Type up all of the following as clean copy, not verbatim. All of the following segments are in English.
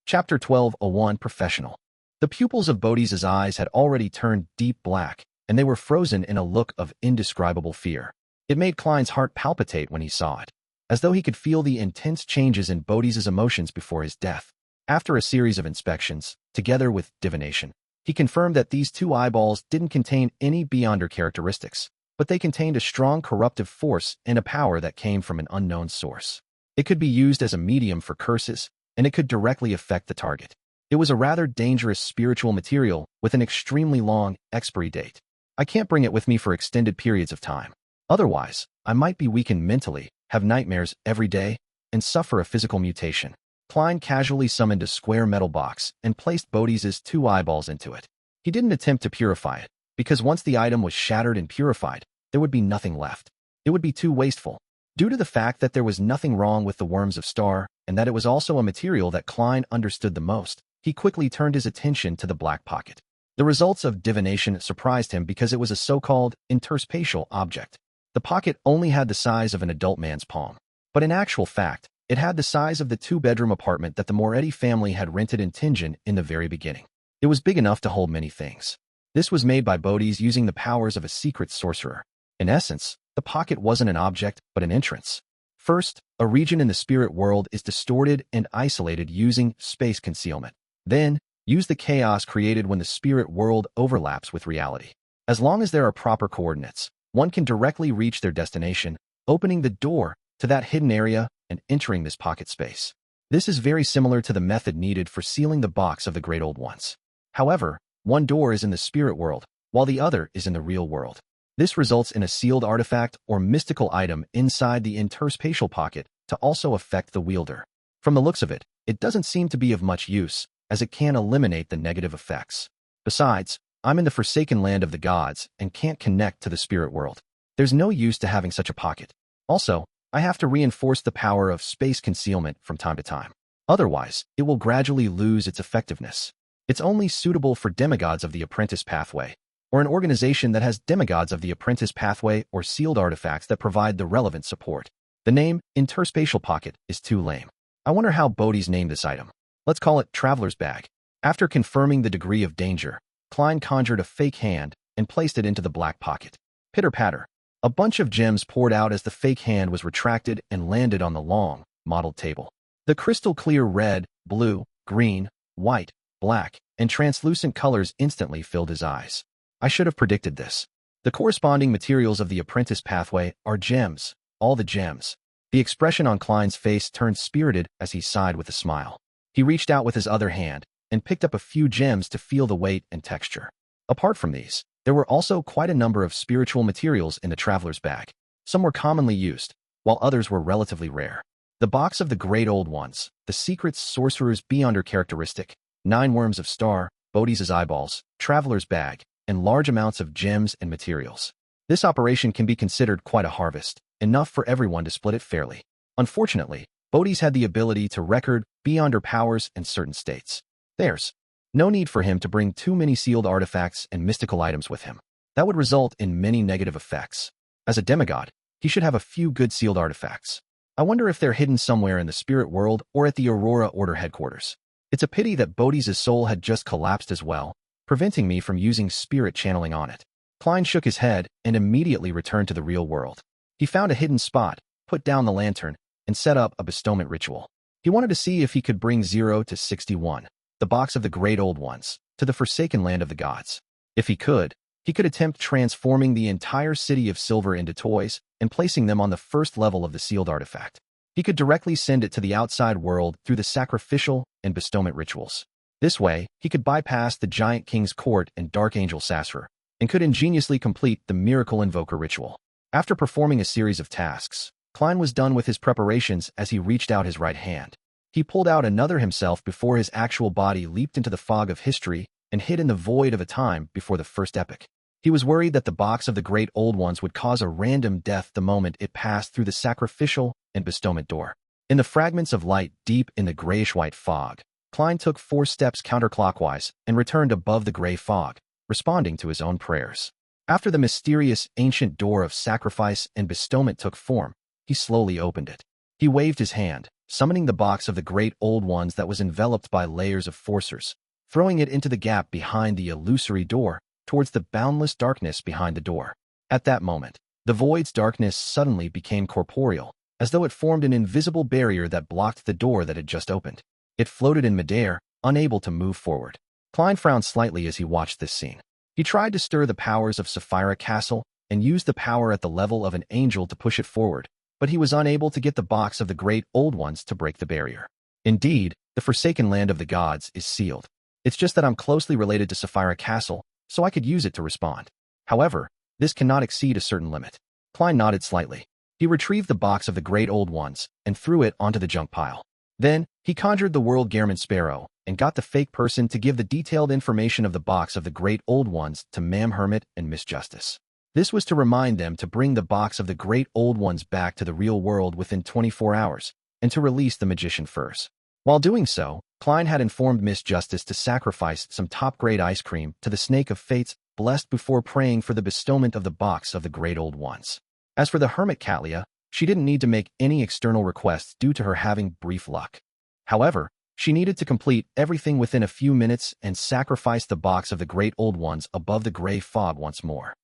Chapter 12:01 Professional. The pupils of Bodhi's eyes had already turned deep black, and they were frozen in a look of indescribable fear. It made Klein's heart palpitate when he saw it, as though he could feel the intense changes in Bodhi's emotions before his death. After a series of inspections, together with divination, he confirmed that these two eyeballs didn't contain any beyonder characteristics, but they contained a strong corruptive force and a power that came from an unknown source. It could be used as a medium for curses, and it could directly affect the target. It was a rather dangerous spiritual material with an extremely long expiry date. I can't bring it with me for extended periods of time. Otherwise, I might be weakened mentally, have nightmares every day, and suffer a physical mutation. Klein casually summoned a square metal box and placed Bodhi's two eyeballs into it. He didn't attempt to purify it, because once the item was shattered and purified, there would be nothing left. It would be too wasteful. Due to the fact that there was nothing wrong with the worms of Star, and that it was also a material that Klein understood the most, he quickly turned his attention to the black pocket. The results of divination surprised him because it was a so-called interspatial object. The pocket only had the size of an adult man's palm, but in actual fact, it had the size of the two-bedroom apartment that the Moretti family had rented in Tianjin in the very beginning. It was big enough to hold many things. This was made by Bodhi's using the powers of a secret sorcerer. In essence, the pocket wasn't an object, but an entrance. First, a region in the spirit world is distorted and isolated using space concealment. Then, use the chaos created when the spirit world overlaps with reality. As long as there are proper coordinates, one can directly reach their destination, opening the door to that hidden area and entering this pocket space. This is very similar to the method needed for sealing the box of the Great Old Ones. However, one door is in the spirit world, while the other is in the real world. This results in a sealed artifact or mystical item inside the interspatial pocket to also affect the wielder. From the looks of it, it doesn't seem to be of much use, as it can eliminate the negative effects. Besides, I'm in the forsaken land of the gods and can't connect to the spirit world. There's no use to having such a pocket. Also, I have to reinforce the power of space concealment from time to time. Otherwise, it will gradually lose its effectiveness. It's only suitable for demigods of the apprentice pathway, or an organization that has demigods of the apprentice pathway or sealed artifacts that provide the relevant support. The name, interspatial pocket, is too lame. I wonder how Bodhi's named this item. Let's call it Traveler's Bag. After confirming the degree of danger, Klein conjured a fake hand and placed it into the black pocket. Pitter-patter. A bunch of gems poured out as the fake hand was retracted and landed on the long, modeled table. The crystal-clear red, blue, green, white, black, and translucent colors instantly filled his eyes. I should have predicted this. The corresponding materials of the apprentice pathway are gems, all the gems. The expression on Klein's face turned spirited as he sighed with a smile. He reached out with his other hand and picked up a few gems to feel the weight and texture. Apart from these, there were also quite a number of spiritual materials in the traveler's bag. Some were commonly used, while others were relatively rare. The box of the Great Old Ones, the secret sorcerer's beyonder characteristic, 9 worms of Star, Bodhi's eyeballs, traveler's bag, and large amounts of gems and materials. This operation can be considered quite a harvest, enough for everyone to split it fairly. Unfortunately, Bodhi's had the ability to record beyonder powers in certain states. There's no need for him to bring too many sealed artifacts and mystical items with him. That would result in many negative effects. As a demigod, he should have a few good sealed artifacts. I wonder if they're hidden somewhere in the spirit world or at the Aurora Order headquarters. It's a pity that Bodhi's soul had just collapsed as well, preventing me from using spirit channeling on it. Klein shook his head and immediately returned to the real world. He found a hidden spot, put down the lantern, and set up a bestowment ritual. He wanted to see if he could bring 0 to 61, the box of the Great Old Ones, to the forsaken land of the gods. If he could attempt transforming the entire city of silver into toys and placing them on the first level of the sealed artifact. He could directly send it to the outside world through the sacrificial and bestowment rituals. This way, he could bypass the Giant King's court and Dark Angel Sasser, and could ingeniously complete the Miracle Invoker ritual. After performing a series of tasks, Klein was done with his preparations as he reached out his right hand. He pulled out another himself before his actual body leaped into the fog of history and hid in the void of a time before the first epoch. He was worried that the box of the Great Old Ones would cause a random death the moment it passed through the sacrificial and bestowment door. In the fragments of light deep in the grayish-white fog, Klein took 4 steps counterclockwise and returned above the gray fog, responding to his own prayers. After the mysterious ancient door of sacrifice and bestowment took form, he slowly opened it. He waved his hand, summoning the box of the Great Old Ones that was enveloped by layers of forcers, throwing it into the gap behind the illusory door, towards the boundless darkness behind the door. At that moment, the void's darkness suddenly became corporeal, as though it formed an invisible barrier that blocked the door that had just opened. It floated in midair, unable to move forward. Klein frowned slightly as he watched this scene. He tried to stir the powers of Sapphire Castle and used the power at the level of an angel to push it forward, but he was unable to get the box of the Great Old Ones to break the barrier. Indeed, the Forsaken Land of the Gods is sealed. It's just that I'm closely related to Sapphire Castle, so I could use it to respond. However, this cannot exceed a certain limit. Klein nodded slightly. He retrieved the box of the Great Old Ones and threw it onto the junk pile. Then, he conjured the world Garamond Sparrow and got the fake person to give the detailed information of the box of the Great Old Ones to Ma'am Hermit and Miss Justice. This was to remind them to bring the box of the Great Old Ones back to the real world within 24 hours, and to release the magician first. While doing so, Klein had informed Miss Justice to sacrifice some top-grade ice cream to the Snake of Fates, blessed before praying for the bestowment of the box of the Great Old Ones. As for the Hermit Catlia, she didn't need to make any external requests due to her having brief luck. However, she needed to complete everything within a few minutes and sacrifice the box of the Great Old Ones above the gray fog once more.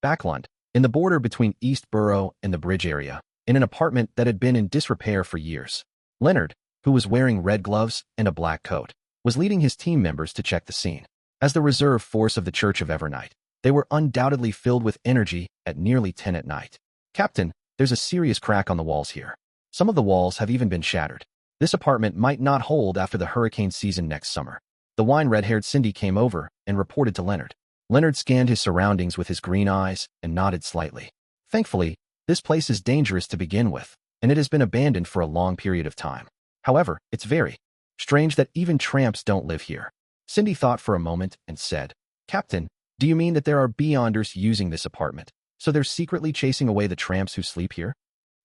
Backlund, in the border between East Borough and the Bridge area, in an apartment that had been in disrepair for years. Leonard, who was wearing red gloves and a black coat, was leading his team members to check the scene. As the reserve force of the Church of Evernight, they were undoubtedly filled with energy at nearly 10 at night. Captain, there's a serious crack on the walls here. Some of the walls have even been shattered. This apartment might not hold after the hurricane season next summer. The wine-red-haired Cindy came over and reported to Leonard. Leonard scanned his surroundings with his green eyes and nodded slightly. Thankfully, this place is dangerous to begin with, and it has been abandoned for a long period of time. However, it's very strange that even tramps don't live here. Cindy thought for a moment and said, Captain, do you mean that there are beyonders using this apartment, so they're secretly chasing away the tramps who sleep here?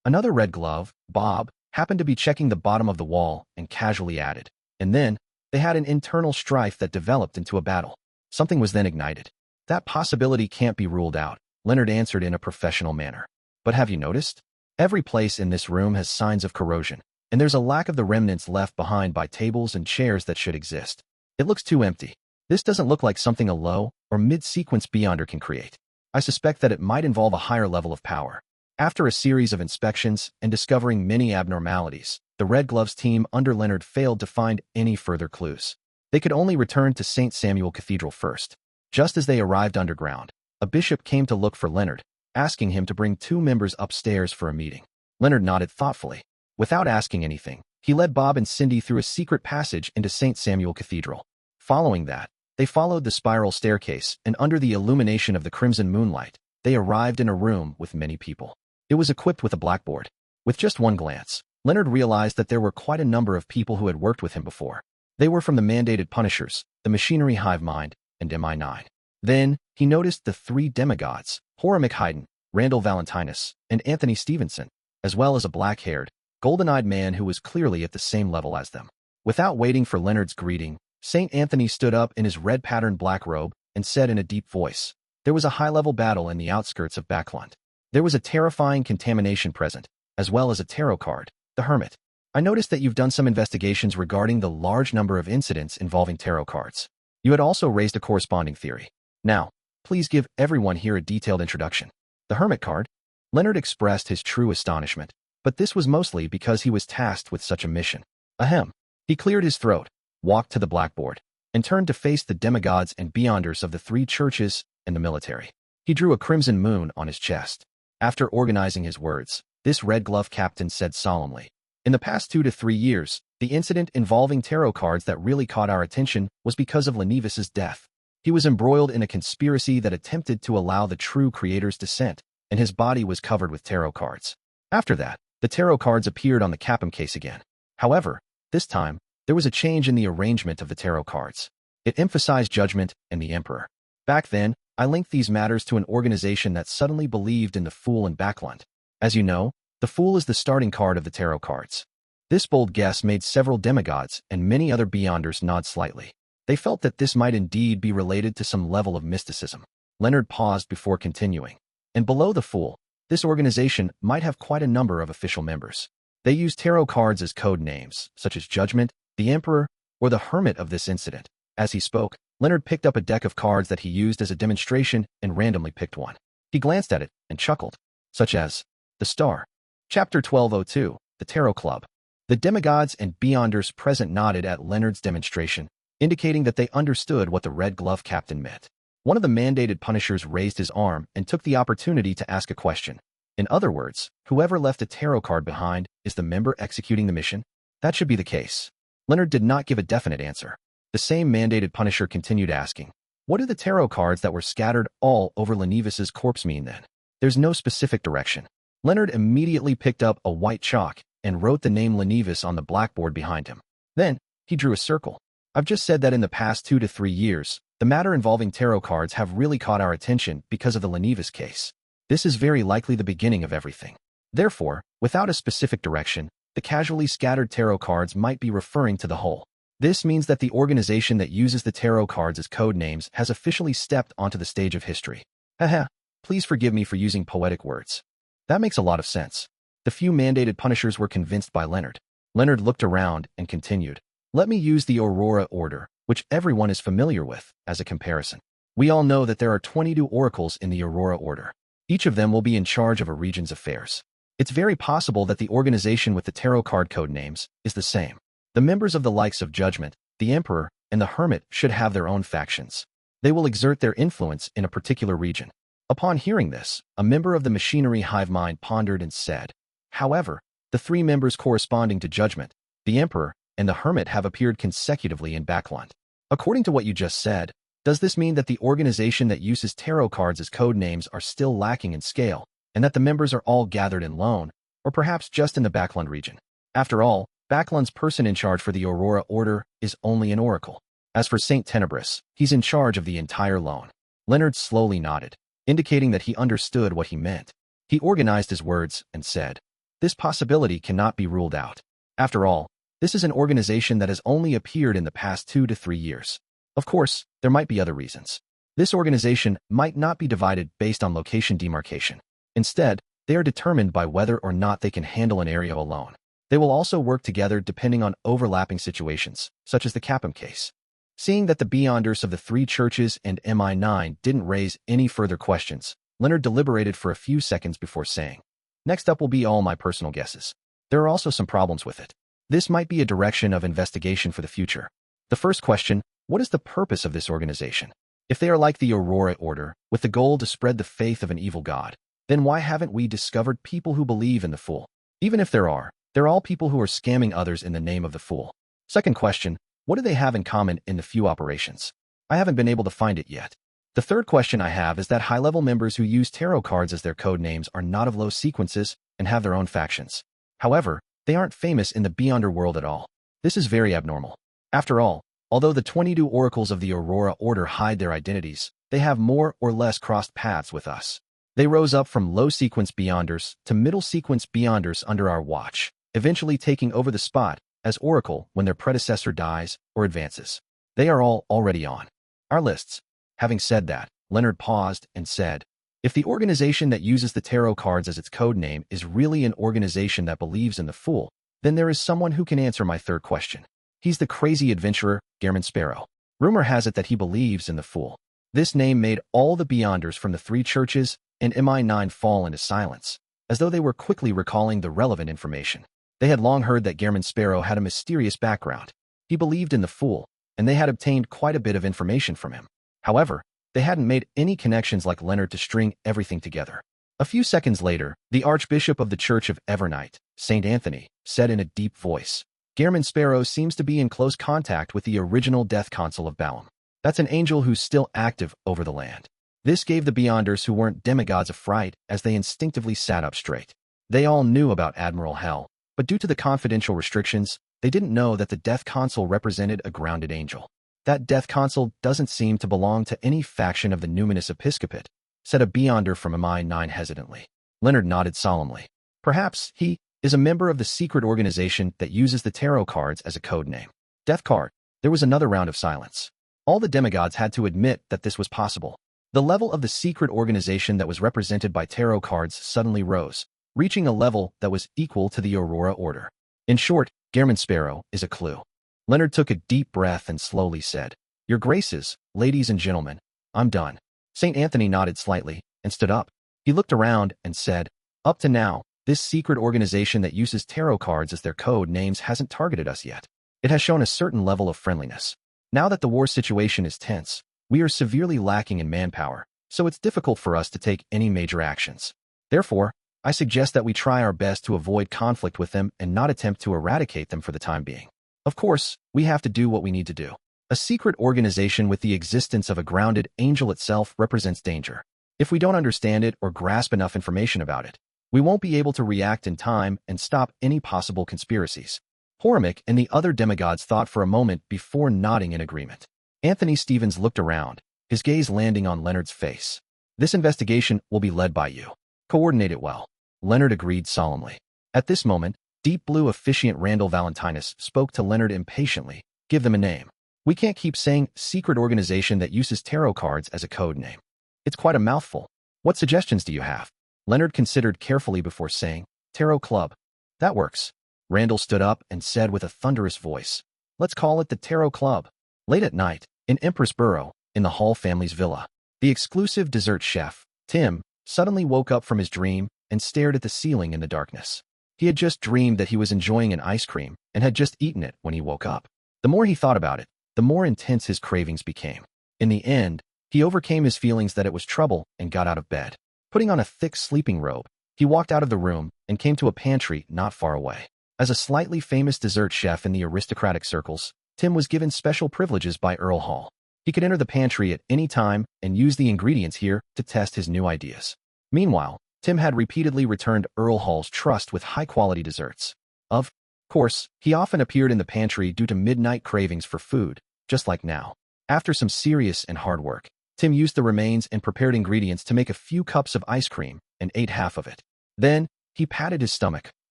Another red glove, Bob, happened to be checking the bottom of the wall and casually added. And then, they had an internal strife that developed into a battle. Something was then ignited. That possibility can't be ruled out, Leonard answered in a professional manner. But have you noticed? Every place in this room has signs of corrosion, and there's a lack of the remnants left behind by tables and chairs that should exist. It looks too empty. This doesn't look like something a low or mid-sequence beyonder can create. I suspect that it might involve a higher level of power. After a series of inspections and discovering many abnormalities, the Red Gloves team under Leonard failed to find any further clues. They could only return to St. Samuel Cathedral first. Just as they arrived underground, a bishop came to look for Leonard, asking him to bring 2 members upstairs for a meeting. Leonard nodded thoughtfully. Without asking anything, he led Bob and Cindy through a secret passage into St. Samuel Cathedral. Following that, they followed the spiral staircase, and under the illumination of the crimson moonlight, they arrived in a room with many people. It was equipped with a blackboard. With just one glance, Leonard realized that there were quite a number of people who had worked with him before. They were from the Mandated Punishers, the Machinery Hive Mind, and MI9. Then, he noticed the 3 demigods, Horace McHayden, Randall Valentinus, and Anthony Stevenson, as well as a black-haired, golden-eyed man who was clearly at the same level as them. Without waiting for Leonard's greeting, St. Anthony stood up in his red-patterned black robe and said in a deep voice, there was a high-level battle in the outskirts of Backlund. There was a terrifying contamination present, as well as a tarot card, the Hermit. I noticed that you've done some investigations regarding the large number of incidents involving tarot cards. You had also raised a corresponding theory. Now, please give everyone here a detailed introduction. The Hermit card? Leonard expressed his true astonishment, but this was mostly because he was tasked with such a mission. Ahem. He cleared his throat, walked to the blackboard, and turned to face the demigods and beyonders of the 3 churches and the military. He drew a crimson moon on his chest. After organizing his words, this red glove captain said solemnly, in the past 2 to 3 years, the incident involving tarot cards that really caught our attention was because of Lenevis's death. He was embroiled in a conspiracy that attempted to allow the true creator's descent, and his body was covered with tarot cards. After that, the tarot cards appeared on the Capum case again. However, this time, there was a change in the arrangement of the tarot cards. It emphasized judgment and the emperor. Back then, I linked these matters to an organization that suddenly believed in the Fool and Backlund. As you know, the Fool is the starting card of the tarot cards. This bold guess made several demigods and many other beyonders nod slightly. They felt that this might indeed be related to some level of mysticism. Leonard paused before continuing. And below the Fool, this organization might have quite a number of official members. They used tarot cards as code names, such as Judgment, the Emperor, or the Hermit of this incident. As he spoke, Leonard picked up a deck of cards that he used as a demonstration and randomly picked one. He glanced at it and chuckled, such as the Star. Chapter 1202, the Tarot Club. The demigods and beyonders present nodded at Leonard's demonstration, indicating that they understood what the Red Glove Captain meant. One of the mandated punishers raised his arm and took the opportunity to ask a question. In other words, whoever left a tarot card behind is the member executing the mission? That should be the case. Leonard did not give a definite answer. The same mandated punisher continued asking, what do the tarot cards that were scattered all over Lenivis's corpse mean then? There's no specific direction. Leonard immediately picked up a white chalk and wrote the name Lenivis on the blackboard behind him. Then, he drew a circle. I've just said that in the past 2 to 3 years, the matter involving tarot cards have really caught our attention because of the Lenivis case. This is very likely the beginning of everything. Therefore, without a specific direction, the casually scattered tarot cards might be referring to the whole. This means that the organization that uses the tarot cards as code names has officially stepped onto the stage of history. Haha, please forgive me for using poetic words. That makes a lot of sense. The few mandated punishers were convinced by Leonard. Leonard looked around and continued, let me use the Aurora Order, which everyone is familiar with, as a comparison. We all know that there are 22 oracles in the Aurora Order. Each of them will be in charge of a region's affairs. It's very possible that the organization with the tarot card code names is the same. The members of the likes of Judgment, the Emperor, and the Hermit should have their own factions. They will exert their influence in a particular region. Upon hearing this, a member of the machinery hive mind pondered and said, however, the 3 members corresponding to Judgment, the Emperor, and the Hermit have appeared consecutively in Backland. According to what you just said, does this mean that the organization that uses tarot cards as code names are still lacking in scale, and that the members are all gathered in Lone, or perhaps just in the Backland region? After all, Backland's person in charge for the Aurora Order is only an oracle. As for Saint Tenebris, he's in charge of the entire Lone. Leonard slowly nodded, indicating that he understood what he meant. He organized his words and said, this possibility cannot be ruled out. After all, this is an organization that has only appeared in the past 2 to 3 years. Of course, there might be other reasons. This organization might not be divided based on location demarcation. Instead, they are determined by whether or not they can handle an area alone. They will also work together depending on overlapping situations, such as the Capum case. Seeing that the beyonders of the 3 churches and MI9 didn't raise any further questions, Leonard deliberated for a few seconds before saying, next up will be all my personal guesses. There are also some problems with it. This might be a direction of investigation for the future. The first question, what is the purpose of this organization? If they are like the Aurora Order, with the goal to spread the faith of an evil god, then why haven't we discovered people who believe in the Fool? Even if there are, they're all people who are scamming others in the name of the Fool. Second question, what do they have in common in the few operations? I haven't been able to find it yet. The third question I have is that high-level members who use tarot cards as their code names are not of low sequences and have their own factions. However, they aren't famous in the Beyonder world at all. This is very abnormal. After all, although the 22 oracles of the Aurora Order hide their identities, they have more or less crossed paths with us. They rose up from low-sequence Beyonders to middle-sequence Beyonders under our watch, eventually taking over the spot as Oracle when their predecessor dies or advances. They are all already on our lists. Having said that, Leonard paused and said, if the organization that uses the tarot cards as its code name is really an organization that believes in the Fool, then there is someone who can answer my third question. He's the crazy adventurer, Gehrman Sparrow. Rumor has it that he believes in the Fool. This name made all the Beyonders from the 3 churches and MI9 fall into silence, as though they were quickly recalling the relevant information. They had long heard that Gehrman Sparrow had a mysterious background. He believed in the Fool, and they had obtained quite a bit of information from him. However, they hadn't made any connections like Leonard to string everything together. A few seconds later, the Archbishop of the Church of Evernight, St. Anthony, said in a deep voice, Gehrman Sparrow seems to be in close contact with the original Death Consul of Balam. That's an angel who's still active over the land. This gave the Beyonders who weren't demigods a fright as they instinctively sat up straight. They all knew about Admiral Hell, but due to the confidential restrictions, they didn't know that the Death Consul represented a grounded angel. That Death Consul doesn't seem to belong to any faction of the numinous episcopate, said a Beyonder from MI9 hesitantly. Leonard nodded solemnly. Perhaps he is a member of the secret organization that uses the tarot cards as a code name. Death Card. There was another round of silence. All the demigods had to admit that this was possible. The level of the secret organization that was represented by tarot cards suddenly rose. reaching a level that was equal to the Aurora Order. In short, Gehrman Sparrow is a clue. Leonard took a deep breath and slowly said, "Your Graces, ladies and gentlemen, I'm done." St. Anthony nodded slightly and stood up. He looked around and said, "Up to now, this secret organization that uses tarot cards as their code names hasn't targeted us yet. It has shown a certain level of friendliness. Now that the war situation is tense, we are severely lacking in manpower, so it's difficult for us to take any major actions. Therefore, I suggest that we try our best to avoid conflict with them and not attempt to eradicate them for the time being. Of course, we have to do what we need to do. A secret organization with the existence of a grounded angel itself represents danger. If we don't understand it or grasp enough information about it, we won't be able to react in time and stop any possible conspiracies." Horimic and the other demigods thought for a moment before nodding in agreement. Anthony Stevens looked around, his gaze landing on Leonard's face. "This investigation will be led by you. Coordinate it well." Leonard agreed solemnly. At this moment, Deep Blue officiant Randall Valentinus spoke to Leonard impatiently. "Give them a name. We can't keep saying secret organization that uses tarot cards as a code name. It's quite a mouthful. What suggestions do you have?" Leonard considered carefully before saying, "Tarot Club. That works." Randall stood up and said with a thunderous voice, "Let's call it the Tarot Club." Late at night, in Empress Borough, in the Hall family's villa, the exclusive dessert chef, Tim, suddenly woke up from his dream and stared at the ceiling in the darkness. He had just dreamed that he was enjoying an ice cream and had just eaten it when he woke up. The more he thought about it, the more intense his cravings became. In the end, he overcame his feelings that it was trouble and got out of bed. Putting on a thick sleeping robe, he walked out of the room and came to a pantry not far away. As a slightly famous dessert chef in the aristocratic circles, Tim was given special privileges by Earl Hall. He could enter the pantry at any time and use the ingredients here to test his new ideas. Meanwhile, Tim had repeatedly returned Earl Hall's trust with high-quality desserts. Of course, he often appeared in the pantry due to midnight cravings for food, just like now. After some serious and hard work, Tim used the remains and prepared ingredients to make a few cups of ice cream and ate half of it. Then, he patted his stomach,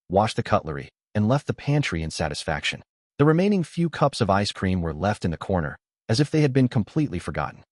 washed the cutlery, and left the pantry in satisfaction. The remaining few cups of ice cream were left in the corner, as if they had been completely forgotten.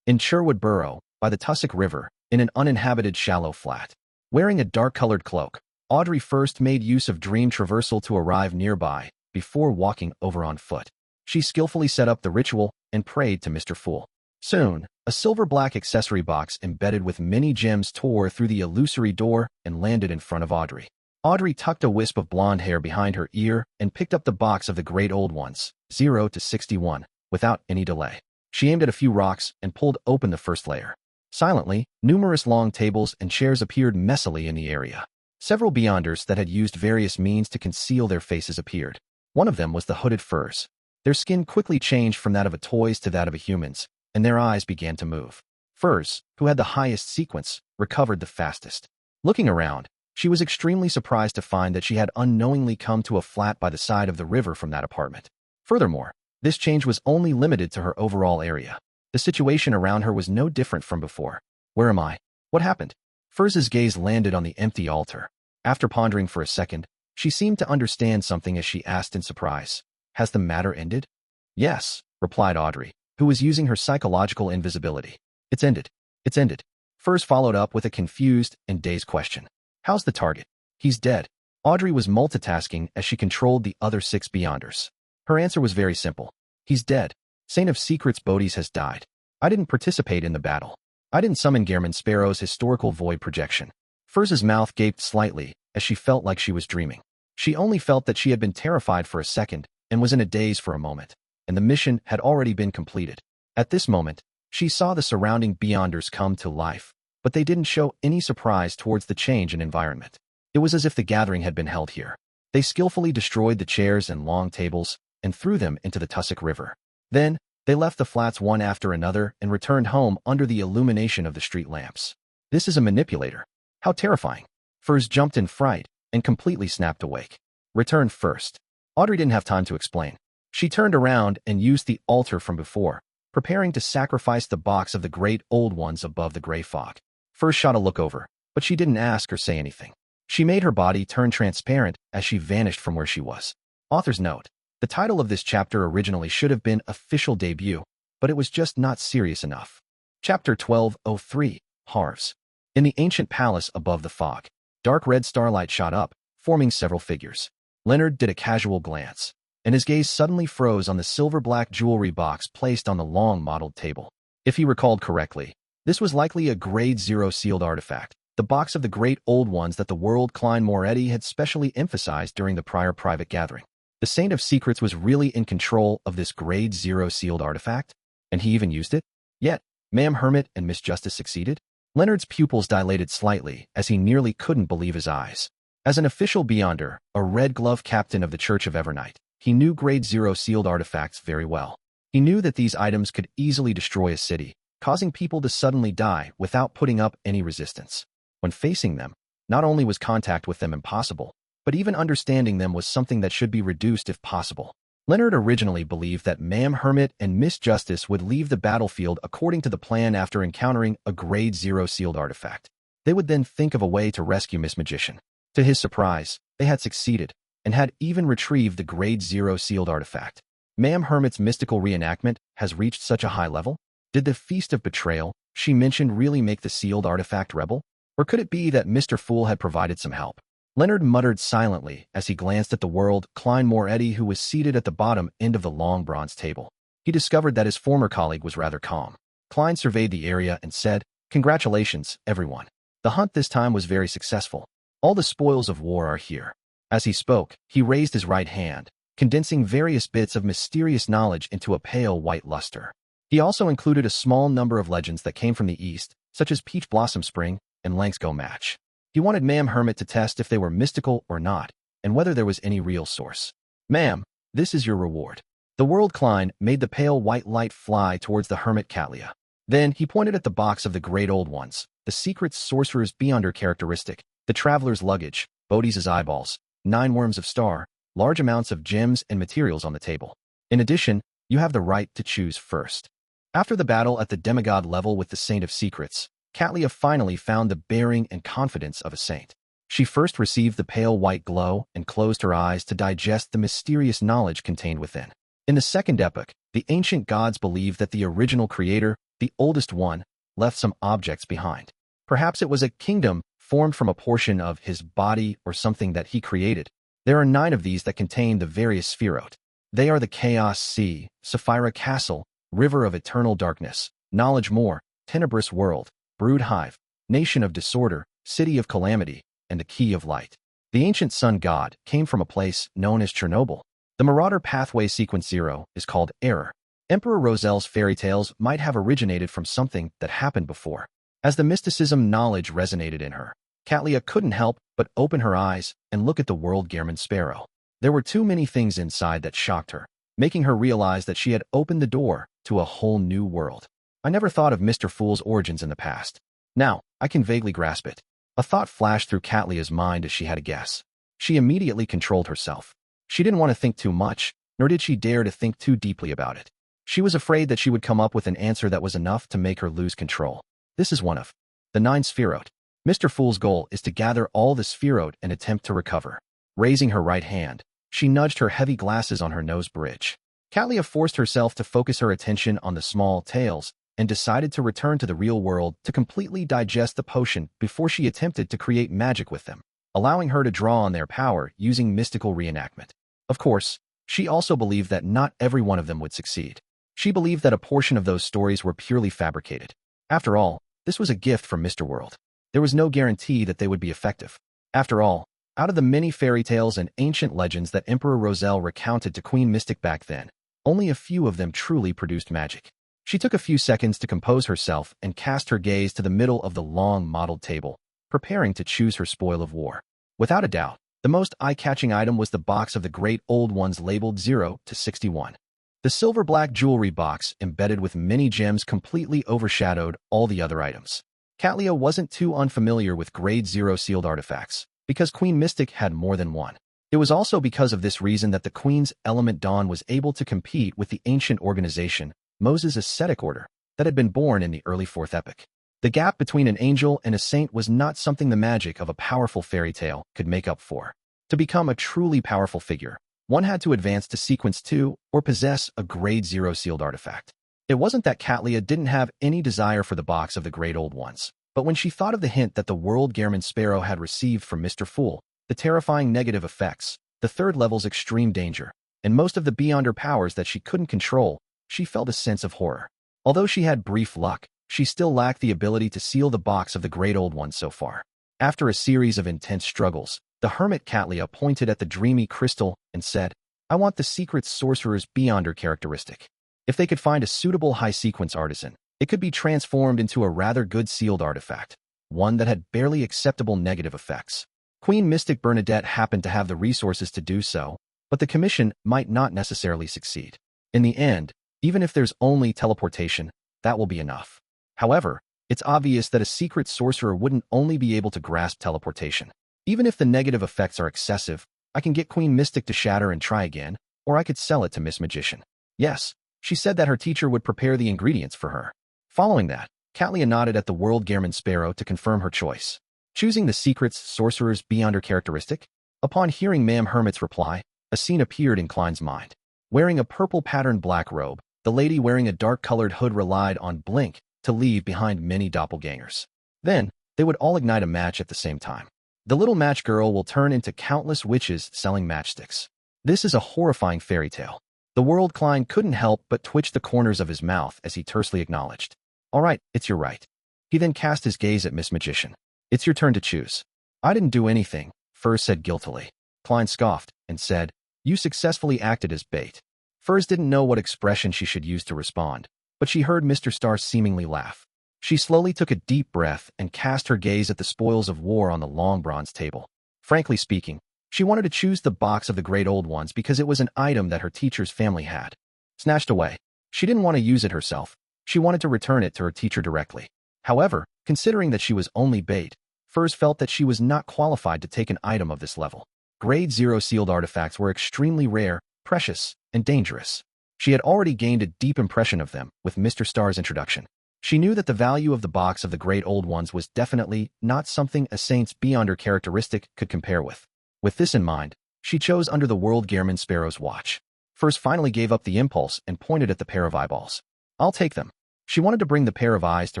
In Sherwood Borough, by the Tussock River, in an uninhabited shallow flat, wearing a dark-colored cloak, Audrey first made use of dream traversal to arrive nearby, before walking over on foot. She skillfully set up the ritual and prayed to Mr. Fool. Soon, a silver-black accessory box embedded with many gems tore through the illusory door and landed in front of Audrey. Audrey tucked a wisp of blonde hair behind her ear and picked up the box of the Great Old Ones, 0 to 61, without any delay. She aimed at a few rocks and pulled open the first layer. Silently, numerous long tables and chairs appeared messily in the area. Several beyonders that had used various means to conceal their faces appeared. One of them was the hooded furs. Their skin quickly changed from that of a toy's to that of a human's, and their eyes began to move. Furs, who had the highest sequence, recovered the fastest. Looking around, she was extremely surprised to find that she had unknowingly come to a flat by the side of the river from that apartment. Furthermore, this change was only limited to her overall area. The situation around her was no different from before. "Where am I? What happened?" Furz's gaze landed on the empty altar. After pondering for a second, she seemed to understand something as she asked in surprise, "Has the matter ended?" "Yes," replied Audrey, who was using her psychological invisibility. "It's ended. It's ended." Furz followed up with a confused and dazed question. "How's the target?" "He's dead." Audrey was multitasking as she controlled the other 6 beyonders. Her answer was very simple. "He's dead. Saint of Secrets Bodis has died. I didn't participate in the battle. I didn't summon Gehrman Sparrow's historical void projection." Furz's mouth gaped slightly as she felt like she was dreaming. She only felt that she had been terrified for a second and was in a daze for a moment, and the mission had already been completed. At this moment, she saw the surrounding beyonders come to life, but they didn't show any surprise towards the change in environment. It was as if the gathering had been held here. They skillfully destroyed the chairs and long tables and threw them into the Tussock River. Then, they left the flats one after another and returned home under the illumination of the street lamps. "This is a manipulator. How terrifying." Furz jumped in fright and completely snapped awake. "Return first." Audrey didn't have time to explain. She turned around and used the altar from before, preparing to sacrifice the box of the Great Old Ones above the gray fog. Furz shot a look over, but she didn't ask or say anything. She made her body turn transparent as she vanished from where she was. Author's note: the title of this chapter originally should have been Official Debut, but it was just not serious enough. Chapter 12:03, Harves. In the ancient palace above the fog, Dark red starlight shot up, forming several figures. Leonard did a casual glance, and his gaze suddenly froze on the silver-black jewelry box placed on the long modeled table. If he recalled correctly, this was likely a Grade 0 sealed artifact, the box of the great old ones that the world Klein Moretti had specially emphasized during the prior private gathering. The Saint of Secrets was really in control of this Grade 0 sealed artifact, and he even used it? Yet, Ma'am Hermit and Miss Justice succeeded? Leonard's pupils dilated slightly as he nearly couldn't believe his eyes. As an official Beyonder, a red-glove captain of the Church of Evernight, he knew Grade 0 sealed artifacts very well. He knew that these items could easily destroy a city, causing people to suddenly die without putting up any resistance. When facing them, not only was contact with them impossible, but even understanding them was something that should be reduced if possible. Leonard originally believed that Ma'am Hermit and Miss Justice would leave the battlefield according to the plan after encountering a Grade 0 sealed artifact. They would then think of a way to rescue Miss Magician. To his surprise, they had succeeded, and had even retrieved the Grade 0 sealed artifact. Ma'am Hermit's mystical reenactment has reached such a high level? Did the Feast of Betrayal she mentioned really make the sealed artifact rebel? Or could it be that Mr. Fool had provided some help? Leonard muttered silently as he glanced at the world Klein Moretti, who was seated at the bottom end of the long bronze table. He discovered that his former colleague was rather calm. Klein surveyed the area and said, "Congratulations, everyone. The hunt this time was very successful. All the spoils of war are here." As he spoke, he raised his right hand, condensing various bits of mysterious knowledge into a pale white luster. He also included a small number of legends that came from the East, such as Peach Blossom Spring and Lank's Go Match. He wanted Ma'am Hermit to test if they were mystical or not, and whether there was any real source. "Ma'am, this is your reward." The world Klein made the pale white light fly towards the hermit Catlia. Then he pointed at the box of the great old ones, the secret sorcerer's Beyonder characteristic, the traveler's luggage, Bodhi's eyeballs, 9 worms of star, large amounts of gems and materials on the table. In addition, you have the right to choose first. After the battle at the demigod level with the Saint of Secrets, Catlia finally found the bearing and confidence of a saint. She first received the pale white glow and closed her eyes to digest the mysterious knowledge contained within. In the second epoch, the ancient gods believed that the original creator, the oldest one, left some objects behind. Perhaps it was a kingdom formed from a portion of his body or something that he created. There are 9 of these that contain the various Sephirot. They are the Chaos Sea, Sapphira Castle, River of Eternal Darkness, Knowledge More, Tenebrous World, Brood Hive, Nation of Disorder, City of Calamity, and the Key of Light. The ancient sun god came from a place known as Chernobyl. The Marauder Pathway Sequence 0 is called Error. Emperor Roselle's fairy tales might have originated from something that happened before. As the mysticism knowledge resonated in her, Catlia couldn't help but open her eyes and look at the world Gehrman Sparrow. There were too many things inside that shocked her, making her realize that she had opened the door to a whole new world. "I never thought of Mr. Fool's origins in the past. Now, I can vaguely grasp it." A thought flashed through Catlia's mind as she had a guess. She immediately controlled herself. She didn't want to think too much, nor did she dare to think too deeply about it. She was afraid that she would come up with an answer that was enough to make her lose control. This is one of the 9 Sephirot. Mr. Fool's goal is to gather all the Sephirot and attempt to recover. Raising her right hand, she nudged her heavy glasses on her nose bridge. Catlia forced herself to focus her attention on the small tails and decided to return to the real world to completely digest the potion before she attempted to create magic with them, allowing her to draw on their power using mystical reenactment. Of course, she also believed that not every one of them would succeed. She believed that a portion of those stories were purely fabricated. After all, this was a gift from Mr. World. There was no guarantee that they would be effective. After all, out of the many fairy tales and ancient legends that Emperor Roselle recounted to Queen Mystic back then, only a few of them truly produced magic. She took a few seconds to compose herself and cast her gaze to the middle of the long modeled table, preparing to choose her spoil of war. Without a doubt, the most eye-catching item was the box of the great old ones labeled 0 to 61. The silver-black jewelry box embedded with many gems completely overshadowed all the other items. Catlia wasn't too unfamiliar with Grade 0 sealed artifacts, because Queen Mystic had more than one. It was also because of this reason that the Queen's Element Dawn was able to compete with the ancient organization, Moses' Ascetic Order, that had been born in the early 4th epoch. The gap between an angel and a saint was not something the magic of a powerful fairy tale could make up for. To become a truly powerful figure, one had to advance to Sequence 2 or possess a Grade 0 sealed artifact. It wasn't that Catlia didn't have any desire for the box of the great old ones. But when she thought of the hint that the world Gehrman Sparrow had received from Mr. Fool, the terrifying negative effects, the third level's extreme danger, and most of the beyond her powers that she couldn't control, she felt a sense of horror. Although she had brief luck, she still lacked the ability to seal the box of the Great Old One so far. After a series of intense struggles, the hermit Catlia pointed at the dreamy crystal and said, "I want the secret sorcerer's beyonder characteristic. If they could find a suitable high-sequence artisan, it could be transformed into a rather good sealed artifact, one that had barely acceptable negative effects." Queen Mystic Bernadette happened to have the resources to do so, but the commission might not necessarily succeed. In the end, even if there's only teleportation, that will be enough. However, it's obvious that a secret sorcerer wouldn't only be able to grasp teleportation. Even if the negative effects are excessive, I can get Queen Mystic to shatter and try again, or I could sell it to Miss Magician. Yes, she said that her teacher would prepare the ingredients for her. Following that, Catlia nodded at the world Gehrman Sparrow to confirm her choice. Choosing the secret's sorcerer's beyonder characteristic? Upon hearing Ma'am Hermit's reply, a scene appeared in Klein's mind. Wearing a purple-patterned black robe, the lady wearing a dark-colored hood relied on Blink to leave behind many doppelgangers. Then, they would all ignite a match at the same time. The little match girl will turn into countless witches selling matchsticks. This is a horrifying fairy tale. The world Klein couldn't help but twitch the corners of his mouth as he tersely acknowledged. "All right, it's your right." He then cast his gaze at Miss Magician. "It's your turn to choose." "I didn't do anything," Furs said guiltily. Klein scoffed and said, "You successfully acted as bait." Furs didn't know what expression she should use to respond, but she heard Mr. Star seemingly laugh. She slowly took a deep breath and cast her gaze at the spoils of war on the long bronze table. Frankly speaking, she wanted to choose the box of the Great Old Ones because it was an item that her teacher's family had snatched away. She didn't want to use it herself. She wanted to return it to her teacher directly. However, considering that she was only bait, Furs felt that she was not qualified to take an item of this level. Grade 0 sealed artifacts were extremely rare, precious, and dangerous. She had already gained a deep impression of them with Mr. Star's introduction. She knew that the value of the box of the Great Old Ones was definitely not something a saint's beyonder characteristic could compare with. With this in mind, she chose under the world Gehrman Sparrow's watch. Furs finally gave up the impulse and pointed at the pair of eyeballs. "I'll take them." She wanted to bring the pair of eyes to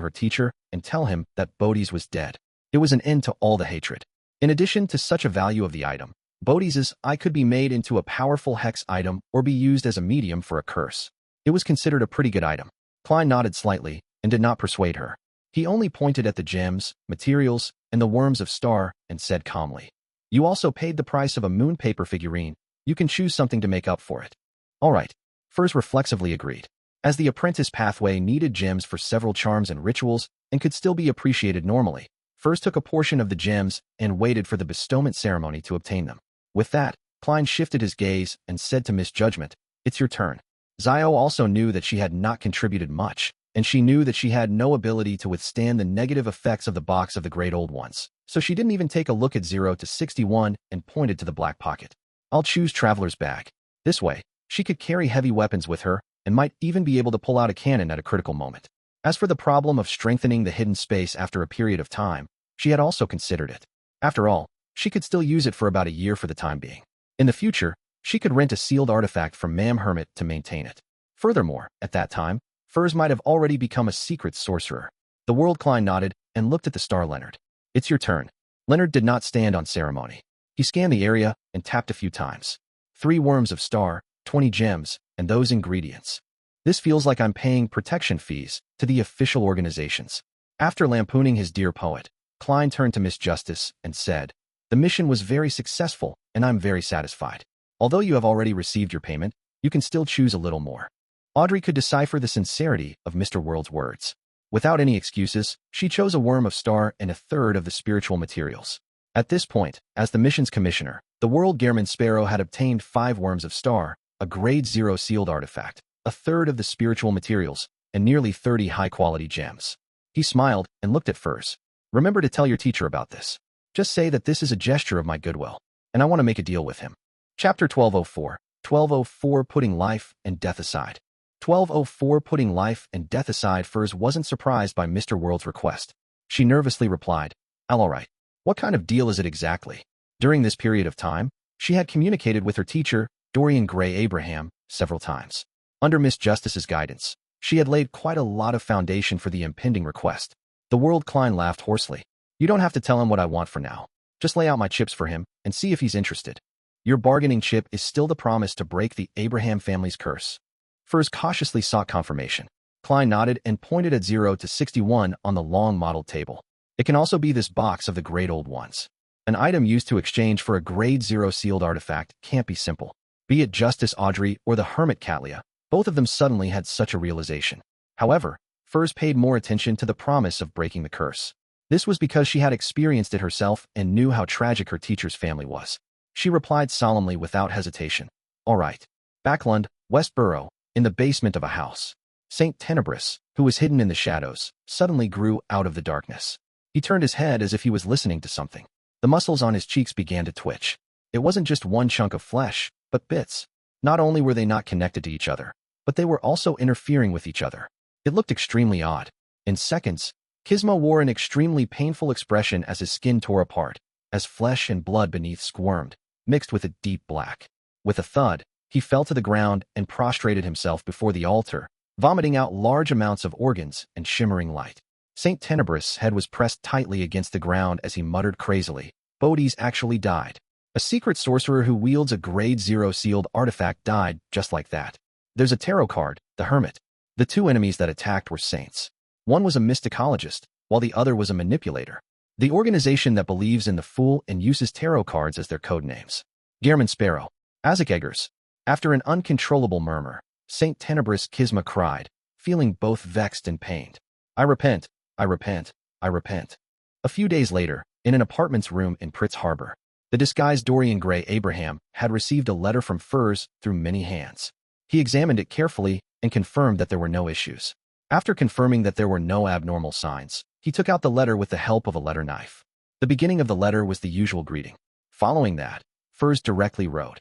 her teacher and tell him that Bodhi's was dead. It was an end to all the hatred. In addition to such a value of the item, Bodhi's eye could be made into a powerful hex item or be used as a medium for a curse. It was considered a pretty good item. Klein nodded slightly and did not persuade her. He only pointed at the gems, materials, and the worms of Star and said calmly, "You also paid the price of a moon paper figurine. You can choose something to make up for it." "All right," Furs reflexively agreed. As the apprentice pathway needed gems for several charms and rituals and could still be appreciated normally, Furs took a portion of the gems and waited for the bestowment ceremony to obtain them. With that, Klein shifted his gaze and said to Miss Judgment, "It's your turn." Zio also knew that she had not contributed much, and she knew that she had no ability to withstand the negative effects of the box of the Great Old Ones, so she didn't even take a look at 0 to 61 and pointed to the black pocket. "I'll choose Traveler's Bag." This way, she could carry heavy weapons with her and might even be able to pull out a cannon at a critical moment. As for the problem of strengthening the hidden space after a period of time, she had also considered it. After all, she could still use it for about a year for the time being. In the future, she could rent a sealed artifact from Ma'am Hermit to maintain it. Furthermore, at that time, Furs might have already become a secret sorcerer. The world Klein nodded and looked at the star Leonard. "It's your turn." Leonard did not stand on ceremony. He scanned the area and tapped a few times. 3 worms of Star, 20 gems, and those ingredients. "This feels like I'm paying protection fees to the official organizations." After lampooning his dear poet, Klein turned to Miss Justice and said, "The mission was very successful, and I'm very satisfied. Although you have already received your payment, you can still choose a little more." Audrey could decipher the sincerity of Mr. World's words. Without any excuses, she chose a worm of Star and a third of the spiritual materials. At this point, as the mission's commissioner, the world Gehrman Sparrow had obtained 5 worms of Star, a grade 0 sealed artifact, a third of the spiritual materials, and nearly 30 high-quality gems. He smiled and looked at Furs. "Remember to tell your teacher about this. Just say that this is a gesture of my goodwill, and I want to make a deal with him." Chapter 1204. 1204 Putting Life and Death Aside. 1204 Putting Life and Death Aside. Furs wasn't surprised by Mr. World's request. She nervously replied, "All right. What kind of deal is it exactly?" During this period of time, she had communicated with her teacher, Dorian Gray Abraham, several times. Under Miss Justice's guidance, she had laid quite a lot of foundation for the impending request. The world Klein laughed hoarsely. You don't have to tell him what I want for now. Just lay out my chips for him and see if he's interested. Your bargaining chip is still the promise to break the Abraham family's curse. Furs cautiously sought confirmation. Klein nodded and pointed at 0 to 61 on the long modeled table. It can also be this box of the Great Old Ones. An item used to exchange for a Grade 0 sealed artifact can't be simple. Be it Justice Audrey or the Hermit Catlia, both of them suddenly had such a realization. However, Furs paid more attention to the promise of breaking the curse. This was because she had experienced it herself and knew how tragic her teacher's family was. She replied solemnly without hesitation. All right. Backlund, Westborough, in the basement of a house. Saint Tenebris, who was hidden in the shadows, suddenly grew out of the darkness. He turned his head as if he was listening to something. The muscles on his cheeks began to twitch. It wasn't just one chunk of flesh, but bits. Not only were they not connected to each other, but they were also interfering with each other. It looked extremely odd. In seconds, Kisma wore an extremely painful expression as his skin tore apart, as flesh and blood beneath squirmed, mixed with a deep black. With a thud, he fell to the ground and prostrated himself before the altar, vomiting out large amounts of organs and shimmering light. Saint Tenebris' head was pressed tightly against the ground as he muttered crazily, Bodhi's actually died. A secret sorcerer who wields a Grade 0 sealed artifact died just like that. There's a tarot card, the Hermit. The two enemies that attacked were saints. One was a mysticologist, while the other was a manipulator. The organization that believes in the Fool and uses tarot cards as their code names. Gehrman Sparrow. Isaac Eggers. After an uncontrollable murmur, Saint Tenebris Kisma cried, feeling both vexed and pained. I repent, I repent, I repent. A few days later, in an apartment's room in Pritz Harbor, the disguised Dorian Gray Abraham had received a letter from Furs through many hands. He examined it carefully and confirmed that there were no issues. After confirming that there were no abnormal signs, he took out the letter with the help of a letter knife. The beginning of the letter was the usual greeting. Following that, Furs directly wrote,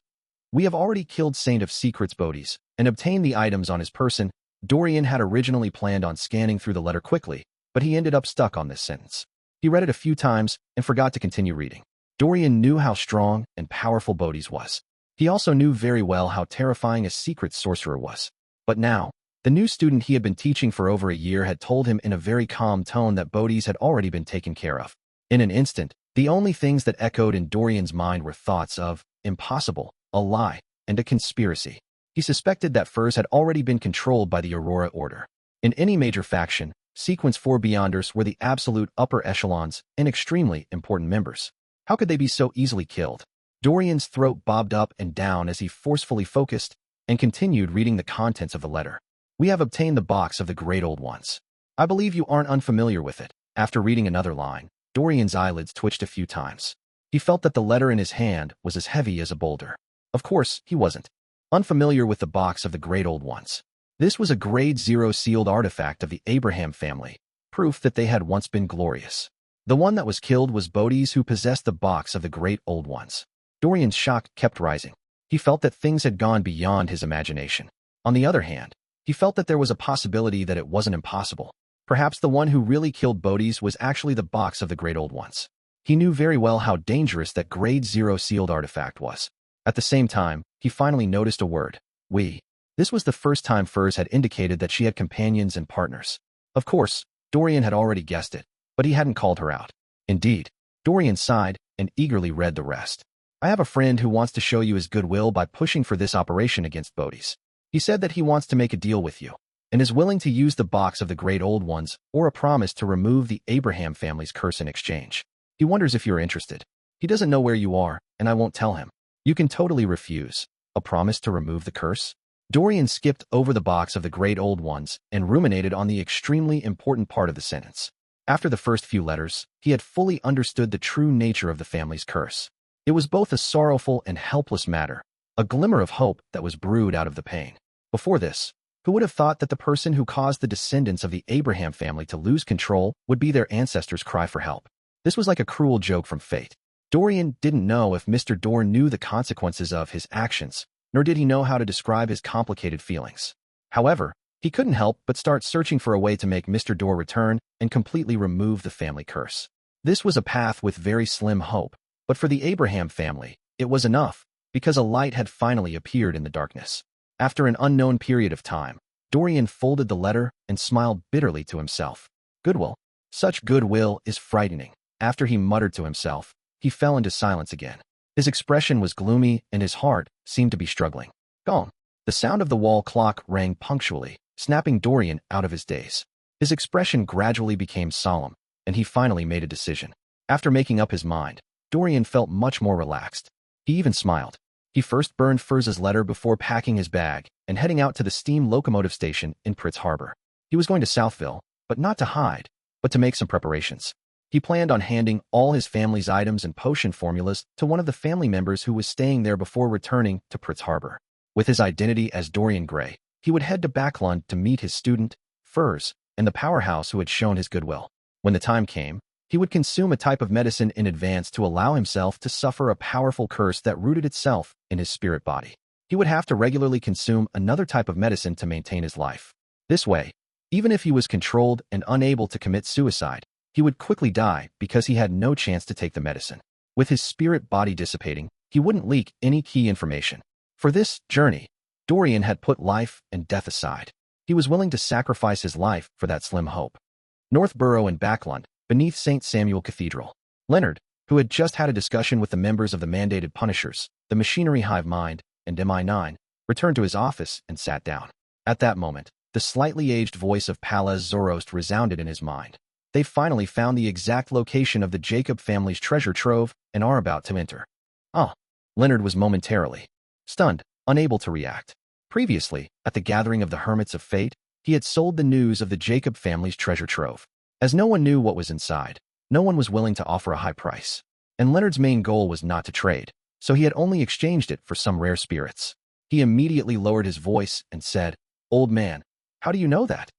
We have already killed Saint of Secrets Bodhi's and obtained the items on his person. Dorian had originally planned on scanning through the letter quickly, but he ended up stuck on this sentence. He read it a few times and forgot to continue reading. Dorian knew how strong and powerful Bodhi's was. He also knew very well how terrifying a secret sorcerer was. But now, the new student he had been teaching for over a year had told him in a very calm tone that Bodhi's had already been taken care of. In an instant, the only things that echoed in Dorian's mind were thoughts of impossible, a lie, and a conspiracy. He suspected that Furs had already been controlled by the Aurora Order. In any major faction, Sequence 4 Beyonders were the absolute upper echelons and extremely important members. How could they be so easily killed? Dorian's throat bobbed up and down as he forcefully focused and continued reading the contents of the letter. We have obtained the box of the Great Old Ones. I believe you aren't unfamiliar with it. After reading another line, Dorian's eyelids twitched a few times. He felt that the letter in his hand was as heavy as a boulder. Of course, he wasn't unfamiliar with the box of the Great Old Ones. This was a Grade 0 sealed artifact of the Abraham family, proof that they had once been glorious. The one that was killed was Bodhi's, who possessed the box of the Great Old Ones. Dorian's shock kept rising. He felt that things had gone beyond his imagination. On the other hand, he felt that there was a possibility that it wasn't impossible. Perhaps the one who really killed Bodhi's was actually the box of the Great Old Ones. He knew very well how dangerous that Grade 0 sealed artifact was. At the same time, he finally noticed a word. We. This was the first time Furs had indicated that she had companions and partners. Of course, Dorian had already guessed it, but he hadn't called her out. Indeed, Dorian sighed and eagerly read the rest. I have a friend who wants to show you his goodwill by pushing for this operation against Bodhi's. He said that he wants to make a deal with you, and is willing to use the box of the Great Old Ones or a promise to remove the Abraham family's curse in exchange. He wonders if you're interested. He doesn't know where you are, and I won't tell him. You can totally refuse. A promise to remove the curse? Dorian skipped over the box of the Great Old Ones and ruminated on the extremely important part of the sentence. After the first few letters, he had fully understood the true nature of the family's curse. It was both a sorrowful and helpless matter, a glimmer of hope that was brewed out of the pain. Before this, who would have thought that the person who caused the descendants of the Abraham family to lose control would be their ancestors' cry for help? This was like a cruel joke from fate. Dorian didn't know if Mr. Dorr knew the consequences of his actions, nor did he know how to describe his complicated feelings. However, he couldn't help but start searching for a way to make Mr. Dorr return and completely remove the family curse. This was a path with very slim hope, but for the Abraham family, it was enough, because a light had finally appeared in the darkness. After an unknown period of time, Dorian folded the letter and smiled bitterly to himself. Goodwill. Such goodwill is frightening. After he muttered to himself, he fell into silence again. His expression was gloomy and his heart seemed to be struggling. Gong. The sound of the wall clock rang punctually, snapping Dorian out of his daze. His expression gradually became solemn, and he finally made a decision. After making up his mind, Dorian felt much more relaxed. He even smiled. He first burned Furz's letter before packing his bag and heading out to the steam locomotive station in Pritz Harbor. He was going to Southville, but not to hide, but to make some preparations. He planned on handing all his family's items and potion formulas to one of the family members who was staying there before returning to Pritz Harbor. With his identity as Dorian Gray, he would head to Backlund to meet his student, Furz, and the powerhouse who had shown his goodwill. When the time came, he would consume a type of medicine in advance to allow himself to suffer a powerful curse that rooted itself in his spirit body. He would have to regularly consume another type of medicine to maintain his life. This way, even if he was controlled and unable to commit suicide, he would quickly die because he had no chance to take the medicine. With his spirit body dissipating, he wouldn't leak any key information. For this journey, Dorian had put life and death aside. He was willing to sacrifice his life for that slim hope. Northborough and Backlund, beneath St. Samuel Cathedral. Leonard, who had just had a discussion with the members of the mandated Punishers, the Machinery Hive Mind, and MI9, returned to his office and sat down. At that moment, the slightly aged voice of Palaz Zoroast resounded in his mind. They finally found the exact location of the Jacob family's treasure trove and are about to enter. Ah! Leonard was momentarily stunned, unable to react. Previously, at the gathering of the Hermits of Fate, he had sold the news of the Jacob family's treasure trove. As no one knew what was inside, no one was willing to offer a high price. And Leonard's main goal was not to trade, so he had only exchanged it for some rare spirits. He immediately lowered his voice and said, "Old man, how do you know that?"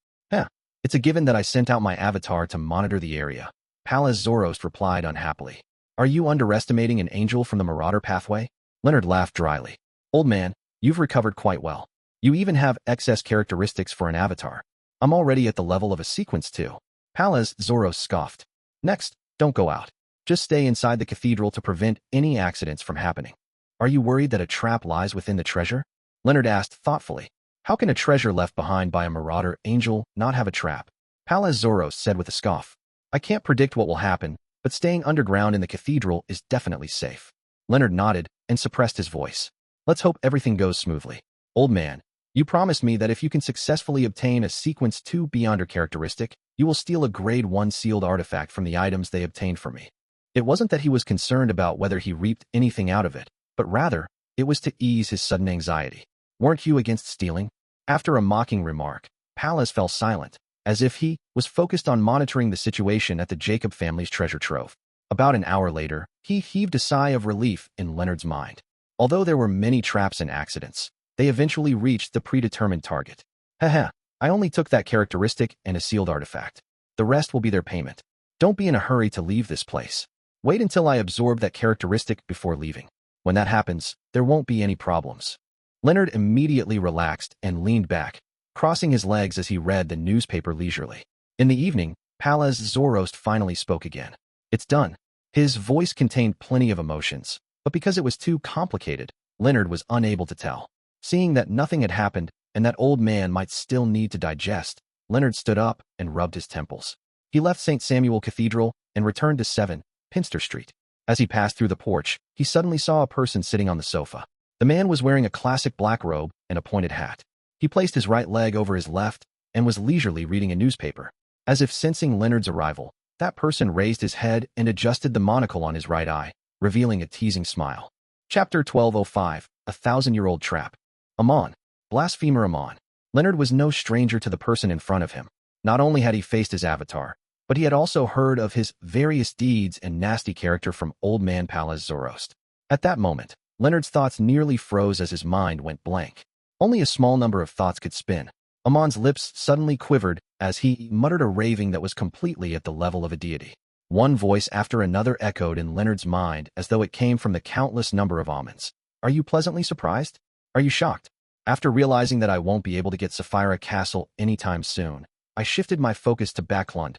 It's a given that I sent out my avatar to monitor the area." Palaz Zoroast replied unhappily. "Are you underestimating an angel from the Marauder pathway?" Leonard laughed dryly. "Old man, you've recovered quite well. You even have excess characteristics for an avatar. I'm already at the level of a sequence too." Palaz Zoroast scoffed. "Next, don't go out. Just stay inside the cathedral to prevent any accidents from happening." "Are you worried that a trap lies within the treasure?" Leonard asked thoughtfully. "How can a treasure left behind by a marauder angel not have a trap?" Palaz Zoroast said with a scoff. "I can't predict what will happen, but staying underground in the cathedral is definitely safe." Leonard nodded and suppressed his voice. "Let's hope everything goes smoothly. Old man, you promised me that if you can successfully obtain a Sequence 2 Beyonder characteristic, you will steal a Grade 1 sealed artifact from the items they obtained for me." It wasn't that he was concerned about whether he reaped anything out of it, but rather, it was to ease his sudden anxiety. "Weren't you against stealing?" After a mocking remark, Palaz fell silent, as if he was focused on monitoring the situation at the Jacob family's treasure trove. About an hour later, he heaved a sigh of relief in Leonard's mind. Although there were many traps and accidents, they eventually reached the predetermined target. "Haha, I only took that characteristic and a sealed artifact. The rest will be their payment. Don't be in a hurry to leave this place. Wait until I absorb that characteristic before leaving. When that happens, there won't be any problems." Leonard immediately relaxed and leaned back, crossing his legs as he read the newspaper leisurely. In the evening, Palaz Zoroast finally spoke again. "It's done." His voice contained plenty of emotions, but because it was too complicated, Leonard was unable to tell. Seeing that nothing had happened and that old man might still need to digest, Leonard stood up and rubbed his temples. He left St. Samuel Cathedral and returned to 7 Pinster Street. As he passed through the porch, he suddenly saw a person sitting on the sofa. The man was wearing a classic black robe and a pointed hat. He placed his right leg over his left and was leisurely reading a newspaper. As if sensing Leonard's arrival, that person raised his head and adjusted the monocle on his right eye, revealing a teasing smile. Chapter 1205, A 1,000-Year-Old Trap. Amon. Blasphemer Amon. Leonard was no stranger to the person in front of him. Not only had he faced his avatar, but he had also heard of his various deeds and nasty character from old man Palaz Zoroast. At that moment, Leonard's thoughts nearly froze as his mind went blank. Only a small number of thoughts could spin. Amon's lips suddenly quivered as he muttered a raving that was completely at the level of a deity. One voice after another echoed in Leonard's mind as though it came from the countless number of Amons. "Are you pleasantly surprised? Are you shocked? After realizing that I won't be able to get Sapphira Castle anytime soon, I shifted my focus to Backlund.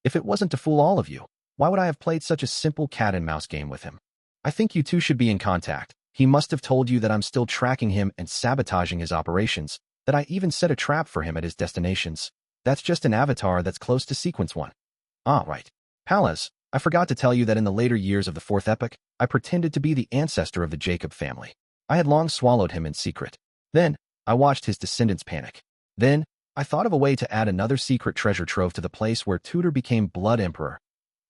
If it wasn't to fool all of you, why would I have played such a simple cat-and-mouse game with him? I think you two should be in contact. He must have told you that I'm still tracking him and sabotaging his operations, that I even set a trap for him at his destinations. That's just an avatar that's close to Sequence 1. Ah, right. Pallas, I forgot to tell you that in the later years of the fourth epoch, I pretended to be the ancestor of the Jacob family. I had long swallowed him in secret. Then, I watched his descendants panic. Then, I thought of a way to add another secret treasure trove to the place where Tudor became blood emperor.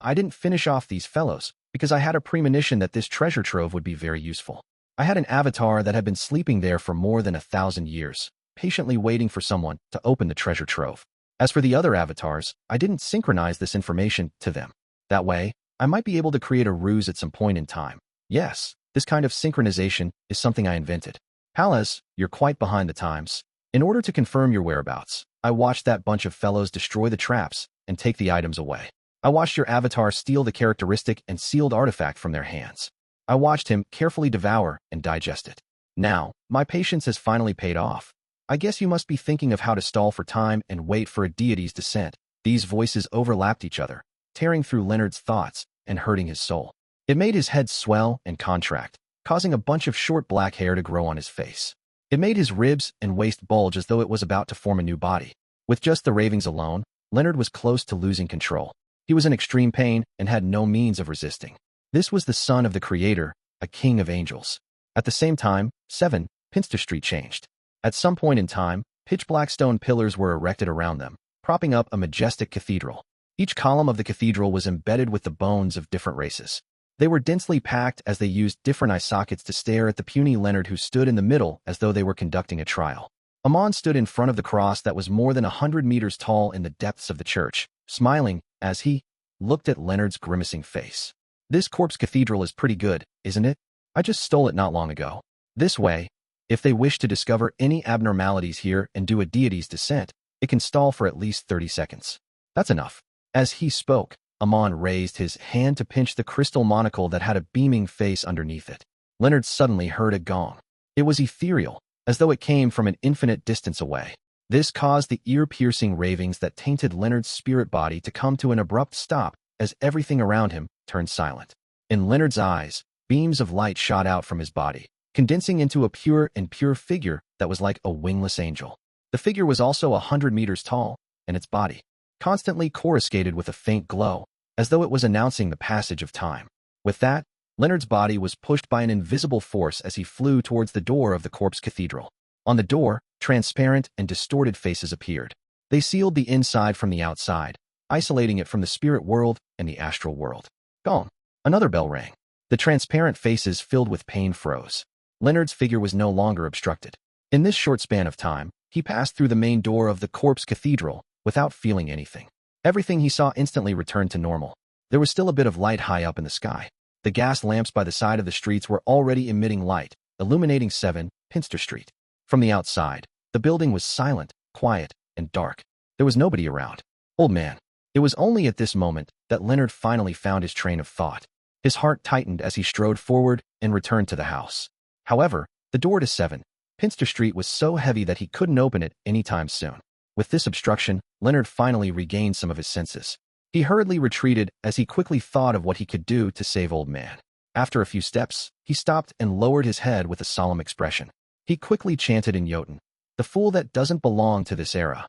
I didn't finish off these fellows, because I had a premonition that this treasure trove would be very useful. I had an avatar that had been sleeping there for more than 1,000 years, patiently waiting for someone to open the treasure trove. As for the other avatars, I didn't synchronize this information to them. That way, I might be able to create a ruse at some point in time. Yes, this kind of synchronization is something I invented. Pallas, you're quite behind the times. In order to confirm your whereabouts, I watched that bunch of fellows destroy the traps and take the items away. I watched your avatar steal the characteristic and sealed artifact from their hands. I watched him carefully devour and digest it. Now, my patience has finally paid off. I guess you must be thinking of how to stall for time and wait for a deity's descent. These voices overlapped each other, tearing through Leonard's thoughts and hurting his soul. It made his head swell and contract, causing a bunch of short black hair to grow on his face. It made his ribs and waist bulge as though it was about to form a new body. With just the ravings alone, Leonard was close to losing control. He was in extreme pain and had no means of resisting. This was the son of the Creator, a king of angels. At the same time, 7 Pinster Street changed. At some point in time, pitch-black stone pillars were erected around them, propping up a majestic cathedral. Each column of the cathedral was embedded with the bones of different races. They were densely packed as they used different eye sockets to stare at the puny Leonard who stood in the middle as though they were conducting a trial. Amon stood in front of the cross that was more than 100 meters tall in the depths of the church, smiling as he looked at Leonard's grimacing face. This corpse cathedral is pretty good, isn't it? I just stole it not long ago. This way, if they wish to discover any abnormalities here and do a deity's descent, it can stall for at least 30 seconds. That's enough. As he spoke, Amon raised his hand to pinch the crystal monocle that had a beaming face underneath it. Leonard suddenly heard a gong. It was ethereal, as though it came from an infinite distance away. This caused the ear-piercing ravings that tainted Leonard's spirit body to come to an abrupt stop as everything around him turned silent. In Leonard's eyes, beams of light shot out from his body, condensing into a pure figure that was like a wingless angel. The figure was also 100 meters tall, and its body constantly coruscated with a faint glow, as though it was announcing the passage of time. With that, Leonard's body was pushed by an invisible force as he flew towards the door of the corpse cathedral. On the door, transparent and distorted faces appeared. They sealed the inside from the outside, isolating it from the spirit world and the astral world. Gong! Another bell rang. The transparent faces filled with pain froze. Leonard's figure was no longer obstructed. In this short span of time, he passed through the main door of the corpse cathedral without feeling anything. Everything he saw instantly returned to normal. There was still a bit of light high up in the sky. The gas lamps by the side of the streets were already emitting light, illuminating 7 Pinster Street. From the outside, the building was silent, quiet, and dark. There was nobody around. Old man. It was only at this moment that Leonard finally found his train of thought. His heart tightened as he strode forward and returned to the house. However, the door to 7 Pinster Street was so heavy that he couldn't open it anytime soon. With this obstruction, Leonard finally regained some of his senses. He hurriedly retreated as he quickly thought of what he could do to save old man. After a few steps, he stopped and lowered his head with a solemn expression. He quickly chanted in Jotun, "The fool that doesn't belong to this era."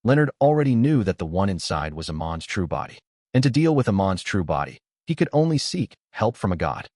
Leonard already knew that the one inside was Amon's true body. And to deal with Amon's true body, he could only seek help from a god.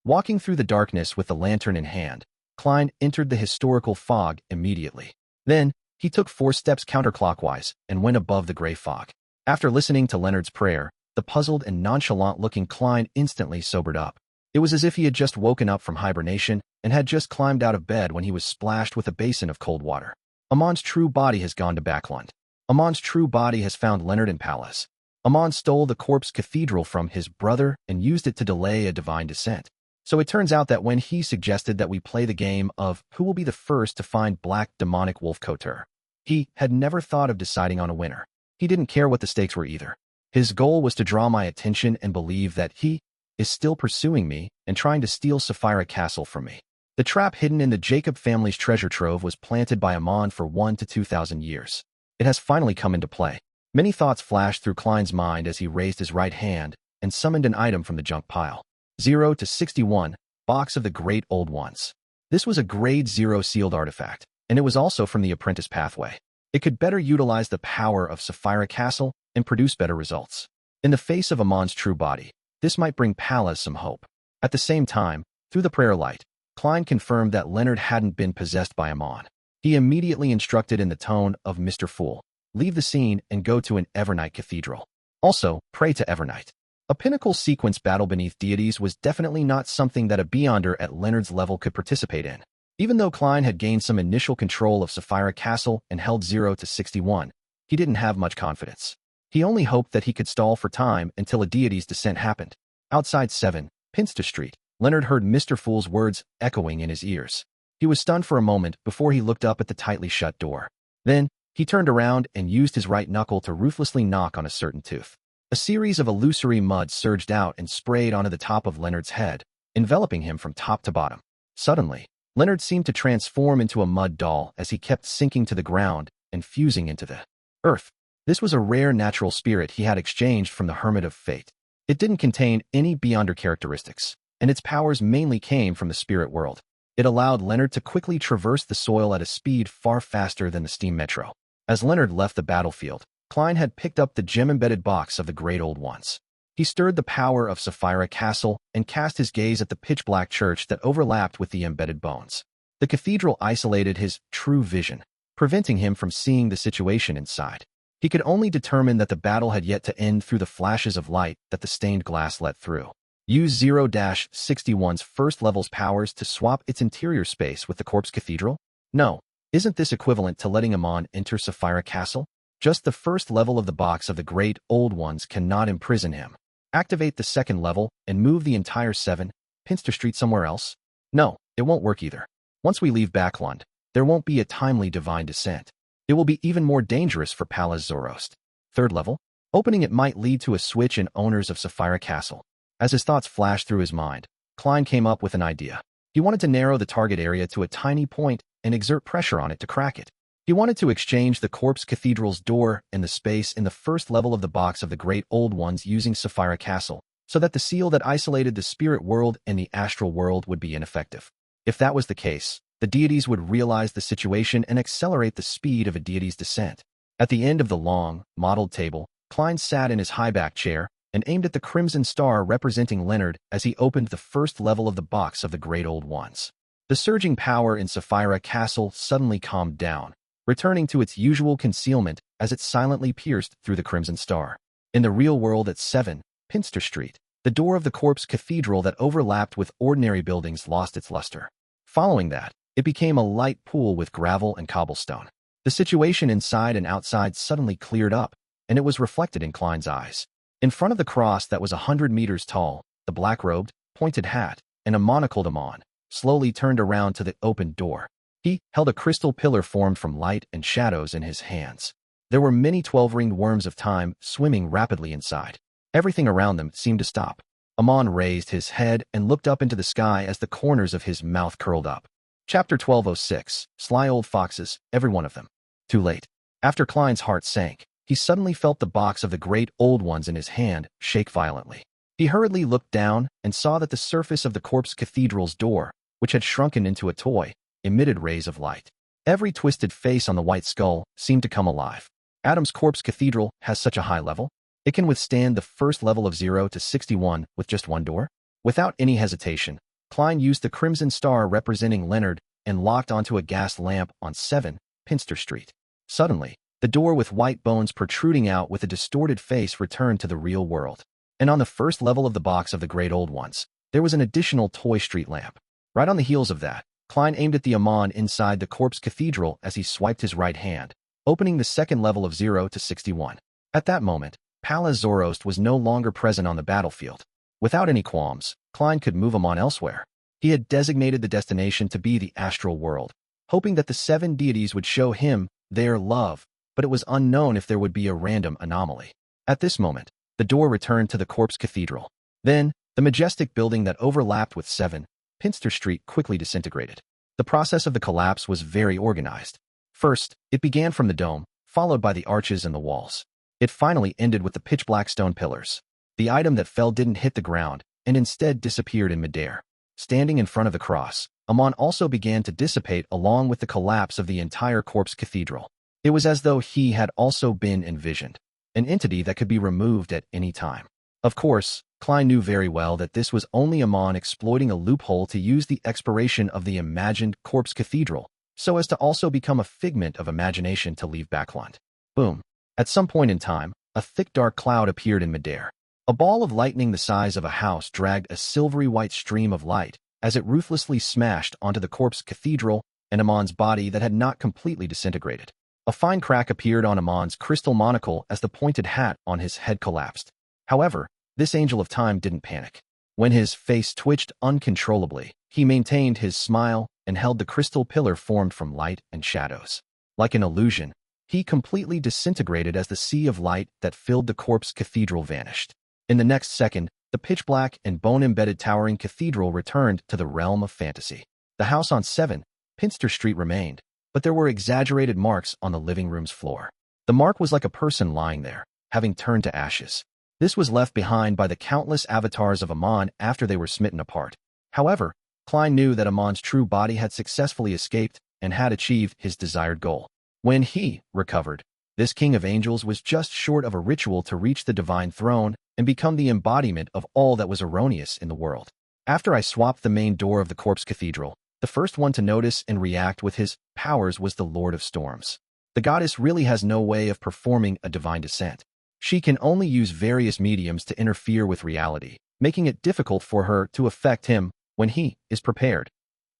Walking through the darkness with the lantern in hand, Klein entered the historical fog immediately. Then, he took 4 steps counterclockwise and went above the gray fog. After listening to Leonard's prayer, the puzzled and nonchalant-looking Klein instantly sobered up. It was as if he had just woken up from hibernation and had just climbed out of bed when he was splashed with a basin of cold water. Amon's true body has gone to Backlund. Amon's true body has found Leonard in Pallas. Amon stole the corpse cathedral from his brother and used it to delay a divine descent. So it turns out that when he suggested that we play the game of who will be the first to find black demonic wolf couture, he had never thought of deciding on a winner. He didn't care what the stakes were either. His goal was to draw my attention and believe that he is still pursuing me and trying to steal Sapphira Castle from me. The trap hidden in the Jacob family's treasure trove was planted by Amon for 1 to 2,000 years. It has finally come into play. Many thoughts flashed through Klein's mind as he raised his right hand and summoned an item from the junk pile. 0 to 61, Box of the Great Old Ones. This was a grade 0 sealed artifact, and it was also from the apprentice pathway. It could better utilize the power of Sapphira Castle and produce better results. In the face of Amon's true body, this might bring Pallas some hope. At the same time, through the prayer light, Klein confirmed that Leonard hadn't been possessed by Amon. He immediately instructed in the tone of Mr. Fool, leave the scene and go to an Evernight cathedral. Also, pray to Evernight. A pinnacle sequence battle beneath deities was definitely not something that a Beyonder at Leonard's level could participate in. Even though Klein had gained some initial control of Sapphire Castle and held 0 to 61, he didn't have much confidence. He only hoped that he could stall for time until a deity's descent happened. Outside 7, Pinster Street, Leonard heard Mr. Fool's words echoing in his ears. He was stunned for a moment before he looked up at the tightly shut door. Then, he turned around and used his right knuckle to ruthlessly knock on a certain tooth. A series of illusory mud surged out and sprayed onto the top of Leonard's head, enveloping him from top to bottom. Suddenly, Leonard seemed to transform into a mud doll as he kept sinking to the ground and fusing into the earth. This was a rare natural spirit he had exchanged from the Hermit of Fate. It didn't contain any Beyonder characteristics, and its powers mainly came from the spirit world. It allowed Leonard to quickly traverse the soil at a speed far faster than the steam metro. As Leonard left the battlefield, Klein had picked up the gem-embedded box of the Great Old Ones. He stirred the power of Sapphire Castle and cast his gaze at the pitch-black church that overlapped with the embedded bones. The cathedral isolated his true vision, preventing him from seeing the situation inside. He could only determine that the battle had yet to end through the flashes of light that the stained glass let through. Use 0-61's first level's powers to swap its interior space with the Corpse Cathedral? No. Isn't this equivalent to letting Amon enter Sapphire Castle? Just the first level of the box of the Great Old Ones cannot imprison him. Activate the second level and move the entire 7, Pinster Street somewhere else? No, it won't work either. Once we leave Backlund, there won't be a timely divine descent. It will be even more dangerous for Pallas Zoroast. Third level? Opening it might lead to a switch in owners of Sapphire Castle. As his thoughts flashed through his mind, Klein came up with an idea. He wanted to narrow the target area to a tiny point and exert pressure on it to crack it. He wanted to exchange the Corpse Cathedral's door and the space in the first level of the box of the Great Old Ones using Sapphire Castle, so that the seal that isolated the spirit world and the astral world would be ineffective. If that was the case, the deities would realize the situation and accelerate the speed of a deity's descent. At the end of the long, mottled table, Klein sat in his high-back chair and aimed at the crimson star representing Leonard as he opened the first level of the box of the Great Old Ones. The surging power in Sapphire Castle suddenly calmed down, returning to its usual concealment as it silently pierced through the crimson star. In the real world at 7, Pinster Street, the door of the Corpse Cathedral that overlapped with ordinary buildings lost its luster. Following that, it became a light pool with gravel and cobblestone. The situation inside and outside suddenly cleared up, and it was reflected in Klein's eyes. In front of the cross that was 100 meters tall, the black-robed, pointed hat, and a monocled Amon slowly turned around to the open door. He held a crystal pillar formed from light and shadows in his hands. There were many 12-ringed worms of time swimming rapidly inside. Everything around them seemed to stop. Amon raised his head and looked up into the sky as the corners of his mouth curled up. Chapter 1206, Sly Old Foxes, every one of them. Too late. After Klein's heart sank, he suddenly felt the box of the Great Old Ones in his hand shake violently. He hurriedly looked down and saw that the surface of the Corpse Cathedral's door, which had shrunken into a toy, emitted rays of light. Every twisted face on the white skull seemed to come alive. Adam's Corpse Cathedral has such a high level? It can withstand the first level of 0 to 61 with just one door? Without any hesitation, Klein used the crimson star representing Leonard and locked onto a gas lamp on 7, Pinster Street. Suddenly, the door with white bones protruding out with a distorted face returned to the real world. And on the first level of the box of the Great Old Ones, there was an additional toy street lamp. Right on the heels of that, Klein aimed at the Amon inside the Corpse Cathedral as he swiped his right hand, opening the second level of 0 to 61. At that moment, Pallas Zoroast was no longer present on the battlefield. Without any qualms, Klein could move Amon elsewhere. He had designated the destination to be the astral world, hoping that the 7 deities would show him their love, but it was unknown if there would be a random anomaly. At this moment, the door returned to the Corpse Cathedral. Then, the majestic building that overlapped with 7, Pinster Street quickly disintegrated. The process of the collapse was very organized. First, it began from the dome, followed by the arches and the walls. It finally ended with the pitch-black stone pillars. The item that fell didn't hit the ground, and instead disappeared in midair. Standing in front of the cross, Amon also began to dissipate along with the collapse of the entire Corpse Cathedral. It was as though he had also been envisioned. an entity that could be removed at any time. Of course, Klein knew very well that this was only Amon exploiting a loophole to use the expiration of the imagined corpse cathedral, so as to also become a figment of imagination to leave Backland. Boom. At some point in time, a thick dark cloud appeared in midair. A ball of lightning the size of a house dragged a silvery white stream of light as it ruthlessly smashed onto the corpse cathedral and Amon's body that had not completely disintegrated. A fine crack appeared on Amon's crystal monocle as the pointed hat on his head collapsed. However, this angel of time didn't panic. When his face twitched uncontrollably, he maintained his smile and held the crystal pillar formed from light and shadows. Like an illusion, he completely disintegrated as the sea of light that filled the corpse cathedral vanished. In the next second, the pitch-black and bone-embedded towering cathedral returned to the realm of fantasy. The house on 7 Pinster Street remained, but there were exaggerated marks on the living room's floor. The mark was like a person lying there, having turned to ashes. This was left behind by the countless avatars of Amon after they were smitten apart. However, Klein knew that Amon's true body had successfully escaped and had achieved his desired goal. When he recovered, this king of angels was just short of a ritual to reach the divine throne and become the embodiment of all that was erroneous in the world. After I swapped the main door of the corpse cathedral, the first one to notice and react with his powers was the Lord of Storms. The goddess really has no way of performing a divine descent. She can only use various mediums to interfere with reality, making it difficult for her to affect him when he is prepared.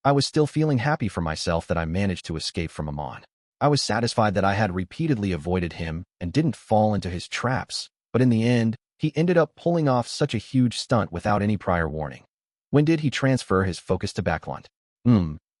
I was still feeling happy for myself that I managed to escape from Amon. I was satisfied that I had repeatedly avoided him and didn't fall into his traps, but in the end, he ended up pulling off such a huge stunt without any prior warning. When did he transfer his focus to Backland?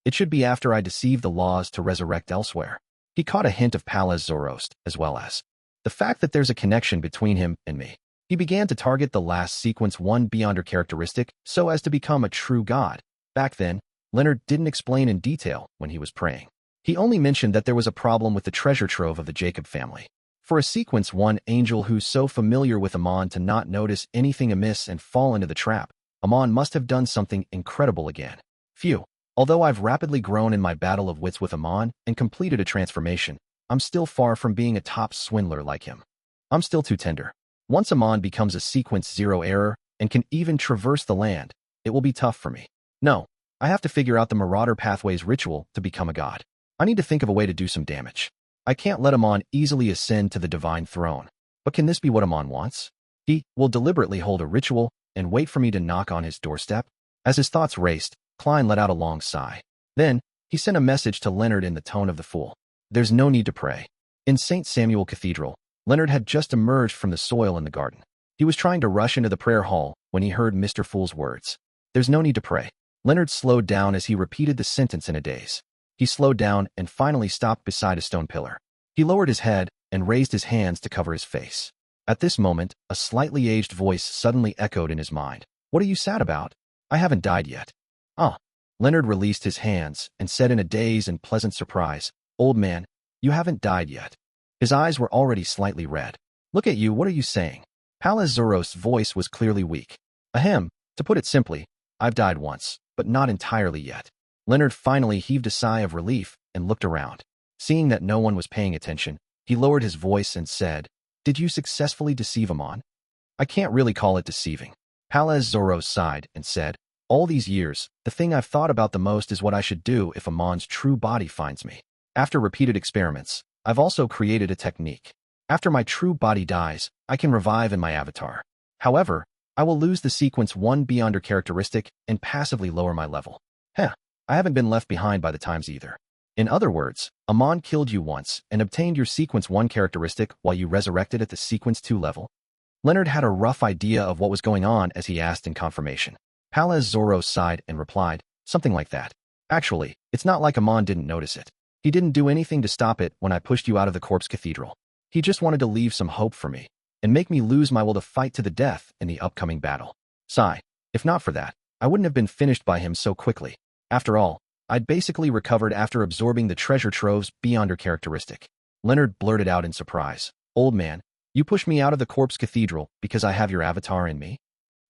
It should be after I deceived the laws to resurrect elsewhere. He caught a hint of Palaz Zoroast, as well as the fact that there's a connection between him and me. He began to target the last sequence 1 Beyonder characteristic so as to become a true god. Back then, Leonard didn't explain in detail when he was praying. He only mentioned that there was a problem with the treasure trove of the Jacob family. For a sequence 1 angel who's so familiar with Amon to not notice anything amiss and fall into the trap, Amon must have done something incredible again. Phew. Although I've rapidly grown in my battle of wits with Amon and completed a transformation, I'm still far from being a top swindler like him. I'm still too tender. Once Amon becomes a sequence 0 error and can even traverse the land, it will be tough for me. No, I have to figure out the Marauder Pathways ritual to become a god. I need to think of a way to do some damage. I can't let Amon easily ascend to the divine throne. But can this be what Amon wants? He will deliberately hold a ritual and wait for me to knock on his doorstep? As his thoughts raced, Klein let out a long sigh. Then, he sent a message to Leonard in the tone of the fool. There's no need to pray. In St. Samuel Cathedral, Leonard had just emerged from the soil in the garden. He was trying to rush into the prayer hall when he heard Mr. Fool's words. There's no need to pray. Leonard slowed down as he repeated the sentence in a daze. He slowed down and finally stopped beside a stone pillar. He lowered his head and raised his hands to cover his face. At this moment, a slightly aged voice suddenly echoed in his mind. What are you sad about? I haven't died yet. Ah. Leonard released his hands and said in a daze and pleasant surprise, Old man, you haven't died yet. His eyes were already slightly red. Look at you, what are you saying? Palaz Zoroast's voice was clearly weak. Ahem, to put it simply, I've died once, but not entirely yet. Leonard finally heaved a sigh of relief and looked around. Seeing that no one was paying attention, he lowered his voice and said, Did you successfully deceive Amon? I can't really call it deceiving. Palaz Zoroast sighed and said, All these years, the thing I've thought about the most is what I should do if Amon's true body finds me. After repeated experiments, I've also created a technique. After my true body dies, I can revive in my avatar. However, I will lose the sequence 1 Beyonder characteristic and passively lower my level. I haven't been left behind by the times either. In other words, Amon killed you once and obtained your sequence 1 characteristic while you resurrected at the sequence 2 level. Leonard had a rough idea of what was going on as he asked in confirmation. Palaz Zoroast sighed and replied, something like that. Actually, it's not like Amon didn't notice it. He didn't do anything to stop it when I pushed you out of the corpse cathedral. He just wanted to leave some hope for me and make me lose my will to fight to the death in the upcoming battle. Sigh. If not for that, I wouldn't have been finished by him so quickly. After all, I'd basically recovered after absorbing the treasure trove's Beyonder characteristic. Leonard blurted out in surprise. Old man, you pushed me out of the corpse cathedral because I have your avatar in me?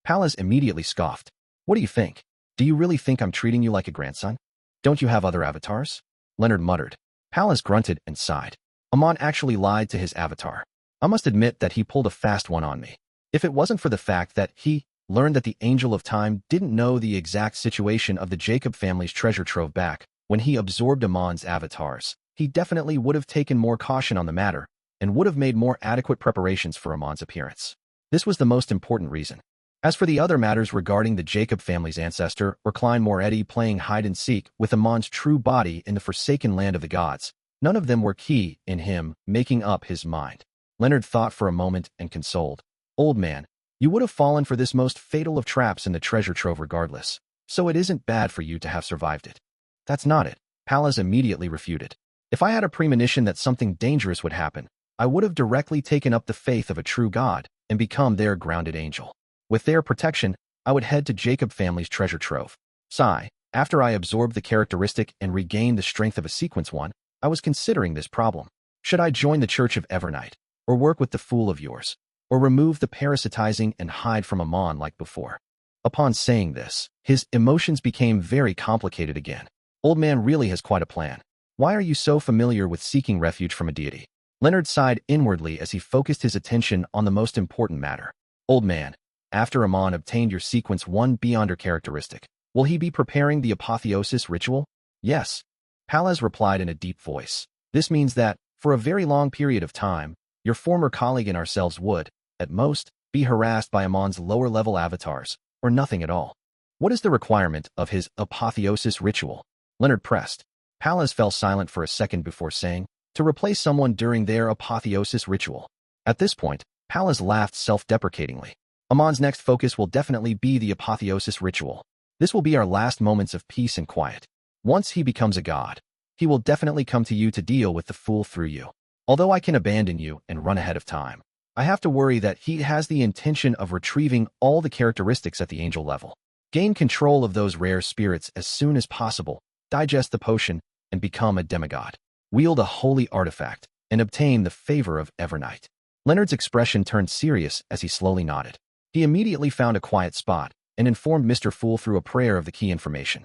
Palaz immediately scoffed. What do you think? Do you really think I'm treating you like a grandson? Don't you have other avatars? Leonard muttered. Palaz grunted and sighed. Amon actually lied to his avatar. I must admit that he pulled a fast one on me. If it wasn't for the fact that he learned that the Angel of Time didn't know the exact situation of the Jacob family's treasure trove back when he absorbed Amon's avatars, he definitely would have taken more caution on the matter and would have made more adequate preparations for Amon's appearance. This was the most important reason. As for the other matters regarding the Jacob family's ancestor or Klein Moretti playing hide-and-seek with Amon's true body in the forsaken land of the gods, none of them were key in him making up his mind. Leonard thought for a moment and consoled. Old man, you would have fallen for this most fatal of traps in the treasure trove regardless, so it isn't bad for you to have survived it. That's not it, Pallas immediately refuted. If I had a premonition that something dangerous would happen, I would have directly taken up the faith of a true god and become their grounded angel. With their protection, I would head to Jacob family's treasure trove. Sigh, after I absorbed the characteristic and regained the strength of a sequence one, I was considering this problem. Should I join the Church of Evernight, or work with the fool of yours, or remove the parasitizing and hide from Amon like before? Upon saying this, his emotions became very complicated again. Old man really has quite a plan. Why are you so familiar with seeking refuge from a deity? Leonard sighed inwardly as he focused his attention on the most important matter. Old man, after Amon obtained your sequence 1 beyonder characteristic, will he be preparing the apotheosis ritual? Yes, Pallas replied in a deep voice. This means that, for a very long period of time, your former colleague and ourselves would, at most, be harassed by Amon's lower-level avatars, or nothing at all. What is the requirement of his apotheosis ritual? Leonard pressed. Pallas fell silent for a second before saying, to replace someone during their apotheosis ritual. At this point, Pallas laughed self-deprecatingly. Amon's next focus will definitely be the apotheosis ritual. This will be our last moments of peace and quiet. Once he becomes a god, he will definitely come to you to deal with the fool through you. Although I can abandon you and run ahead of time, I have to worry that he has the intention of retrieving all the characteristics at the angel level. Gain control of those rare spirits as soon as possible, digest the potion, and become a demigod. Wield a holy artifact, and obtain the favor of Evernight. Leonard's expression turned serious as he slowly nodded. He immediately found a quiet spot and informed Mr. Fool through a prayer of the key information.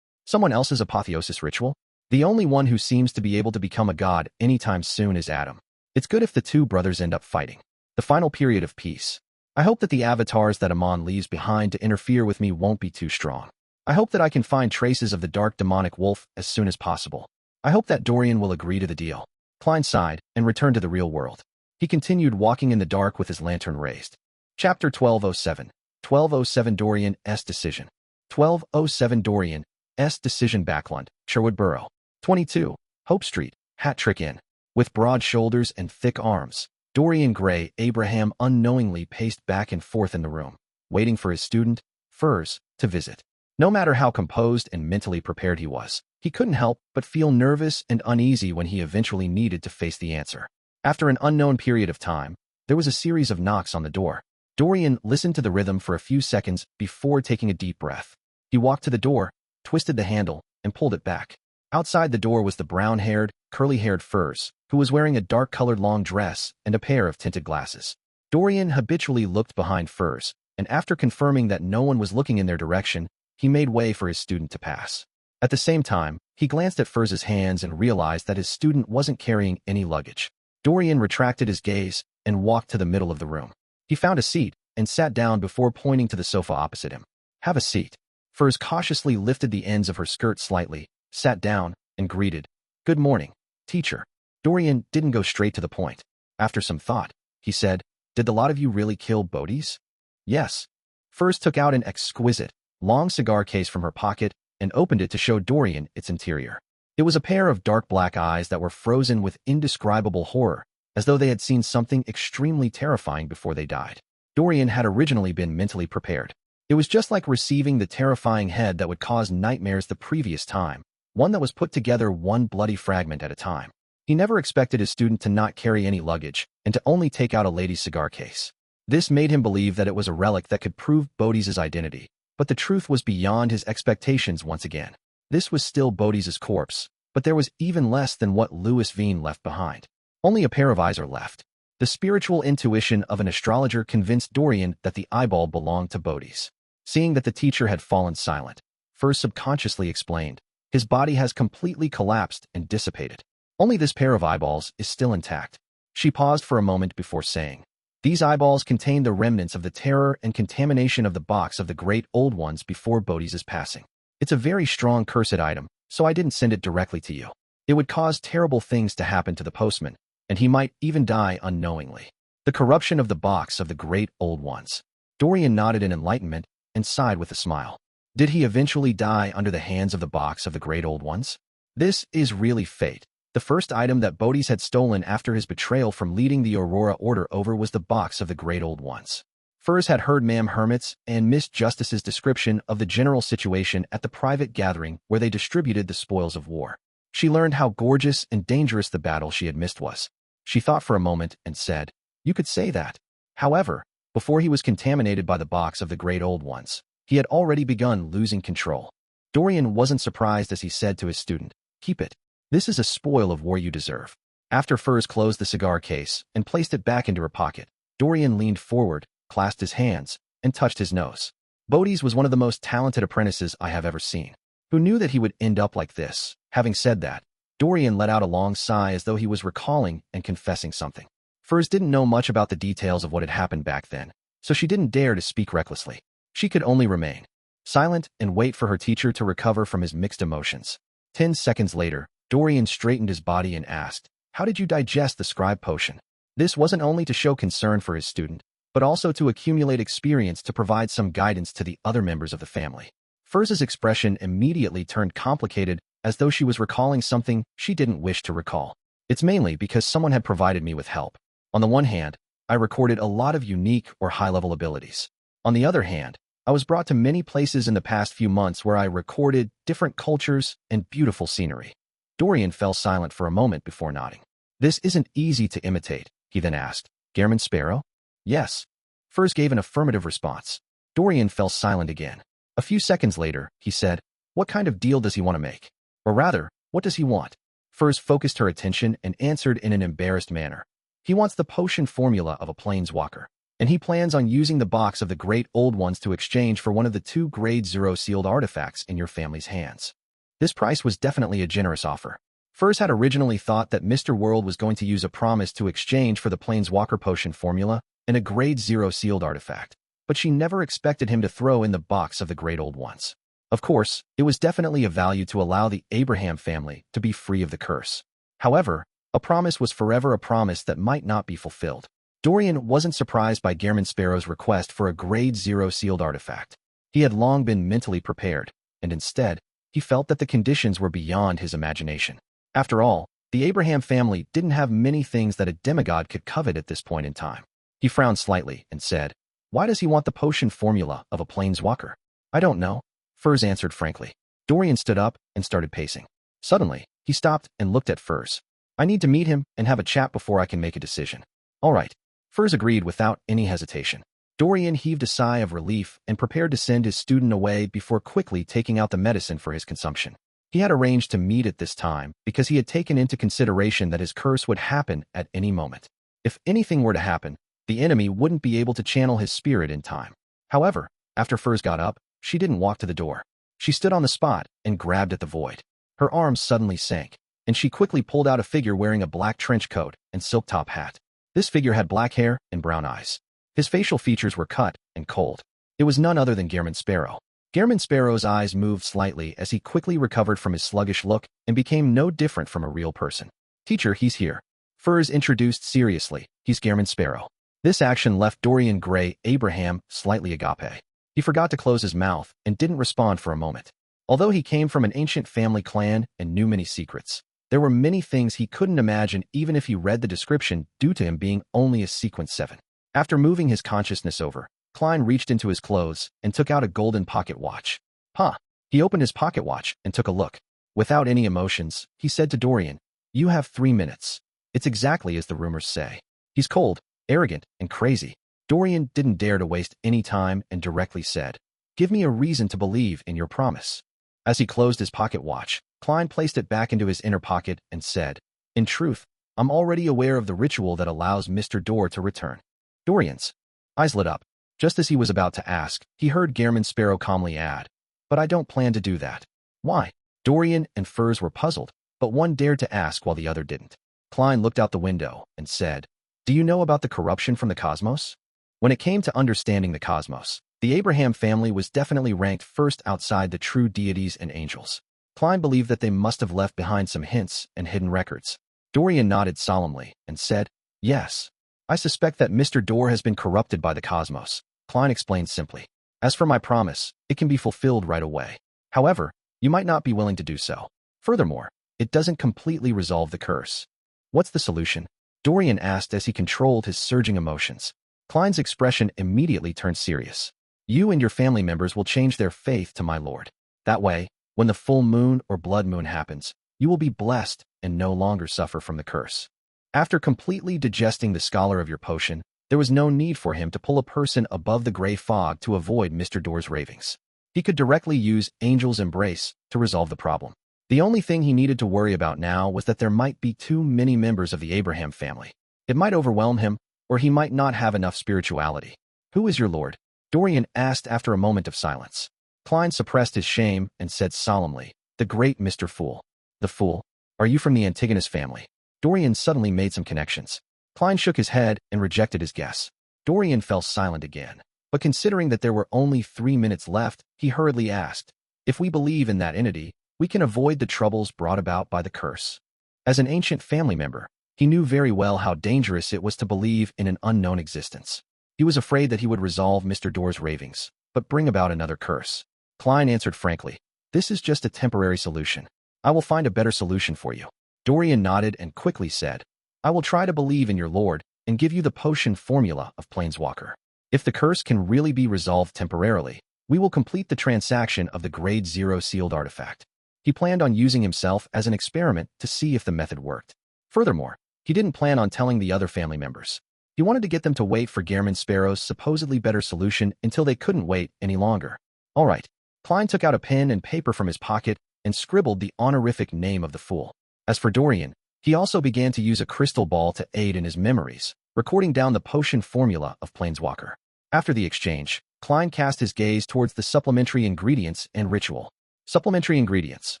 Someone else's apotheosis ritual? The only one who seems to be able to become a god anytime soon is Adam. It's good if the two brothers end up fighting. The final period of peace. I hope that the avatars that Amon leaves behind to interfere with me won't be too strong. I hope that I can find traces of the dark demonic wolf as soon as possible. I hope that Dorian will agree to the deal. Klein sighed and returned to the real world. He continued walking in the dark with his lantern raised. Chapter 1207. 1207 Dorian-'s Decision. 1207 Dorian-s Decision Backlund, Sherwood Borough. 22. Hope Street, Hat Trick Inn. With broad shoulders and thick arms, Dorian Gray Abraham unknowingly paced back and forth in the room, waiting for his student, Furs, to visit. No matter how composed and mentally prepared he was, he couldn't help but feel nervous and uneasy when he eventually needed to face the answer. After an unknown period of time, there was a series of knocks on the door. Dorian listened to the rhythm for a few seconds before taking a deep breath. He walked to the door, twisted the handle, and pulled it back. Outside the door was the brown-haired, curly-haired Furs, who was wearing a dark-colored long dress and a pair of tinted glasses. Dorian habitually looked behind Furs, and after confirming that no one was looking in their direction, he made way for his student to pass. At the same time, he glanced at Furs's hands and realized that his student wasn't carrying any luggage. Dorian retracted his gaze and walked to the middle of the room. He found a seat and sat down before pointing to the sofa opposite him. Have a seat. Furs cautiously lifted the ends of her skirt slightly, sat down, and greeted. Good morning, teacher. Dorian didn't go straight to the point. After some thought, he said, did the lot of you really kill Bodhi's? Yes. Furs took out an exquisite, long cigar case from her pocket and opened it to show Dorian its interior. It was a pair of dark black eyes that were frozen with indescribable horror, as though they had seen something extremely terrifying before they died. Dorian had originally been mentally prepared. It was just like receiving the terrifying head that would cause nightmares the previous time, one that was put together one bloody fragment at a time. He never expected his student to not carry any luggage and to only take out a lady's cigar case. This made him believe that it was a relic that could prove Bodhi's identity, but the truth was beyond his expectations once again. This was still Bodhi's corpse, but there was even less than what Louis Veen left behind. Only a pair of eyes are left. The spiritual intuition of an astrologer convinced Dorian that the eyeball belonged to Bodhi's. Seeing that the teacher had fallen silent, Furs subconsciously explained, his body has completely collapsed and dissipated. Only this pair of eyeballs is still intact. She paused for a moment before saying, "These eyeballs contain the remnants of the terror and contamination of the box of the great old ones before Bodhi's passing. It's a very strong cursed item, so I didn't send it directly to you. It would cause terrible things to happen to the postman, and he might even die unknowingly. The corruption of the box of the great old ones." Dorian nodded in enlightenment and sighed with a smile. Did he eventually die under the hands of the box of the great old ones? This is really fate. The first item that Bodhi's had stolen after his betrayal from leading the Aurora Order over was the box of the great old ones. Firs had heard Ma'am Hermit's and Miss Justice's description of the general situation at the private gathering where they distributed the spoils of war. She learned how gorgeous and dangerous the battle she had missed was. She thought for a moment and said, "You could say that." However, before he was contaminated by the box of the great old ones, he had already begun losing control. Dorian wasn't surprised as he said to his student, "Keep it. This is a spoil of war you deserve." After Firs closed the cigar case and placed it back into her pocket, Dorian leaned forward, clasped his hands, and touched his nose. Bodhi's was one of the most talented apprentices I have ever seen. Who knew that he would end up like this? Having said that, Dorian let out a long sigh as though he was recalling and confessing something. Firs didn't know much about the details of what had happened back then, so she didn't dare to speak recklessly. She could only remain silent and wait for her teacher to recover from his mixed emotions. 10 seconds later, Dorian straightened his body and asked, "How did you digest the scribe potion?" This wasn't only to show concern for his student, but also to accumulate experience to provide some guidance to the other members of the family. Firs's expression immediately turned complicated, as though she was recalling something she didn't wish to recall. "It's mainly because someone had provided me with help. On the one hand, I recorded a lot of unique or high-level abilities. On the other hand, I was brought to many places in the past few months where I recorded different cultures and beautiful scenery." Dorian fell silent for a moment before nodding. "This isn't easy to imitate," he then asked. "Gairman Sparrow?" "Yes." Firs gave an affirmative response. Dorian fell silent again. A few seconds later, he said, "What kind of deal does he want to make? Or rather, what does he want?" Firs focused her attention and answered in an embarrassed manner. "He wants the potion formula of a planeswalker, and he plans on using the box of the great old ones to exchange for one of the 2 grade 0 sealed artifacts in your family's hands." This price was definitely a generous offer. Firs had originally thought that Mr. World was going to use a promise to exchange for the planeswalker potion formula and a grade 0 sealed artifact, but she never expected him to throw in the box of the great old ones. Of course, it was definitely of value to allow the Abraham family to be free of the curse. However, a promise was forever a promise that might not be fulfilled. Dorian wasn't surprised by Gairman Sparrow's request for a grade 0 sealed artifact. He had long been mentally prepared, and instead, he felt that the conditions were beyond his imagination. After all, the Abraham family didn't have many things that a demigod could covet at this point in time. He frowned slightly and said, "Why does he want the potion formula of a planeswalker?" "I don't know," Firs answered frankly. Dorian stood up and started pacing. Suddenly, he stopped and looked at Firs. "I need to meet him and have a chat before I can make a decision." "All right." Firs agreed without any hesitation. Dorian heaved a sigh of relief and prepared to send his student away before quickly taking out the medicine for his consumption. He had arranged to meet at this time because he had taken into consideration that his curse would happen at any moment. If anything were to happen, the enemy wouldn't be able to channel his spirit in time. However, after Firs got up, she didn't walk to the door. She stood on the spot and grabbed at the void. Her arms suddenly sank, and she quickly pulled out a figure wearing a black trench coat and silk top hat. This figure had black hair and brown eyes. His facial features were cut and cold. It was none other than Gairman Sparrow. Gairman Sparrow's eyes moved slightly as he quickly recovered from his sluggish look and became no different from a real person. "Teacher, he's here." Firs introduced seriously, "He's Gairman Sparrow." This action left Dorian Gray Abraham slightly agape. He forgot to close his mouth and didn't respond for a moment. Although he came from an ancient family clan and knew many secrets, there were many things he couldn't imagine even if he read the description due to him being only a sequence 7. After moving his consciousness over, Klein reached into his clothes and took out a golden pocket watch. "Huh." He opened his pocket watch and took a look. Without any emotions, he said to Dorian, "You have 3 minutes. It's exactly as the rumors say. He's cold, arrogant, and crazy." Dorian didn't dare to waste any time and directly said, "Give me a reason to believe in your promise." As he closed his pocket watch, Klein placed it back into his inner pocket and said, "In truth, I'm already aware of the ritual that allows Mr. Dor to return." Dorian's eyes lit up. Just as he was about to ask, he heard Gairman Sparrow calmly add, "But I don't plan to do that." "Why?" Dorian and Firs were puzzled, but one dared to ask while the other didn't. Klein looked out the window and said, "Do you know about the corruption from the cosmos?" When it came to understanding the cosmos, the Abraham family was definitely ranked first outside the true deities and angels. Klein believed that they must have left behind some hints and hidden records. Dorian nodded solemnly and said, "Yes. I suspect that Mr. Dor has been corrupted by the cosmos." Klein explained simply, "As for my promise, it can be fulfilled right away. However, you might not be willing to do so. Furthermore, it doesn't completely resolve the curse." "What's the solution?" Dorian asked as he controlled his surging emotions. Klein's expression immediately turned serious. "You and your family members will change their faith to my Lord. That way, when the full moon or blood moon happens, you will be blessed and no longer suffer from the curse." After completely digesting the scholar of your potion, there was no need for him to pull a person above the gray fog to avoid Mr. Dor's ravings. He could directly use Angel's Embrace to resolve the problem. The only thing he needed to worry about now was that there might be too many members of the Abraham family. It might overwhelm him, or he might not have enough spirituality. "Who is your lord?" Dorian asked after a moment of silence. Klein suppressed his shame and said solemnly, "The great Mr. Fool." "The Fool? Are you from the Antigonus family?" Dorian suddenly made some connections. Klein shook his head and rejected his guess. Dorian fell silent again, but considering that there were only 3 minutes left, he hurriedly asked, "If we believe in that entity, we can avoid the troubles brought about by the curse." As an ancient family member, he knew very well how dangerous it was to believe in an unknown existence. He was afraid that he would resolve Mr. Dor's ravings, but bring about another curse. Klein answered frankly, "This is just a temporary solution. I will find a better solution for you." Dorian nodded and quickly said, "I will try to believe in your Lord and give you the potion formula of Planeswalker. If the curse can really be resolved temporarily, we will complete the transaction of the Grade 0 sealed artifact." He planned on using himself as an experiment to see if the method worked. Furthermore, he didn't plan on telling the other family members. He wanted to get them to wait for Gehrman Sparrow's supposedly better solution until they couldn't wait any longer. All right. Klein took out a pen and paper from his pocket and scribbled the honorific name of the fool. As for Dorian, he also began to use a crystal ball to aid in his memories, recording down the potion formula of Planeswalker. After the exchange, Klein cast his gaze towards the supplementary ingredients and ritual. Supplementary ingredients: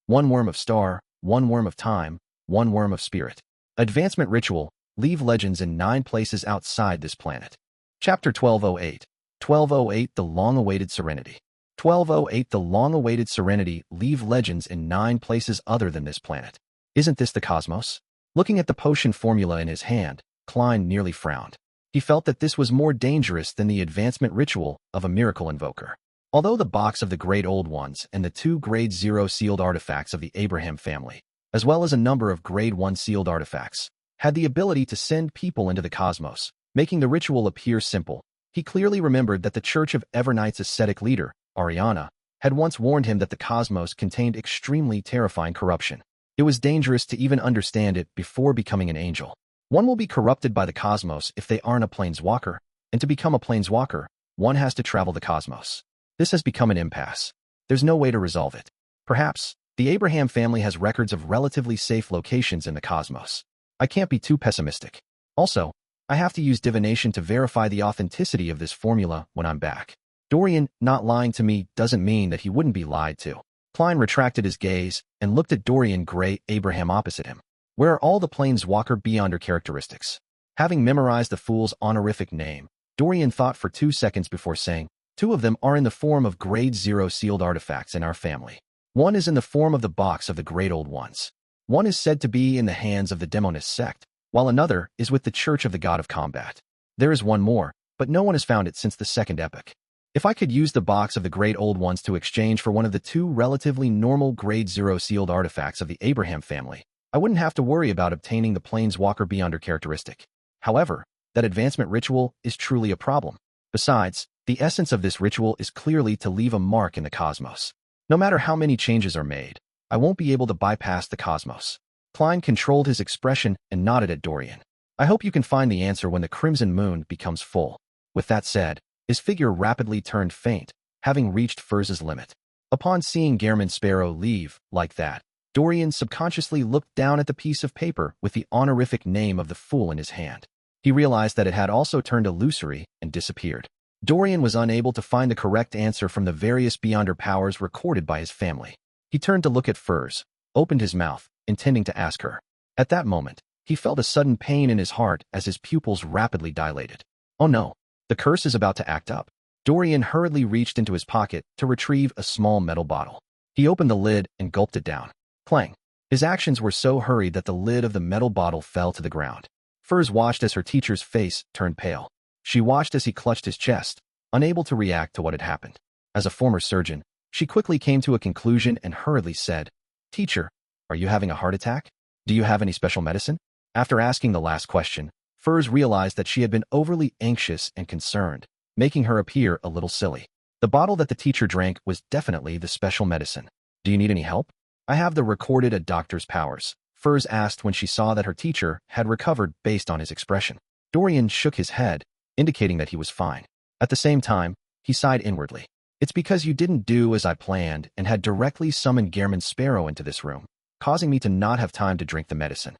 1 worm of star, 1 worm of time, 1 worm of spirit. Advancement ritual: leave legends in 9 places outside this planet. Chapter 1208. 1208 The long-awaited Serenity. 1208 The long-awaited Serenity: leave legends in 9 places other than this planet. Isn't this the cosmos? Looking at the potion formula in his hand, Klein nearly frowned. He felt that this was more dangerous than the advancement ritual of a miracle invoker. Although the box of the Great Old Ones and the 2 Grade 0 sealed artifacts of the Abraham family, as well as a number of Grade 1 sealed artifacts, had the ability to send people into the cosmos, making the ritual appear simple, he clearly remembered that the Church of Evernight's ascetic leader, Ariana, had once warned him that the cosmos contained extremely terrifying corruption. It was dangerous to even understand it before becoming an angel. One will be corrupted by the cosmos if they aren't a planeswalker, and to become a planeswalker, one has to travel the cosmos. This has become an impasse. There's no way to resolve it. Perhaps, the Abraham family has records of relatively safe locations in the cosmos. I can't be too pessimistic. Also, I have to use divination to verify the authenticity of this formula when I'm back. Dorian not lying to me doesn't mean that he wouldn't be lied to. Klein retracted his gaze and looked at Dorian Gray Abraham opposite him. Where are all the Planeswalker Beyonder characteristics? Having memorized the fool's honorific name, Dorian thought for 2 seconds before saying, 2 of them are in the form of Grade 0 sealed artifacts in our family. 1 is in the form of the box of the Great Old Ones. 1 is said to be in the hands of the Demonist sect, while another is with the Church of the God of Combat. There is 1 more, but no one has found it since the Second Epoch. If I could use the box of the Great Old Ones to exchange for one of the 2 relatively normal Grade 0 sealed artifacts of the Abraham family, I wouldn't have to worry about obtaining the Planeswalker Beyonder characteristic. However, that advancement ritual is truly a problem. Besides, the essence of this ritual is clearly to leave a mark in the cosmos. No matter how many changes are made, I won't be able to bypass the cosmos. Klein controlled his expression and nodded at Dorian. I hope you can find the answer when the crimson moon becomes full. With that said, his figure rapidly turned faint, having reached Furz's limit. Upon seeing Gehrman Sparrow leave like that, Dorian subconsciously looked down at the piece of paper with the honorific name of the fool in his hand. He realized that it had also turned illusory and disappeared. Dorian was unable to find the correct answer from the various Beyonder powers recorded by his family. He turned to look at Furz, opened his mouth, intending to ask her. At that moment, He felt a sudden pain in his heart as his pupils rapidly dilated. Oh no, the curse is about to act up. Dorian hurriedly reached into his pocket to retrieve a small metal bottle. He opened the lid and gulped it down. Clang. His actions were so hurried that the lid of the metal bottle fell to the ground. Firs watched as her teacher's face turned pale. She watched as he clutched his chest, unable to react to what had happened. As a former surgeon, she quickly came to a conclusion and hurriedly said, "Teacher, are you having a heart attack? Do you have any special medicine?" After asking the last question, Firs realized that she had been overly anxious and concerned, making her appear a little silly. The bottle that the teacher drank was definitely the special medicine. "Do you need any help?" "I have the recorded a doctor's powers," Firs asked when she saw that her teacher had recovered based on his expression. Dorian shook his head, indicating that he was fine. At the same time, he sighed inwardly. "It's because you didn't do as I planned and had directly summoned Gehrman Sparrow into this room, causing me to not have time to drink the medicine."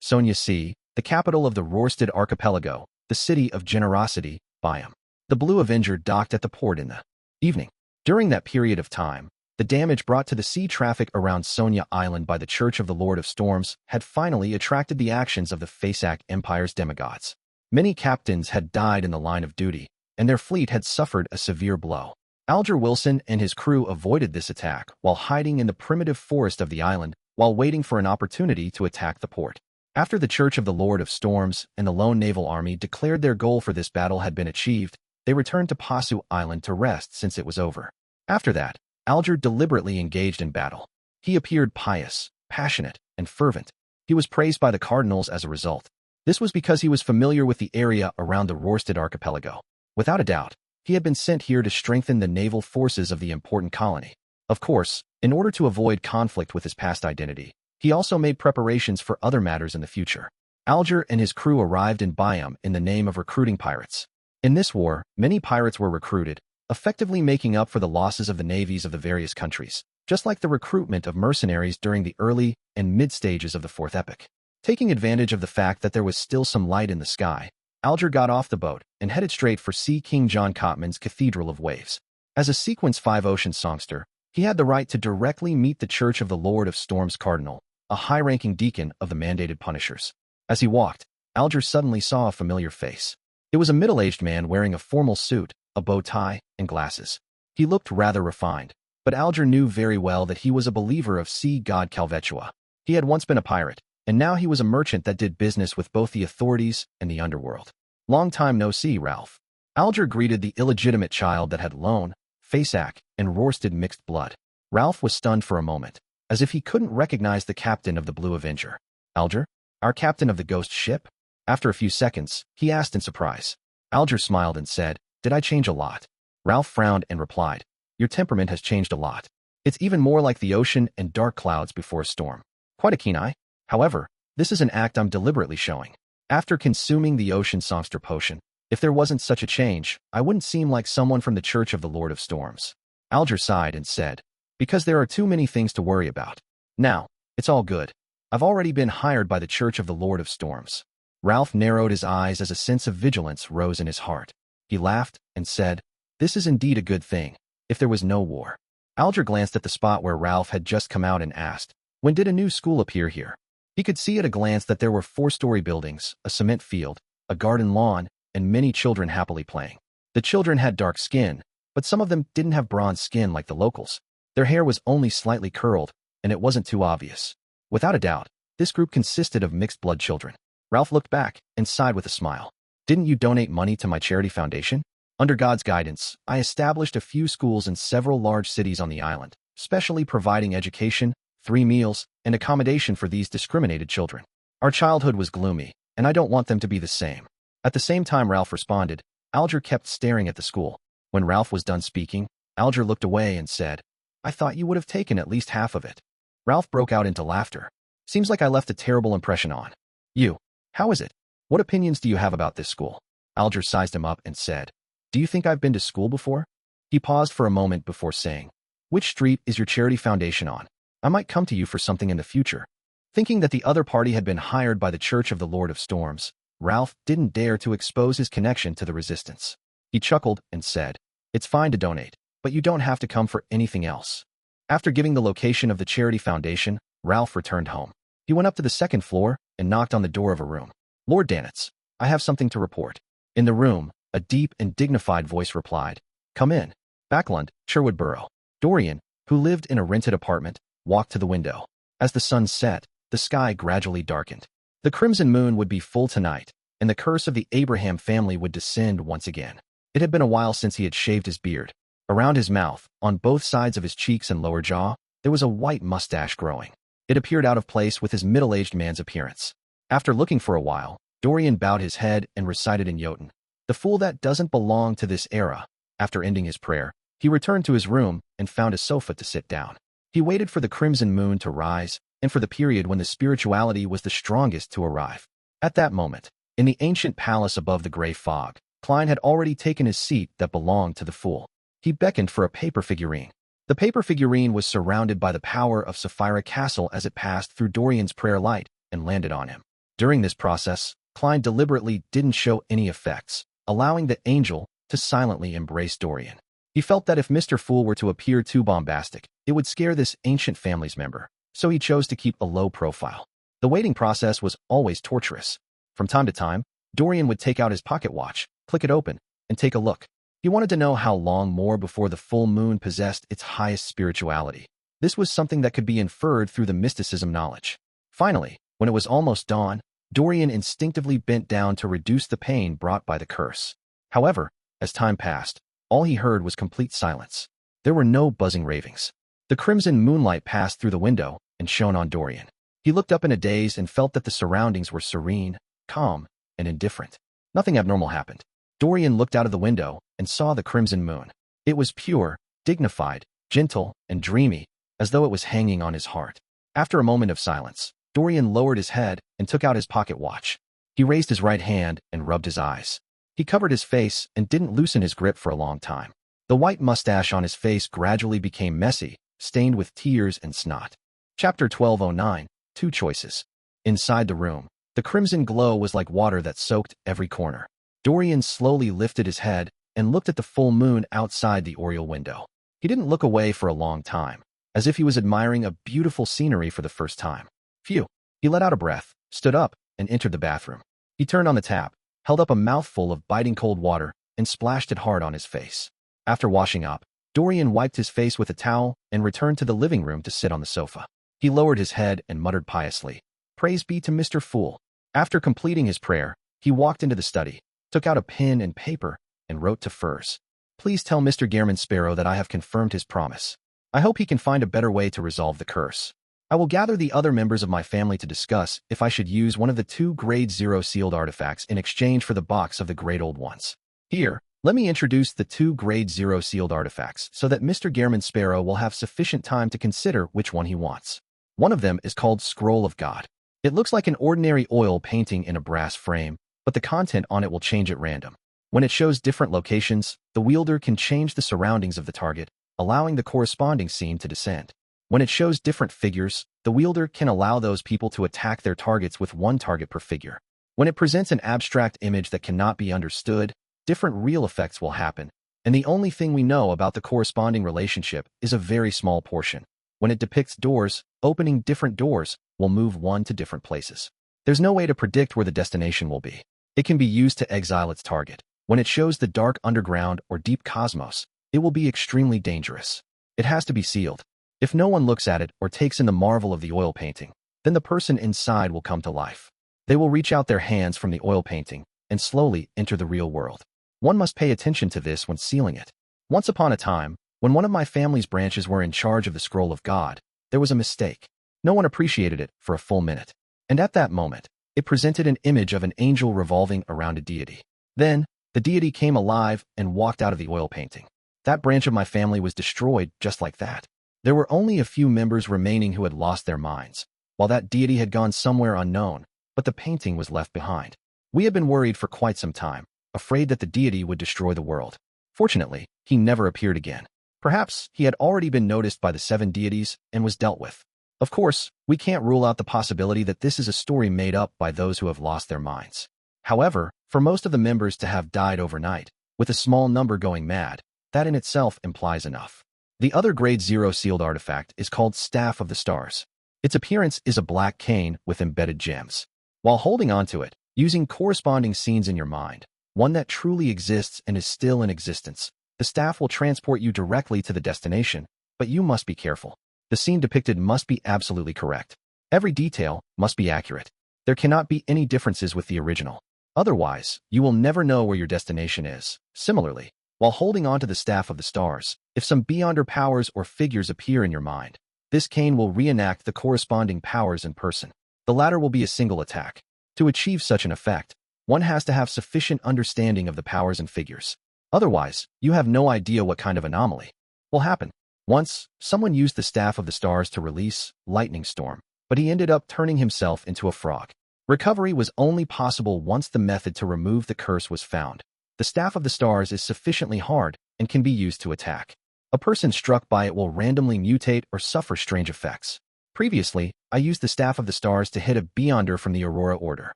Sonia C., the capital of the Rorstad archipelago, the city of generosity, Biome. The Blue Avenger docked at the port in the evening. During that period of time, the damage brought to the sea traffic around Sonia Island by the Church of the Lord of Storms had finally attracted the actions of the Fasak Empire's demigods. Many captains had died in the line of duty, and their fleet had suffered a severe blow. Alger Wilson and his crew avoided this attack while hiding in the primitive forest of the island while waiting for an opportunity to attack the port. After the Church of the Lord of Storms and the lone naval army declared their goal for this battle had been achieved, they returned to Pasu Island to rest since it was over. After that, Alger deliberately engaged in battle. He appeared pious, passionate, and fervent. He was praised by the cardinals as a result. This was because he was familiar with the area around the Rorstad archipelago. Without a doubt, he had been sent here to strengthen the naval forces of the important colony. Of course, in order to avoid conflict with his past identity, he also made preparations for other matters in the future. Alger and his crew arrived in Biome in the name of recruiting pirates. In this war, many pirates were recruited, effectively making up for the losses of the navies of the various countries, just like the recruitment of mercenaries during the early and mid-stages of the Fourth Epoch. Taking advantage of the fact that there was still some light in the sky, Alger got off the boat and headed straight for Sea King John Cotman's Cathedral of Waves. As a Sequence 5 ocean songster, he had the right to directly meet the Church of the Lord of Storms Cardinal, a high-ranking deacon of the mandated Punishers. As he walked, Alger suddenly saw a familiar face. It was a middle-aged man wearing a formal suit, a bow tie, and glasses. He looked rather refined, but Alger knew very well that he was a believer of sea god Calvetua. He had once been a pirate, and now he was a merchant that did business with both the authorities and the underworld. "Long time no see, Ralph." Alger greeted the illegitimate child that had Lone, Fasak, and Rorstad mixed blood. Ralph was stunned for a moment, as if he couldn't recognize the captain of the Blue Avenger. "Alger? Our captain of the ghost ship?" After a few seconds, he asked in surprise. Alger smiled and said, "Did I change a lot?" Ralph frowned and replied, "Your temperament has changed a lot. It's even more like the ocean and dark clouds before a storm. Quite a keen eye. However, this is an act I'm deliberately showing. After consuming the ocean songster potion, if there wasn't such a change, I wouldn't seem like someone from the Church of the Lord of Storms." Alger sighed and said, "Because there are too many things to worry about. Now, it's all good. I've already been hired by the Church of the Lord of Storms." Ralph narrowed his eyes as a sense of vigilance rose in his heart. He laughed and said, "This is indeed a good thing, if there was no war." Alger glanced at the spot where Ralph had just come out and asked, "When did a new school appear here?" He could see at a glance that there were 4-story buildings, a cement field, a garden lawn, and many children happily playing. The children had dark skin, but some of them didn't have bronze skin like the locals. Their hair was only slightly curled, and it wasn't too obvious. Without a doubt, this group consisted of mixed-blood children. Ralph looked back and sighed with a smile. "Didn't you donate money to my charity foundation? Under God's guidance, I established a few schools in several large cities on the island, specially providing education, 3 meals, and accommodation for these discriminated children. Our childhood was gloomy, and I don't want them to be the same." At the same time Ralph responded, Alger kept staring at the school. When Ralph was done speaking, Alger looked away and said, "I thought you would have taken at least half of it." Ralph broke out into laughter. "Seems like I left a terrible impression on you. How is it? What opinions do you have about this school?" Alger sized him up and said, "Do you think I've been to school before?" He paused for a moment before saying, "Which street is your charity foundation on? I might come to you for something in the future." Thinking that the other party had been hired by the Church of the Lord of Storms, Ralph didn't dare to expose his connection to the resistance. He chuckled and said, "It's fine to donate, but you don't have to come for anything else." After giving the location of the charity foundation, Ralph returned home. He went up to the second floor and knocked on the door of a room. "Lord Danitz, I have something to report." In the room, a deep and dignified voice replied, "Come in." Backlund, Sherwood Borough. Dorian, who lived in a rented apartment, walked to the window. As the sun set, the sky gradually darkened. The crimson moon would be full tonight, and the curse of the Abraham family would descend once again. It had been a while since he had shaved his beard. Around his mouth, on both sides of his cheeks and lower jaw, there was a white mustache growing. It appeared out of place with his middle-aged man's appearance. After looking for a while, Dorian bowed his head and recited in Jotun, "The fool that doesn't belong to this era." After ending his prayer, he returned to his room and found a sofa to sit down. He waited for the crimson moon to rise and for the period when the spirituality was the strongest to arrive. At that moment, in the ancient palace above the gray fog, Klein had already taken his seat that belonged to the fool. He beckoned for a paper figurine. The paper figurine was surrounded by the power of Sapphira Castle as it passed through Dorian's prayer light and landed on him. During this process, Klein deliberately didn't show any effects, allowing the angel to silently embrace Dorian. He felt that if Mr. Fool were to appear too bombastic, it would scare this ancient family's member, so he chose to keep a low profile. The waiting process was always torturous. From time to time, Dorian would take out his pocket watch, click it open, and take a look. He wanted to know how long more before the full moon possessed its highest spirituality. This was something that could be inferred through the mysticism knowledge. Finally, when it was almost dawn, Dorian instinctively bent down to reduce the pain brought by the curse. However, as time passed, all he heard was complete silence. There were no buzzing ravings. The crimson moonlight passed through the window and shone on Dorian. He looked up in a daze and felt that the surroundings were serene, calm, and indifferent. Nothing abnormal happened. Dorian looked out of the window and saw the crimson moon. It was pure, dignified, gentle, and dreamy, as though it was hanging on his heart. After a moment of silence, Dorian lowered his head and took out his pocket watch. He raised his right hand and rubbed his eyes. He covered his face and didn't loosen his grip for a long time. The white mustache on his face gradually became messy, stained with tears and snot. Chapter 1209, Two Choices. Inside the room, the crimson glow was like water that soaked every corner. Dorian slowly lifted his head and looked at the full moon outside the oriel window. He didn't look away for a long time, as if he was admiring a beautiful scenery for the first time. Phew! He let out a breath, stood up, and entered the bathroom. He turned on the tap, held up a mouthful of biting cold water, and splashed it hard on his face. After washing up, Dorian wiped his face with a towel and returned to the living room to sit on the sofa. He lowered his head and muttered piously, "Praise be to Mr. Fool." After completing his prayer, he walked into the study, took out a pen and paper, and wrote to Furs. "Please tell Mr. Gehrman Sparrow that I have confirmed his promise. I hope he can find a better way to resolve the curse. I will gather the other members of my family to discuss if I should use one of the 2 Grade 0 sealed artifacts in exchange for the box of the Great Old Ones. Here, let me introduce the 2 Grade 0 sealed artifacts so that Mr. Gehrman Sparrow will have sufficient time to consider which one he wants. One of them is called Scroll of God. It looks like an ordinary oil painting in a brass frame, but the content on it will change at random. When it shows different locations, the wielder can change the surroundings of the target, allowing the corresponding scene to descend. When it shows different figures, the wielder can allow those people to attack their targets with 1 target per figure. When it presents an abstract image that cannot be understood, different real effects will happen, and the only thing we know about the corresponding relationship is a very small portion. When it depicts doors, opening different doors will move one to different places. There's no way to predict where the destination will be. It can be used to exile its target. When it shows the dark underground or deep cosmos, it will be extremely dangerous. It has to be sealed. If no one looks at it or takes in the marvel of the oil painting, then the person inside will come to life. They will reach out their hands from the oil painting and slowly enter the real world. One must pay attention to this when sealing it. Once upon a time, when one of my family's branches were in charge of the Scroll of God, there was a mistake. No one appreciated it for a full minute. And at that moment, it presented an image of an angel revolving around a deity. Then, the deity came alive and walked out of the oil painting. That branch of my family was destroyed just like that. There were only a few members remaining who had lost their minds, while that deity had gone somewhere unknown, but the painting was left behind. We had been worried for quite some time, afraid that the deity would destroy the world. Fortunately, he never appeared again. Perhaps he had already been noticed by the 7 deities and was dealt with. Of course, we can't rule out the possibility that this is a story made up by those who have lost their minds. However, for most of the members to have died overnight, with a small number going mad, that in itself implies enough. The other Grade 0 sealed artifact is called Staff of the Stars. Its appearance is a black cane with embedded gems. While holding onto it, using corresponding scenes in your mind, one that truly exists and is still in existence, the staff will transport you directly to the destination, but you must be careful. The scene depicted must be absolutely correct. Every detail must be accurate. There cannot be any differences with the original. Otherwise, you will never know where your destination is. Similarly, while holding onto the Staff of the Stars, if some beyonder powers or figures appear in your mind, this cane will reenact the corresponding powers in person. The latter will be a single attack. To achieve such an effect, one has to have sufficient understanding of the powers and figures. Otherwise, you have no idea what kind of anomaly will happen. Once, someone used the Staff of the Stars to release Lightning Storm, but he ended up turning himself into a frog. Recovery was only possible once the method to remove the curse was found. The Staff of the Stars is sufficiently hard and can be used to attack. A person struck by it will randomly mutate or suffer strange effects. Previously, I used the Staff of the Stars to hit a beyonder from the Aurora Order.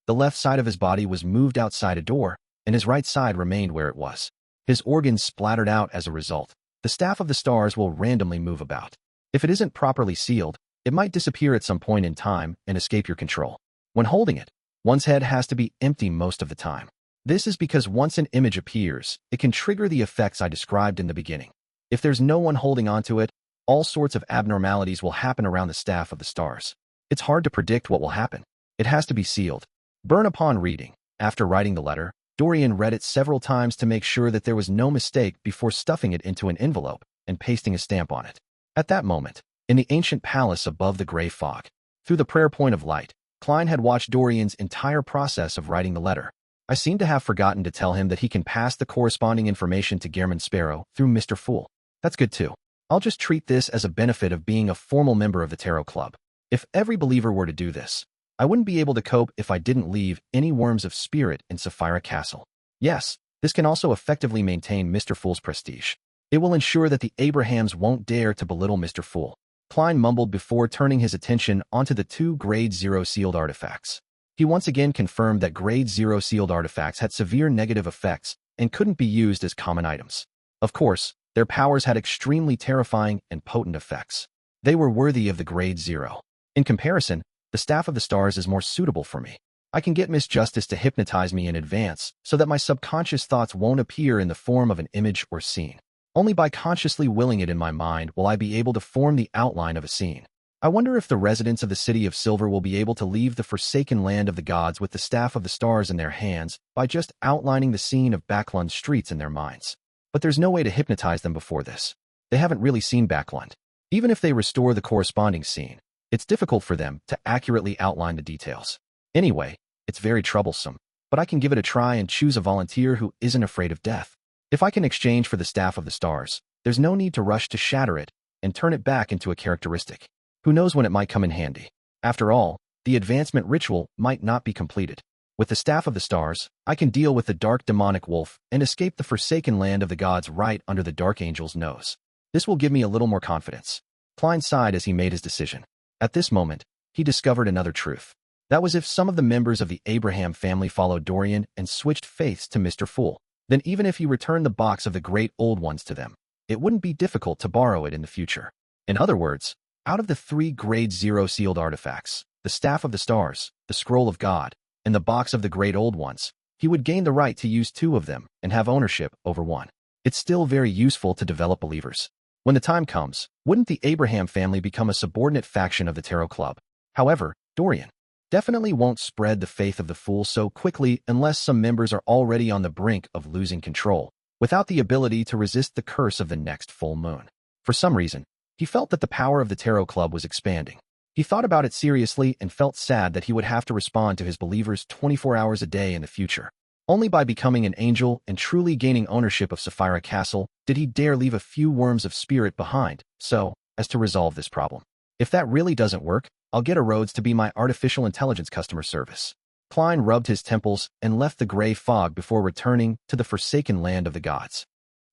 The left side of his body was moved outside a door, and his right side remained where it was. His organs splattered out as a result. The Staff of the Stars will randomly move about. If it isn't properly sealed, it might disappear at some point in time and escape your control. When holding it, one's head has to be empty most of the time. This is because once an image appears, it can trigger the effects I described in the beginning. If there's no one holding onto it, all sorts of abnormalities will happen around the Staff of the Stars. It's hard to predict what will happen. It has to be sealed. Burn upon reading. After writing the letter, Dorian read it several times to make sure that there was no mistake before stuffing it into an envelope and pasting a stamp on it. At that moment, in the ancient palace above the gray fog, through the prayer point of light, Klein had watched Dorian's entire process of writing the letter. I seem to have forgotten to tell him that he can pass the corresponding information to Gehrman Sparrow through Mr. Fool. That's good too. I'll just treat this as a benefit of being a formal member of the Tarot Club. If every believer were to do this, I wouldn't be able to cope if I didn't leave any worms of spirit in Sapphira Castle. Yes, this can also effectively maintain Mr. Fool's prestige. It will ensure that the Abrahams won't dare to belittle Mr. Fool. Klein mumbled before turning his attention onto the 2 Grade 0 sealed artifacts. He once again confirmed that Grade 0 sealed artifacts had severe negative effects and couldn't be used as common items. Of course, their powers had extremely terrifying and potent effects. They were worthy of the Grade 0. In comparison, the Staff of the Stars is more suitable for me. I can get Miss Justice to hypnotize me in advance so that my subconscious thoughts won't appear in the form of an image or scene. Only by consciously willing it in my mind will I be able to form the outline of a scene. I wonder if the residents of the City of Silver will be able to leave the forsaken land of the gods with the Staff of the Stars in their hands by just outlining the scene of Backlund streets in their minds. But there's no way to hypnotize them before this. They haven't really seen Backlund. Even if they restore the corresponding scene, it's difficult for them to accurately outline the details. Anyway, it's very troublesome, but I can give it a try and choose a volunteer who isn't afraid of death. If I can exchange for the Staff of the Stars, there's no need to rush to shatter it and turn it back into a characteristic. Who knows when it might come in handy? After all, the advancement ritual might not be completed. With the Staff of the Stars, I can deal with the dark demonic wolf and escape the forsaken land of the gods right under the Dark Angel's nose. This will give me a little more confidence. Klein sighed as he made his decision. At this moment, he discovered another truth. That was if some of the members of the Abraham family followed Dorian and switched faiths to Mr. Fool, then even if he returned the box of the Great Old Ones to them, it wouldn't be difficult to borrow it in the future. In other words, out of the 3 Grade 0 sealed artifacts, the Staff of the Stars, the Scroll of God, and the box of the Great Old Ones, he would gain the right to use 2 of them and have ownership over 1. It's still very useful to develop believers. When the time comes, wouldn't the Abraham family become a subordinate faction of the Tarot Club? However, Dorian definitely won't spread the faith of the Fool so quickly unless some members are already on the brink of losing control, without the ability to resist the curse of the next full moon. For some reason, he felt that the power of the Tarot Club was expanding. He thought about it seriously and felt sad that he would have to respond to his believers 24 hours a day in the future. Only by becoming an angel and truly gaining ownership of Sapphira Castle did he dare leave a few worms of spirit behind, so as to resolve this problem. If that really doesn't work, I'll get a Rhodes to be my artificial intelligence customer service. Klein rubbed his temples and left the gray fog before returning to the forsaken land of the gods.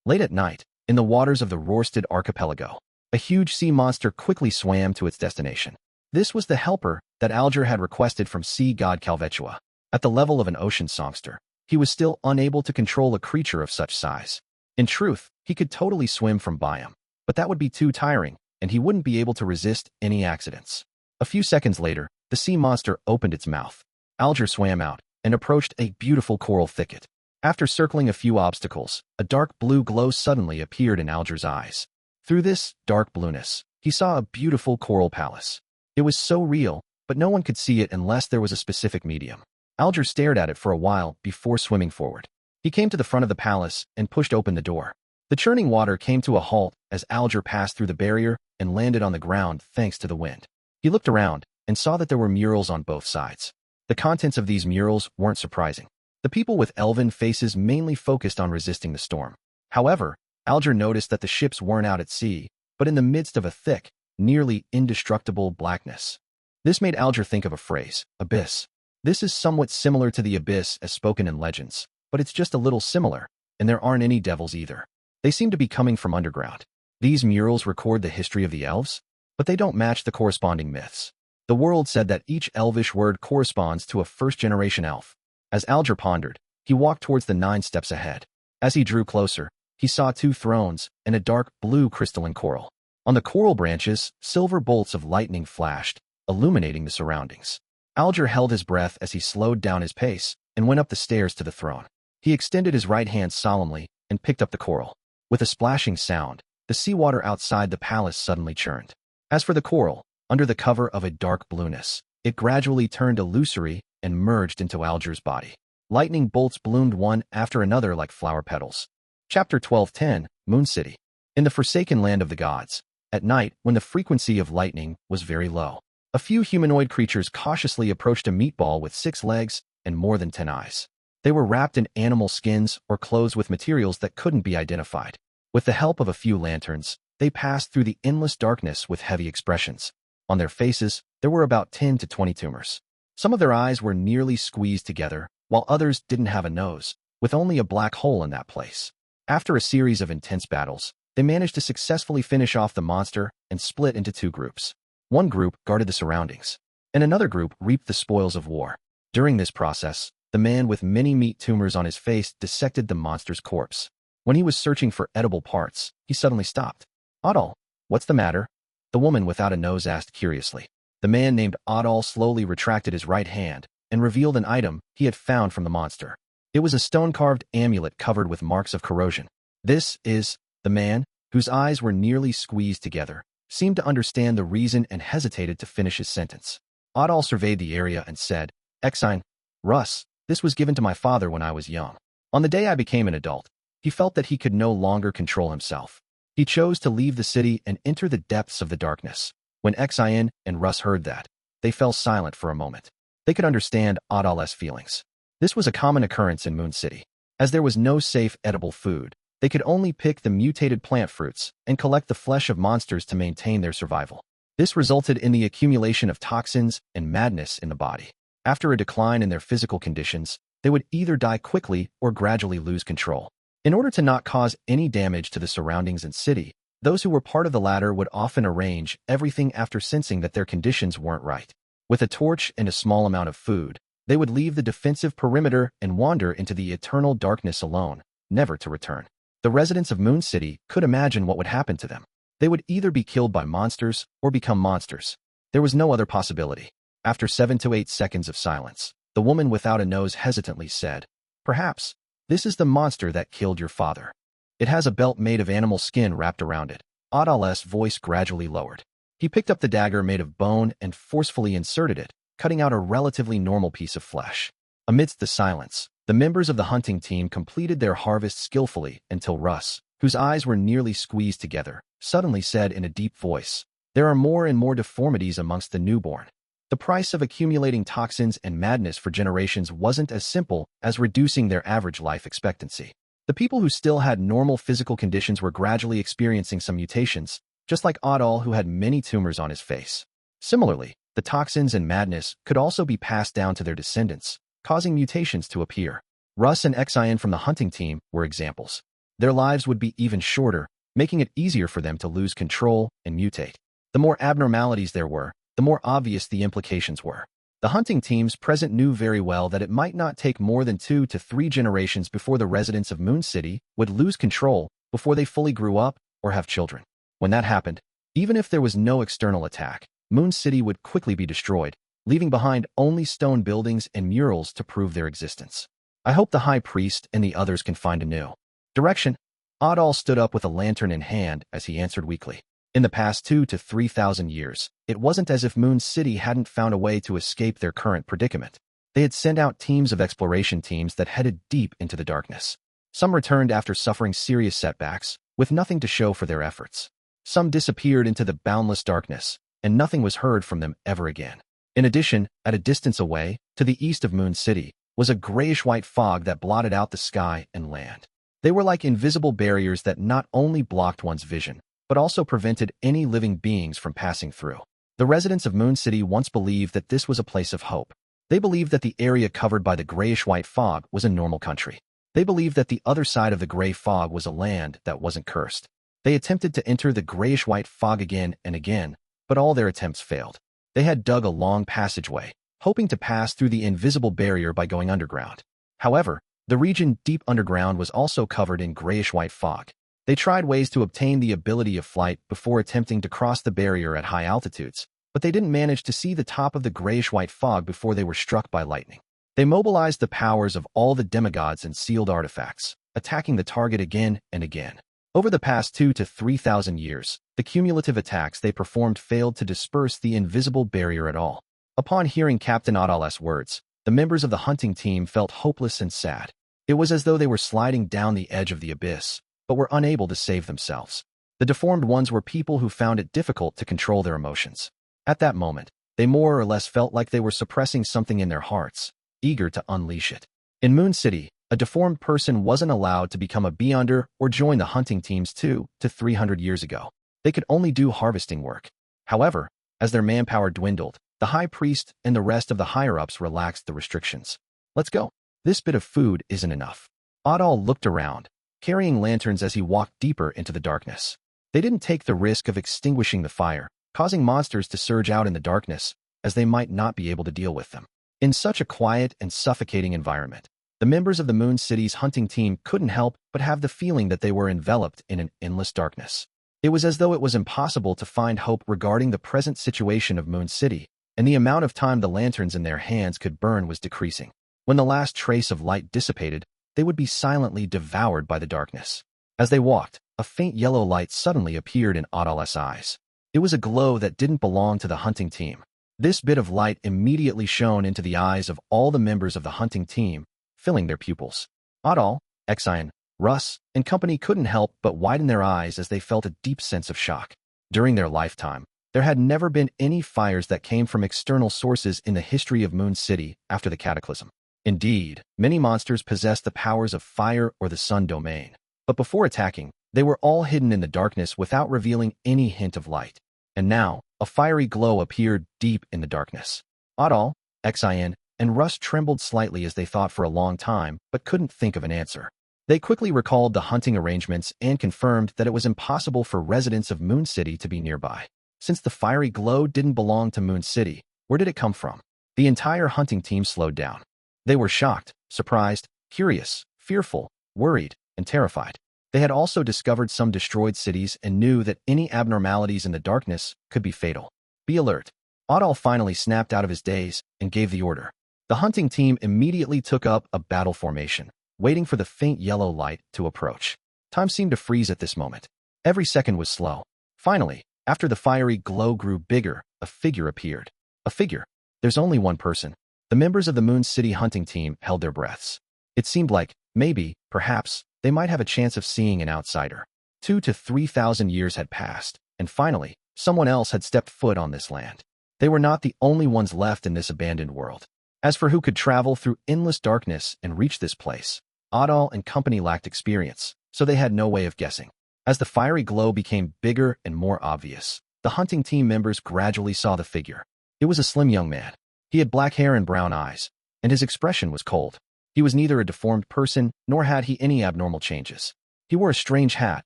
Late at night, in the waters of the Rorstad archipelago, a huge sea monster quickly swam to its destination. This was the helper that Alger had requested from sea god Calvetua. At the level of an ocean songster, he was still unable to control a creature of such size. In truth, he could totally swim from biome, but that would be too tiring, and he wouldn't be able to resist any accidents. A few seconds later, the sea monster opened its mouth. Alger swam out and approached a beautiful coral thicket. After circling a few obstacles, a dark blue glow suddenly appeared in Alger's eyes. Through this dark blueness, he saw a beautiful coral palace. It was so real, but no one could see it unless there was a specific medium. Alger stared at it for a while before swimming forward. He came to the front of the palace and pushed open the door. The churning water came to a halt as Alger passed through the barrier and landed on the ground thanks to the wind. He looked around and saw that there were murals on both sides. The contents of these murals weren't surprising. The people with elven faces mainly focused on resisting the storm. However, Alger noticed that the ships weren't out at sea, but in the midst of a thick, nearly indestructible blackness. This made Alger think of a phrase, abyss. This is somewhat similar to the abyss as spoken in legends, but it's just a little similar, and there aren't any devils either. They seem to be coming from underground. These murals record the history of the elves, but they don't match the corresponding myths. The world said that each elvish word corresponds to a first-generation elf. As Alger pondered, he walked towards the 9 steps ahead. As he drew closer, he saw 2 thrones and a dark blue crystalline coral. On the coral branches, silver bolts of lightning flashed, illuminating the surroundings. Alger held his breath as he slowed down his pace and went up the stairs to the throne. He extended his right hand solemnly and picked up the coral. With a splashing sound, the seawater outside the palace suddenly churned. As for the coral, under the cover of a dark blueness, it gradually turned illusory and merged into Alger's body. Lightning bolts bloomed one after another like flower petals. Chapter 12:10, Moon City. In the forsaken land of the gods, at night when the frequency of lightning was very low, a few humanoid creatures cautiously approached a meatball with 6 legs and more than 10 eyes. They were wrapped in animal skins or clothes with materials that couldn't be identified. With the help of a few lanterns, they passed through the endless darkness with heavy expressions. On their faces, there were about 10 to 20 tumors. Some of their eyes were nearly squeezed together, while others didn't have a nose, with only a black hole in that place. After a series of intense battles, they managed to successfully finish off the monster and split into 2 groups. One group guarded the surroundings, and another group reaped the spoils of war. During this process, the man with many meat tumors on his face dissected the monster's corpse. When he was searching for edible parts, he suddenly stopped. Adal, what's the matter? The woman without a nose asked curiously. The man named Adal slowly retracted his right hand and revealed an item he had found from the monster. It was a stone-carved amulet covered with marks of corrosion. This is, the man, whose eyes were nearly squeezed together, seemed to understand the reason and hesitated to finish his sentence. Adal surveyed the area and said, Exine, Russ, this was given to my father when I was young. On the day I became an adult, he felt that he could no longer control himself. He chose to leave the city and enter the depths of the darkness. When Exine and Russ heard that, they fell silent for a moment. They could understand Adal's feelings. This was a common occurrence in Moon City. As there was no safe edible food, they could only pick the mutated plant fruits and collect the flesh of monsters to maintain their survival. This resulted in the accumulation of toxins and madness in the body. After a decline in their physical conditions, they would either die quickly or gradually lose control. In order to not cause any damage to the surroundings and city, those who were part of the latter would often arrange everything after sensing that their conditions weren't right. With a torch and a small amount of food, they would leave the defensive perimeter and wander into the eternal darkness alone, never to return. The residents of Moon City could imagine what would happen to them. They would either be killed by monsters or become monsters. There was no other possibility. After 7 to 8 seconds of silence, the woman without a nose hesitantly said, Perhaps, this is the monster that killed your father. It has a belt made of animal skin wrapped around it. Adal's voice gradually lowered. He picked up the dagger made of bone and forcefully inserted it, cutting out a relatively normal piece of flesh. Amidst the silence, the members of the hunting team completed their harvest skillfully until Russ, whose eyes were nearly squeezed together, suddenly said in a deep voice, There are more and more deformities amongst the newborn. The price of accumulating toxins and madness for generations wasn't as simple as reducing their average life expectancy. The people who still had normal physical conditions were gradually experiencing some mutations, just like Adal, who had many tumors on his face. Similarly, the toxins and madness could also be passed down to their descendants, causing mutations to appear. Russ and Exine from the hunting team were examples. Their lives would be even shorter, making it easier for them to lose control and mutate. The more abnormalities there were, the more obvious the implications were. The hunting teams present knew very well that it might not take more than 2 to 3 generations before the residents of Moon City would lose control before they fully grew up or have children. When that happened, even if there was no external attack, Moon City would quickly be destroyed, leaving behind only stone buildings and murals to prove their existence. I hope the High Priest and the others can find a new direction. Adal stood up with a lantern in hand as he answered weakly. In the past 2,000 to 3,000 years, it wasn't as if Moon City hadn't found a way to escape their current predicament. They had sent out teams of exploration teams that headed deep into the darkness. Some returned after suffering serious setbacks, with nothing to show for their efforts. Some disappeared into the boundless darkness, and nothing was heard from them ever again. In addition, at a distance away, to the east of Moon City, was a grayish-white fog that blotted out the sky and land. They were like invisible barriers that not only blocked one's vision, but also prevented any living beings from passing through. The residents of Moon City once believed that this was a place of hope. They believed that the area covered by the grayish-white fog was a normal country. They believed that the other side of the gray fog was a land that wasn't cursed. They attempted to enter the grayish-white fog again and again, but all their attempts failed. They had dug a long passageway, hoping to pass through the invisible barrier by going underground. However, the region deep underground was also covered in grayish-white fog. They tried ways to obtain the ability of flight before attempting to cross the barrier at high altitudes, but they didn't manage to see the top of the grayish-white fog before they were struck by lightning. They mobilized the powers of all the demigods and sealed artifacts, attacking the target again and again. Over the past 2,000 to 3,000 years, the cumulative attacks they performed failed to disperse the invisible barrier at all. Upon hearing Captain Adal's words, the members of the hunting team felt hopeless and sad. It was as though they were sliding down the edge of the abyss, but were unable to save themselves. The deformed ones were people who found it difficult to control their emotions. At that moment, they more or less felt like they were suppressing something in their hearts, eager to unleash it. In Moon City, a deformed person wasn't allowed to become a beyonder or join the hunting teams 200 to 300 years ago. They could only do harvesting work. However, as their manpower dwindled, the High Priest and the rest of the higher-ups relaxed the restrictions. Let's go. This bit of food isn't enough. Adal looked around, carrying lanterns as he walked deeper into the darkness. They didn't take the risk of extinguishing the fire, causing monsters to surge out in the darkness, as they might not be able to deal with them. In such a quiet and suffocating environment, the members of the Moon City's hunting team couldn't help but have the feeling that they were enveloped in an endless darkness. It was as though it was impossible to find hope regarding the present situation of Moon City, and the amount of time the lanterns in their hands could burn was decreasing. When the last trace of light dissipated, they would be silently devoured by the darkness. As they walked, a faint yellow light suddenly appeared in Adal's eyes. It was a glow that didn't belong to the hunting team. This bit of light immediately shone into the eyes of all the members of the hunting team, filling their pupils. Adal, Exion, Russ, and company couldn't help but widen their eyes as they felt a deep sense of shock. During their lifetime, there had never been any fires that came from external sources in the history of Moon City after the cataclysm. Indeed, many monsters possessed the powers of fire or the sun domain. But before attacking, they were all hidden in the darkness without revealing any hint of light. And now, a fiery glow appeared deep in the darkness. Adal, Exion, and Russ trembled slightly as they thought for a long time, but couldn't think of an answer. They quickly recalled the hunting arrangements and confirmed that it was impossible for residents of Moon City to be nearby. Since the fiery glow didn't belong to Moon City, where did it come from? The entire hunting team slowed down. They were shocked, surprised, curious, fearful, worried, and terrified. They had also discovered some destroyed cities and knew that any abnormalities in the darkness could be fatal. Be alert. Adal finally snapped out of his daze and gave the order. The hunting team immediately took up a battle formation, waiting for the faint yellow light to approach. Time seemed to freeze at this moment. Every second was slow. Finally, after the fiery glow grew bigger, a figure appeared. A figure. There's only one person. The members of the Moon City hunting team held their breaths. It seemed like, maybe, perhaps, they might have a chance of seeing an outsider. 2,000 to 3,000 years had passed, and finally, someone else had stepped foot on this land. They were not the only ones left in this abandoned world. As for who could travel through endless darkness and reach this place, Adal and company lacked experience, so they had no way of guessing. As the fiery glow became bigger and more obvious, the hunting team members gradually saw the figure. It was a slim young man. He had black hair and brown eyes, and his expression was cold. He was neither a deformed person, nor had he any abnormal changes. He wore a strange hat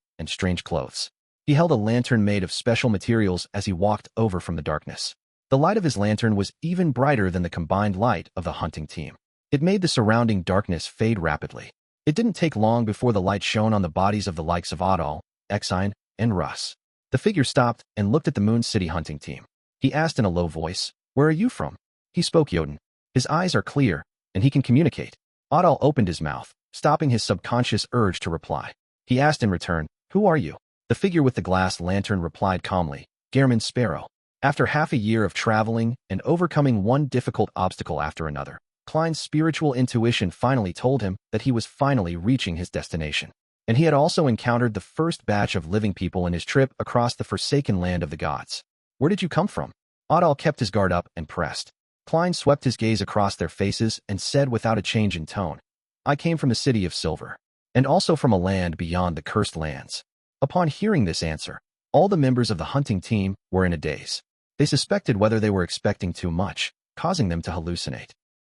and strange clothes. He held a lantern made of special materials as he walked over from the darkness. The light of his lantern was even brighter than the combined light of the hunting team. It made the surrounding darkness fade rapidly. It didn't take long before the light shone on the bodies of the likes of Adal, Exion, and Russ. The figure stopped and looked at the Moon City hunting team. He asked in a low voice, "Where are you from?" He spoke Jotun. His eyes are clear, and he can communicate. Adal opened his mouth, stopping his subconscious urge to reply. He asked in return, "Who are you?" The figure with the glass lantern replied calmly, "Gehrman Sparrow." After half a year of traveling and overcoming one difficult obstacle after another, Klein's spiritual intuition finally told him that he was finally reaching his destination. And he had also encountered the first batch of living people in his trip across the forsaken land of the gods. "Where did you come from?" Adal kept his guard up and pressed. Klein swept his gaze across their faces and said without a change in tone, "I came from the city of silver, and also from a land beyond the cursed lands." Upon hearing this answer, all the members of the hunting team were in a daze. They suspected whether they were expecting too much, causing them to hallucinate.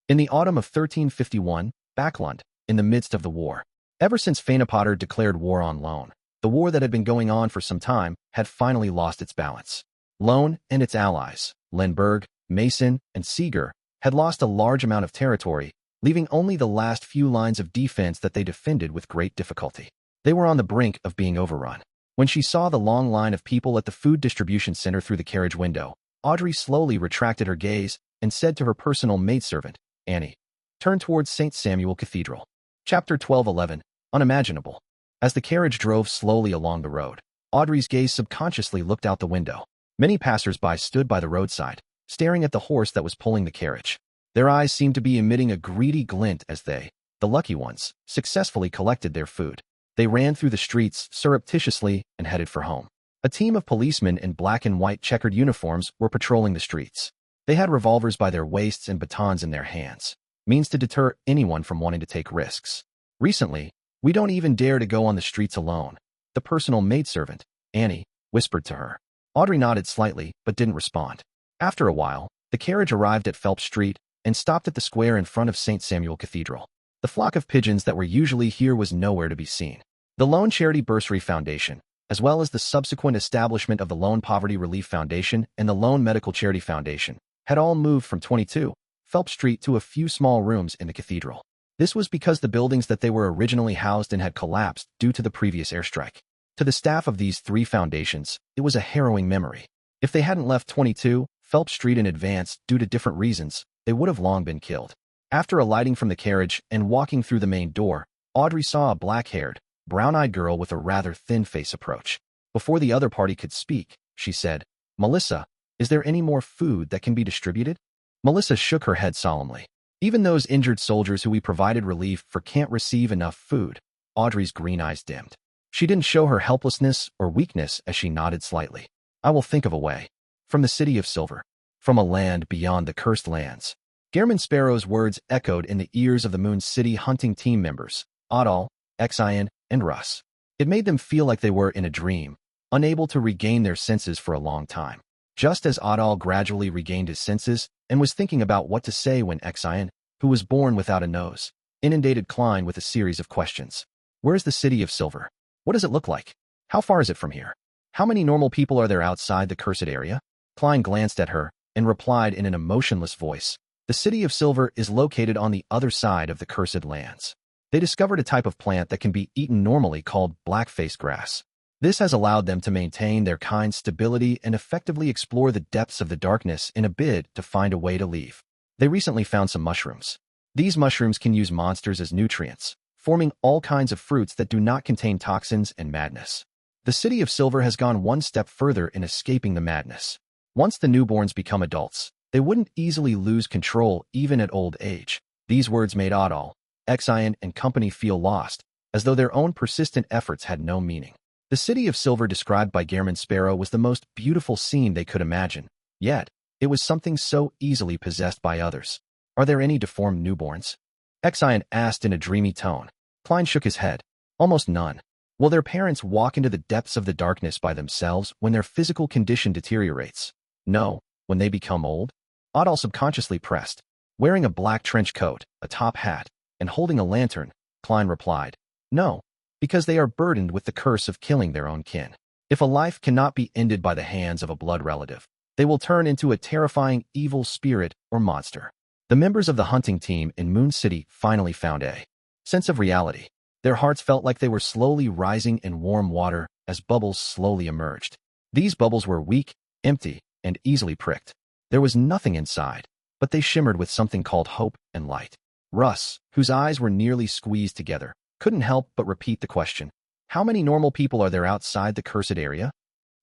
In the autumn of 1351, Backlund, in the midst of the war. Ever since Fanepotter declared war on Loan, the war that had been going on for some time had finally lost its balance. Loan and its allies, Lemberg, Mason, and Seeger, had lost a large amount of territory, leaving only the last few lines of defense that they defended with great difficulty. They were on the brink of being overrun. When she saw the long line of people at the food distribution center through the carriage window, Audrey slowly retracted her gaze and said to her personal maidservant, "Annie, turn towards St. Samuel Cathedral." Chapter 12:11, Unimaginable. As the carriage drove slowly along the road, Audrey's gaze subconsciously looked out the window. Many passers-by stood by the roadside, staring at the horse that was pulling the carriage. Their eyes seemed to be emitting a greedy glint as they, the lucky ones, successfully collected their food. They ran through the streets surreptitiously and headed for home. A team of policemen in black and white checkered uniforms were patrolling the streets. They had revolvers by their waists and batons in their hands, means to deter anyone from wanting to take risks. Recently, "We don't even dare to go on the streets alone," the personal maidservant, Annie, whispered to her. Audrey nodded slightly, but didn't respond. After a while, the carriage arrived at Phelps Street and stopped at the square in front of St. Samuel Cathedral. The flock of pigeons that were usually here was nowhere to be seen. The Lone Charity Bursary Foundation, as well as the subsequent establishment of the Lone Poverty Relief Foundation and the Lone Medical Charity Foundation, had all moved from 22 Phelps Street to a few small rooms in the cathedral. This was because the buildings that they were originally housed in had collapsed due to the previous airstrike. To the staff of these three foundations, it was a harrowing memory. If they hadn't left 22 Phelps Street in advance due to different reasons, they would have long been killed. After alighting from the carriage and walking through the main door, Audrey saw a black-haired, brown-eyed girl with a rather thin face approach. Before the other party could speak, she said, "Melissa, is there any more food that can be distributed?" Melissa shook her head solemnly. "Even those injured soldiers who we provided relief for can't receive enough food." Audrey's green eyes dimmed. She didn't show her helplessness or weakness as she nodded slightly. "I will think of a way. From the city of silver. From a land beyond the cursed lands." Gehrman Sparrow's words echoed in the ears of the Moon City hunting team members, Adal, Xian, and Russ. It made them feel like they were in a dream, unable to regain their senses for a long time. Just as Adal gradually regained his senses and was thinking about what to say when Xian, who was born without a nose, inundated Klein with a series of questions. "Where's the city of silver? What does it look like? How far is it from here? How many normal people are there outside the cursed area?" Klein glanced at her and replied in an emotionless voice, "The city of silver is located on the other side of the cursed lands. They discovered a type of plant that can be eaten normally called black-face grass. This has allowed them to maintain their kind's stability and effectively explore the depths of the darkness in a bid to find a way to leave. They recently found some mushrooms. These mushrooms can use monsters as nutrients, forming all kinds of fruits that do not contain toxins and madness. The city of silver has gone one step further in escaping the madness. Once the newborns become adults, they wouldn't easily lose control even at old age." These words made Adal, Xian, and company feel lost, as though their own persistent efforts had no meaning. The city of silver described by Gehrman Sparrow was the most beautiful scene they could imagine, yet it was something so easily possessed by others. "Are there any deformed newborns?" Xian asked in a dreamy tone. Klein shook his head. "Almost none. Will their parents walk into the depths of the darkness by themselves when their physical condition deteriorates?" "No, when they become old." Adal subconsciously pressed. Wearing a black trench coat, a top hat, and holding a lantern, Klein replied, "No, because they are burdened with the curse of killing their own kin. If a life cannot be ended by the hands of a blood relative, they will turn into a terrifying evil spirit or monster." The members of the hunting team in Moon City finally found a sense of reality. Their hearts felt like they were slowly rising in warm water as bubbles slowly emerged. These bubbles were weak, empty, and easily pricked. There was nothing inside, but they shimmered with something called hope and light. Russ, whose eyes were nearly squeezed together, couldn't help but repeat the question. How many normal people are there outside the cursed area?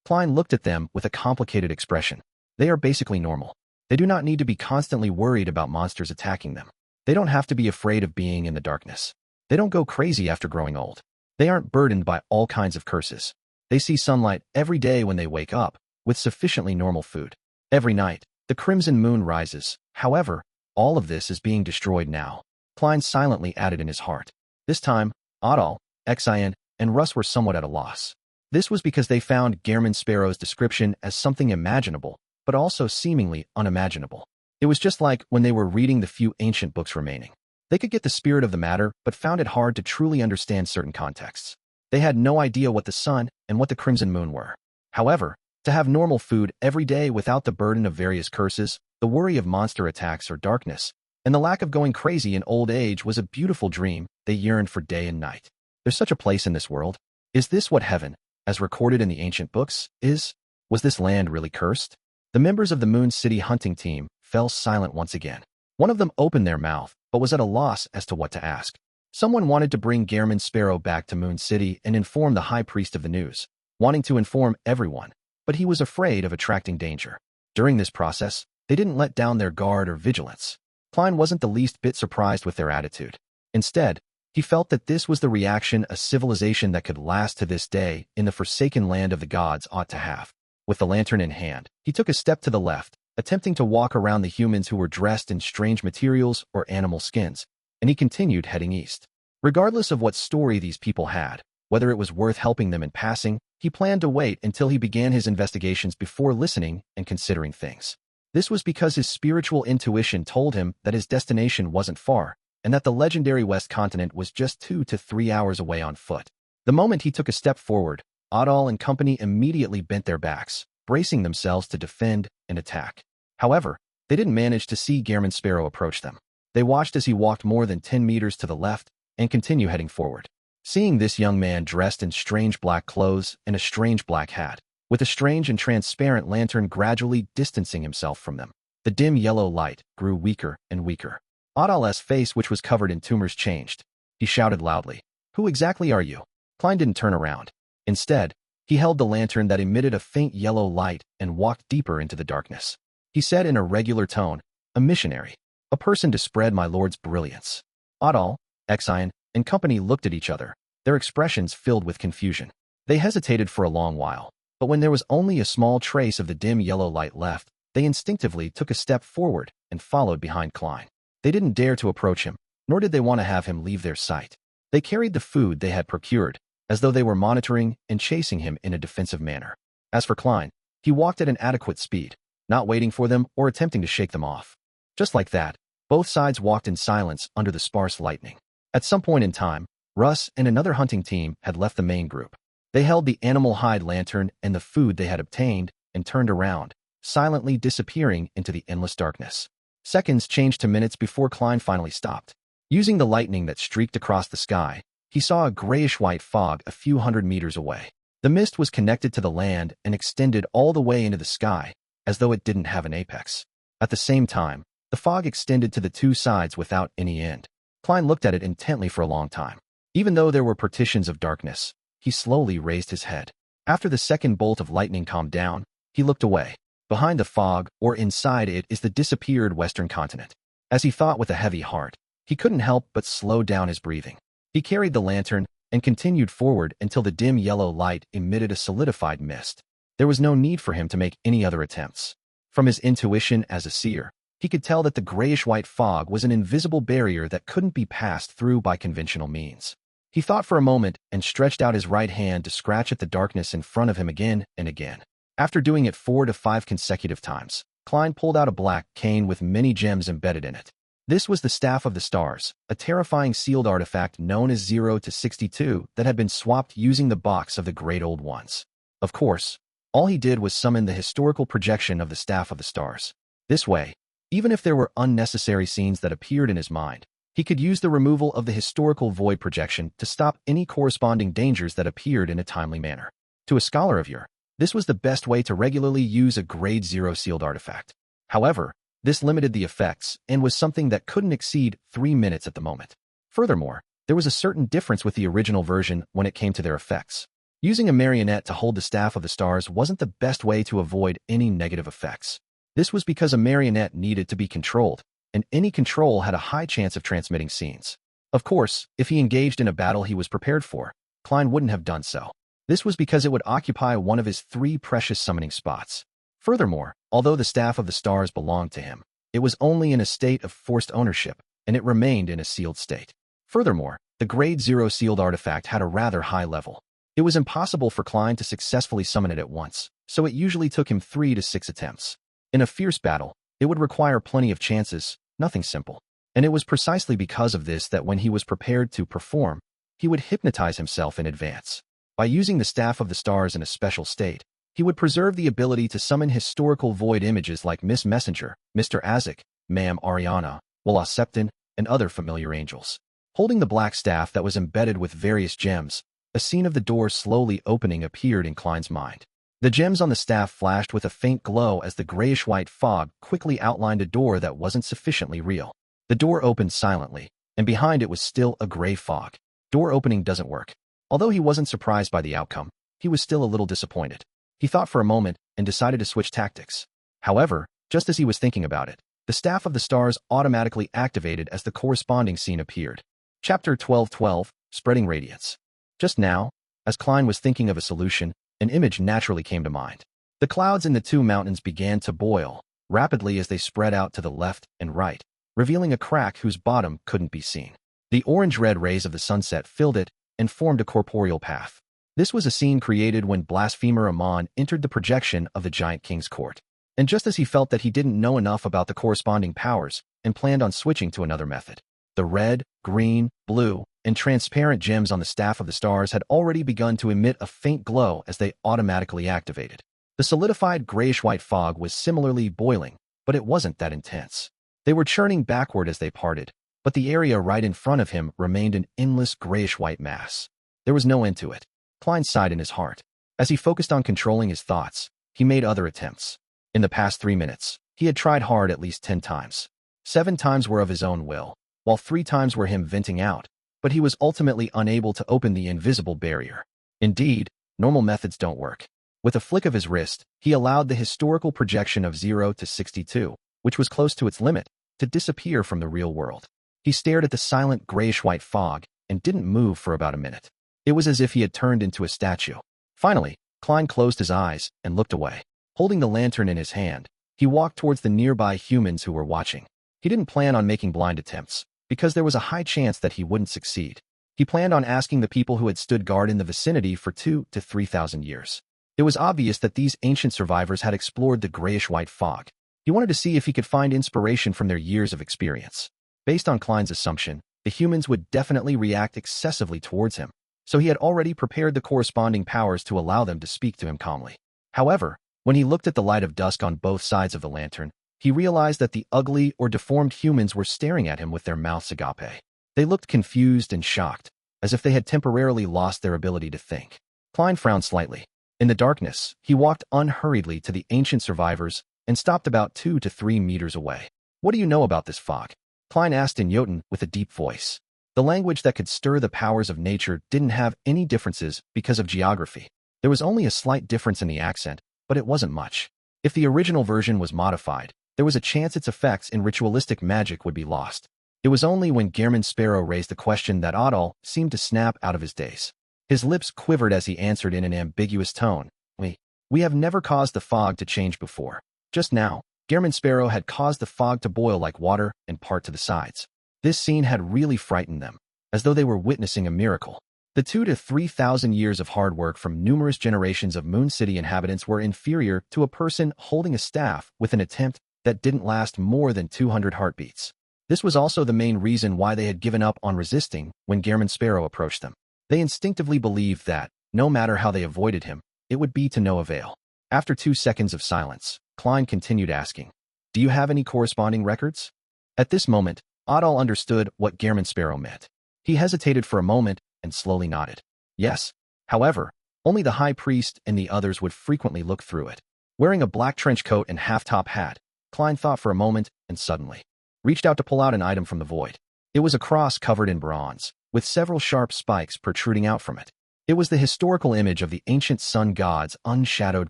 Klein looked at them with a complicated expression. They are basically normal. They do not need to be constantly worried about monsters attacking them. They don't have to be afraid of being in the darkness. They don't go crazy after growing old. They aren't burdened by all kinds of curses. They see sunlight every day when they wake up, with sufficiently normal food. Every night, the crimson moon rises. However, all of this is being destroyed now. Klein silently added in his heart. This time, Adal, Xian, and Russ were somewhat at a loss. This was because they found Gehrman Sparrow's description as something imaginable, but also seemingly unimaginable. It was just like when they were reading the few ancient books remaining. They could get the spirit of the matter, but found it hard to truly understand certain contexts. They had no idea what the sun and what the crimson moon were. However, to have normal food every day without the burden of various curses, the worry of monster attacks or darkness, and the lack of going crazy in old age was a beautiful dream they yearned for day and night. There's such a place in this world. Is this what heaven, as recorded in the ancient books, is? Was this land really cursed? The members of the Moon City hunting team fell silent once again. One of them opened their mouth, but was at a loss as to what to ask. Someone wanted to bring Gehrman Sparrow back to Moon City and inform the High Priest of the news, wanting to inform everyone, but he was afraid of attracting danger. During this process, they didn't let down their guard or vigilance. Klein wasn't the least bit surprised with their attitude. Instead, he felt that this was the reaction a civilization that could last to this day in the forsaken land of the gods ought to have. With the lantern in hand, he took a step to the left, attempting to walk around the humans who were dressed in strange materials or animal skins, and he continued heading east. Regardless of what story these people had, whether it was worth helping them in passing, he planned to wait until he began his investigations before listening and considering things. This was because his spiritual intuition told him that his destination wasn't far, and that the legendary West Continent was just 2 to 3 hours away on foot. The moment he took a step forward, Adal and company immediately bent their backs, bracing themselves to defend and attack. However, they didn't manage to see Gehrman Sparrow approach them. They watched as he walked more than 10 meters to the left and continued heading forward. Seeing this young man dressed in strange black clothes and a strange black hat, with a strange and transparent lantern gradually distancing himself from them, the dim yellow light grew weaker and weaker. Adal's face, which was covered in tumors, changed. He shouted loudly, "Who exactly are you?" Klein didn't turn around. Instead, he held the lantern that emitted a faint yellow light and walked deeper into the darkness. He said in a regular tone, "A missionary, a person to spread my lord's brilliance." Adal, Xian, and company looked at each other, their expressions filled with confusion. They hesitated for a long while, but when there was only a small trace of the dim yellow light left, they instinctively took a step forward and followed behind Klein. They didn't dare to approach him, nor did they want to have him leave their sight. They carried the food they had procured, as though they were monitoring and chasing him in a defensive manner. As for Klein, he walked at an adequate speed, not waiting for them or attempting to shake them off. Just like that, both sides walked in silence under the sparse lightning. At some point in time, Russ and another hunting team had left the main group. They held the animal hide lantern and the food they had obtained and turned around, silently disappearing into the endless darkness. Seconds changed to minutes before Klein finally stopped. Using the lightning that streaked across the sky, he saw a grayish-white fog a few hundred meters away. The mist was connected to the land and extended all the way into the sky, as though it didn't have an apex. At the same time, the fog extended to the two sides without any end. Klein looked at it intently for a long time. Even though there were partitions of darkness, he slowly raised his head. After the second bolt of lightning calmed down, he looked away. Behind the fog, or inside it, is the disappeared Western continent. As he thought with a heavy heart, he couldn't help but slow down his breathing. He carried the lantern and continued forward until the dim yellow light emitted a solidified mist. There was no need for him to make any other attempts. From his intuition as a seer, he could tell that the grayish-white fog was an invisible barrier that couldn't be passed through by conventional means. He thought for a moment and stretched out his right hand to scratch at the darkness in front of him again and again. After doing it 4 to 5 consecutive times, Klein pulled out a black cane with many gems embedded in it. This was the Staff of the Stars, a terrifying sealed artifact known as 0 to 62 that had been swapped using the box of the Great Old Ones. Of course, all he did was summon the historical projection of the Staff of the Stars. This way, even if there were unnecessary scenes that appeared in his mind, he could use the removal of the historical void projection to stop any corresponding dangers that appeared in a timely manner. To a scholar of yore, This was the best way to regularly use a grade 0 sealed artifact. However, this limited the effects and was something that couldn't exceed 3 minutes at the moment. Furthermore, there was a certain difference with the original version when it came to their effects. Using a marionette to hold the Staff of the Stars wasn't the best way to avoid any negative effects. This was because a marionette needed to be controlled, and any control had a high chance of transmitting scenes. Of course, if he engaged in a battle he was prepared for, Klein wouldn't have done so. This was because it would occupy one of his 3 precious summoning spots. Furthermore, although the Staff of the Stars belonged to him, it was only in a state of forced ownership, and it remained in a sealed state. Furthermore, the grade 0 sealed artifact had a rather high level. It was impossible for Klein to successfully summon it at once, so it usually took him 3 to 6 attempts. In a fierce battle, it would require plenty of chances, nothing simple. And it was precisely because of this that when he was prepared to perform, he would hypnotize himself in advance. By using the Staff of the Stars in a special state, he would preserve the ability to summon historical void images like Miss Messenger, Mr. Azek, Ma'am Ariana, Walla Septon, and other familiar angels. Holding the black staff that was embedded with various gems, a scene of the door slowly opening appeared in Klein's mind. The gems on the staff flashed with a faint glow as the grayish-white fog quickly outlined a door that wasn't sufficiently real. The door opened silently, and behind it was still a gray fog. Door opening doesn't work. Although he wasn't surprised by the outcome, he was still a little disappointed. He thought for a moment and decided to switch tactics. However, just as he was thinking about it, the Staff of the Stars automatically activated as the corresponding scene appeared. Chapter 12:12, Spreading Radiance. Just now, as Klein was thinking of a solution, an image naturally came to mind. The clouds in the 2 mountains began to boil rapidly as they spread out to the left and right, revealing a crack whose bottom couldn't be seen. The orange-red rays of the sunset filled it and formed a corporeal path. This was a scene created when blasphemer Amon entered the projection of the giant king's court. And just as he felt that he didn't know enough about the corresponding powers and planned on switching to another method, the red, green, blue, and transparent gems on the Staff of the Stars had already begun to emit a faint glow as they automatically activated. The solidified grayish-white fog was similarly boiling, but it wasn't that intense. They were churning backward as they parted, but the area right in front of him remained an endless grayish-white mass. There was no end to it. Klein sighed in his heart. As he focused on controlling his thoughts, he made other attempts. In the past 3 minutes, he had tried hard at least 10 times. 7 times were of his own will, while 3 times were him venting out, but he was ultimately unable to open the invisible barrier. Indeed, normal methods don't work. With a flick of his wrist, he allowed the historical projection of 0 to 62, which was close to its limit, to disappear from the real world. He stared at the silent grayish-white fog and didn't move for about a minute. It was as if he had turned into a statue. Finally, Klein closed his eyes and looked away. Holding the lantern in his hand, he walked towards the nearby humans who were watching. He didn't plan on making blind attempts, because there was a high chance that he wouldn't succeed. He planned on asking the people who had stood guard in the vicinity for 2,000 to 3,000 years. It was obvious that these ancient survivors had explored the grayish-white fog. He wanted to see if he could find inspiration from their years of experience. Based on Klein's assumption, the humans would definitely react excessively towards him, so he had already prepared the corresponding powers to allow them to speak to him calmly. However, when he looked at the light of dusk on both sides of the lantern, he realized that the ugly or deformed humans were staring at him with their mouths agape. They looked confused and shocked, as if they had temporarily lost their ability to think. Klein frowned slightly. In the darkness, he walked unhurriedly to the ancient survivors and stopped about 2 to 3 meters away. "What do you know about this fog?" Klein asked in Jotun with a deep voice. The language that could stir the powers of nature didn't have any differences because of geography. There was only a slight difference in the accent, but it wasn't much. If the original version was modified, there was a chance its effects in ritualistic magic would be lost. It was only when Gehrman Sparrow raised the question that Adal seemed to snap out of his daze. His lips quivered as he answered in an ambiguous tone. We have never caused the fog to change before. Just now, Gehrman Sparrow had caused the fog to boil like water and part to the sides. This scene had really frightened them, as though they were witnessing a miracle. The 2,000 to 3,000 years of hard work from numerous generations of Moon City inhabitants were inferior to a person holding a staff with an attempt that didn't last more than 200 heartbeats. This was also the main reason why they had given up on resisting when Gehrman Sparrow approached them. They instinctively believed that, no matter how they avoided him, it would be to no avail. After 2 seconds of silence, Klein continued asking, "Do you have any corresponding records?" At this moment, Adal understood what Gehrman Sparrow meant. He hesitated for a moment and slowly nodded. "Yes. However, Only the high priest and the others would frequently look through it. Wearing a black trench coat and half-top hat, Klein thought for a moment and suddenly reached out to pull out an item from the void. It was a cross covered in bronze, with several sharp spikes protruding out from it. It was the historical image of the ancient sun god's unshadowed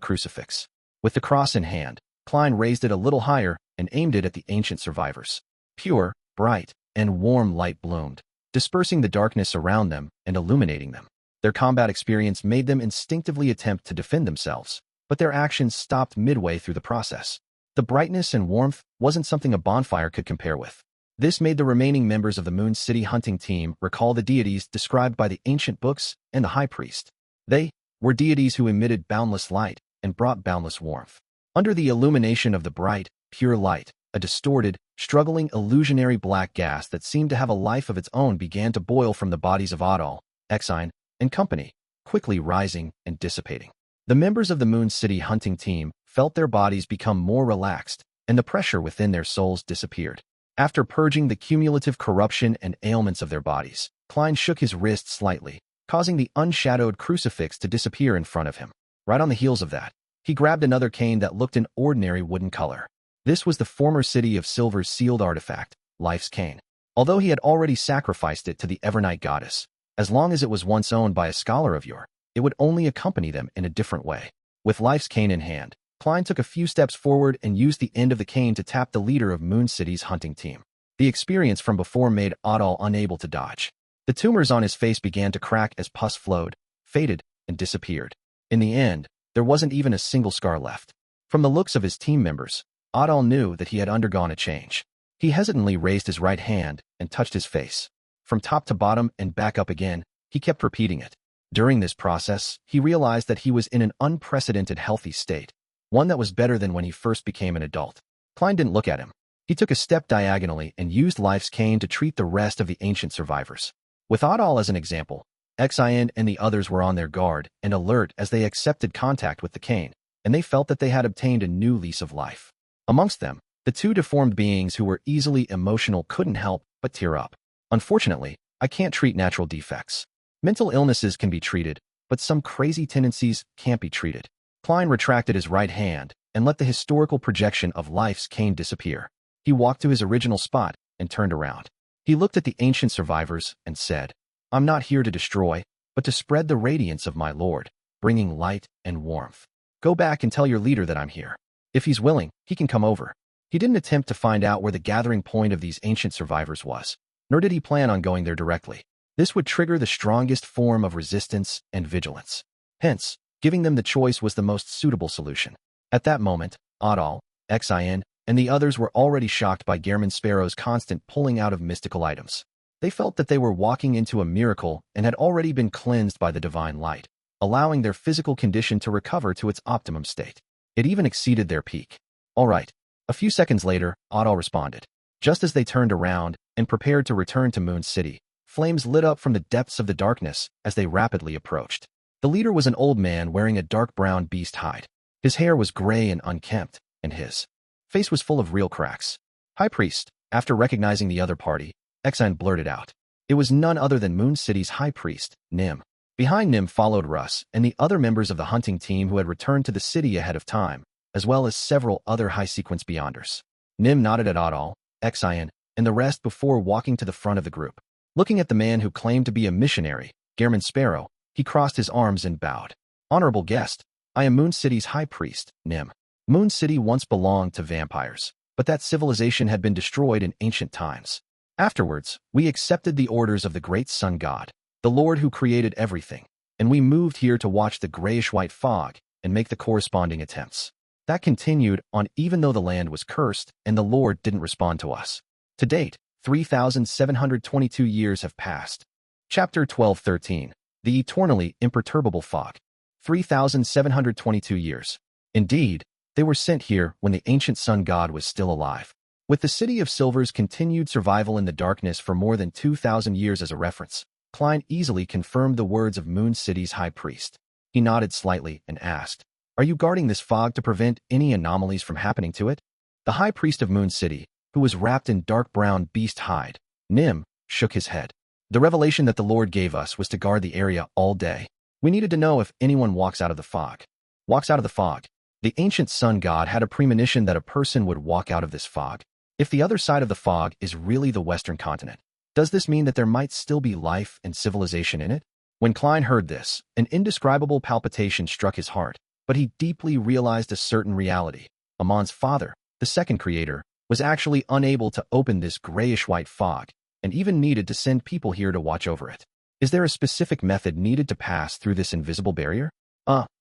crucifix. With the cross in hand, Klein raised it a little higher and aimed it at the ancient survivors. Pure, bright, and warm light bloomed, dispersing the darkness around them and illuminating them. Their combat experience made them instinctively attempt to defend themselves, but their actions stopped midway through the process. The brightness and warmth wasn't something a bonfire could compare with. This made the remaining members of the Moon City hunting team recall the deities described by the ancient books and the high priest. They were deities who emitted boundless light and brought boundless warmth. Under the illumination of the bright, pure light, a distorted, struggling illusionary black gas that seemed to have a life of its own began to boil from the bodies of Adal, Exine, and company, quickly rising and dissipating. The members of the Moon City hunting team felt their bodies become more relaxed, and the pressure within their souls disappeared. After purging the cumulative corruption and ailments of their bodies, Klein shook his wrist slightly, causing the unshadowed crucifix to disappear in front of him. Right on the heels of that, he grabbed another cane that looked an ordinary wooden color. This was the former City of Silver's sealed artifact, Life's Cane. Although he had already sacrificed it to the Evernight goddess, as long as it was once owned by a scholar of yore, it would only accompany them in a different way. With Life's Cane in hand, Klein took a few steps forward and used the end of the cane to tap the leader of Moon City's hunting team. The experience from before made Adal unable to dodge. The tumors on his face began to crack as pus flowed, faded, and disappeared. In the end, there wasn't even a single scar left. From the looks of his team members, Adal knew that he had undergone a change. He hesitantly raised his right hand and touched his face. From top to bottom and back up again, he kept repeating it. During this process, he realized that he was in an unprecedented healthy state, one that was better than when he first became an adult. Klein didn't look at him. He took a step diagonally and used Life's Cane to treat the rest of the ancient survivors. With Adal as an example, Exine and the others were on their guard and alert as they accepted contact with the cane, and they felt that they had obtained a new lease of life. Amongst them, the two deformed beings who were easily emotional couldn't help but tear up. Unfortunately, I can't treat natural defects. Mental illnesses can be treated, but some crazy tendencies can't be treated. Klein retracted his right hand and let the historical projection of Life's Cane disappear. He walked to his original spot and turned around. He looked at the ancient survivors and said, "I'm not here to destroy, but to spread the radiance of my Lord, bringing light and warmth. Go back and tell your leader that I'm here. If he's willing, he can come over." He didn't attempt to find out where the gathering point of these ancient survivors was, nor did he plan on going there directly. This would trigger the strongest form of resistance and vigilance. Hence, giving them the choice was the most suitable solution. At that moment, Adal, Exine, and the others were already shocked by Gehrman Sparrow's constant pulling out of mystical items. They felt that they were walking into a miracle and had already been cleansed by the divine light, allowing their physical condition to recover to its optimum state. It even exceeded their peak. "All right." A few seconds later, Adal responded. Just as they turned around and prepared to return to Moon City, flames lit up from the depths of the darkness as they rapidly approached. The leader was an old man wearing a dark brown beast hide. His hair was gray and unkempt, and his face was full of real cracks. "High Priest," after recognizing the other party, Exine blurted out. It was none other than Moon City's High Priest, Nim. Behind Nim followed Russ and the other members of the hunting team who had returned to the city ahead of time, as well as several other high-sequence beyonders. Nim nodded at Adal, Exine, and the rest before walking to the front of the group. Looking at the man who claimed to be a missionary, Gehrman Sparrow, he crossed his arms and bowed. "Honorable guest, I am Moon City's High Priest, Nim. Moon City once belonged to vampires, but that civilization had been destroyed in ancient times. Afterwards, we accepted the orders of the great sun god, the Lord who created everything, and we moved here to watch the grayish-white fog and make the corresponding attempts. That continued on even though the land was cursed and the Lord didn't respond to us. To date, 3,722 years have passed." Chapter 12:13. The Eternally Imperturbable Fog. 3,722 years. Indeed, they were sent here when the ancient sun god was still alive. With the City of Silver's continued survival in the darkness for more than 2,000 years as a reference, Klein easily confirmed the words of Moon City's High Priest. He nodded slightly and asked, "Are you guarding this fog to prevent any anomalies from happening to it?" The High Priest of Moon City, who was wrapped in dark brown beast hide, Nim, shook his head. "The revelation that the Lord gave us was to guard the area all day. We needed to know if anyone walks out of the fog. Walks out of the fog. The ancient sun god had a premonition that a person would walk out of this fog. If the other side of the fog is really the Western continent, does this mean that there might still be life and civilization in it? When Klein heard this, an indescribable palpitation struck his heart, but he deeply realized a certain reality. Amon's father, the second creator, was actually unable to open this grayish-white fog, and even needed to send people here to watch over it. Is there a specific method needed to pass through this invisible barrier?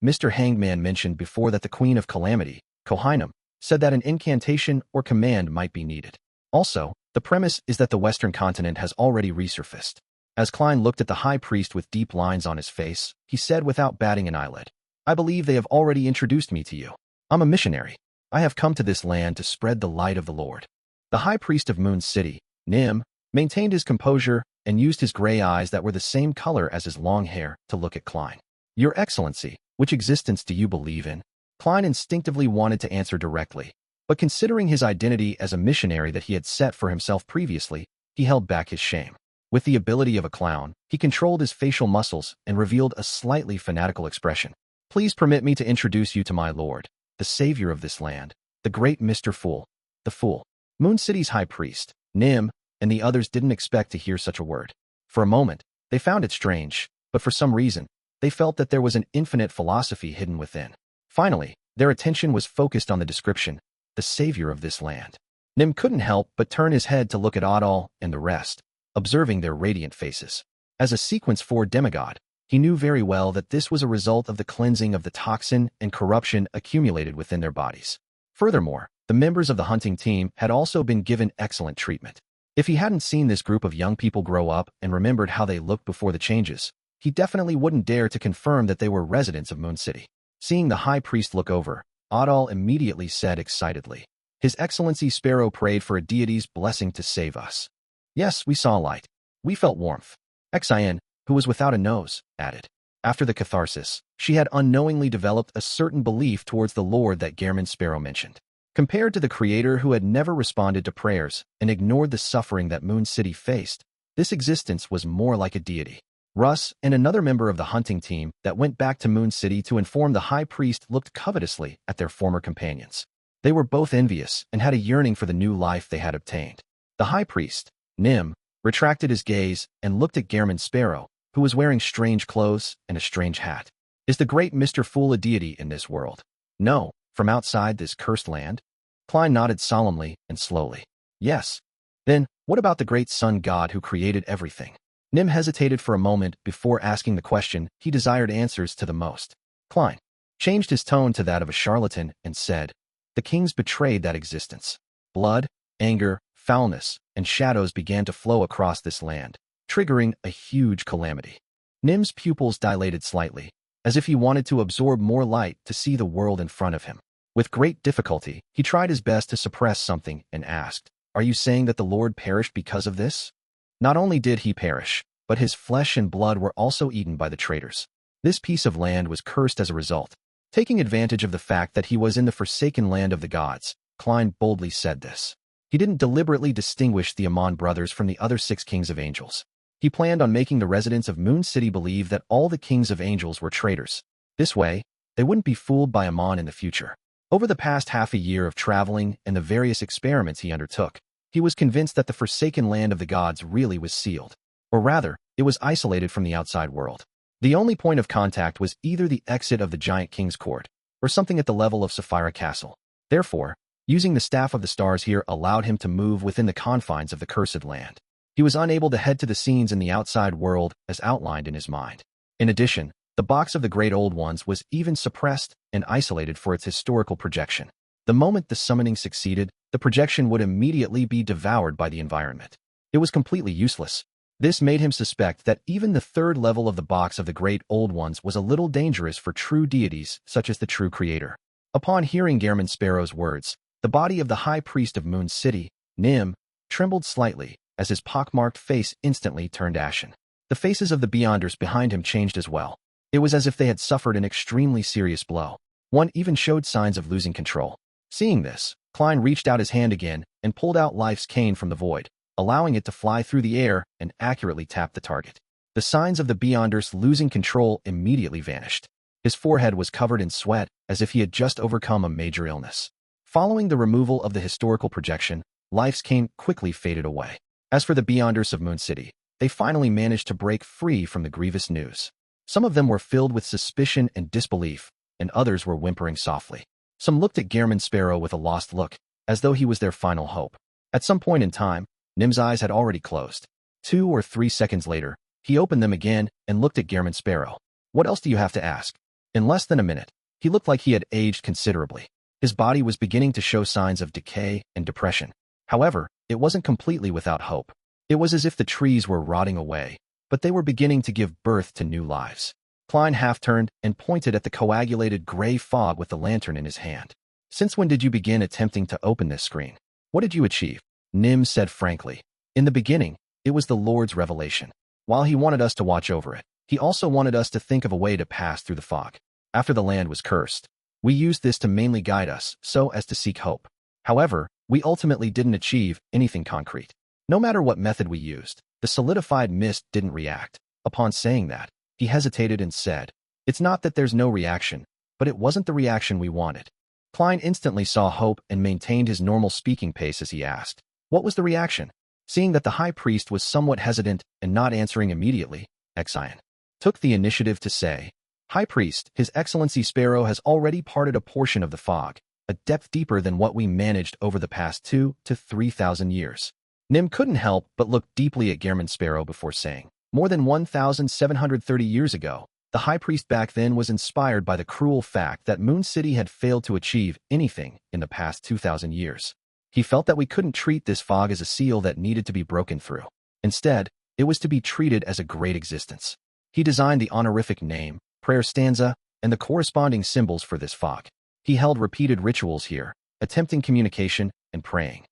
Mr. Hangman mentioned before that the Queen of Calamity, Kohinum, said that an incantation or command might be needed. Also, the premise is that the Western continent has already resurfaced. As Klein looked at the high priest with deep lines on his face, he said without batting an eyelid, "I believe they have already introduced me to you. I'm a missionary. I have come to this land to spread the light of the Lord." The high priest of Moon City, Nim, maintained his composure and used his gray eyes that were the same color as his long hair to look at Klein. "Your Excellency, which existence do you believe in?" Klein instinctively wanted to answer directly, but considering his identity as a missionary that he had set for himself previously, he held back his shame. With the ability of a clown, he controlled his facial muscles and revealed a slightly fanatical expression. "Please permit me to introduce you to my lord, the savior of this land, the great Mr. Fool, the Fool." Moon City's high priest, Nim, and the others didn't expect to hear such a word. For a moment, they found it strange, but for some reason, they felt that there was an infinite philosophy hidden within. Finally, their attention was focused on the description, the savior of this land. Nim couldn't help but turn his head to look at Adal and the rest, observing their radiant faces. As a Sequence 4 demigod, he knew very well that this was a result of the cleansing of the toxin and corruption accumulated within their bodies. Furthermore, the members of the hunting team had also been given excellent treatment. If he hadn't seen this group of young people grow up and remembered how they looked before the changes, he definitely wouldn't dare to confirm that they were residents of Moon City. Seeing the high priest look over, Adal immediately said excitedly, "His Excellency Sparrow prayed for a deity's blessing to save us." "Yes, we saw light. We felt warmth." Xin, who was without a nose, added. After the catharsis, she had unknowingly developed a certain belief towards the Lord that Gehrman Sparrow mentioned. Compared to the Creator who had never responded to prayers and ignored the suffering that Moon City faced, this existence was more like a deity. Russ and another member of the hunting team that went back to Moon City to inform the high priest looked covetously at their former companions. They were both envious and had a yearning for the new life they had obtained. The high priest, Nim, retracted his gaze and looked at Gehrman Sparrow, who was wearing strange clothes and a strange hat. "Is the great Mr. Fool a deity in this world?" "No, from outside this cursed land?" Klein nodded solemnly and slowly. "Yes." "Then, what about the great sun god who created everything?" Nim hesitated for a moment before asking the question he desired answers to the most. Klein changed his tone to that of a charlatan and said, "The kings betrayed that existence. Blood, anger, foulness, and shadows began to flow across this land, triggering a huge calamity." Nim's pupils dilated slightly, as if he wanted to absorb more light to see the world in front of him. With great difficulty, he tried his best to suppress something and asked, "Are you saying that the Lord perished because of this?" Not only did he perish, but his flesh and blood were also eaten by the traitors. This piece of land was cursed as a result. Taking advantage of the fact that he was in the forsaken land of the gods, Klein boldly said this. He didn't deliberately distinguish the Amon brothers from the other 6 kings of angels. He planned on making the residents of Moon City believe that all the kings of angels were traitors. This way, they wouldn't be fooled by Amon in the future. Over the past half a year of traveling and the various experiments he undertook, he was convinced that the forsaken land of the gods really was sealed. Or rather, it was isolated from the outside world. The only point of contact was either the exit of the giant king's court, or something at the level of Sapphira Castle. Therefore, using the staff of the stars here allowed him to move within the confines of the cursed land. He was unable to head to the scenes in the outside world as outlined in his mind. In addition, the box of the Great Old Ones was even suppressed and isolated for its historical projection. The moment the summoning succeeded, the projection would immediately be devoured by the environment. It was completely useless. This made him suspect that even the 3rd level of the box of the Great Old Ones was a little dangerous for true deities such as the true Creator. Upon hearing Gehrman Sparrow's words, the body of the high priest of Moon City, Nim, trembled slightly as his pockmarked face instantly turned ashen. The faces of the Beyonders behind him changed as well. It was as if they had suffered an extremely serious blow. One even showed signs of losing control. Seeing this, Klein reached out his hand again and pulled out Life's cane from the void, allowing it to fly through the air and accurately tap the target. The signs of the Beyonders losing control immediately vanished. His forehead was covered in sweat, as if he had just overcome a major illness. Following the removal of the historical projection, life's cane quickly faded away. As for the Beyonders of Moon City, they finally managed to break free from the grievous news. Some of them were filled with suspicion and disbelief, and others were whimpering softly. Some looked at Gehrman Sparrow with a lost look, as though he was their final hope. At some point in time, Nim's eyes had already closed. 2 or 3 seconds later, he opened them again and looked at Gehrman Sparrow. What else do you have to ask? In less than a minute, he looked like he had aged considerably. His body was beginning to show signs of decay and depression. However, it wasn't completely without hope. It was as if the trees were rotting away, but they were beginning to give birth to new lives. Klein half-turned and pointed at the coagulated gray fog with the lantern in his hand. Since when did you begin attempting to open this screen? What did you achieve? Nim said frankly. In the beginning, it was the Lord's revelation. While he wanted us to watch over it, he also wanted us to think of a way to pass through the fog. After the land was cursed, we used this to mainly guide us so as to seek hope. However, we ultimately didn't achieve anything concrete. No matter what method we used, the solidified mist didn't react. Upon saying that, he hesitated and said, "It's not that there's no reaction, but it wasn't the reaction we wanted." Klein instantly saw hope and maintained his normal speaking pace as he asked, "What was the reaction?" Seeing that the high priest was somewhat hesitant and not answering immediately, Exion took the initiative to say, "High Priest, His Excellency Sparrow has already parted a portion of the fog, a depth deeper than what we managed over the past 2,000 to 3,000 years. Nim couldn't help but look deeply at Gehrman Sparrow before saying, "More than 1,730 years ago, the High Priest back then was inspired by the cruel fact that Moon City had failed to achieve anything in the past 2,000 years. He felt that we couldn't treat this fog as a seal that needed to be broken through. Instead, it was to be treated as a great existence. He designed the honorific name, prayer stanza, and the corresponding symbols for this fog. He held repeated rituals here, attempting communication and praying.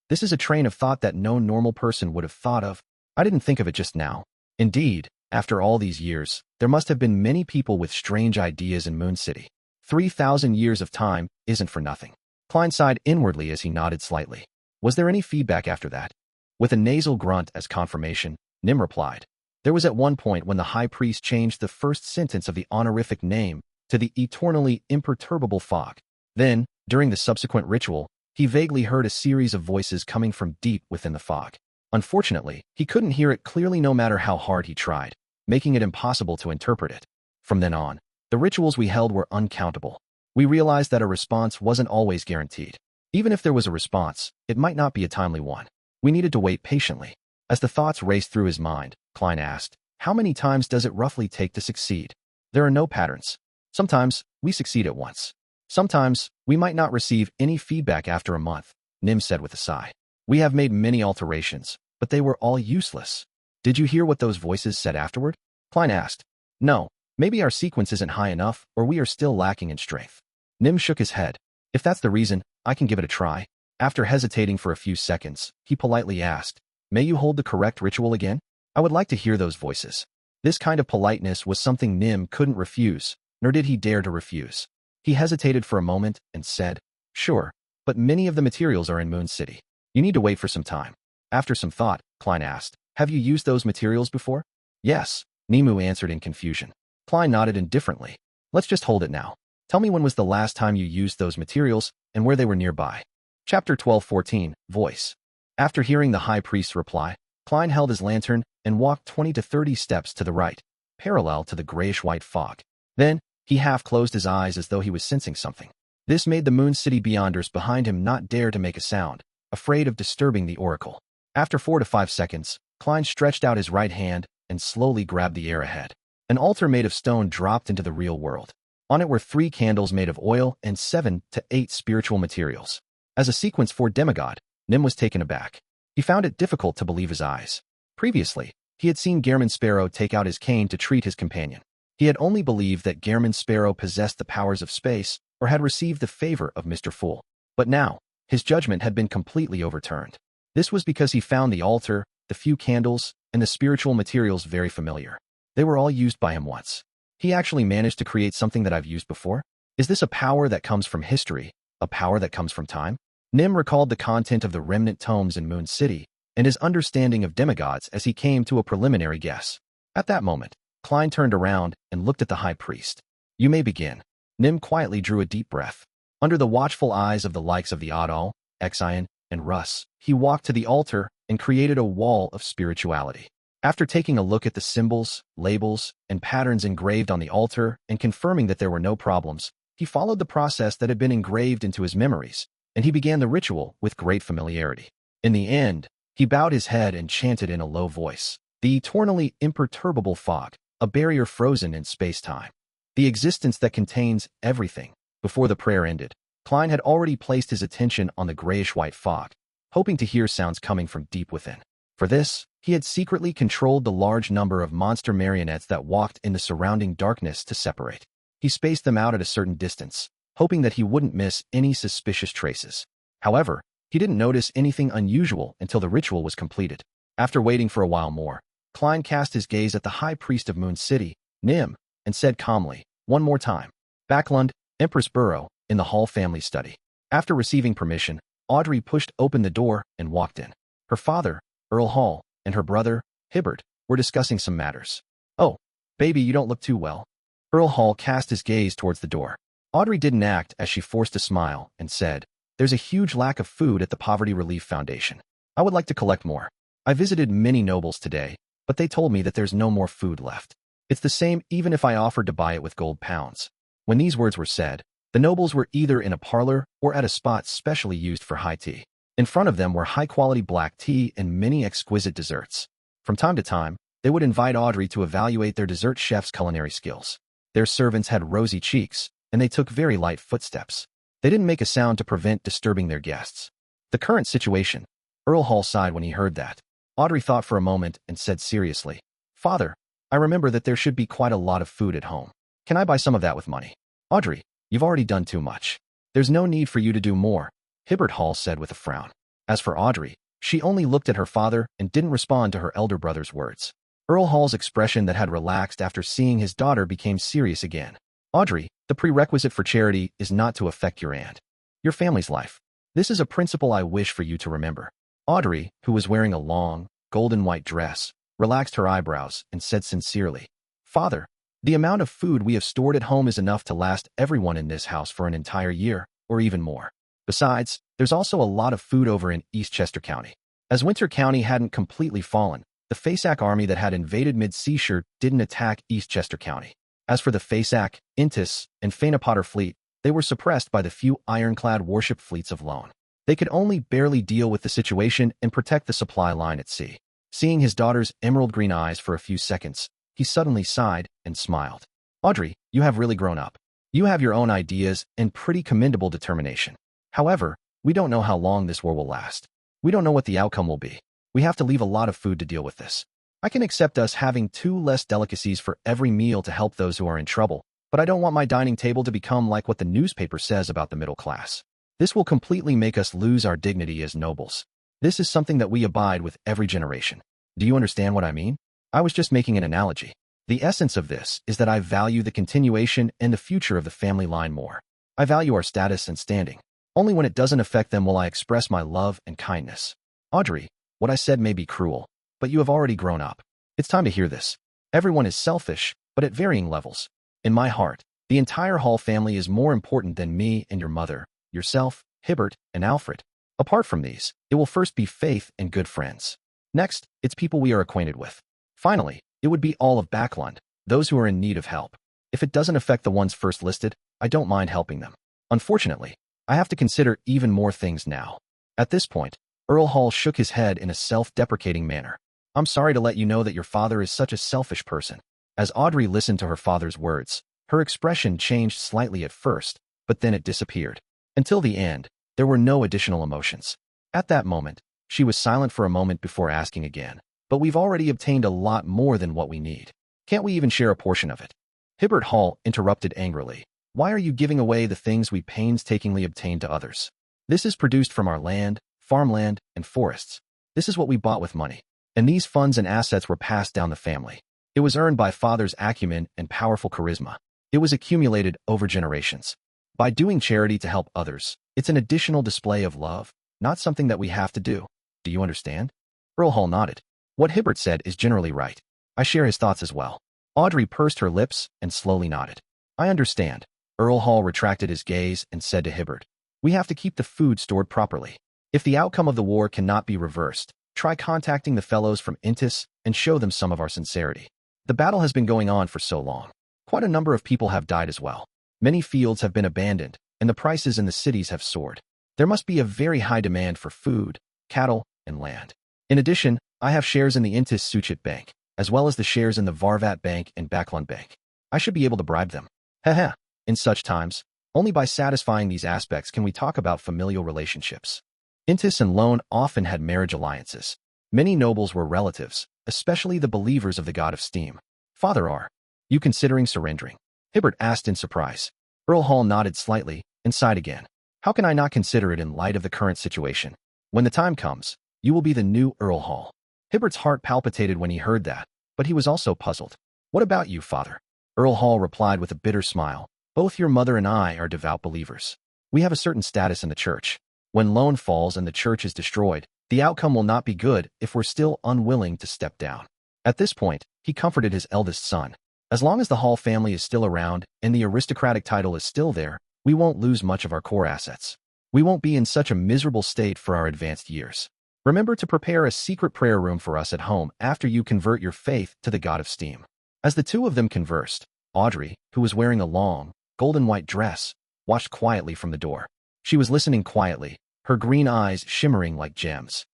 This is a train of thought that no normal person would have thought of. I didn't think of it just now. Indeed, after all these years, there must have been many people with strange ideas in Moon City. 3,000 years of time isn't for nothing." Klein sighed inwardly as he nodded slightly. "Was there any feedback after that?" With a nasal grunt as confirmation, Nim replied, "There was at one point when the high priest changed the first sentence of the honorific name to the eternally imperturbable fog. Then, during the subsequent ritual, he vaguely heard a series of voices coming from deep within the fog. Unfortunately, he couldn't hear it clearly no matter how hard he tried, making it impossible to interpret it. From then on, the rituals we held were uncountable. We realized that a response wasn't always guaranteed. Even if there was a response, it might not be a timely one. We needed to wait patiently." As the thoughts raced through his mind, Klein asked, "How many times does it roughly take to succeed?" "There are no patterns. Sometimes, we succeed at once. Sometimes, we might not receive any feedback after a month," Nim said with a sigh. "We have made many alterations, but they were all useless." "Did you hear what those voices said afterward?" Klein asked. "No, maybe our sequence isn't high enough, or we are still lacking in strength." Nim shook his head. "If that's the reason, I can give it a try." After hesitating for a few seconds, he politely asked, "May you hold the correct ritual again? I would like to hear those voices." This kind of politeness was something Nim couldn't refuse, nor did he dare to refuse. He hesitated for a moment and said, "Sure, but many of the materials are in Moon City. You need to wait for some time." After some thought, Klein asked, "Have you used those materials before?" "Yes," Nimu answered in confusion. Klein nodded indifferently. "Let's just hold it now. Tell me when was the last time you used those materials and where they were nearby." Chapter 12:14, Voice. After hearing the high priest's reply, Klein held his lantern and walked 20 to 30 steps to the right, parallel to the grayish-white fog. Then, he half closed his eyes as though he was sensing something. This made the Moon City Beyonders behind him not dare to make a sound, afraid of disturbing the oracle. After 4 to 5 seconds, Klein stretched out his right hand and slowly grabbed the air ahead. An altar made of stone dropped into the real world. On it were 3 candles made of oil and 7 to 8 spiritual materials. As a sequence for demigod, Nim was taken aback. He found it difficult to believe his eyes. Previously, he had seen Gehrman Sparrow take out his cane to treat his companion. He had only believed that Gehrman Sparrow possessed the powers of space or had received the favor of Mr. Fool. But now, his judgment had been completely overturned. This was because he found the altar, the few candles, and the spiritual materials very familiar. They were all used by him once. He actually managed to create something that I've used before? Is this a power that comes from history, a power that comes from time? Nim recalled the content of the remnant tomes in Moon City and his understanding of demigods as he came to a preliminary guess. At that moment, Klein turned around and looked at the high priest. "You may begin." Nim quietly drew a deep breath. Under the watchful eyes of the likes of the Adal, Exion, and Russ, he walked to the altar and created a wall of spirituality. After taking a look at the symbols, labels, and patterns engraved on the altar and confirming that there were no problems, he followed the process that had been engraved into his memories, and he began the ritual with great familiarity. In the end, he bowed his head and chanted in a low voice, "The eternally imperturbable fog, a barrier frozen in space-time. The existence that contains everything." Before the prayer ended, Klein had already placed his attention on the grayish-white fog, hoping to hear sounds coming from deep within. For this, he had secretly controlled the large number of monster marionettes that walked in the surrounding darkness to separate. He spaced them out at a certain distance, hoping that he wouldn't miss any suspicious traces. However, he didn't notice anything unusual until the ritual was completed. After waiting for a while more, Klein cast his gaze at the high priest of Moon City, Nim, and said calmly, "One more time." Backlund, Empress Burrow, in the Hall family study. After receiving permission, Audrey pushed open the door and walked in. Her father, Earl Hall, and her brother, Hibbert, were discussing some matters. "Oh, baby, you don't look too well." Earl Hall cast his gaze towards the door. Audrey didn't act as she forced a smile and said, "There's a huge lack of food at the Poverty Relief Foundation. I would like to collect more. I visited many nobles today, but they told me that there's no more food left. It's the same even if I offered to buy it with gold pounds." When these words were said, the nobles were either in a parlor or at a spot specially used for high tea. In front of them were high-quality black tea and many exquisite desserts. From time to time, they would invite Audrey to evaluate their dessert chef's culinary skills. Their servants had rosy cheeks, and they took very light footsteps. They didn't make a sound to prevent disturbing their guests. The current situation. Earl Hall sighed when he heard that. Audrey thought for a moment and said seriously, "Father, I remember that there should be quite a lot of food at home. Can I buy some of that with money?" "Audrey, you've already done too much. There's no need for you to do more," Hibbert Hall said with a frown. As for Audrey, she only looked at her father and didn't respond to her elder brother's words. Earl Hall's expression that had relaxed after seeing his daughter became serious again. "Audrey, the prerequisite for charity is not to affect your family's life. This is a principle I wish for you to remember." Audrey, who was wearing a long, golden white dress, relaxed her eyebrows and said sincerely, "Father, the amount of food we have stored at home is enough to last everyone in this house for an entire year, or even more. Besides, there's also a lot of food over in Eastchester County." As Winter County hadn't completely fallen, the Faceac army that had invaded Mid-Seashire didn't attack Eastchester County. As for the Faceac, Intis, and Fainapotter fleet, they were suppressed by the few ironclad warship fleets of Lone. They could only barely deal with the situation and protect the supply line at sea. Seeing his daughter's emerald green eyes for a few seconds, he suddenly sighed and smiled. "Audrey, you have really grown up. You have your own ideas and pretty commendable determination. However, we don't know how long this war will last. We don't know what the outcome will be. We have to leave a lot of food to deal with this. I can accept us having 2 less delicacies for every meal to help those who are in trouble, but I don't want my dining table to become like what the newspaper says about the middle class. This will completely make us lose our dignity as nobles. This is something that we abide with every generation. Do you understand what I mean? I was just making an analogy. The essence of this is that I value the continuation and the future of the family line more. I value our status and standing. Only when it doesn't affect them will I express my love and kindness. Audrey, what I said may be cruel, but you have already grown up. It's time to hear this. Everyone is selfish, but at varying levels. In my heart, the entire Hall family is more important than me and your mother, yourself, Hibbert, and Alfred. Apart from these, it will first be Faith and good friends. Next, it's people we are acquainted with. Finally, it would be all of Backlund, those who are in need of help. If it doesn't affect the ones first listed, I don't mind helping them. Unfortunately, I have to consider even more things now." At this point, Earl Hall shook his head in a self-deprecating manner. "I'm sorry to let you know that your father is such a selfish person." As Audrey listened to her father's words, her expression changed slightly at first, but then it disappeared. Until the end, there were no additional emotions. At that moment, she was silent for a moment before asking again, "But we've already obtained a lot more than what we need. Can't we even share a portion of it?" Hibbert Hall interrupted angrily. "Why are you giving away the things we painstakingly obtained to others? This is produced from our land, farmland, and forests. This is what we bought with money. And these funds and assets were passed down the family. It was earned by father's acumen and powerful charisma. It was accumulated over generations. By doing charity to help others, it's an additional display of love, not something that we have to do. Do you understand?" Earl Hall nodded. What Hibbert said is generally right. I share his thoughts as well. Audrey pursed her lips and slowly nodded. I understand. Earl Hall retracted his gaze and said to Hibbert, we have to keep the food stored properly. If the outcome of the war cannot be reversed, try contacting the fellows from Intis and show them some of our sincerity. The battle has been going on for so long. Quite a number of people have died as well. Many fields have been abandoned, and the prices in the cities have soared. There must be a very high demand for food, cattle, and land. In addition, I have shares in the Intis Suchit Bank, as well as the shares in the Varvat Bank and Backlund Bank. I should be able to bribe them. Heh. In such times, only by satisfying these aspects can we talk about familial relationships. Intis and Lone often had marriage alliances. Many nobles were relatives, especially the believers of the god of steam. Father, are you considering surrendering? Hibbert asked in surprise. Earl Hall nodded slightly and sighed again. How can I not consider it in light of the current situation? When the time comes, you will be the new Earl Hall. Hibbert's heart palpitated when he heard that, but he was also puzzled. What about you, father? Earl Hall replied with a bitter smile. Both your mother and I are devout believers. We have a certain status in the church. When Lone falls and the church is destroyed, the outcome will not be good if we're still unwilling to step down. At this point, he comforted his eldest son. As long as the Hall family is still around and the aristocratic title is still there, we won't lose much of our core assets. We won't be in such a miserable state for our advanced years. Remember to prepare a secret prayer room for us at home after you convert your faith to the god of steam. As the two of them conversed, Audrey, who was wearing a long, golden-white dress, watched quietly from the door. She was listening quietly, her green eyes shimmering like gems.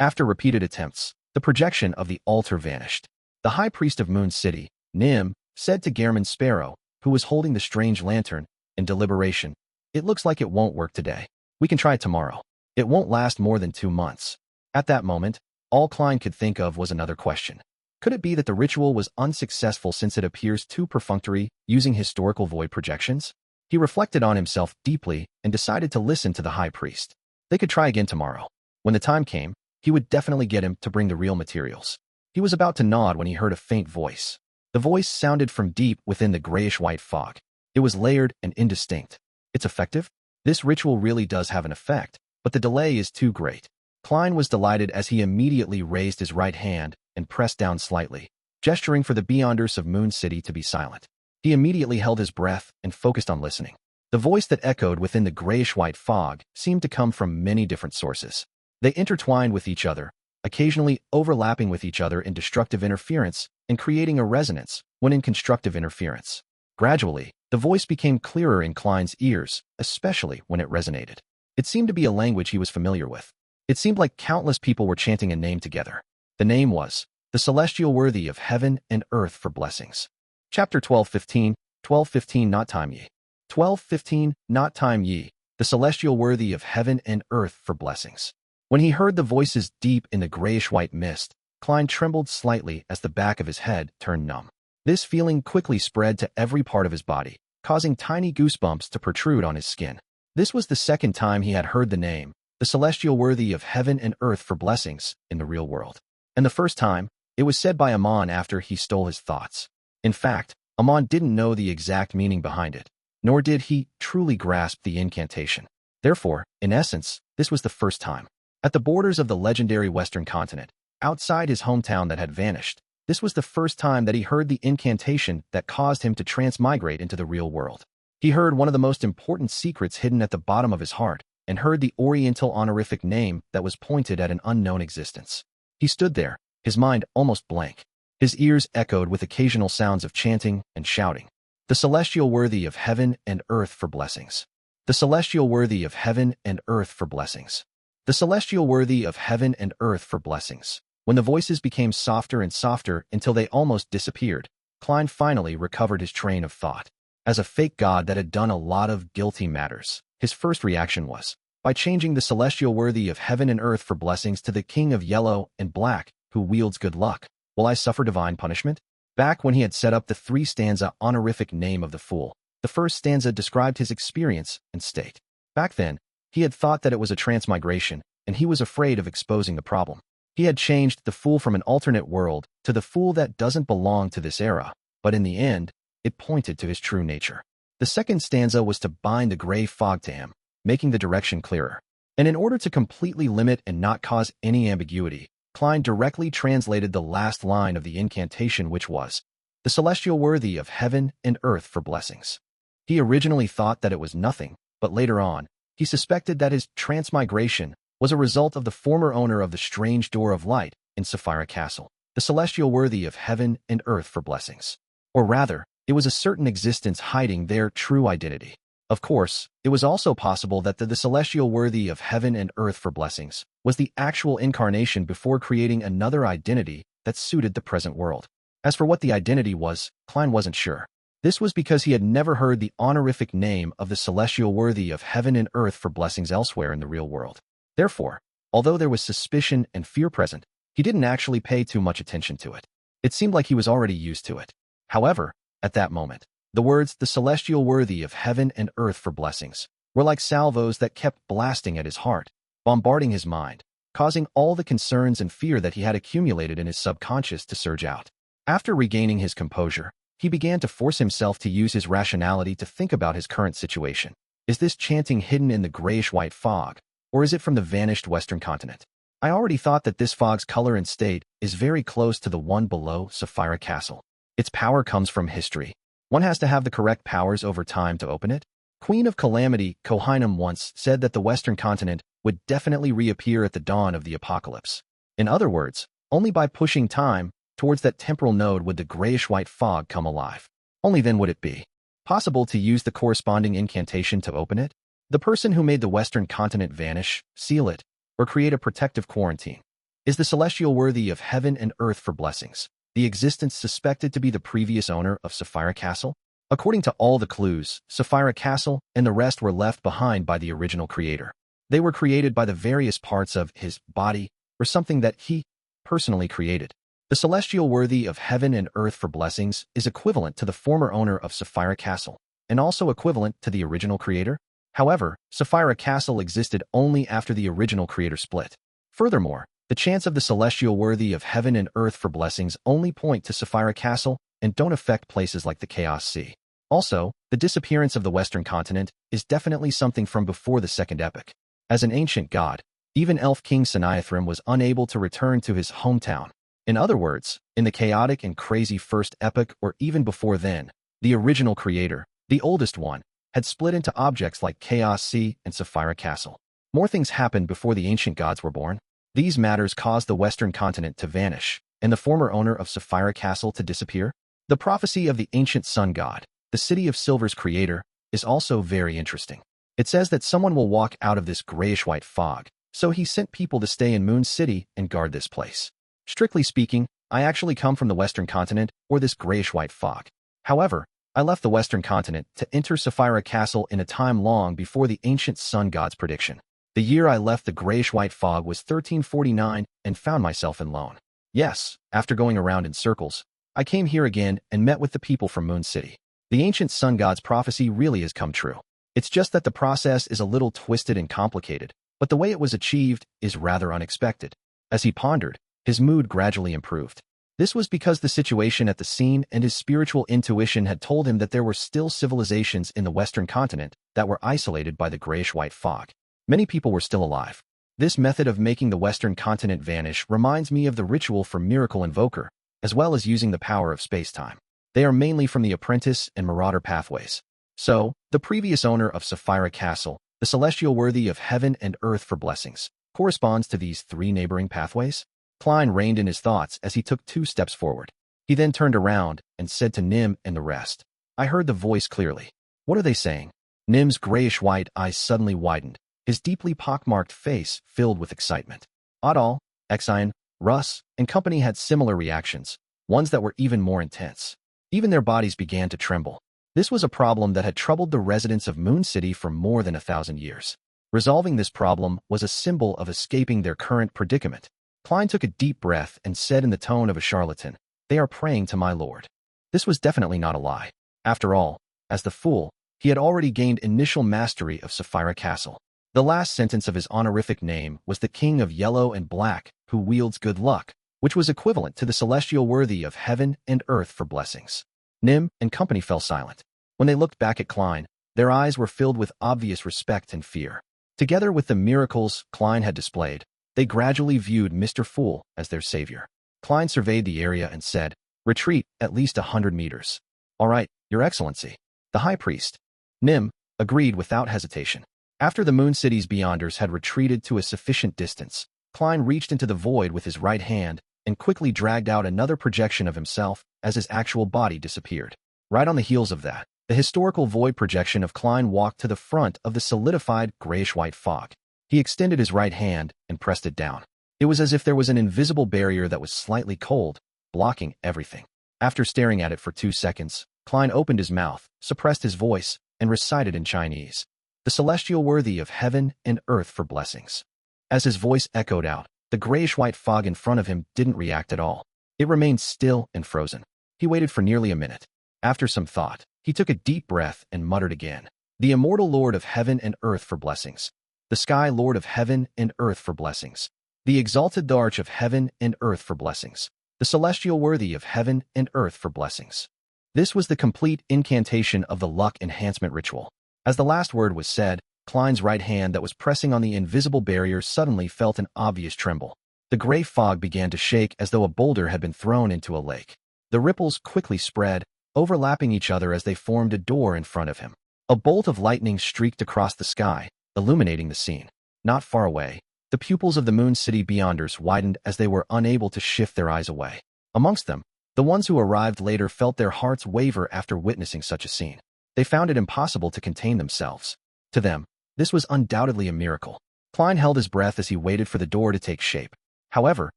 After repeated attempts, the projection of the altar vanished. The high priest of Moon City, Nim, said to Gairman Sparrow, who was holding the strange lantern, in deliberation, it looks like it won't work today. We can try it tomorrow. It won't last more than 2 months. At that moment, all Klein could think of was another question. Could it be that the ritual was unsuccessful since it appears too perfunctory, using historical void projections? He reflected on himself deeply and decided to listen to the high priest. They could try again tomorrow. When the time came, he would definitely get him to bring the real materials. He was about to nod when he heard a faint voice. The voice sounded from deep within the grayish-white fog. It was layered and indistinct. It's effective? This ritual really does have an effect, but the delay is too great. Klein was delighted as he immediately raised his right hand and pressed down slightly, gesturing for the Beyonders of Moon City to be silent. He immediately held his breath and focused on listening. The voice that echoed within the grayish-white fog seemed to come from many different sources. They intertwined with each other, occasionally overlapping with each other in destructive interference and creating a resonance when in constructive interference. Gradually, the voice became clearer in Klein's ears, especially when it resonated. It seemed to be a language he was familiar with. It seemed like countless people were chanting a name together. The name was, the celestial worthy of heaven and earth for blessings. Chapter 12:15, 12:15 not time ye. 12:15 not time ye, the celestial worthy of heaven and earth for blessings. When he heard the voices deep in the grayish-white mist, Klein trembled slightly as the back of his head turned numb. This feeling quickly spread to every part of his body, causing tiny goosebumps to protrude on his skin. This was the second time he had heard the name, the celestial worthy of heaven and earth for blessings, in the real world. And the first time, it was said by Amon after he stole his thoughts. In fact, Amon didn't know the exact meaning behind it, nor did he truly grasp the incantation. Therefore, in essence, this was the first time. At the borders of the legendary Western continent, outside his hometown that had vanished, this was the first time that he heard the incantation that caused him to transmigrate into the real world. He heard one of the most important secrets hidden at the bottom of his heart, and heard the Oriental honorific name that was pointed at an unknown existence. He stood there, his mind almost blank. His ears echoed with occasional sounds of chanting and shouting. The celestial worthy of heaven and earth for blessings. The celestial worthy of heaven and earth for blessings. The celestial worthy of heaven and earth for blessings. When the voices became softer and softer until they almost disappeared, Klein finally recovered his train of thought. As a fake god that had done a lot of guilty matters, his first reaction was, by changing the celestial worthy of heaven and earth for blessings to the king of yellow and black, who wields good luck, will I suffer divine punishment? Back when he had set up the 3-stanza honorific name of the fool, the first stanza described his experience and state. Back then, he had thought that it was a transmigration, and he was afraid of exposing the problem. He had changed the fool from an alternate world to the fool that doesn't belong to this era, but in the end, it pointed to his true nature. The second stanza was to bind the gray fog to him, making the direction clearer. And in order to completely limit and not cause any ambiguity, Klein directly translated the last line of the incantation, which was, "The celestial worthy of heaven and earth for blessings." He originally thought that it was nothing, but later on, he suspected that his transmigration was a result of the former owner of the strange door of light in Sapphira Castle, the celestial worthy of heaven and earth for blessings. Or rather, it was a certain existence hiding their true identity. Of course, it was also possible that the celestial worthy of heaven and earth for blessings was the actual incarnation before creating another identity that suited the present world. As for what the identity was, Klein wasn't sure. This was because he had never heard the honorific name of the celestial worthy of heaven and earth for blessings elsewhere in the real world. Therefore, although there was suspicion and fear present, he didn't actually pay too much attention to it. It seemed like he was already used to it. However, at that moment, the words, "the celestial worthy of heaven and earth for blessings," were like salvos that kept blasting at his heart, bombarding his mind, causing all the concerns and fear that he had accumulated in his subconscious to surge out. After regaining his composure, he began to force himself to use his rationality to think about his current situation. Is this chanting hidden in the grayish-white fog, or is it from the vanished Western continent? I already thought that this fog's color and state is very close to the one below Sapphira Castle. Its power comes from history. One has to have the correct powers over time to open it. Queen of Calamity Kohinum once said that the Western continent would definitely reappear at the dawn of the apocalypse. In other words, only by pushing time towards that temporal node would the grayish-white fog come alive. Only then would it be possible to use the corresponding incantation to open it. The person who made the Western continent vanish, seal it, or create a protective quarantine is the celestial worthy of heaven and earth for blessings, the existence suspected to be the previous owner of Sapphira Castle. According to all the clues, Sapphira Castle and the rest were left behind by the original creator. They were created by the various parts of his body or something that he personally created. The celestial worthy of heaven and earth for blessings is equivalent to the former owner of Sapphira Castle, and also equivalent to the original creator. However, Sapphira Castle existed only after the original creator split. Furthermore, the chants of the celestial worthy of heaven and earth for blessings only point to Sapphira Castle and don't affect places like the Chaos Sea. Also, the disappearance of the Western continent is definitely something from before the Second Epoch. As an ancient god, even Elf King Sennaithrim was unable to return to his hometown. In other words, in the chaotic and crazy First Epoch or even before then, the original creator, the oldest one, had split into objects like Chaos Sea and Sapphira Castle. More things happened before the ancient gods were born. These matters caused the Western continent to vanish, and the former owner of Sapphira Castle to disappear. The prophecy of the ancient sun god, the City of Silver's creator, is also very interesting. It says that someone will walk out of this grayish-white fog, so he sent people to stay in Moon City and guard this place. Strictly speaking, I actually come from the Western continent or this grayish-white fog. However, I left the Western continent to enter Sapphira Castle in a time long before the ancient sun god's prediction. The year I left the grayish-white fog was 1349 and found myself in Lone. Yes, after going around in circles, I came here again and met with the people from Moon City. The ancient sun god's prophecy really has come true. It's just that the process is a little twisted and complicated, but the way it was achieved is rather unexpected. As he pondered, his mood gradually improved. This was because the situation at the scene and his spiritual intuition had told him that there were still civilizations in the Western continent that were isolated by the grayish-white fog. Many people were still alive. This method of making the Western continent vanish reminds me of the ritual for Miracle Invoker, as well as using the power of space-time. They are mainly from the Apprentice and Marauder pathways. So, the previous owner of Sapphira Castle, the celestial worthy of heaven and earth for blessings, corresponds to these three neighboring pathways. Klein reined in his thoughts as he took 2 steps forward. He then turned around and said to Nim and the rest, I heard the voice clearly. What are they saying? Nim's grayish-white eyes suddenly widened, his deeply pockmarked face filled with excitement. Adal, Exion, Russ, and company had similar reactions, ones that were even more intense. Even their bodies began to tremble. This was a problem that had troubled the residents of Moon City for more than 1,000 years. Resolving this problem was a symbol of escaping their current predicament. Klein took a deep breath and said in the tone of a charlatan, They are praying to my lord. This was definitely not a lie. After all, as the fool, he had already gained initial mastery of Sapphira Castle. The last sentence of his honorific name was the King of Yellow and Black, who wields good luck, which was equivalent to the celestial worthy of heaven and earth for blessings. Nim and company fell silent. When they looked back at Klein, their eyes were filled with obvious respect and fear. Together with the miracles Klein had displayed, They gradually viewed Mr. Fool as their savior. Klein surveyed the area and said, "Retreat at least 100 meters. All right, Your Excellency." The High Priest, Nim, agreed without hesitation. After the Moon City's Beyonders had retreated to a sufficient distance, Klein reached into the void with his right hand and quickly dragged out another projection of himself as his actual body disappeared. Right on the heels of that, the historical void projection of Klein walked to the front of the solidified grayish-white fog. He extended his right hand and pressed it down. It was as if there was an invisible barrier that was slightly cold, blocking everything. After staring at it for 2 seconds, Klein opened his mouth, suppressed his voice, and recited in Chinese, "The celestial worthy of heaven and earth for blessings." As his voice echoed out, the grayish-white fog in front of him didn't react at all. It remained still and frozen. He waited for nearly a minute. After some thought, he took a deep breath and muttered again, "The immortal Lord of heaven and earth for blessings. The sky Lord of heaven and earth for blessings. The exalted arch of heaven and earth for blessings. The celestial worthy of heaven and earth for blessings." This was the complete incantation of the luck enhancement ritual. As the last word was said, Klein's right hand that was pressing on the invisible barrier suddenly felt an obvious tremble. The gray fog began to shake as though a boulder had been thrown into a lake. The ripples quickly spread, overlapping each other as they formed a door in front of him. A bolt of lightning streaked across the sky, illuminating the scene. Not far away, the pupils of the Moon City Beyonders widened as they were unable to shift their eyes away. Amongst them, the ones who arrived later felt their hearts waver after witnessing such a scene. They found it impossible to contain themselves. To them, this was undoubtedly a miracle. Klein held his breath as he waited for the door to take shape. However,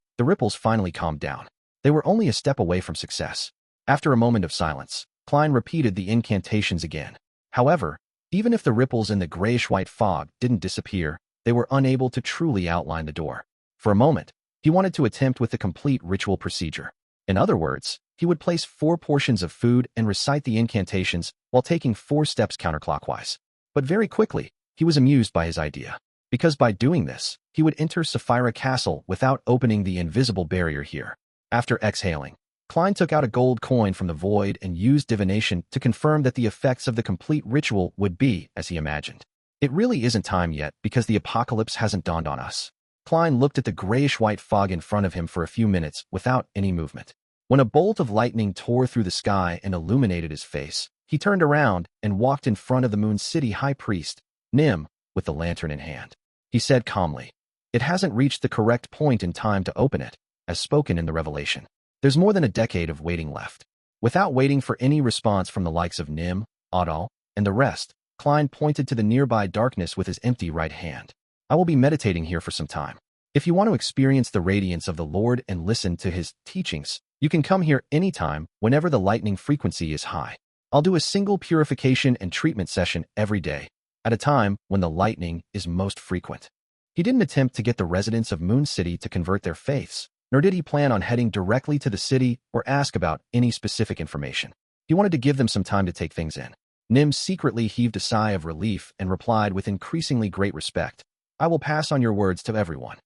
the ripples finally calmed down. They were only a step away from success. After a moment of silence, Klein repeated the incantations again. However, even if the ripples in the grayish-white fog didn't disappear, they were unable to truly outline the door. For a moment, he wanted to attempt with the complete ritual procedure. In other words, he would place 4 portions of food and recite the incantations while taking 4 steps counterclockwise. But very quickly, he was amused by his idea, because by doing this, he would enter Sapphira Castle without opening the invisible barrier here. After exhaling, Klein took out a gold coin from the void and used divination to confirm that the effects of the complete ritual would be as he imagined. It really isn't time yet because the apocalypse hasn't dawned on us. Klein looked at the grayish-white fog in front of him for a few minutes without any movement. When a bolt of lightning tore through the sky and illuminated his face, he turned around and walked in front of the Moon City High Priest, Nim, with the lantern in hand. He said calmly, "It hasn't reached the correct point in time to open it, as spoken in the Revelation. There's more than a decade of waiting left." Without waiting for any response from the likes of Nim, Adal, and the rest, Klein pointed to the nearby darkness with his empty right hand. "I will be meditating here for some time. If you want to experience the radiance of the Lord and listen to his teachings, you can come here anytime whenever the lightning frequency is high. I'll do a single purification and treatment session every day, at a time when the lightning is most frequent." He didn't attempt to get the residents of Moon City to convert their faiths, nor did he plan on heading directly to the city or ask about any specific information. He wanted to give them some time to take things in. Nim secretly heaved a sigh of relief and replied with increasingly great respect, "I will pass on your words to everyone."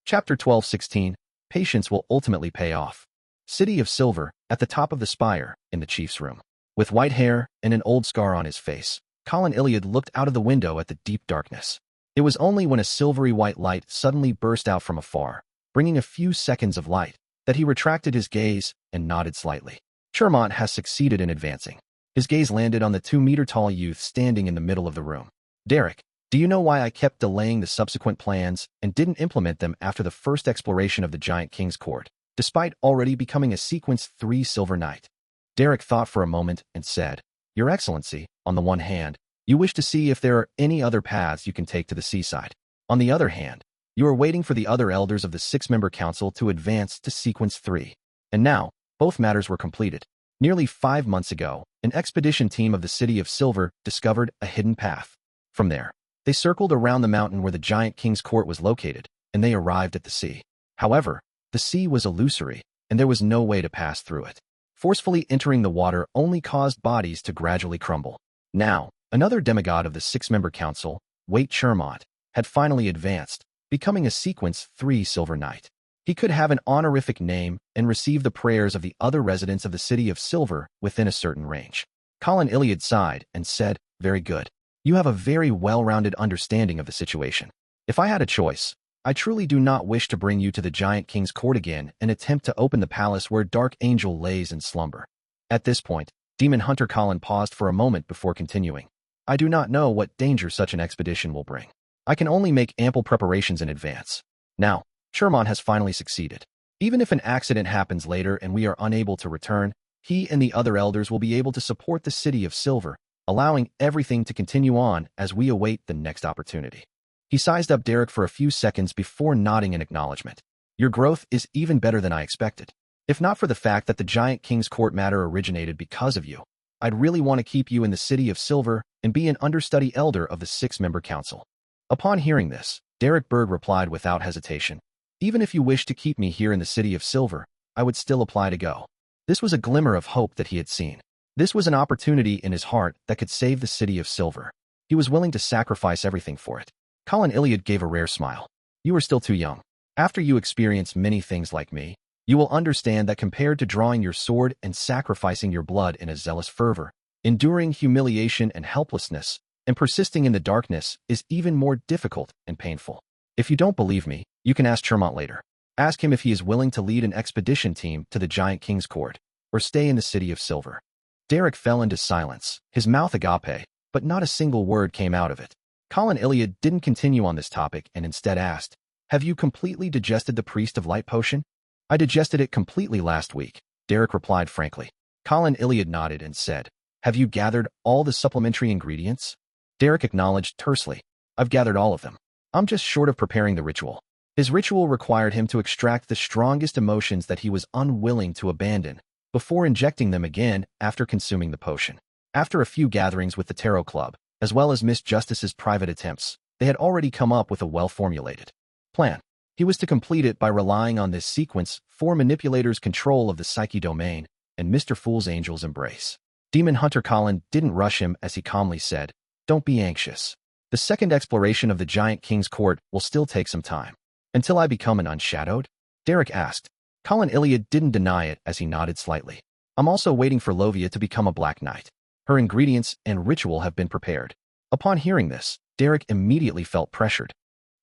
Chapter 12:16, Patience will ultimately pay off. City of Silver, at the top of the spire, in the chief's room. With white hair and an old scar on his face, Colin Iliad looked out of the window at the deep darkness. It was only when a silvery white light suddenly burst out from afar, bringing a few seconds of light, that he retracted his gaze and nodded slightly. Chermont has succeeded in advancing. His gaze landed on the 2-meter-tall youth standing in the middle of the room. "Derek, do you know why I kept delaying the subsequent plans and didn't implement them after the first exploration of the Giant King's Court, despite already becoming a Sequence 3 Silver Knight?" Derek thought for a moment and said, "Your Excellency, on the one hand, you wish to see if there are any other paths you can take to the seaside. On the other hand, you are waiting for the other elders of the 6-member council to advance to Sequence 3. And now, both matters were completed. Nearly 5 months ago, an expedition team of the City of Silver discovered a hidden path. From there, they circled around the mountain where the Giant King's Court was located, and they arrived at the sea. However, the sea was illusory, and there was no way to pass through it. Forcefully entering the water only caused bodies to gradually crumble. Now, another demigod of the 6-member council, Wait Chermont, had finally advanced, becoming a Sequence 3 Silver Knight. He could have an honorific name and receive the prayers of the other residents of the City of Silver within a certain range. Colin Iliad sighed and said, "Very good. You have a very well-rounded understanding of the situation. If I had a choice, I truly do not wish to bring you to the Giant King's court again and attempt to open the palace where Dark Angel lays in slumber." At this point, Demon Hunter Colin paused for a moment before continuing. "I do not know what danger such an expedition will bring. I can only make ample preparations in advance. Now, Sherman has finally succeeded. Even if an accident happens later and we are unable to return, he and the other elders will be able to support the City of Silver, allowing everything to continue on as we await the next opportunity." He sized up Derek for a few seconds before nodding in acknowledgement. "Your growth is even better than I expected. If not for the fact that the Giant King's court matter originated because of you, I'd really want to keep you in the City of Silver and be an understudy elder of the 6-member council." Upon hearing this, Derek Berg replied without hesitation, "Even if you wish to keep me here in the City of Silver, I would still apply to go." This was a glimmer of hope that he had seen. This was an opportunity in his heart that could save the City of Silver. He was willing to sacrifice everything for it. Colin Iliad gave a rare smile. "You are still too young. After you experience many things like me, you will understand that compared to drawing your sword and sacrificing your blood in a zealous fervor, enduring humiliation and helplessness, and persisting in the darkness is even more difficult and painful. If you don't believe me, you can ask Chermont later. Ask him if he is willing to lead an expedition team to the Giant King's court, or stay in the City of Silver." Derek fell into silence, his mouth agape, but not a single word came out of it. Colin Iliad didn't continue on this topic and instead asked, "Have you completely digested the Priest of Light potion?" "I digested it completely last week," Derek replied frankly. Colin Iliad nodded and said, "Have you gathered all the supplementary ingredients?" Derek acknowledged tersely, "I've gathered all of them. I'm just short of preparing the ritual." His ritual required him to extract the strongest emotions that he was unwilling to abandon before injecting them again after consuming the potion. After a few gatherings with the Tarot Club, as well as Miss Justice's private attempts, they had already come up with a well-formulated plan. He was to complete it by relying on this sequence for Manipulator's control of the Psyche domain and Mr. Fool's Angel's embrace. Demon Hunter Colin didn't rush him as he calmly said, "Don't be anxious. The second exploration of the Giant King's court will still take some time." "Until I become an unshadowed?" Derek asked. Colin Iliad didn't deny it as he nodded slightly. "I'm also waiting for Lovia to become a Black Knight. Her ingredients and ritual have been prepared." Upon hearing this, Derek immediately felt pressured.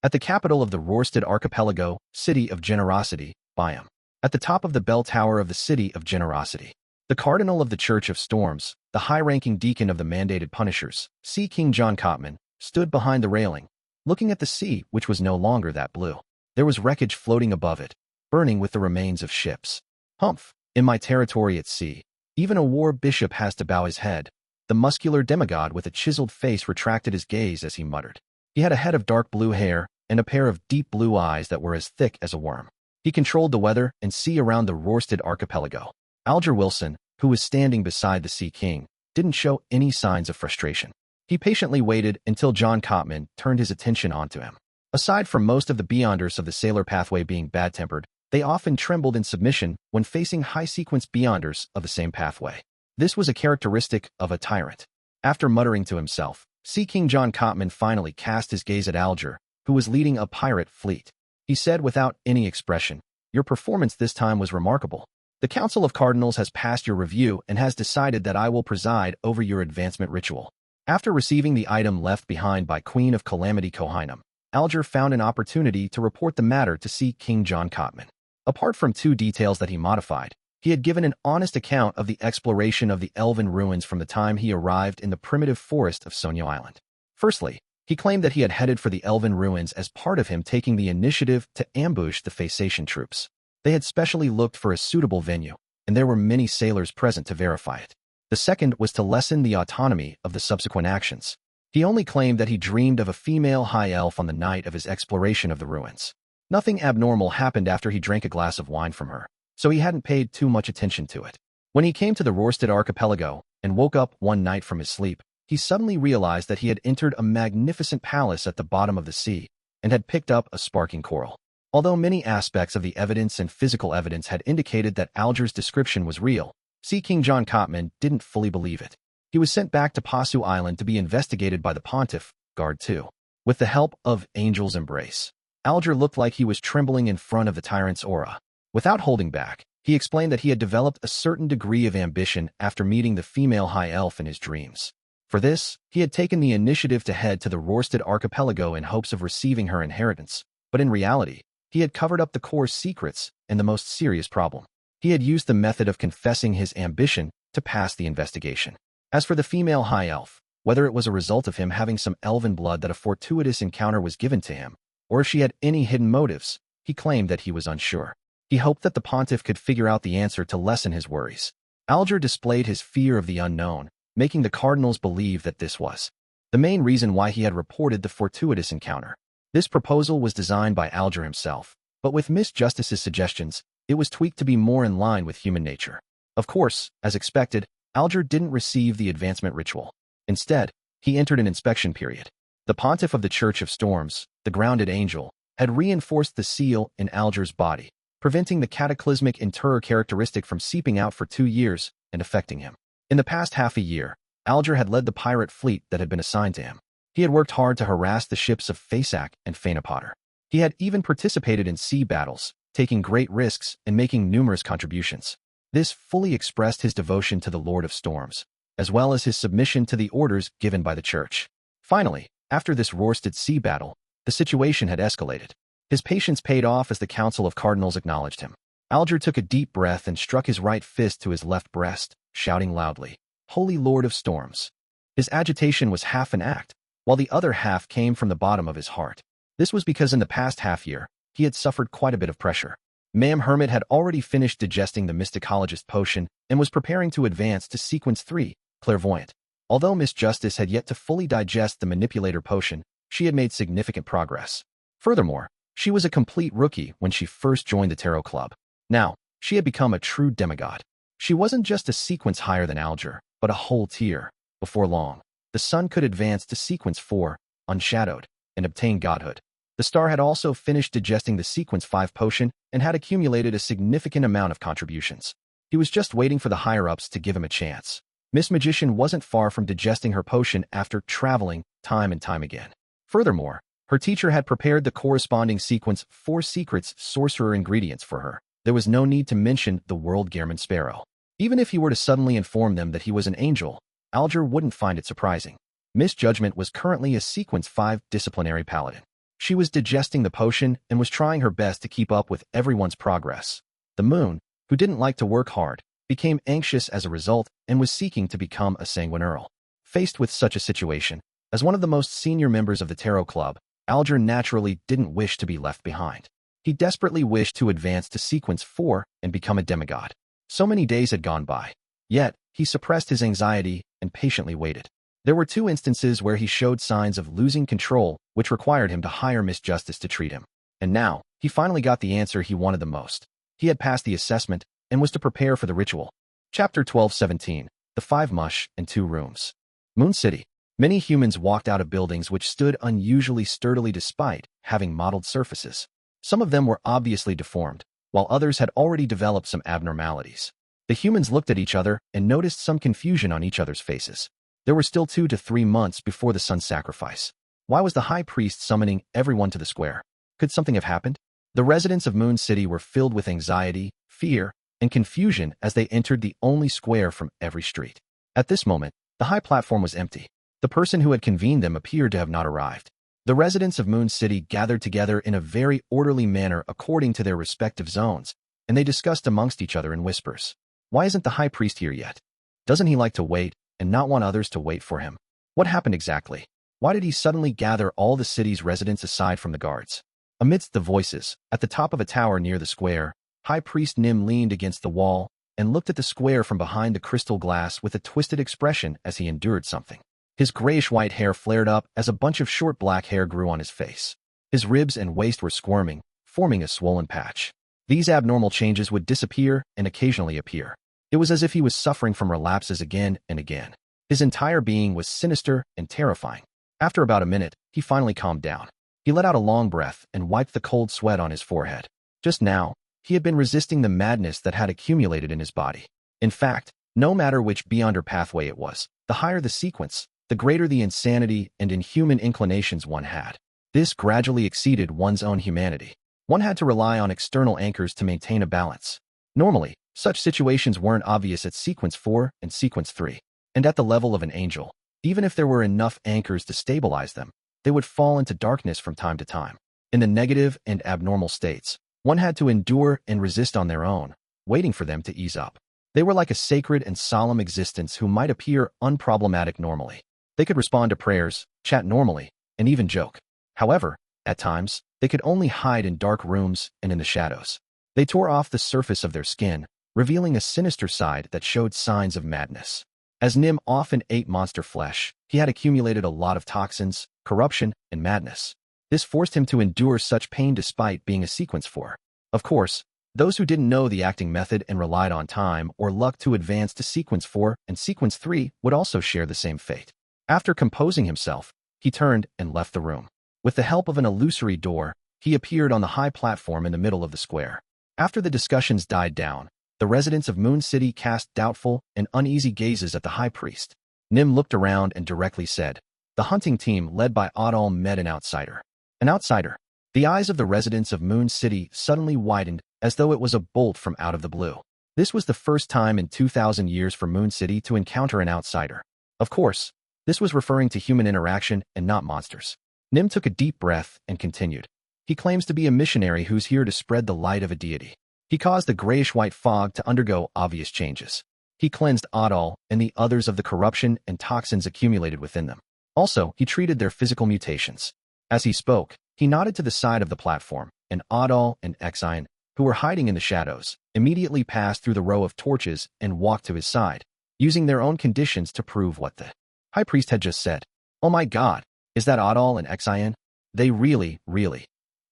At the capital of the Rorstad Archipelago, City of Generosity, Biome. At the top of the bell tower of the City of Generosity, the Cardinal of the Church of Storms, the high-ranking deacon of the Mandated Punishers, Sea King John Cotman, stood behind the railing, looking at the sea, which was no longer that blue. There was wreckage floating above it, burning with the remains of ships. "Humph, in my territory at sea, even a war bishop has to bow his head." The muscular demigod with a chiseled face retracted his gaze as he muttered. He had a head of dark blue hair and a pair of deep blue eyes that were as thick as a worm. He controlled the weather and sea around the Rorstad Archipelago. Alger Wilson, who was standing beside the Sea King, didn't show any signs of frustration. He patiently waited until John Cotman turned his attention onto him. Aside from most of the Beyonders of the Sailor Pathway being bad-tempered, they often trembled in submission when facing high-sequence Beyonders of the same pathway. This was a characteristic of a tyrant. After muttering to himself, Sea King John Cotman finally cast his gaze at Alger, who was leading a pirate fleet. He said without any expression, "Your performance this time was remarkable. The Council of Cardinals has passed your review and has decided that I will preside over your advancement ritual." After receiving the item left behind by Queen of Calamity Kohinum, Alger found an opportunity to report the matter to Sea King John Cotman. Apart from 2 details that he modified, he had given an honest account of the exploration of the elven ruins from the time he arrived in the primitive forest of Sonyo Island. Firstly, he claimed that he had headed for the elven ruins as part of him taking the initiative to ambush the Phasation troops. They had specially looked for a suitable venue, and there were many sailors present to verify it. The second was to lessen the autonomy of the subsequent actions. He only claimed that he dreamed of a female high elf on the night of his exploration of the ruins. Nothing abnormal happened after he drank a glass of wine from her, so he hadn't paid too much attention to it. When he came to the Rorstad Archipelago and woke up one night from his sleep, he suddenly realized that he had entered a magnificent palace at the bottom of the sea and had picked up a sparking coral. Although many aspects of the evidence and physical evidence had indicated that Alger's description was real, Sea King John Cotman didn't fully believe it. He was sent back to Pasu Island to be investigated by the Pontiff, Guard 2. With the help of Angel's Embrace, Alger looked like he was trembling in front of the tyrant's aura. Without holding back, he explained that he had developed a certain degree of ambition after meeting the female high elf in his dreams. For this, he had taken the initiative to head to the Rorstad Archipelago in hopes of receiving her inheritance, But in reality, he had covered up the core's secrets and the most serious problem. He had used the method of confessing his ambition to pass the investigation. As for the female high elf, whether it was a result of him having some elven blood that a fortuitous encounter was given to him, or if she had any hidden motives, he claimed that he was unsure. He hoped that the pontiff could figure out the answer to lessen his worries. Alger displayed his fear of the unknown, making the cardinals believe that this was the main reason why he had reported the fortuitous encounter. This proposal was designed by Alger himself, but with Miss Justice's suggestions, it was tweaked to be more in line with human nature. Of course, as expected, Alger didn't receive the advancement ritual. Instead, he entered an inspection period. The pontiff of the Church of Storms, the grounded angel, had reinforced the seal in Alger's body, preventing the cataclysmic interror characteristic from seeping out for 2 years and affecting him. In the past half a year, Alger had led the pirate fleet that had been assigned to him. He had worked hard to harass the ships of Fasak and Fainapotter. He had even participated in sea battles, taking great risks and making numerous contributions. This fully expressed his devotion to the Lord of Storms, as well as his submission to the orders given by the Church. Finally, after this Rorsted sea battle, the situation had escalated. His patience paid off as the Council of Cardinals acknowledged him. Alger took a deep breath and struck his right fist to his left breast, shouting loudly, "Holy Lord of Storms." His agitation was half an act, while the other half came from the bottom of his heart. This was because in the past half-year, he had suffered quite a bit of pressure. Ma'am Hermit had already finished digesting the mysticologist potion and was preparing to advance to sequence 3, clairvoyant. Although Miss Justice had yet to fully digest the manipulator potion, she had made significant progress. Furthermore, she was a complete rookie when she first joined the Tarot Club. Now, she had become a true demigod. She wasn't just a sequence higher than Alger, but a whole tier. Before long, the sun could advance to sequence 4, unshadowed, and obtain godhood. The star had also finished digesting the sequence 5 potion and had accumulated a significant amount of contributions. He was just waiting for the higher-ups to give him a chance. Miss Magician wasn't far from digesting her potion after traveling time and time again. Furthermore, her teacher had prepared the corresponding sequence 4 secrets sorcerer ingredients for her. There was no need to mention the world Gehrman Sparrow. Even if he were to suddenly inform them that he was an angel, Alger wouldn't find it surprising. Miss Judgment was currently a sequence 5 disciplinary paladin. She was digesting the potion and was trying her best to keep up with everyone's progress. The moon, who didn't like to work hard, became anxious as a result and was seeking to become a sanguineral. Faced with such a situation, as one of the most senior members of the Tarot Club, Alger naturally didn't wish to be left behind. He desperately wished to advance to sequence 4 and become a demigod. So many days had gone by. Yet, he suppressed his anxiety and patiently waited. There were 2 instances where he showed signs of losing control, which required him to hire Miss Justice to treat him. And now, he finally got the answer he wanted the most. He had passed the assessment and was to prepare for the ritual. Chapter 12:17, The 5 Mush and 2 Rooms. Moon City. Many humans walked out of buildings which stood unusually sturdily despite having modeled surfaces. Some of them were obviously deformed, while others had already developed some abnormalities. The humans looked at each other and noticed some confusion on each other's faces. There were still 2 to 3 months before the sun sacrifice. Why was the high priest summoning everyone to the square? Could something have happened? The residents of Moon City were filled with anxiety, fear, and confusion as they entered the only square from every street. At this moment, the high platform was empty. The person who had convened them appeared to have not arrived. The residents of Moon City gathered together in a very orderly manner according to their respective zones, and they discussed amongst each other in whispers. Why isn't the high priest here yet? Doesn't he like to wait and not want others to wait for him? What happened exactly? Why did he suddenly gather all the city's residents aside from the guards? Amidst the voices, at the top of a tower near the square, High Priest Nim leaned against the wall and looked at the square from behind the crystal glass with a twisted expression as he endured something. His grayish-white hair flared up as a bunch of short black hair grew on his face. His ribs and waist were squirming, forming a swollen patch. These abnormal changes would disappear and occasionally appear. It was as if he was suffering from relapses again and again. His entire being was sinister and terrifying. After about a minute, he finally calmed down. He let out a long breath and wiped the cold sweat on his forehead. Just now, he had been resisting the madness that had accumulated in his body. In fact, no matter which beyonder pathway it was, the higher the sequence, the greater the insanity and inhuman inclinations one had. This gradually exceeded one's own humanity. One had to rely on external anchors to maintain a balance. Normally, such situations weren't obvious at sequence 4 and sequence 3. And at the level of an angel, even if there were enough anchors to stabilize them, they would fall into darkness from time to time. In the negative and abnormal states, one had to endure and resist on their own, waiting for them to ease up. They were like a sacred and solemn existence who might appear unproblematic normally. They could respond to prayers, chat normally, and even joke. However, at times, they could only hide in dark rooms and in the shadows. They tore off the surface of their skin, revealing a sinister side that showed signs of madness. As Nim often ate monster flesh, he had accumulated a lot of toxins, corruption, and madness. This forced him to endure such pain despite being a sequence 4. Of course, those who didn't know the acting method and relied on time or luck to advance to sequence 4 and sequence 3 would also share the same fate. After composing himself, he turned and left the room. With the help of an illusory door, he appeared on the high platform in the middle of the square. After the discussions died down, the residents of Moon City cast doubtful and uneasy gazes at the high priest. Nim looked around and directly said, "The hunting team led by Adal met an outsider." An outsider? The eyes of the residents of Moon City suddenly widened as though it was a bolt from out of the blue. This was the first time in 2,000 years for Moon City to encounter an outsider. Of course, this was referring to human interaction and not monsters. Nim took a deep breath and continued. He claims to be a missionary who's here to spread the light of a deity. He caused the grayish-white fog to undergo obvious changes. He cleansed Adal and the others of the corruption and toxins accumulated within them. Also, he treated their physical mutations. As he spoke, he nodded to the side of the platform, and Adal and Exion, who were hiding in the shadows, immediately passed through the row of torches and walked to his side, using their own conditions to prove what the high priest had just said. "Oh my God, is that Adal and Exion? They really."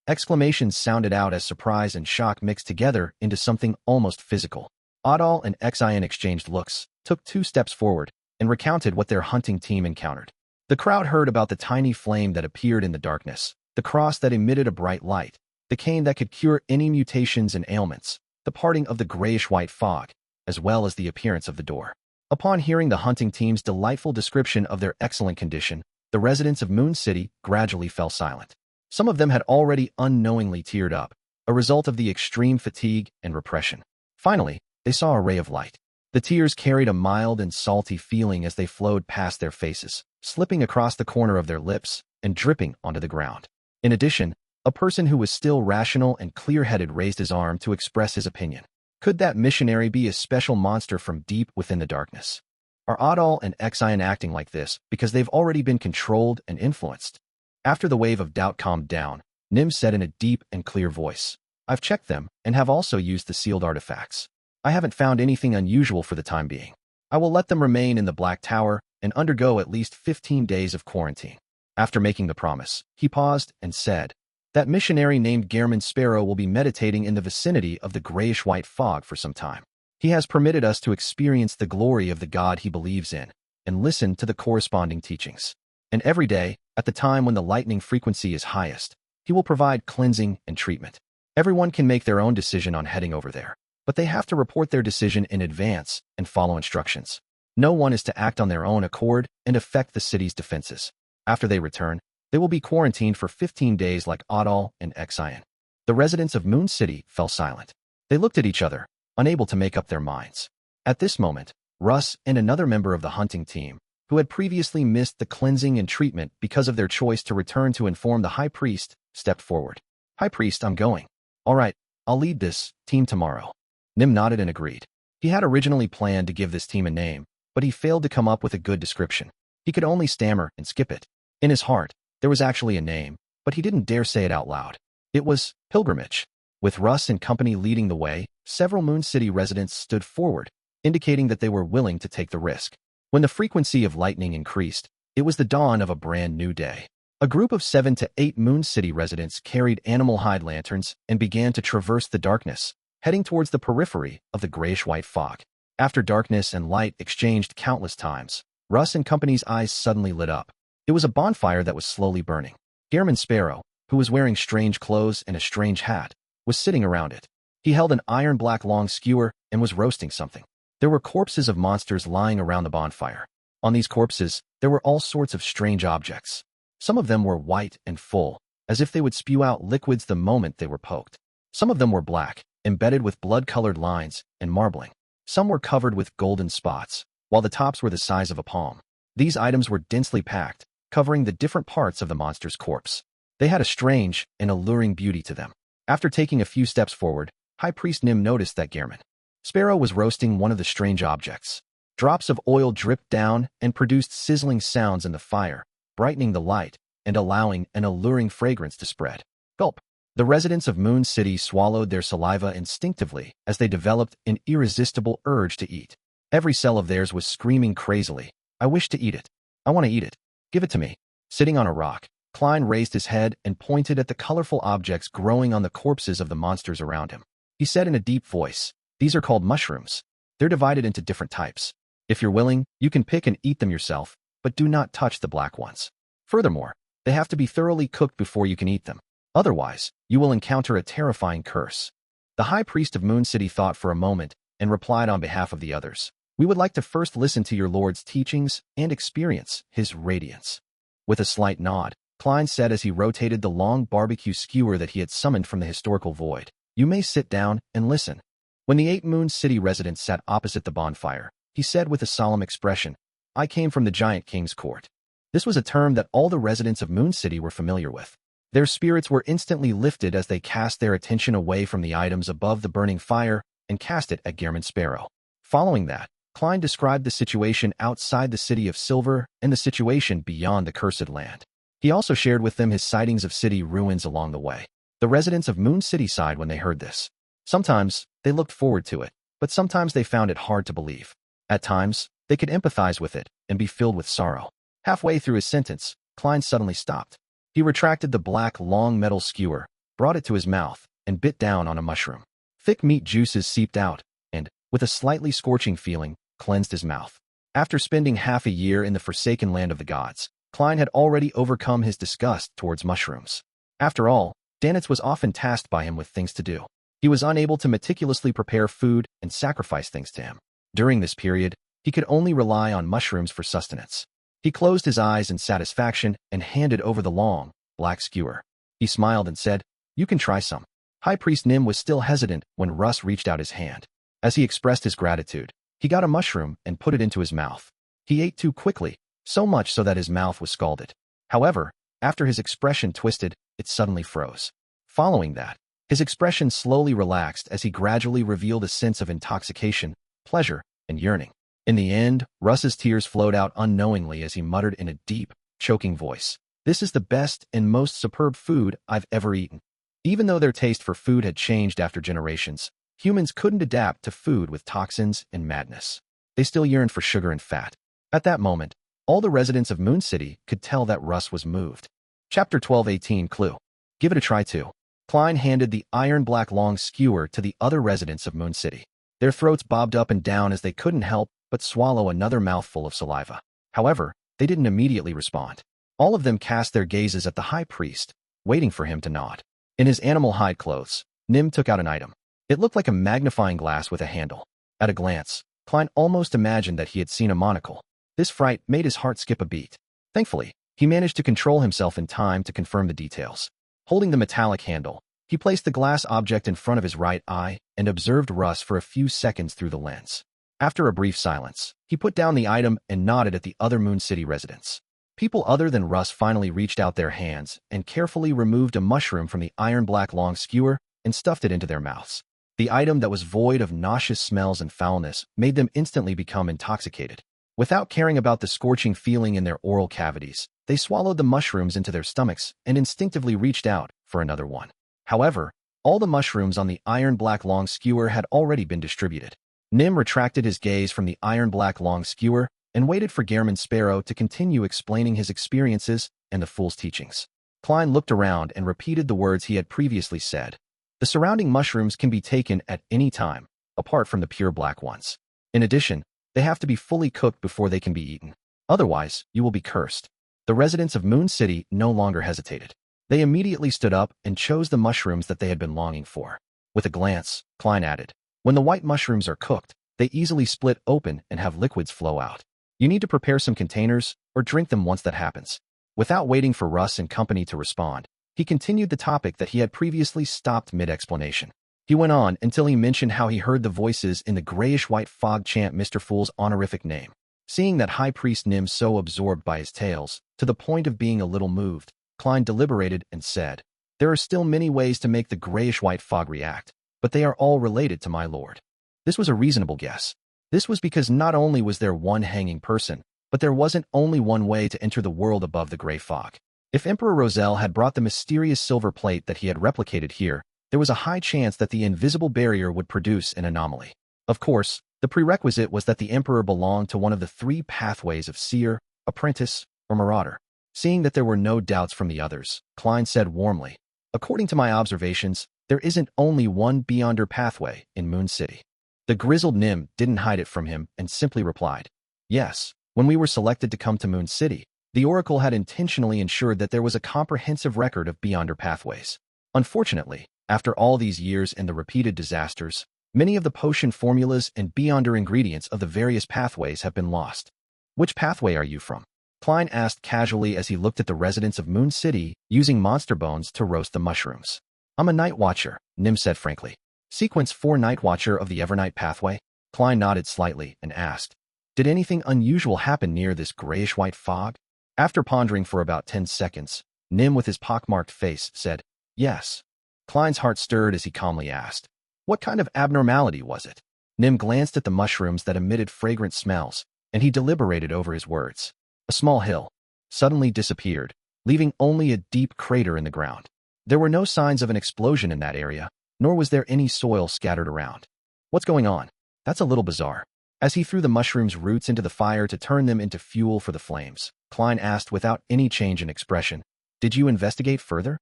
Exclamations sounded out as surprise and shock mixed together into something almost physical. Adal and Exion exchanged looks, took 2 steps forward, and recounted what their hunting team encountered. The crowd heard about the tiny flame that appeared in the darkness, the cross that emitted a bright light, the cane that could cure any mutations and ailments, the parting of the grayish-white fog, as well as the appearance of the door. Upon hearing the hunting team's delightful description of their excellent condition, the residents of Moon City gradually fell silent. Some of them had already unknowingly teared up, a result of the extreme fatigue and repression. Finally, they saw a ray of light. The tears carried a mild and salty feeling as they flowed past their faces, slipping across the corner of their lips and dripping onto the ground. In addition, a person who was still rational and clear-headed raised his arm to express his opinion. Could that missionary be a special monster from deep within the darkness? Are Adal and Exion acting like this because they've already been controlled and influenced? After the wave of doubt calmed down, Nim said in a deep and clear voice, "I've checked them and have also used the sealed artifacts. I haven't found anything unusual for the time being. I will let them remain in the Black Tower and undergo at least 15 days of quarantine." After making the promise, he paused and said, "That missionary named Gehrman Sparrow will be meditating in the vicinity of the grayish-white fog for some time. He has permitted us to experience the glory of the God he believes in and listen to the corresponding teachings. And every day, at the time when the lightning frequency is highest, he will provide cleansing and treatment. Everyone can make their own decision on heading over there, but they have to report their decision in advance and follow instructions. No one is to act on their own accord and affect the city's defenses. After they return, they will be quarantined for 15 days like Adal and Exion." The residents of Moon City fell silent. They looked at each other, unable to make up their minds. At this moment, Russ and another member of the hunting team, who had previously missed the cleansing and treatment because of their choice to return to inform the high priest, stepped forward. "High priest, I'm going." "All right, I'll lead this team tomorrow." Nim nodded and agreed. He had originally planned to give this team a name, but he failed to come up with a good description. He could only stammer and skip it. In his heart, there was actually a name, but he didn't dare say it out loud. It was Pilgrimage. With Russ and company leading the way, several Moon City residents stood forward, indicating that they were willing to take the risk. When the frequency of lightning increased, it was the dawn of a brand new day. A group of 7 to 8 Moon City residents carried animal hide lanterns and began to traverse the darkness, heading towards the periphery of the grayish-white fog. After darkness and light exchanged countless times, Russ and company's eyes suddenly lit up. It was a bonfire that was slowly burning. Gehrman Sparrow, who was wearing strange clothes and a strange hat, was sitting around it. He held an iron-black long skewer and was roasting something. There were corpses of monsters lying around the bonfire. On these corpses, there were all sorts of strange objects. Some of them were white and full, as if they would spew out liquids the moment they were poked. Some of them were black, embedded with blood-colored lines and marbling. Some were covered with golden spots, while the tops were the size of a palm. These items were densely packed, covering the different parts of the monster's corpse. They had a strange and alluring beauty to them. After taking a few steps forward, High Priest Nim noticed that Gehrman Sparrow was roasting one of the strange objects. Drops of oil dripped down and produced sizzling sounds in the fire, brightening the light and allowing an alluring fragrance to spread. Gulp. The residents of Moon City swallowed their saliva instinctively as they developed an irresistible urge to eat. Every cell of theirs was screaming crazily, "I wish to eat it. I want to eat it. Give it to me." Sitting on a rock, Klein raised his head and pointed at the colorful objects growing on the corpses of the monsters around him. He said in a deep voice, "These are called mushrooms. They're divided into different types. If you're willing, you can pick and eat them yourself, but do not touch the black ones. Furthermore, they have to be thoroughly cooked before you can eat them. Otherwise, you will encounter a terrifying curse." The High Priest of Moon City thought for a moment and replied on behalf of the others, "We would like to first listen to your Lord's teachings and experience his radiance." With a slight nod, Klein said as he rotated the long barbecue skewer that he had summoned from the historical void, "You may sit down and listen." When the 8 Moon City residents sat opposite the bonfire, he said with a solemn expression, "I came from the Giant King's court." This was a term that all the residents of Moon City were familiar with. Their spirits were instantly lifted as they cast their attention away from the items above the burning fire and cast it at Gehrman Sparrow. Following that, Klein described the situation outside the City of Silver and the situation beyond the Cursed Land. He also shared with them his sightings of city ruins along the way. The residents of Moon City sighed when they heard this. Sometimes, they looked forward to it, but sometimes they found it hard to believe. At times, they could empathize with it and be filled with sorrow. Halfway through his sentence, Klein suddenly stopped. He retracted the black, long metal skewer, brought it to his mouth, and bit down on a mushroom. Thick meat juices seeped out, and, with a slightly scorching feeling, cleansed his mouth. After spending half a year in the forsaken land of the gods, Klein had already overcome his disgust towards mushrooms. After all, Danitz was often tasked by him with things to do. He was unable to meticulously prepare food and sacrifice things to him. During this period, he could only rely on mushrooms for sustenance. He closed his eyes in satisfaction and handed over the long, black skewer. He smiled and said, "You can try some." High Priest Nim was still hesitant when Russ reached out his hand. As he expressed his gratitude, he got a mushroom and put it into his mouth. He ate too quickly, so much so that his mouth was scalded. However, after his expression twisted, it suddenly froze. Following that, his expression slowly relaxed as he gradually revealed a sense of intoxication, pleasure, and yearning. In the end, Russ's tears flowed out unknowingly as he muttered in a deep, choking voice, "This is the best and most superb food I've ever eaten." Even though their taste for food had changed after generations, humans couldn't adapt to food with toxins and madness. They still yearned for sugar and fat. At that moment, all the residents of Moon City could tell that Russ was moved. Chapter 12:18 Clue. Give it a try too. Klein handed the iron-black long skewer to the other residents of Moon City. Their throats bobbed up and down as they couldn't help but swallow another mouthful of saliva. However, they didn't immediately respond. All of them cast their gazes at the High Priest, waiting for him to nod. In his animal hide clothes, Nim took out an item. It looked like a magnifying glass with a handle. At a glance, Klein almost imagined that he had seen a monocle. This fright made his heart skip a beat. Thankfully, he managed to control himself in time to confirm the details. Holding the metallic handle, he placed the glass object in front of his right eye and observed Russ for a few seconds through the lens. After a brief silence, he put down the item and nodded at the other Moon City residents. People other than Russ finally reached out their hands and carefully removed a mushroom from the iron-black long skewer and stuffed it into their mouths. The item that was void of nauseous smells and foulness made them instantly become intoxicated. Without caring about the scorching feeling in their oral cavities, they swallowed the mushrooms into their stomachs and instinctively reached out for another one. However, all the mushrooms on the iron-black long skewer had already been distributed. Nim retracted his gaze from the iron-black long skewer and waited for Gehrman Sparrow to continue explaining his experiences and the fool's teachings. Klein looked around and repeated the words he had previously said. The surrounding mushrooms can be taken at any time, apart from the pure black ones. In addition, they have to be fully cooked before they can be eaten. Otherwise, you will be cursed. The residents of Moon City no longer hesitated. They immediately stood up and chose the mushrooms that they had been longing for. With a glance, Klein added, "When the white mushrooms are cooked, they easily split open and have liquids flow out. You need to prepare some containers or drink them once that happens." Without waiting for Russ and company to respond, he continued the topic that he had previously stopped mid-explanation. He went on until he mentioned how he heard the voices in the grayish-white fog chant Mr. Fool's honorific name. Seeing that High Priest Nim so absorbed by his tales, to the point of being a little moved, Klein deliberated and said, "There are still many ways to make the grayish-white fog react, but they are all related to my lord." This was a reasonable guess. This was because not only was there one hanging person, but there wasn't only one way to enter the world above the gray fog. If Emperor Roselle had brought the mysterious silver plate that he had replicated here, there was a high chance that the invisible barrier would produce an anomaly. Of course, the prerequisite was that the Emperor belonged to one of the three pathways of seer, apprentice, or marauder. Seeing that there were no doubts from the others, Klein said warmly, "According to my observations, there isn't only one beyonder pathway in Moon City." The grizzled Nim didn't hide it from him and simply replied, "Yes, when we were selected to come to Moon City, the Oracle had intentionally ensured that there was a comprehensive record of beyonder pathways. Unfortunately, after all these years and the repeated disasters, many of the potion formulas and beyonder ingredients of the various pathways have been lost." "Which pathway are you from?" Klein asked casually as he looked at the residents of Moon City using monster bones to roast the mushrooms. "I'm a Night Watcher," Nim said frankly. "Sequence 4 Night Watcher of the Evernight pathway?" Klein nodded slightly and asked, "Did anything unusual happen near this grayish-white fog?" After pondering for about 10 seconds, Nim with his pockmarked face said, "Yes." Klein's heart stirred as he calmly asked, "What kind of abnormality was it?" Nim glanced at the mushrooms that emitted fragrant smells, and he deliberated over his words. A small hill suddenly disappeared, leaving only a deep crater in the ground. There were no signs of an explosion in that area, nor was there any soil scattered around. "What's going on? That's a little bizarre." As he threw the mushroom's roots into the fire to turn them into fuel for the flames, Klein asked without any change in expression, "Did you investigate further?"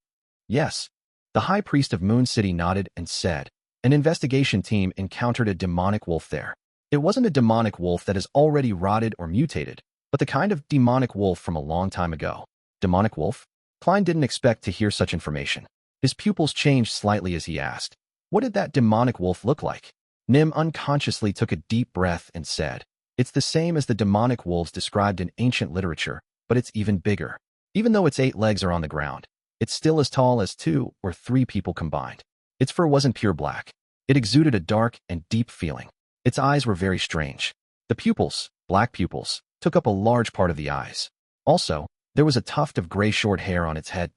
"Yes." The High Priest of Moon City nodded and said, "An investigation team encountered a demonic wolf there. It wasn't a demonic wolf that has already rotted or mutated, but the kind of demonic wolf from a long time ago." "Demonic wolf?" Klein didn't expect to hear such information. His pupils changed slightly as he asked, "What did that demonic wolf look like?" Nim unconsciously took a deep breath and said, "It's the same as the demonic wolves described in ancient literature, but it's even bigger. Even though its 8 legs are on the ground, it's still as tall as 2 or 3 people combined. Its fur wasn't pure black. It exuded a dark and deep feeling. Its eyes were very strange. The pupils, black pupils, took up a large part of the eyes. Also, there was a tuft of gray short hair on its head.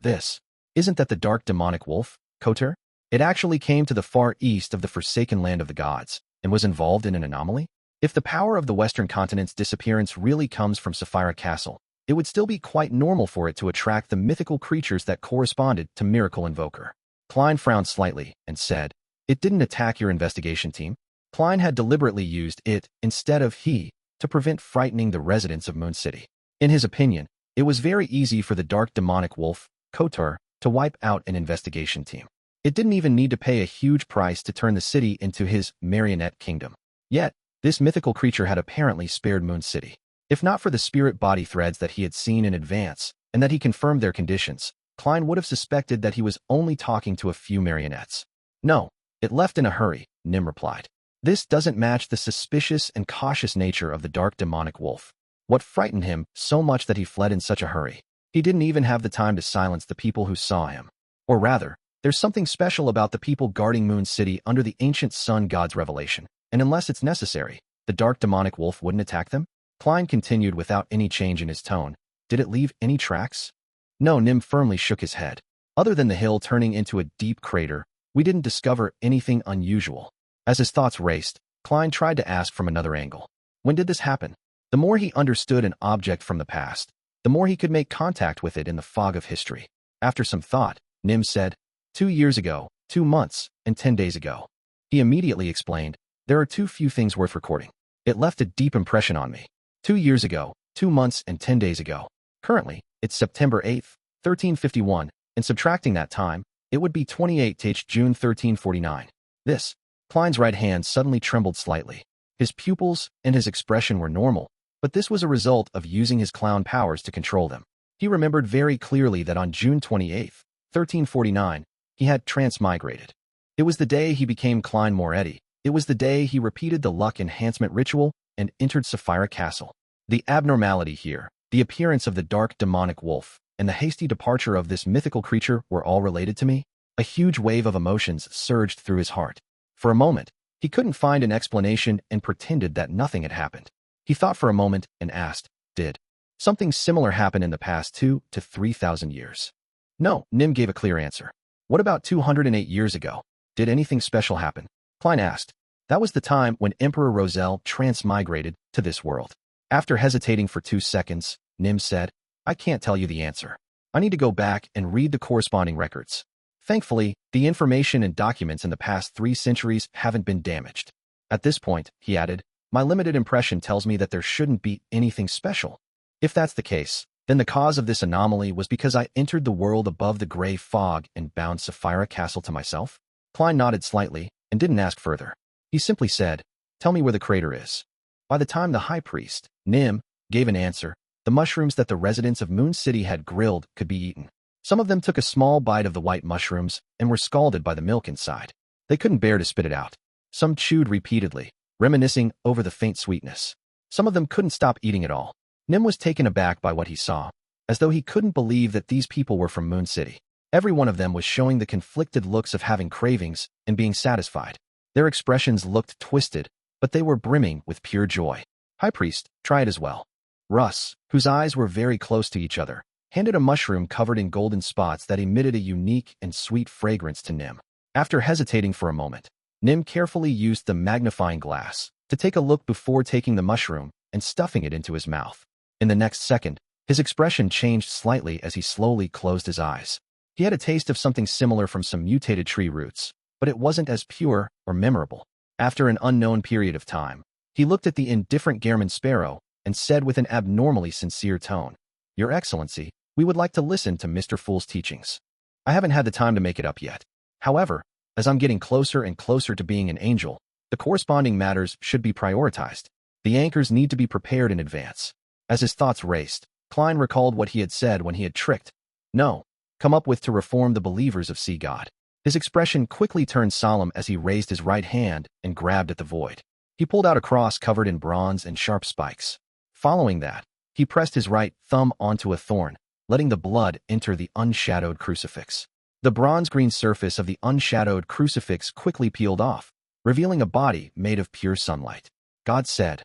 Isn't that the dark demonic wolf, Koter? It actually came to the far east of the forsaken land of the gods, and was involved in an anomaly? If the power of the Western continent's disappearance really comes from Sapphira Castle, it would still be quite normal for it to attract the mythical creatures that corresponded to Miracle Invoker." Klein frowned slightly and said, "It didn't attack your investigation team?" Klein had deliberately used it instead of he to prevent frightening the residents of Moon City. In his opinion, it was very easy for the dark demonic wolf, Koter, to wipe out an investigation team. It didn't even need to pay a huge price to turn the city into his marionette kingdom. Yet, this mythical creature had apparently spared Moon City. If not for the spirit body threads that he had seen in advance, and that he confirmed their conditions, Klein would have suspected that he was only talking to a few marionettes. "No, it left in a hurry," Nim replied. "This doesn't match the suspicious and cautious nature of the dark demonic wolf. What frightened him so much that he fled in such a hurry? He didn't even have the time to silence the people who saw him. Or rather, there's something special about the people guarding Moon City under the ancient sun god's revelation, and unless it's necessary, the dark demonic wolf wouldn't attack them." Klein continued without any change in his tone, "Did it leave any tracks?" "No," Nim firmly shook his head. "Other than the hill turning into a deep crater, we didn't discover anything unusual." As his thoughts raced, Klein tried to ask from another angle. When did this happen? The more he understood an object from the past, the more he could make contact with it in the fog of history. After some thought, Nim said, 2 years ago, 2 months, and 10 days ago. He immediately explained, "There are too few things worth recording. It left a deep impression on me. 2 years ago, 2 months, and 10 days ago. Currently, it's September 8th, 1351, and subtracting that time, it would be 28th June 1349. This." Klein's right hand suddenly trembled slightly. His pupils and his expression were normal, but this was a result of using his clown powers to control them. He remembered very clearly that on June 28th, 1349, he had transmigrated. It was the day he became Klein Moretti. It was the day he repeated the luck enhancement ritual and entered Sapphira Castle. The abnormality here, the appearance of the dark demonic wolf, and the hasty departure of this mythical creature were all related to me. A huge wave of emotions surged through his heart. For a moment, he couldn't find an explanation and pretended that nothing had happened. He thought for a moment and asked, "Did something similar happen in the past 2 to 3,000 years?" No, Nim gave a clear answer. What about 208 years ago? Did anything special happen? Klein asked. That was the time when Emperor Roselle transmigrated to this world. After hesitating for 2 seconds, Nim said, I can't tell you the answer. I need to go back and read the corresponding records. Thankfully, the information and documents in the past 3 centuries haven't been damaged. At this point, he added, my limited impression tells me that there shouldn't be anything special. If that's the case, then the cause of this anomaly was because I entered the world above the gray fog and bound Sapphira Castle to myself? Klein nodded slightly and didn't ask further. He simply said, tell me where the crater is. By the time the high priest, Nim, gave an answer, the mushrooms that the residents of Moon City had grilled could be eaten. Some of them took a small bite of the white mushrooms and were scalded by the milk inside. They couldn't bear to spit it out. Some chewed repeatedly, reminiscing over the faint sweetness. Some of them couldn't stop eating it all. Nim was taken aback by what he saw, as though he couldn't believe that these people were from Moon City. Every one of them was showing the conflicted looks of having cravings and being satisfied. Their expressions looked twisted, but they were brimming with pure joy. High Priest, try it as well. Russ, whose eyes were very close to each other, handed a mushroom covered in golden spots that emitted a unique and sweet fragrance to Nim. After hesitating for a moment, Nim carefully used the magnifying glass to take a look before taking the mushroom and stuffing it into his mouth. In the next second, his expression changed slightly as he slowly closed his eyes. He had a taste of something similar from some mutated tree roots, but it wasn't as pure or memorable. After an unknown period of time, he looked at the indifferent Gehrman sparrow and said with an abnormally sincere tone, Your Excellency, we would like to listen to Mr. Fool's teachings. I haven't had the time to make it up yet. However, as I'm getting closer and closer to being an angel, the corresponding matters should be prioritized. The anchors need to be prepared in advance. As his thoughts raced, Klein recalled what he had said when he had tricked. No, come up with to reform the believers of Sea God. His expression quickly turned solemn as he raised his right hand and grabbed at the void. He pulled out a cross covered in bronze and sharp spikes. Following that, he pressed his right thumb onto a thorn, letting the blood enter the unshadowed crucifix. The bronze-green surface of the unshadowed crucifix quickly peeled off, revealing a body made of pure sunlight. God said.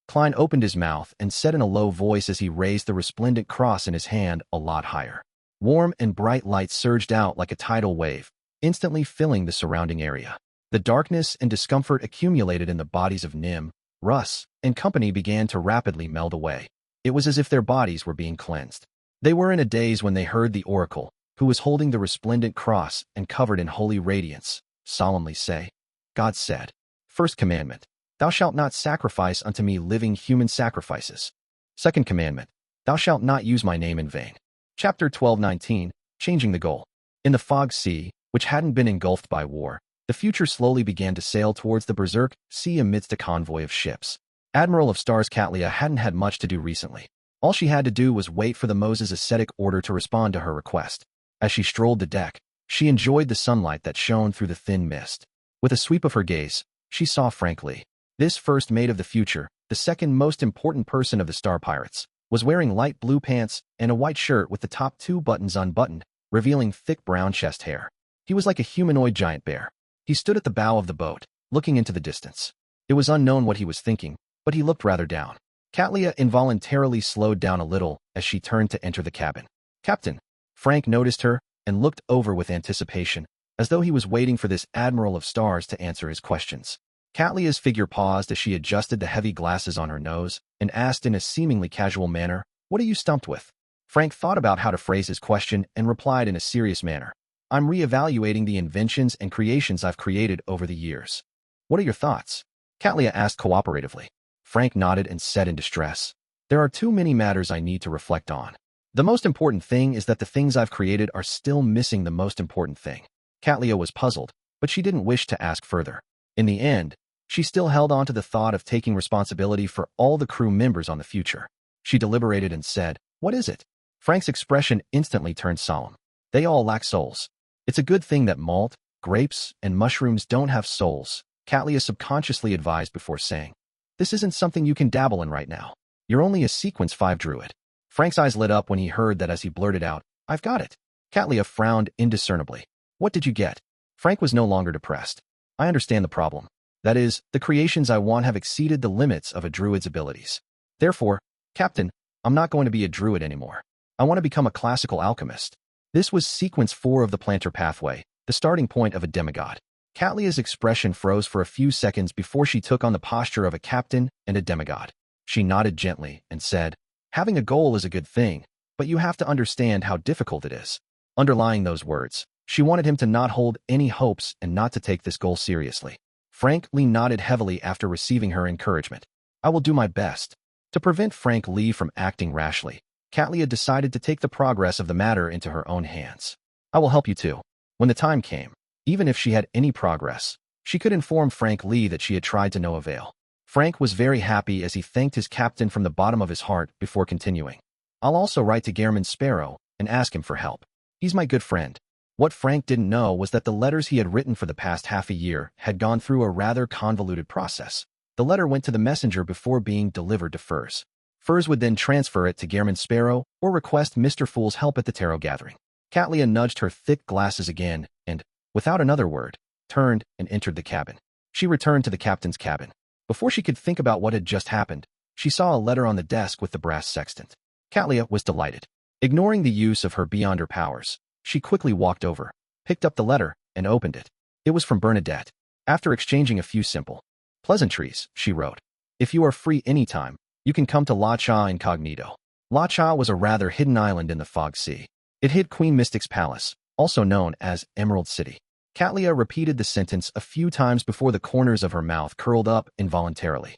Klein opened his mouth and said in a low voice as he raised the resplendent cross in his hand a lot higher. Warm and bright light surged out like a tidal wave, instantly filling the surrounding area. The darkness and discomfort accumulated in the bodies of Nim, Russ, and company began to rapidly meld away. It was as if their bodies were being cleansed. They were in a daze when they heard the oracle, who was holding the resplendent cross and covered in holy radiance, solemnly say, God said, First commandment, thou shalt not sacrifice unto me living human sacrifices. Second commandment, thou shalt not use my name in vain. Chapter 12:19, Changing the Goal. In the fog sea, which hadn't been engulfed by war, the future slowly began to sail towards the berserk sea amidst a convoy of ships. Admiral of Stars Katlia hadn't had much to do recently. All she had to do was wait for the Moses ascetic order to respond to her request. As she strolled the deck, she enjoyed the sunlight that shone through the thin mist. With a sweep of her gaze, she saw Frank Lee. This first mate of the future, the second most important person of the Star Pirates, was wearing light blue pants and a white shirt with the top 2 buttons unbuttoned, revealing thick brown chest hair. He was like a humanoid giant bear. He stood at the bow of the boat, looking into the distance. It was unknown what he was thinking, but he looked rather down. Katlia involuntarily slowed down a little as she turned to enter the cabin. Captain. Frank noticed her and looked over with anticipation, as though he was waiting for this Admiral of Stars to answer his questions. Katlia's figure paused as she adjusted the heavy glasses on her nose and asked in a seemingly casual manner, What are you stumped with? Frank thought about how to phrase his question and replied in a serious manner. I'm re-evaluating the inventions and creations I've created over the years. What are your thoughts? Katlia asked cooperatively. Frank nodded and said in distress, There are too many matters I need to reflect on. The most important thing is that the things I've created are still missing the most important thing. Katlia was puzzled, but she didn't wish to ask further. In the end, she still held on to the thought of taking responsibility for all the crew members on the future. She deliberated and said, What is it? Frank's expression instantly turned solemn. They all lack souls. It's a good thing that malt, grapes, and mushrooms don't have souls, Katlia subconsciously advised before saying. This isn't something you can dabble in right now. You're only a Sequence 5 druid. Frank's eyes lit up when he heard that as he blurted out, I've got it. Katlia frowned indiscernibly. What did you get? Frank was no longer depressed. I understand the problem. That is, the creations I want have exceeded the limits of a druid's abilities. Therefore, Captain, I'm not going to be a druid anymore. I want to become a classical alchemist. This was sequence 4 of the plantar pathway, the starting point of a demigod. Catlia's expression froze for a few seconds before she took on the posture of a captain and a demigod. She nodded gently and said, "Having a goal is a good thing, but you have to understand how difficult it is." Underlying those words, she wanted him to not hold any hopes and not to take this goal seriously. Frank Lee nodded heavily after receiving her encouragement. "I will do my best." To prevent Frank Lee from acting rashly, Catlia decided to take the progress of the matter into her own hands. "I will help you too." When the time came, even if she had any progress, she could inform Frank Lee that she had tried to no avail. Frank was very happy as he thanked his captain from the bottom of his heart before continuing. "I'll also write to Gehrman Sparrow and ask him for help. He's my good friend." What Frank didn't know was that the letters he had written for the past half a year had gone through a rather convoluted process. The letter went to the messenger before being delivered to Furs. Furs would then transfer it to Gehrman Sparrow or request Mr. Fool's help at the tarot gathering. Catlia nudged her thick glasses again and, without another word, turned and entered the cabin. She returned to the captain's cabin. Before she could think about what had just happened, she saw a letter on the desk with the brass sextant. Catlia was delighted. Ignoring the use of her beyond her powers, she quickly walked over, picked up the letter, and opened it. It was from Bernadette. After exchanging a few simple pleasantries, she wrote, "If you are free anytime, you can come to La Cha incognito." La Cha was a rather hidden island in the Fog Sea. It hid Queen Mystic's palace, also known as Emerald City. Catlia repeated the sentence a few times before the corners of her mouth curled up involuntarily.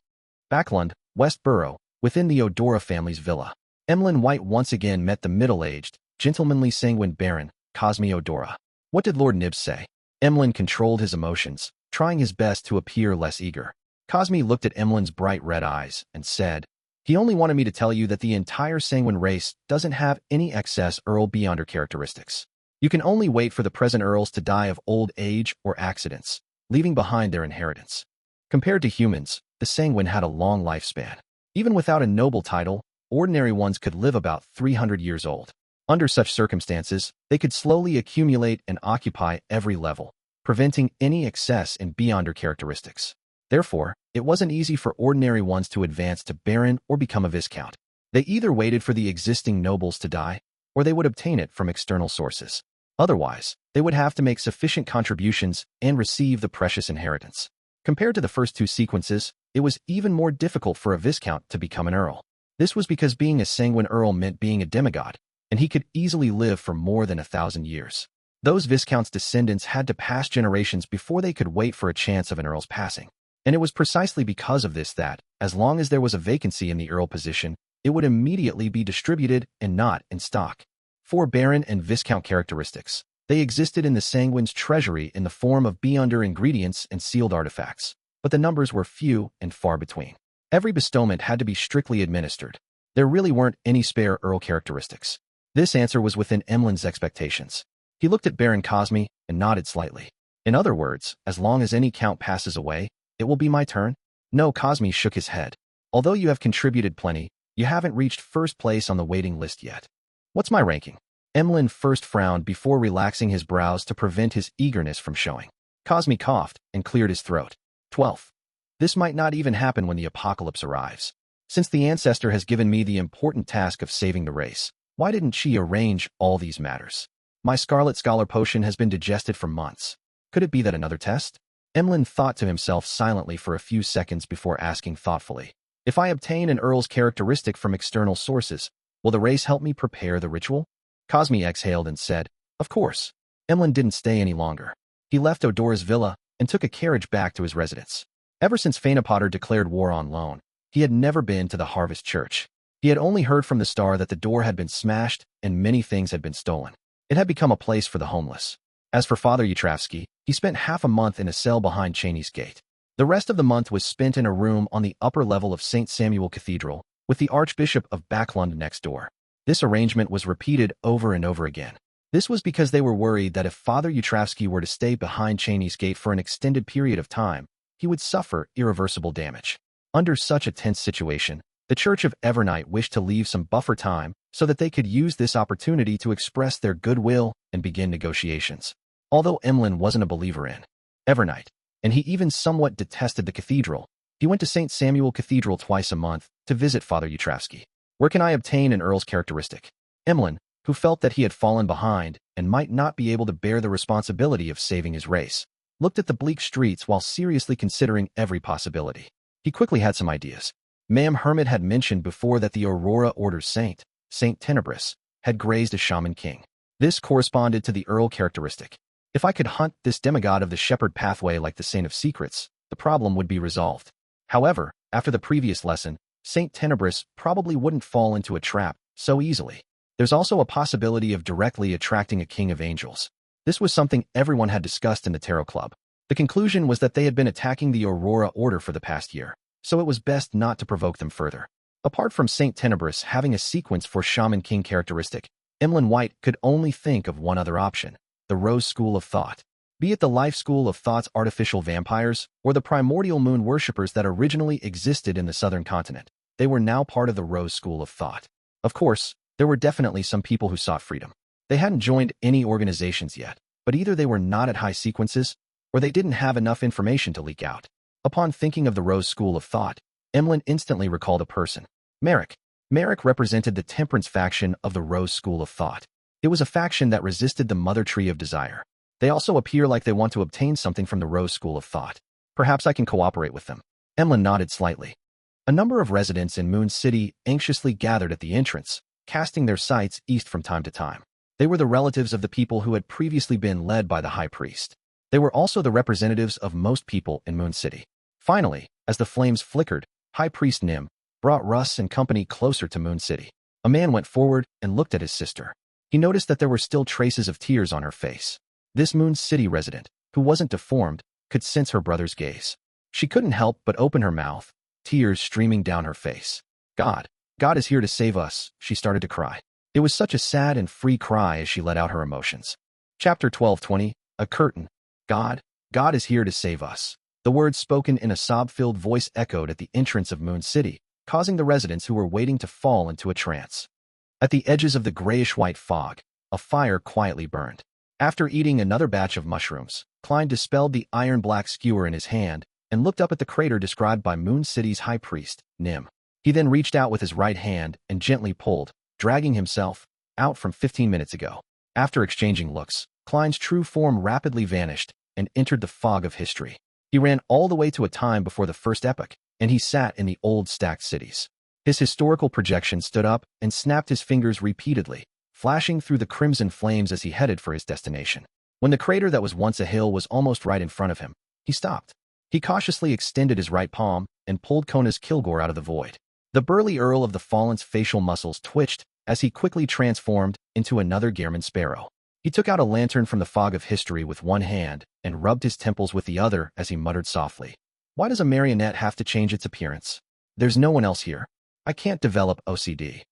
Backlund, West Borough, within the Odora family's villa. Emlyn White once again met the middle-aged, gentlemanly sanguine Baron, Cosme Odora. What did Lord Nibs say? Emlyn controlled his emotions, trying his best to appear less eager. Cosme looked at Emlyn's bright red eyes and said, "He only wanted me to tell you that the entire sanguine race doesn't have any excess Earl Beyonder characteristics. You can only wait for the present Earls to die of old age or accidents, leaving behind their inheritance." Compared to humans, the sanguine had a long lifespan. Even without a noble title, ordinary ones could live about 300 years old. Under such circumstances, they could slowly accumulate and occupy every level, preventing any excess in Beyonder characteristics. Therefore, it wasn't easy for ordinary ones to advance to Baron or become a Viscount. They either waited for the existing nobles to die, or they would obtain it from external sources. Otherwise, they would have to make sufficient contributions and receive the precious inheritance. Compared to the first two sequences, it was even more difficult for a Viscount to become an Earl. This was because being a sanguine Earl meant being a demigod, and he could easily live for more than 1,000 years. Those Viscounts' descendants had to pass generations before they could wait for a chance of an Earl's passing. And it was precisely because of this that, as long as there was a vacancy in the Earl position, it would immediately be distributed and not in stock. For Baron and Viscount characteristics, they existed in the Sanguine's treasury in the form of Beyonder ingredients and sealed artifacts, but the numbers were few and far between. Every bestowment had to be strictly administered. There really weren't any spare Earl characteristics. This answer was within Emlyn's expectations. He looked at Baron Cosme and nodded slightly. "In other words, as long as any count passes away, it will be my turn?" "No," Cosme shook his head. "Although you have contributed plenty, you haven't reached first place on the waiting list yet." "What's my ranking?" Emlyn first frowned before relaxing his brows to prevent his eagerness from showing. Cosme coughed and cleared his throat. 12th. This might not even happen when the apocalypse arrives. Since the ancestor has given me the important task of saving the race, why didn't she arrange all these matters? My Scarlet Scholar potion has been digested for months. Could it be that another test? Emlyn thought to himself silently for a few seconds before asking thoughtfully, "If I obtain an Earl's characteristic from external sources, will the race help me prepare the ritual?" Cosme exhaled and said, "Of course." Emlyn didn't stay any longer. He left Odora's villa and took a carriage back to his residence. Ever since Fainapotter declared war on Loan, he had never been to the Harvest Church. He had only heard from the Star that the door had been smashed and many things had been stolen. It had become a place for the homeless. As for Father Yutravsky, he spent half a month in a cell behind Cheney's Gate. The rest of the month was spent in a room on the upper level of St. Samuel Cathedral, with the Archbishop of Backlund next door. This arrangement was repeated over and over again. This was because they were worried that if Father Yutravsky were to stay behind Cheney's Gate for an extended period of time, he would suffer irreversible damage. Under such a tense situation, the Church of Evernight wished to leave some buffer time so that they could use this opportunity to express their goodwill and begin negotiations. Although Emlyn wasn't a believer in Evernight, and he even somewhat detested the cathedral, he went to St. Samuel Cathedral twice a month to visit Father Yutravsky. "Where can I obtain an Earl's characteristic?" "Emlyn, who felt that he had fallen behind and might not be able to bear the responsibility of saving his race, looked at the bleak streets while seriously considering every possibility. He quickly had some ideas. Ma'am Hermit had mentioned before that the Aurora Order's saint, Saint Tenebris, had grazed a shaman king. This corresponded to the Earl characteristic. If I could hunt this demigod of the shepherd pathway like the Saint of Secrets, the problem would be resolved. However, after the previous lesson, Saint Tenebris probably wouldn't fall into a trap so easily. There's also a possibility of directly attracting a king of angels. This was something everyone had discussed in the Tarot Club. The conclusion was that they had been attacking the Aurora Order for the past year, so it was best not to provoke them further. Apart from Saint Tenebris having a sequence for Shaman King characteristic, Emlyn White could only think of one other option, the Rose School of Thought. Be it the Life School of Thought's artificial vampires or the primordial moon worshippers that originally existed in the southern continent, they were now part of the Rose School of Thought. Of course, there were definitely some people who sought freedom. They hadn't joined any organizations yet, but either they were not at high sequences or they didn't have enough information to leak out. Upon thinking of the Rose School of Thought, Emlyn instantly recalled a person. Merrick. Merrick represented the temperance faction of the Rose School of Thought. It was a faction that resisted the Mother Tree of Desire. They also appear like they want to obtain something from the Rose School of Thought. Perhaps I can cooperate with them. Emlyn nodded slightly. A number of residents in Moon City anxiously gathered at the entrance, casting their sights east from time to time. They were the relatives of the people who had previously been led by the High Priest. They were also the representatives of most people in Moon City. Finally, as the flames flickered, High Priest Nim brought Russ and company closer to Moon City. A man went forward and looked at his sister. He noticed that there were still traces of tears on her face. This Moon City resident, who wasn't deformed, could sense her brother's gaze. She couldn't help but open her mouth, tears streaming down her face. God is here to save us, she started to cry. It was such a sad and free cry as she let out her emotions. Chapter 12:20, A Curtain. God is here to save us. The words spoken in a sob-filled voice echoed at the entrance of Moon City, causing the residents who were waiting to fall into a trance. At the edges of the grayish-white fog, a fire quietly burned. After eating another batch of mushrooms, Klein dispelled the iron-black skewer in his hand and looked up at the crater described by Moon City's high priest, Nim. He then reached out with his right hand and gently pulled, dragging himself out from 15 minutes ago. After exchanging looks, Klein's true form rapidly vanished and entered the fog of history. He ran all the way to a time before the first epoch, and he sat in the old stacked cities. His historical projection stood up and snapped his fingers repeatedly, flashing through the crimson flames as he headed for his destination. When the crater that was once a hill was almost right in front of him, he stopped. He cautiously extended his right palm and pulled Kona's Kilgore out of the void. The burly Earl of the Fallen's facial muscles twitched as he quickly transformed into another Gehrman Sparrow. He took out a lantern from the fog of history with one hand and rubbed his temples with the other as he muttered softly. Why does a marionette have to change its appearance? There's no one else here. I can't develop OCD.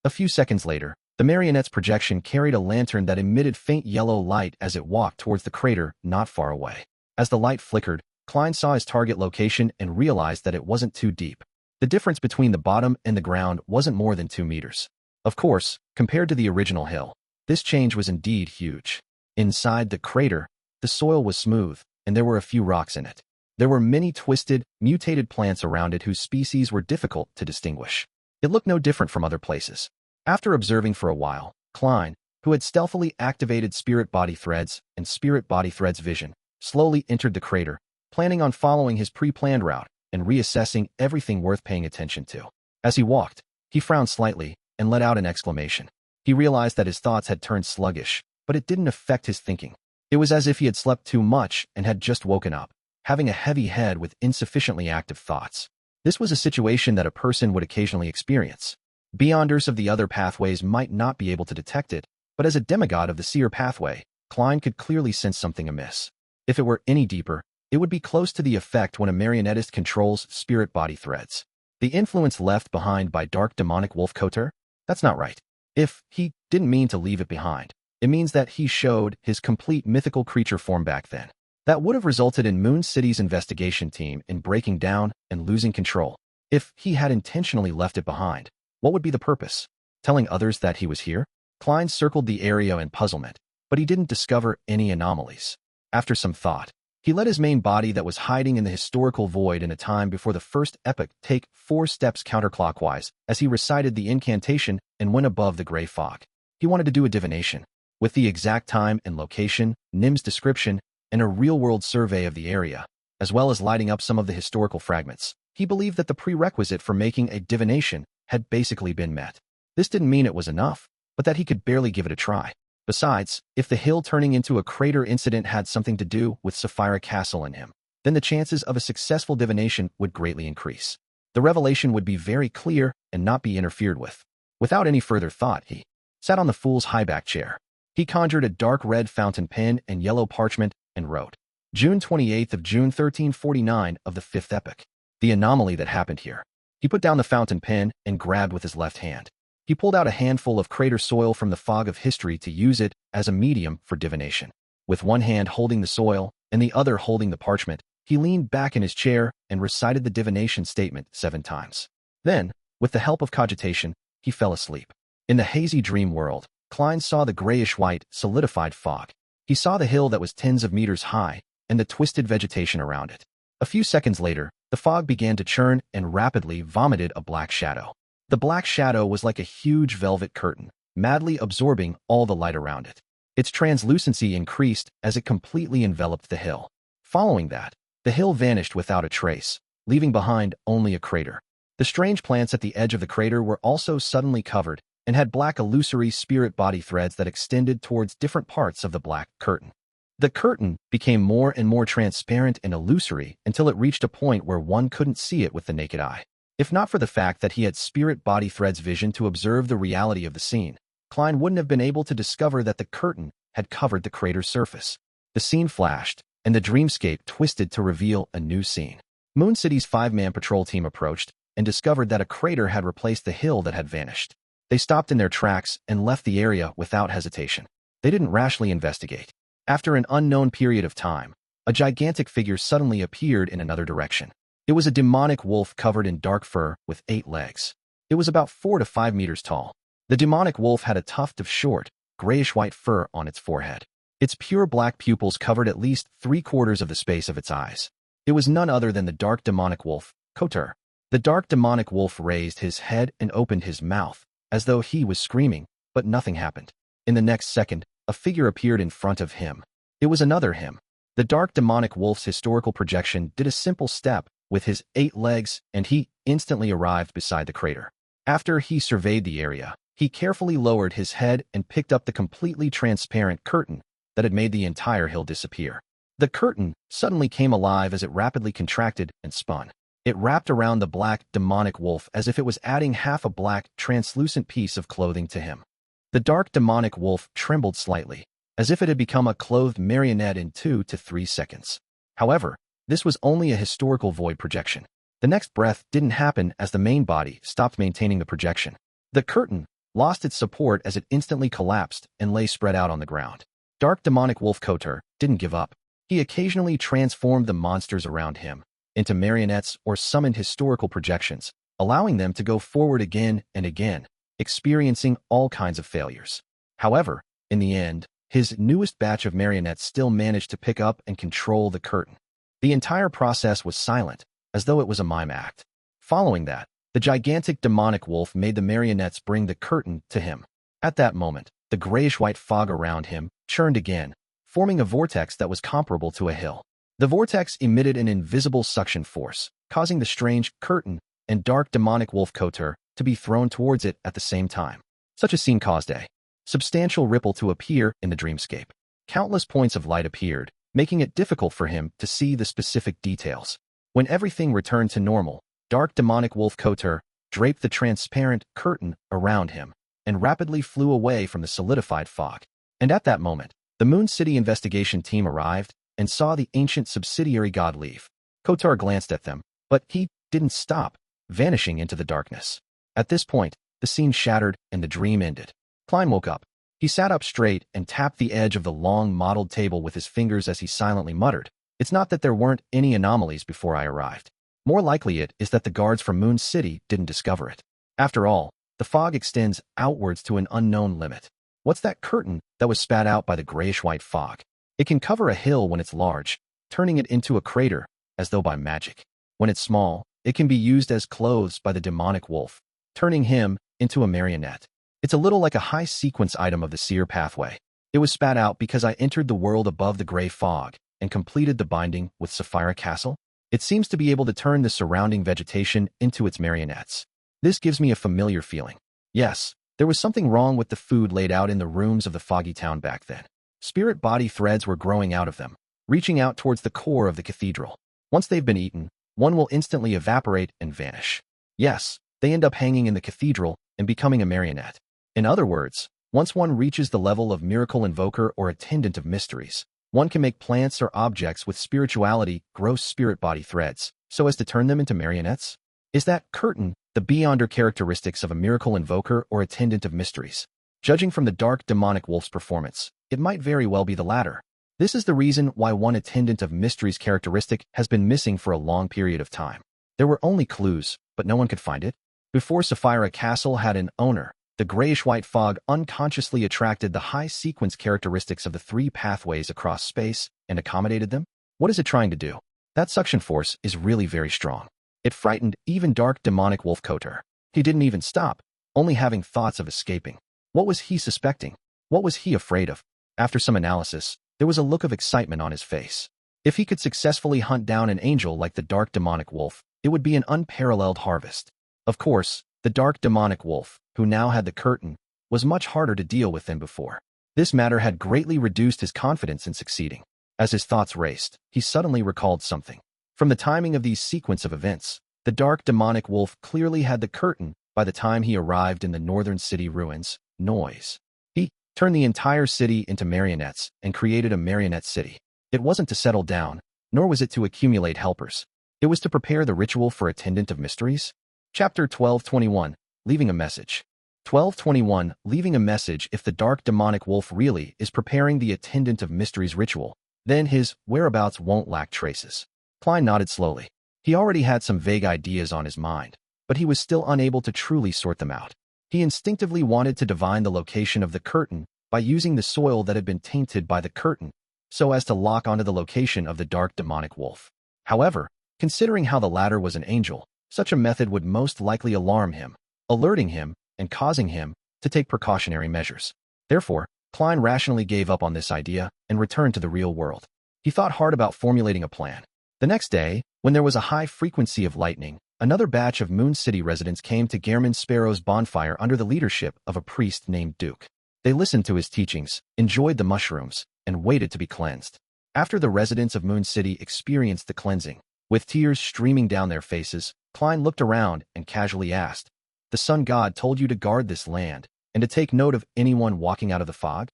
A few seconds later, the marionette's projection carried a lantern that emitted faint yellow light as it walked towards the crater not far away. As the light flickered, Klein saw his target location and realized that it wasn't too deep. The difference between the bottom and the ground wasn't more than 2 meters. Of course, compared to the original hill, this change was indeed huge. Inside the crater, the soil was smooth, and there were a few rocks in it. There were many twisted, mutated plants around it whose species were difficult to distinguish. It looked no different from other places. After observing for a while, Klein, who had stealthily activated Spirit Body Threads and Spirit Body Threads vision, slowly entered the crater, planning on following his pre-planned route and reassessing everything worth paying attention to. As he walked, he frowned slightly and let out an exclamation. He realized that his thoughts had turned sluggish, but it didn't affect his thinking. It was as if he had slept too much and had just woken up, having a heavy head with insufficiently active thoughts. This was a situation that a person would occasionally experience. Beyonders of the other pathways might not be able to detect it, but as a demigod of the seer pathway, Klein could clearly sense something amiss. If it were any deeper, it would be close to the effect when a marionettist controls spirit body threads. The influence left behind by dark demonic wolf Koter? That's not right. If he didn't mean to leave it behind, it means that he showed his complete mythical creature form back then. That would have resulted in Moon City's investigation team in breaking down and losing control. If he had intentionally left it behind, what would be the purpose? Telling others that he was here? Klein circled the area in puzzlement, but he didn't discover any anomalies. After some thought, he let his main body that was hiding in the historical void in a time before the first epoch take 4 steps counterclockwise as he recited the incantation and went above the gray fog. He wanted to do a divination. With the exact time and location, Nim's description, and a real-world survey of the area, as well as lighting up some of the historical fragments, he believed that the prerequisite for making a divination had basically been met. This didn't mean it was enough, but that he could barely give it a try. Besides, if the hill turning into a crater incident had something to do with Sapphira Castle and him, then the chances of a successful divination would greatly increase. The revelation would be very clear and not be interfered with. Without any further thought, he sat on the fool's high-back chair. He conjured a dark red fountain pen and yellow parchment and wrote, June 28th of June 1349 of the 5th epoch. The anomaly that happened here. He put down the fountain pen and grabbed with his left hand. He pulled out a handful of crater soil from the fog of history to use it as a medium for divination. With one hand holding the soil and the other holding the parchment, he leaned back in his chair and recited the divination statement 7 times. Then, with the help of cogitation, he fell asleep. In the hazy dream world, Klein saw the grayish-white, solidified fog. He saw the hill that was tens of meters high and the twisted vegetation around it. A few seconds later, the fog began to churn and rapidly vomited a black shadow. The black shadow was like a huge velvet curtain, madly absorbing all the light around it. Its translucency increased as it completely enveloped the hill. Following that, the hill vanished without a trace, leaving behind only a crater. The strange plants at the edge of the crater were also suddenly covered and had black illusory spirit body threads that extended towards different parts of the black curtain. The curtain became more and more transparent and illusory until it reached a point where one couldn't see it with the naked eye. If not for the fact that he had spirit body threads vision to observe the reality of the scene, Klein wouldn't have been able to discover that the curtain had covered the crater's surface. The scene flashed, and the dreamscape twisted to reveal a new scene. Moon City's 5-man patrol team approached and discovered that a crater had replaced the hill that had vanished. They stopped in their tracks and left the area without hesitation. They didn't rashly investigate. After an unknown period of time, a gigantic figure suddenly appeared in another direction. It was a demonic wolf covered in dark fur with 8 legs. It was about 4 to 5 meters tall. The demonic wolf had a tuft of short, grayish-white fur on its forehead. Its pure black pupils covered at least 3/4 of the space of its eyes. It was none other than the dark demonic wolf, Kotur. The dark demonic wolf raised his head and opened his mouth, as though he was screaming, but nothing happened. In the next second, a figure appeared in front of him. It was another him. The dark demonic wolf's historical projection did a simple step with his 8 legs, and he instantly arrived beside the crater. After he surveyed the area, he carefully lowered his head and picked up the completely transparent curtain that had made the entire hill disappear. The curtain suddenly came alive as it rapidly contracted and spun. It wrapped around the black demonic wolf as if it was adding half a black, translucent piece of clothing to him. The dark demonic wolf trembled slightly, as if it had become a clothed marionette in 2 to 3 seconds. However, this was only a historical void projection. The next breath didn't happen as the main body stopped maintaining the projection. The curtain lost its support as it instantly collapsed and lay spread out on the ground. Dark demonic wolf Kotur didn't give up. He occasionally transformed the monsters around him into marionettes or summoned historical projections, allowing them to go forward again and again, experiencing all kinds of failures. However, in the end, his newest batch of marionettes still managed to pick up and control the curtain. The entire process was silent, as though it was a mime act. Following that, the gigantic demonic wolf made the marionettes bring the curtain to him. At that moment, the grayish-white fog around him churned again, forming a vortex that was comparable to a hill. The vortex emitted an invisible suction force, causing the strange curtain and dark demonic wolf Kotur to be thrown towards it at the same time. Such a scene caused a substantial ripple to appear in the dreamscape. Countless points of light appeared, making it difficult for him to see the specific details. When everything returned to normal, dark demonic wolf Kotur draped the transparent curtain around him and rapidly flew away from the solidified fog. And at that moment, the Moon City investigation team arrived and saw the ancient subsidiary god leave. Kotur glanced at them, but he didn't stop, vanishing into the darkness. At this point, the scene shattered and the dream ended. Klein woke up. He sat up straight and tapped the edge of the long, mottled table with his fingers as he silently muttered, "It's not that there weren't any anomalies before I arrived. More likely it is that the guards from Moon City didn't discover it. After all, the fog extends outwards to an unknown limit. What's that curtain that was spat out by the grayish-white fog? It can cover a hill when it's large, turning it into a crater, as though by magic. When it's small, it can be used as clothes by the demonic wolf, turning him into a marionette. It's a little like a high-sequence item of the seer pathway. It was spat out because I entered the world above the gray fog and completed the binding with Sapphire Castle. It seems to be able to turn the surrounding vegetation into its marionettes. This gives me a familiar feeling. Yes, there was something wrong with the food laid out in the rooms of the foggy town back then. Spirit body threads were growing out of them, reaching out towards the core of the cathedral. Once they've been eaten, one will instantly evaporate and vanish. Yes, they end up hanging in the cathedral and becoming a marionette. In other words, once one reaches the level of miracle invoker or attendant of mysteries, one can make plants or objects with spirituality grow spirit body threads, so as to turn them into marionettes? Is that curtain the beyonder characteristics of a miracle invoker or attendant of mysteries? Judging from the dark demonic wolf's performance, it might very well be the latter. This is the reason why one attendant of mysteries characteristic has been missing for a long period of time. There were only clues, but no one could find it. Before Sapphire Castle had an owner, the grayish-white fog unconsciously attracted the high-sequence characteristics of the three pathways across space and accommodated them. What is it trying to do? That suction force is really very strong. It frightened even dark demonic wolf Kotor. He didn't even stop, only having thoughts of escaping. What was he suspecting? What was he afraid of? After some analysis, there was a look of excitement on his face. If he could successfully hunt down an angel like the dark demonic wolf, it would be an unparalleled harvest. Of course, the dark demonic wolf, who now had the curtain, was much harder to deal with than before. This matter had greatly reduced his confidence in succeeding. As his thoughts raced, he suddenly recalled something. From the timing of these sequence of events, the dark demonic wolf clearly had the curtain by the time he arrived in the northern city ruins, Noise. He turned the entire city into marionettes and created a marionette city. It wasn't to settle down, nor was it to accumulate helpers. It was to prepare the ritual for attendant of mysteries. Chapter 1221, Leaving a Message. 1221, Leaving a Message. If the dark demonic wolf really is preparing the attendant of mysteries ritual, then his whereabouts won't lack traces. Klein nodded slowly. He already had some vague ideas on his mind, but he was still unable to truly sort them out. He instinctively wanted to divine the location of the curtain by using the soil that had been tainted by the curtain, so as to lock onto the location of the dark demonic wolf. However, considering how the latter was an angel, such a method would most likely alarm him, alerting him and causing him to take precautionary measures. Therefore, Klein rationally gave up on this idea and returned to the real world. He thought hard about formulating a plan. The next day, when there was a high frequency of lightning, another batch of Moon City residents came to Gehrman Sparrow's bonfire under the leadership of a priest named Duke. They listened to his teachings, enjoyed the mushrooms, and waited to be cleansed. After the residents of Moon City experienced the cleansing, with tears streaming down their faces, Klein looked around and casually asked, "The sun god told you to guard this land and to take note of anyone walking out of the fog?"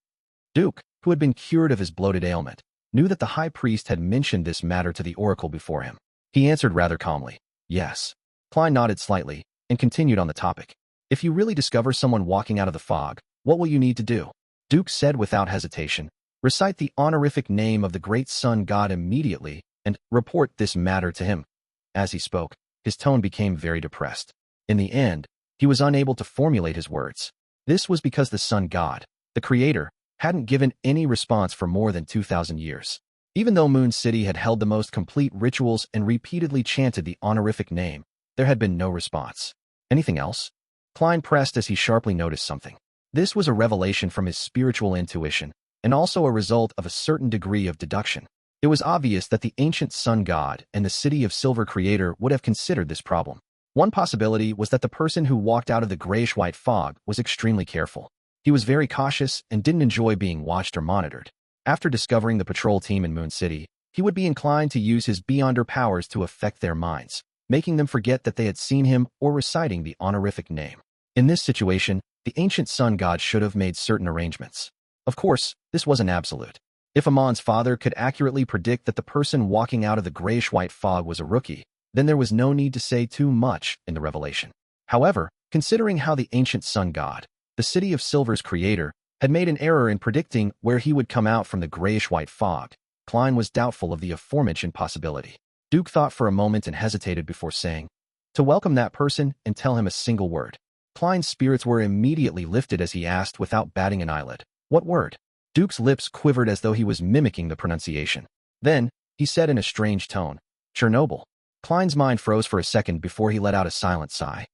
Duke, who had been cured of his bloated ailment, knew that the high priest had mentioned this matter to the oracle before him. He answered rather calmly, "Yes." Klein nodded slightly and continued on the topic. "If you really discover someone walking out of the fog, what will you need to do?" Duke said without hesitation, "Recite the honorific name of the great sun god immediately and report this matter to him." As he spoke, his tone became very depressed. In the end, he was unable to formulate his words. This was because the sun god, the creator, hadn't given any response for more than 2,000 years. Even though Moon City had held the most complete rituals and repeatedly chanted the honorific name, there had been no response. Anything else? Klein pressed as he sharply noticed something. This was a revelation from his spiritual intuition, and also a result of a certain degree of deduction. It was obvious that the ancient sun god and the City of Silver creator would have considered this problem. One possibility was that the person who walked out of the grayish-white fog was extremely careful. He was very cautious and didn't enjoy being watched or monitored. After discovering the patrol team in Moon City, he would be inclined to use his beyonder powers to affect their minds, making them forget that they had seen him or reciting the honorific name. In this situation, the ancient sun god should have made certain arrangements. Of course, this wasn't absolute. If Amon's father could accurately predict that the person walking out of the grayish-white fog was a rookie, then there was no need to say too much in the revelation. However, considering how the ancient sun god, the City of Silver's creator, had made an error in predicting where he would come out from the grayish-white fog, Klein was doubtful of the aforementioned possibility. Duke thought for a moment and hesitated before saying, "To welcome that person and tell him a single word." Klein's spirits were immediately lifted as he asked without batting an eyelid, "What word?" Duke's lips quivered as though he was mimicking the pronunciation. Then, he said in a strange tone, "Chernobyl." Klein's mind froze for a second before he let out a silent sigh.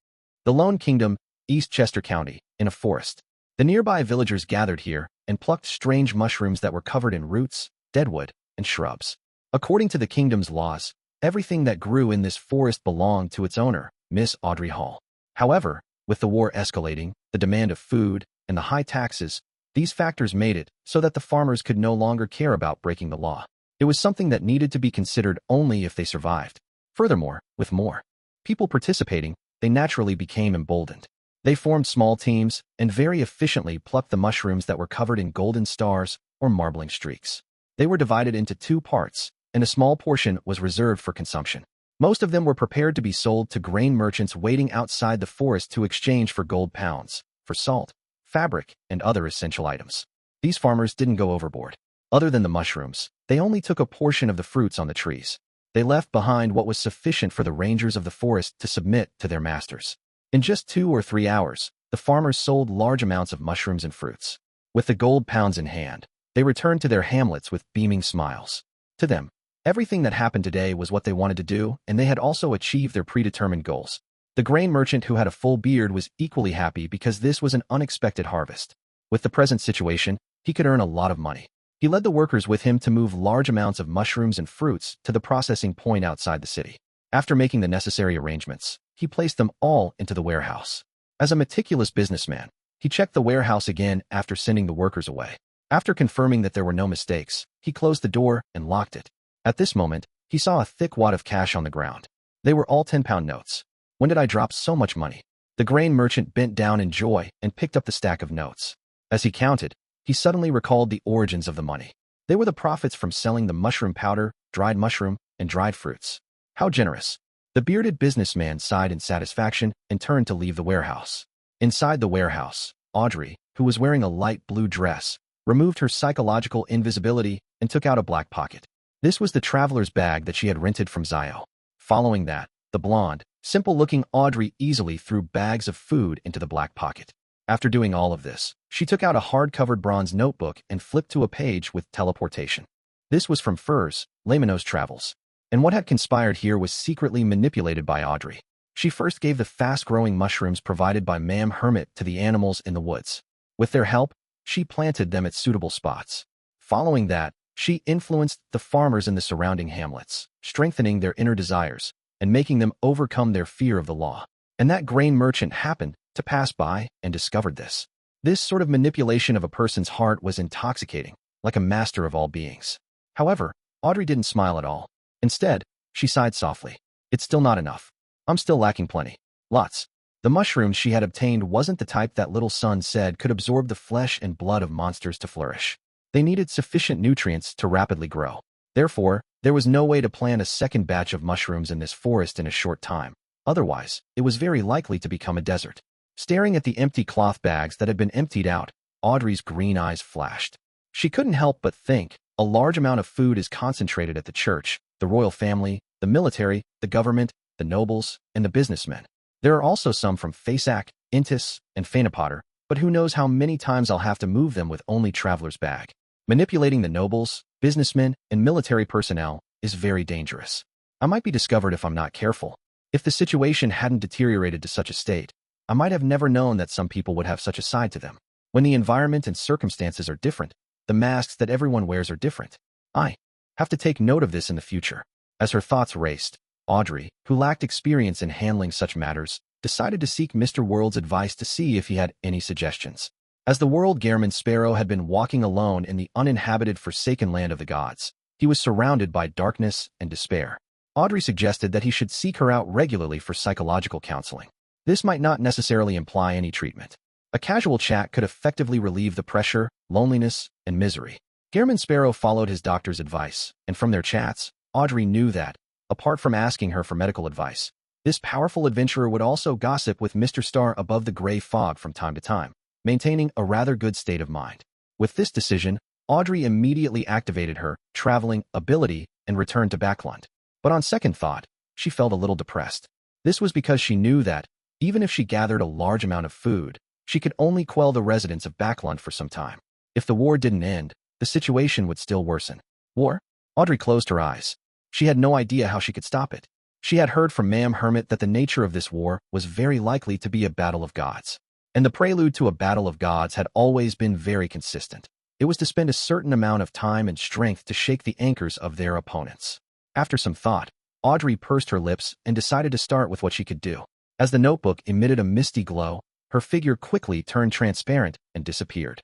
The Lone Kingdom East Chester County, in a forest. The nearby villagers gathered here and plucked strange mushrooms that were covered in roots, deadwood, and shrubs. According to the kingdom's laws, everything that grew in this forest belonged to its owner, Miss Audrey Hall. However, with the war escalating, the demand of food, and the high taxes, these factors made it so that the farmers could no longer care about breaking the law. It was something that needed to be considered only if they survived. Furthermore, with more people participating, they naturally became emboldened. They formed small teams and very efficiently plucked the mushrooms that were covered in golden stars or marbling streaks. They were divided into two parts, and a small portion was reserved for consumption. Most of them were prepared to be sold to grain merchants waiting outside the forest to exchange for gold pounds, for salt, fabric, and other essential items. These farmers didn't go overboard. Other than the mushrooms, they only took a portion of the fruits on the trees. They left behind what was sufficient for the rangers of the forest to submit to their masters. In just 2 or 3 hours, the farmers sold large amounts of mushrooms and fruits. With the gold pounds in hand, they returned to their hamlets with beaming smiles. To them, everything that happened today was what they wanted to do, and they had also achieved their predetermined goals. The grain merchant who had a full beard was equally happy because this was an unexpected harvest. With the present situation, he could earn a lot of money. He led the workers with him to move large amounts of mushrooms and fruits to the processing point outside the city. After making the necessary arrangements, he placed them all into the warehouse. As a meticulous businessman, he checked the warehouse again after sending the workers away. After confirming that there were no mistakes, he closed the door and locked it. At this moment, he saw a thick wad of cash on the ground. They were all 10-pound notes. When did I drop so much money? The grain merchant bent down in joy and picked up the stack of notes. As he counted, he suddenly recalled the origins of the money. They were the profits from selling the mushroom powder, dried mushroom, and dried fruits. How generous. The bearded businessman sighed in satisfaction and turned to leave the warehouse. Inside the warehouse, Audrey, who was wearing a light blue dress, removed her psychological invisibility and took out a black pocket. This was the traveler's bag that she had rented from Zio. Following that, the blonde, simple-looking Audrey easily threw bags of food into the black pocket. After doing all of this, she took out a hard-covered bronze notebook and flipped to a page with teleportation. This was from Furs, Lamino's travels. And what had conspired here was secretly manipulated by Audrey. She first gave the fast-growing mushrooms provided by Ma'am Hermit to the animals in the woods. With their help, she planted them at suitable spots. Following that, she influenced the farmers in the surrounding hamlets, strengthening their inner desires and making them overcome their fear of the law. And that grain merchant happened to pass by and discovered this. This sort of manipulation of a person's heart was intoxicating, like a master of all beings. However, Audrey didn't smile at all. Instead, she sighed softly. It's still not enough. I'm still lacking plenty. Lots. The mushrooms she had obtained wasn't the type that Little Sun said could absorb the flesh and blood of monsters to flourish. They needed sufficient nutrients to rapidly grow. Therefore, there was no way to plant a second batch of mushrooms in this forest in a short time. Otherwise, it was very likely to become a desert. Staring at the empty cloth bags that had been emptied out, Audrey's green eyes flashed. She couldn't help but think, a large amount of food is concentrated at the church, the royal family, the military, the government, the nobles, and the businessmen. There are also some from Fasak, Intis, and Fainapotter, but who knows how many times I'll have to move them with only traveler's bag. Manipulating the nobles, businessmen, and military personnel is very dangerous. I might be discovered if I'm not careful. If the situation hadn't deteriorated to such a state, I might have never known that some people would have such a side to them. When the environment and circumstances are different, the masks that everyone wears are different. I have to take note of this in the future. As her thoughts raced, Audrey, who lacked experience in handling such matters, decided to seek Mr. World's advice to see if he had any suggestions. As the world Gairman Sparrow had been walking alone in the uninhabited forsaken land of the gods, he was surrounded by darkness and despair. Audrey suggested that he should seek her out regularly for psychological counseling. This might not necessarily imply any treatment. A casual chat could effectively relieve the pressure, loneliness, and misery. Gairman Sparrow followed his doctor's advice, and from their chats, Audrey knew that, apart from asking her for medical advice, this powerful adventurer would also gossip with Mr. Star above the gray fog from time to time, maintaining a rather good state of mind. With this decision, Audrey immediately activated her traveling ability and returned to Backlund. But on second thought, she felt a little depressed. This was because she knew that, even if she gathered a large amount of food, she could only quell the residents of Backlund for some time. If the war didn't end, the situation would still worsen. War? Audrey closed her eyes. She had no idea how she could stop it. She had heard from Ma'am Hermit that the nature of this war was very likely to be a battle of gods. And the prelude to a battle of gods had always been very consistent. It was to spend a certain amount of time and strength to shake the anchors of their opponents. After some thought, Audrey pursed her lips and decided to start with what she could do. As the notebook emitted a misty glow, her figure quickly turned transparent and disappeared.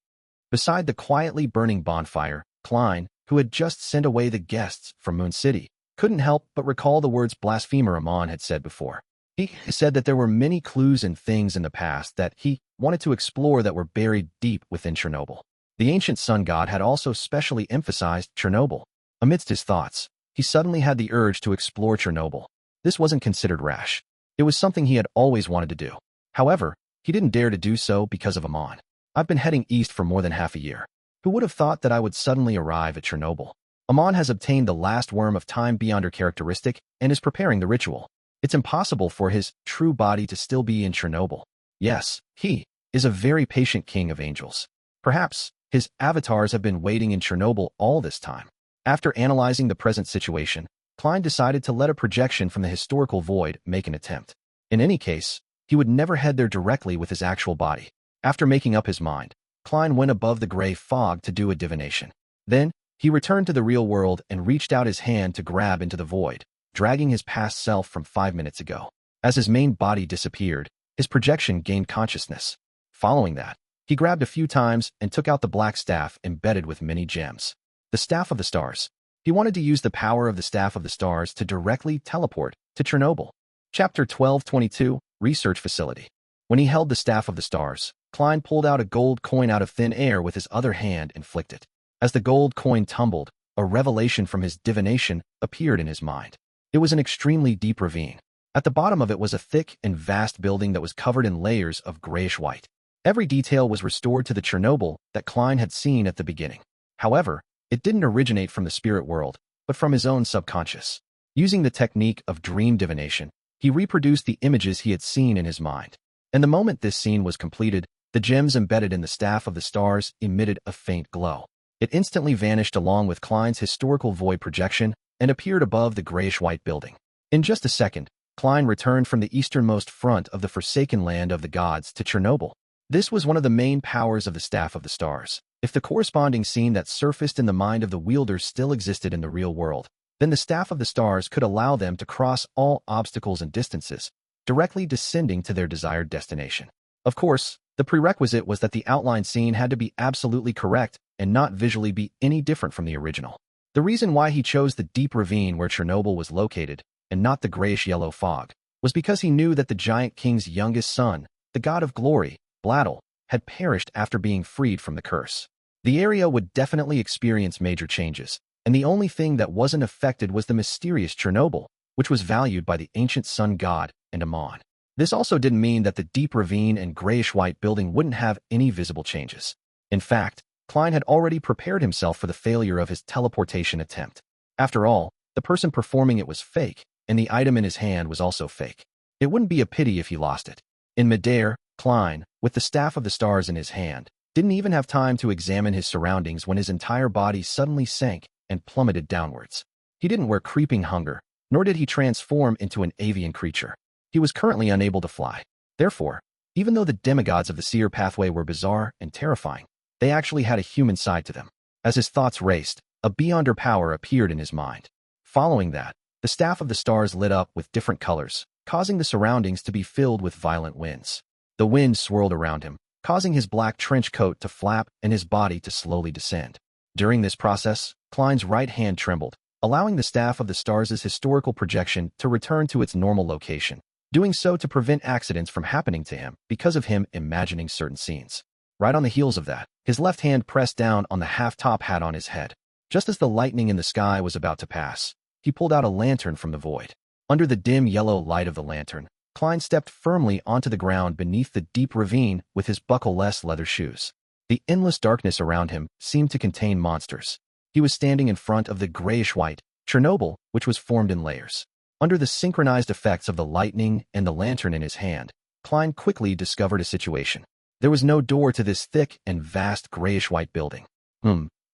Beside the quietly burning bonfire, Klein, who had just sent away the guests from Moon City, couldn't help but recall the words blasphemer Amon had said before. He said that there were many clues and things in the past that he wanted to explore that were buried deep within Chernobyl. The ancient sun god had also specially emphasized Chernobyl. Amidst his thoughts, he suddenly had the urge to explore Chernobyl. This wasn't considered rash. It was something he had always wanted to do. However, he didn't dare to do so because of Amon. I've been heading east for more than half a year. Who would have thought that I would suddenly arrive at Chernobyl? Amon has obtained the last worm of time beyond her characteristic and is preparing the ritual. It's impossible for his true body to still be in Chernobyl. Yes, he is a very patient king of angels. Perhaps his avatars have been waiting in Chernobyl all this time. After analyzing the present situation, Klein decided to let a projection from the historical void make an attempt. In any case, he would never head there directly with his actual body. After making up his mind, Klein went above the gray fog to do a divination. Then, he returned to the real world and reached out his hand to grab into the void, dragging his past self from 5 minutes ago. As his main body disappeared, his projection gained consciousness. Following that, he grabbed a few times and took out the black staff embedded with many gems. The Staff of the Stars. He wanted to use the power of the Staff of the Stars to directly teleport to Chernobyl. Chapter 1222, Research Facility. When he held the Staff of the Stars, Klein pulled out a gold coin out of thin air with his other hand and flicked it. As the gold coin tumbled, a revelation from his divination appeared in his mind. It was an extremely deep ravine. At the bottom of it was a thick and vast building that was covered in layers of grayish-white. Every detail was restored to the Chernobyl that Klein had seen at the beginning. However, it didn't originate from the spirit world, but from his own subconscious. Using the technique of dream divination, he reproduced the images he had seen in his mind. And the moment this scene was completed, the gems embedded in the Staff of the Stars emitted a faint glow. It instantly vanished along with Klein's historical void projection and appeared above the grayish-white building. In just a second, Klein returned from the easternmost front of the forsaken land of the gods to Chernobyl. This was one of the main powers of the Staff of the Stars. If the corresponding scene that surfaced in the mind of the wielders still existed in the real world, then the Staff of the Stars could allow them to cross all obstacles and distances, directly descending to their desired destination. Of course, the prerequisite was that the outline scene had to be absolutely correct and not visually be any different from the original. The reason why he chose the deep ravine where Chernobyl was located, and not the grayish-yellow fog, was because he knew that the giant king's youngest son, the god of glory, Bladel, had perished after being freed from the curse. The area would definitely experience major changes, and the only thing that wasn't affected was the mysterious Chernobyl, which was valued by the ancient sun god and Amon. This also didn't mean that the deep ravine and grayish-white building wouldn't have any visible changes. In fact, Klein had already prepared himself for the failure of his teleportation attempt. After all, the person performing it was fake, and the item in his hand was also fake. It wouldn't be a pity if he lost it. In midair, Klein, with the Staff of the Stars in his hand, didn't even have time to examine his surroundings when his entire body suddenly sank and plummeted downwards. He didn't wear creeping hunger, nor did he transform into an avian creature. He was currently unable to fly. Therefore, even though the demigods of the seer pathway were bizarre and terrifying, they actually had a human side to them. As his thoughts raced, a beyonder power appeared in his mind. Following that, the Staff of the Stars lit up with different colors, causing the surroundings to be filled with violent winds. The wind swirled around him, causing his black trench coat to flap and his body to slowly descend. During this process, Klein's right hand trembled, allowing the Staff of the Stars' historical projection to return to its normal location, doing so to prevent accidents from happening to him because of him imagining certain scenes. Right on the heels of that, his left hand pressed down on the half-top hat on his head. Just as the lightning in the sky was about to pass, he pulled out a lantern from the void. Under the dim yellow light of the lantern, Klein stepped firmly onto the ground beneath the deep ravine with his buckle-less leather shoes. The endless darkness around him seemed to contain monsters. He was standing in front of the grayish-white Chernobyl, which was formed in layers. Under the synchronized effects of the lightning and the lantern in his hand, Klein quickly discovered a situation. There was no door to this thick and vast grayish-white building.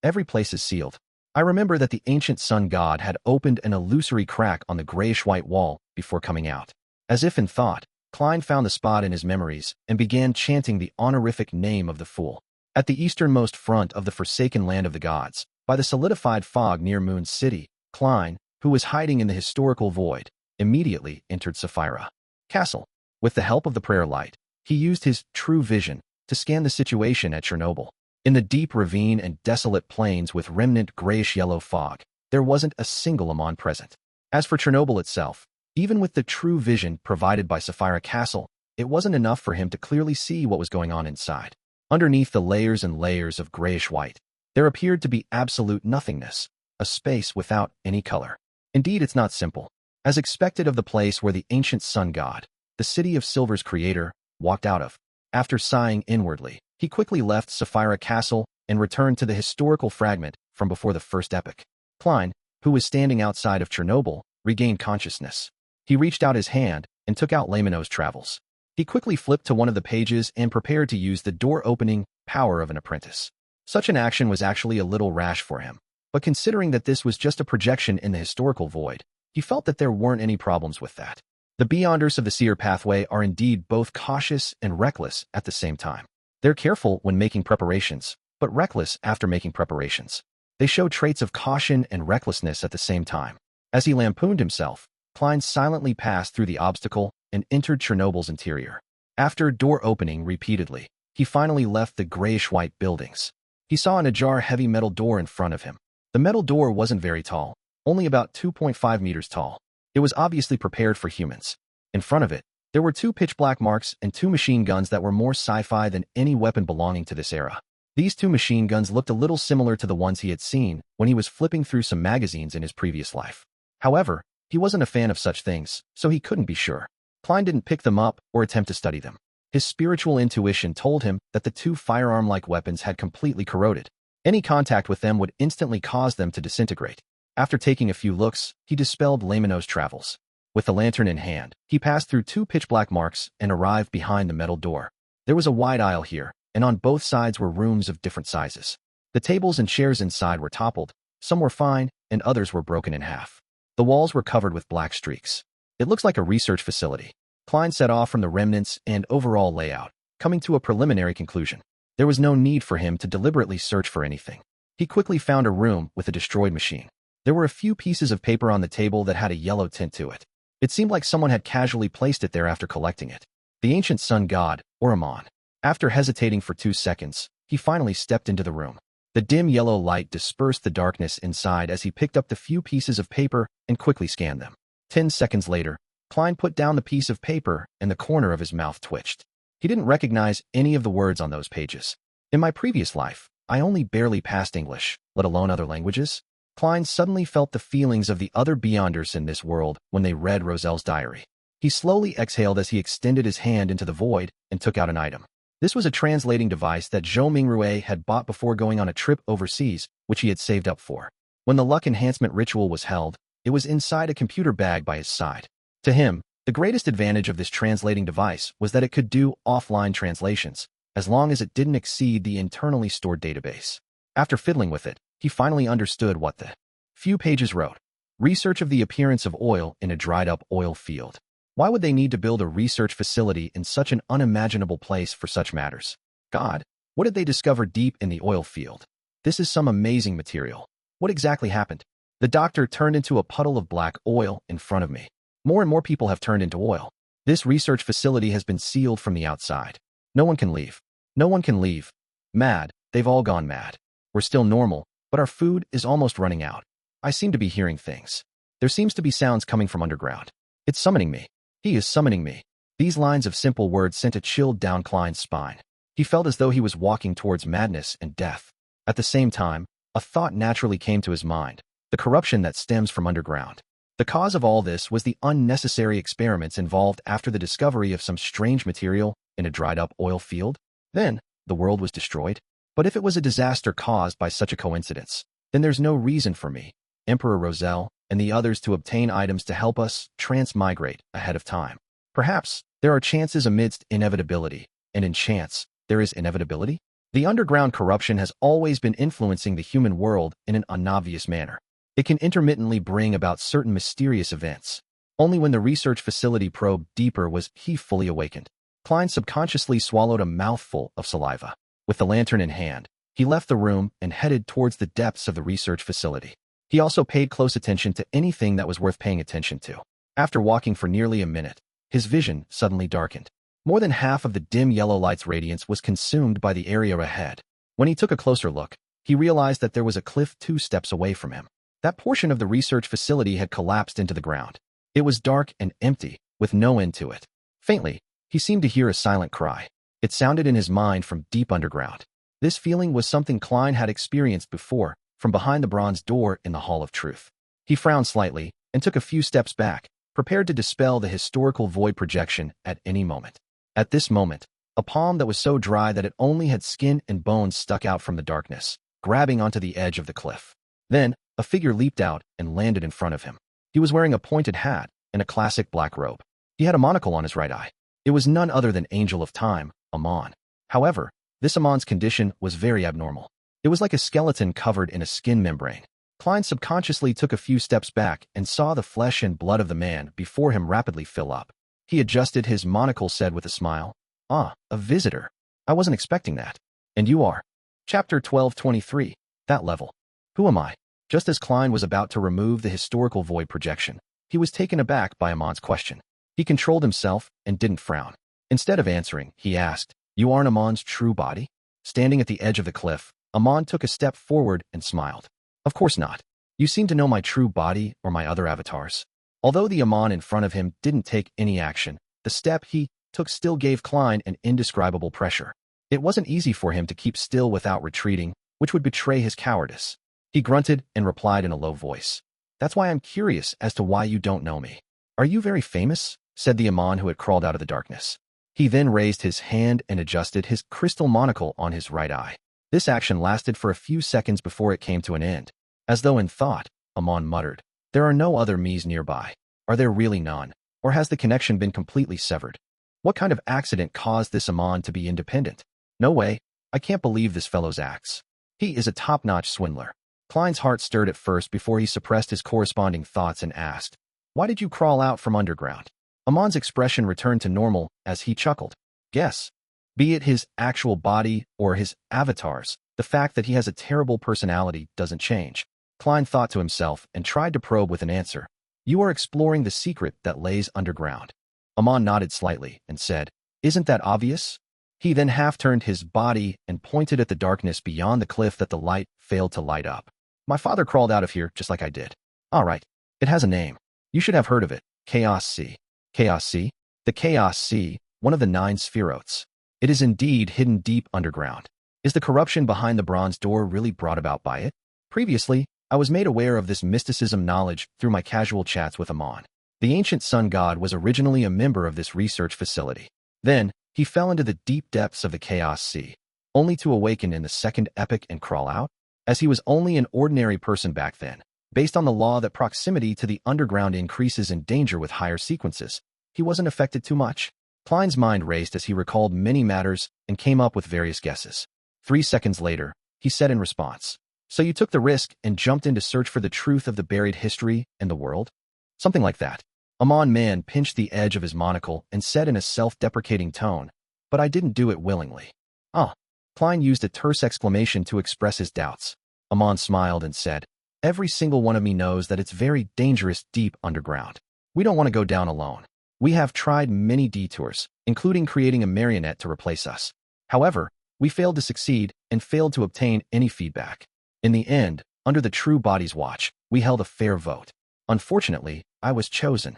Every place is sealed. I remember that the ancient sun god had opened an illusory crack on the grayish-white wall before coming out. As if in thought, Klein found the spot in his memories and began chanting the honorific name of the fool. At the easternmost front of the forsaken land of the gods, by the solidified fog near Moon City, Klein, who was hiding in the historical void, immediately entered Sapphira Castle. With the help of the prayer light, he used his true vision to scan the situation at Chernobyl. In the deep ravine and desolate plains with remnant grayish-yellow fog, there wasn't a single Amon present. As for Chernobyl itself, even with the true vision provided by Sapphira Castle, it wasn't enough for him to clearly see what was going on inside. Underneath the layers and layers of grayish-white, there appeared to be absolute nothingness, a space without any color. Indeed, it's not simple. As expected of the place where the ancient sun god, the city of Silver's creator, walked out of. After sighing inwardly, he quickly left Sapphira Castle and returned to the historical fragment from before the first epoch. Klein, who was standing outside of Chernobyl, regained consciousness. He reached out his hand and took out Lamino's Travels. He quickly flipped to one of the pages and prepared to use the door-opening power of an apprentice. Such an action was actually a little rash for him, but considering that this was just a projection in the historical void, he felt that there weren't any problems with that. The Beyonders of the Seer pathway are indeed both cautious and reckless at the same time. They're careful when making preparations, but reckless after making preparations. They show traits of caution and recklessness at the same time. As he lampooned himself, Klein silently passed through the obstacle and entered Chernobyl's interior. After door opening repeatedly, he finally left the grayish-white buildings. He saw an ajar heavy metal door in front of him. The metal door wasn't very tall, only about 2.5 meters tall. It was obviously prepared for humans. In front of it, there were 2 pitch-black marks and 2 machine guns that were more sci-fi than any weapon belonging to this era. These 2 machine guns looked a little similar to the ones he had seen when he was flipping through some magazines in his previous life. However, he wasn't a fan of such things, so he couldn't be sure. Klein didn't pick them up or attempt to study them. His spiritual intuition told him that the 2 firearm-like weapons had completely corroded. Any contact with them would instantly cause them to disintegrate. After taking a few looks, he dispelled Lamino's Travels. With the lantern in hand, he passed through 2 pitch-black marks and arrived behind the metal door. There was a wide aisle here, and on both sides were rooms of different sizes. The tables and chairs inside were toppled, some were fine, and others were broken in half. The walls were covered with black streaks. It looks like a research facility. Klein set off from the remnants and overall layout, coming to a preliminary conclusion. There was no need for him to deliberately search for anything. He quickly found a room with a destroyed machine. There were a few pieces of paper on the table that had a yellow tint to it. It seemed like someone had casually placed it there after collecting it. The ancient sun god, or Amon. After hesitating for 2 seconds, he finally stepped into the room. The dim yellow light dispersed the darkness inside as he picked up the few pieces of paper and quickly scanned them. 10 seconds later, Klein put down the piece of paper and the corner of his mouth twitched. He didn't recognize any of the words on those pages. In my previous life, I only barely passed English, let alone other languages. Klein suddenly felt the feelings of the other Beyonders in this world when they read Roselle's diary. He slowly exhaled as he extended his hand into the void and took out an item. This was a translating device that Zhou Mingrui had bought before going on a trip overseas, which he had saved up for. When the luck enhancement ritual was held, it was inside a computer bag by his side. To him, the greatest advantage of this translating device was that it could do offline translations, as long as it didn't exceed the internally stored database. After fiddling with it, he finally understood what the few pages wrote. Research of the appearance of oil in a dried-up oil field. Why would they need to build a research facility in such an unimaginable place for such matters? God, what did they discover deep in the oil field? This is some amazing material. What exactly happened? The doctor turned into a puddle of black oil in front of me. More and more people have turned into oil. This research facility has been sealed from the outside. No one can leave. No one can leave. Mad, they've all gone mad. We're still normal, but our food is almost running out. I seem to be hearing things. There seems to be sounds coming from underground. It's summoning me. He is summoning me. These lines of simple words sent a chill down Klein's spine. He felt as though he was walking towards madness and death. At the same time, a thought naturally came to his mind, the corruption that stems from underground. The cause of all this was the unnecessary experiments involved after the discovery of some strange material in a dried-up oil field. Then, the world was destroyed. But if it was a disaster caused by such a coincidence, then there's no reason for me, Emperor Roselle, and the others to obtain items to help us transmigrate ahead of time. Perhaps there are chances amidst inevitability, and in chance, there is inevitability? The underground corruption has always been influencing the human world in an unobvious manner. It can intermittently bring about certain mysterious events. Only when the research facility probed deeper was he fully awakened. Klein subconsciously swallowed a mouthful of saliva. With the lantern in hand, he left the room and headed towards the depths of the research facility. He also paid close attention to anything that was worth paying attention to. After walking for nearly a minute, his vision suddenly darkened. More than half of the dim yellow light's radiance was consumed by the area ahead. When he took a closer look, he realized that there was a cliff 2 steps away from him. That portion of the research facility had collapsed into the ground. It was dark and empty, with no end to it. Faintly, he seemed to hear a silent cry. It sounded in his mind from deep underground. This feeling was something Klein had experienced before, from behind the bronze door in the Hall of Truth. He frowned slightly and took a few steps back, prepared to dispel the historical void projection at any moment. At this moment, a palm that was so dry that it only had skin and bones stuck out from the darkness, grabbing onto the edge of the cliff. Then, a figure leaped out and landed in front of him. He was wearing a pointed hat and a classic black robe. He had a monocle on his right eye. It was none other than Angel of Time, Amon. However, this Amon's condition was very abnormal. It was like a skeleton covered in a skin membrane. Klein subconsciously took a few steps back and saw the flesh and blood of the man before him rapidly fill up. He adjusted his monocle, said with a smile, "Ah, a visitor. I wasn't expecting that. And you are?" Chapter 12:23. That level. Who am I? Just as Klein was about to remove the historical void projection, he was taken aback by Amon's question. He controlled himself and didn't frown. Instead of answering, he asked, "You aren't Amon's true body?" Standing at the edge of the cliff, Amon took a step forward and smiled. "Of course not. You seem to know my true body or my other avatars." Although the Amon in front of him didn't take any action, the step he took still gave Klein an indescribable pressure. It wasn't easy for him to keep still without retreating, which would betray his cowardice. He grunted and replied in a low voice, "That's why I'm curious as to why you don't know me." "Are you very famous?" said the Amon who had crawled out of the darkness. He then raised his hand and adjusted his crystal monocle on his right eye. This action lasted for a few seconds before it came to an end. As though in thought, Amon muttered, "There are no other me's nearby. Are there really none? Or has the connection been completely severed? What kind of accident caused this Amon to be independent? No way. I can't believe this fellow's acts. He is a top-notch swindler." Klein's heart stirred at first before he suppressed his corresponding thoughts and asked, "Why did you crawl out from underground?" Amon's expression returned to normal as he chuckled. "Guess. Be it his actual body or his avatars, the fact that he has a terrible personality doesn't change." Klein thought to himself and tried to probe with an answer. "You are exploring the secret that lays underground." Amon nodded slightly and said, "Isn't that obvious?" He then half-turned his body and pointed at the darkness beyond the cliff that the light failed to light up. "My father crawled out of here just like I did." "All right. It has a name. You should have heard of it. Chaos Sea." "Chaos Sea?" "The Chaos Sea, one of the 9 spherotes. It is indeed hidden deep underground. Is the corruption behind the bronze door really brought about by it?" Previously, I was made aware of this mysticism knowledge through my casual chats with Amon. The ancient sun god was originally a member of this research facility. Then, he fell into the deep depths of the Chaos Sea, only to awaken in the second epoch and crawl out. As he was only an ordinary person back then, based on the law that proximity to the underground increases in danger with higher sequences, he wasn't affected too much. Klein's mind raced as he recalled many matters and came up with various guesses. 3 seconds later, he said in response, "So you took the risk and jumped in to search for the truth of the buried history and the world?" "Something like that." Amon Man pinched the edge of his monocle and said in a self-deprecating tone, "But I didn't do it willingly." "Ah." Klein used a terse exclamation to express his doubts. Amon smiled and said, "Every single one of me knows that it's very dangerous deep underground. We don't want to go down alone. We have tried many detours, including creating a marionette to replace us. However, we failed to succeed and failed to obtain any feedback. In the end, under the true body's watch, we held a fair vote. Unfortunately, I was chosen.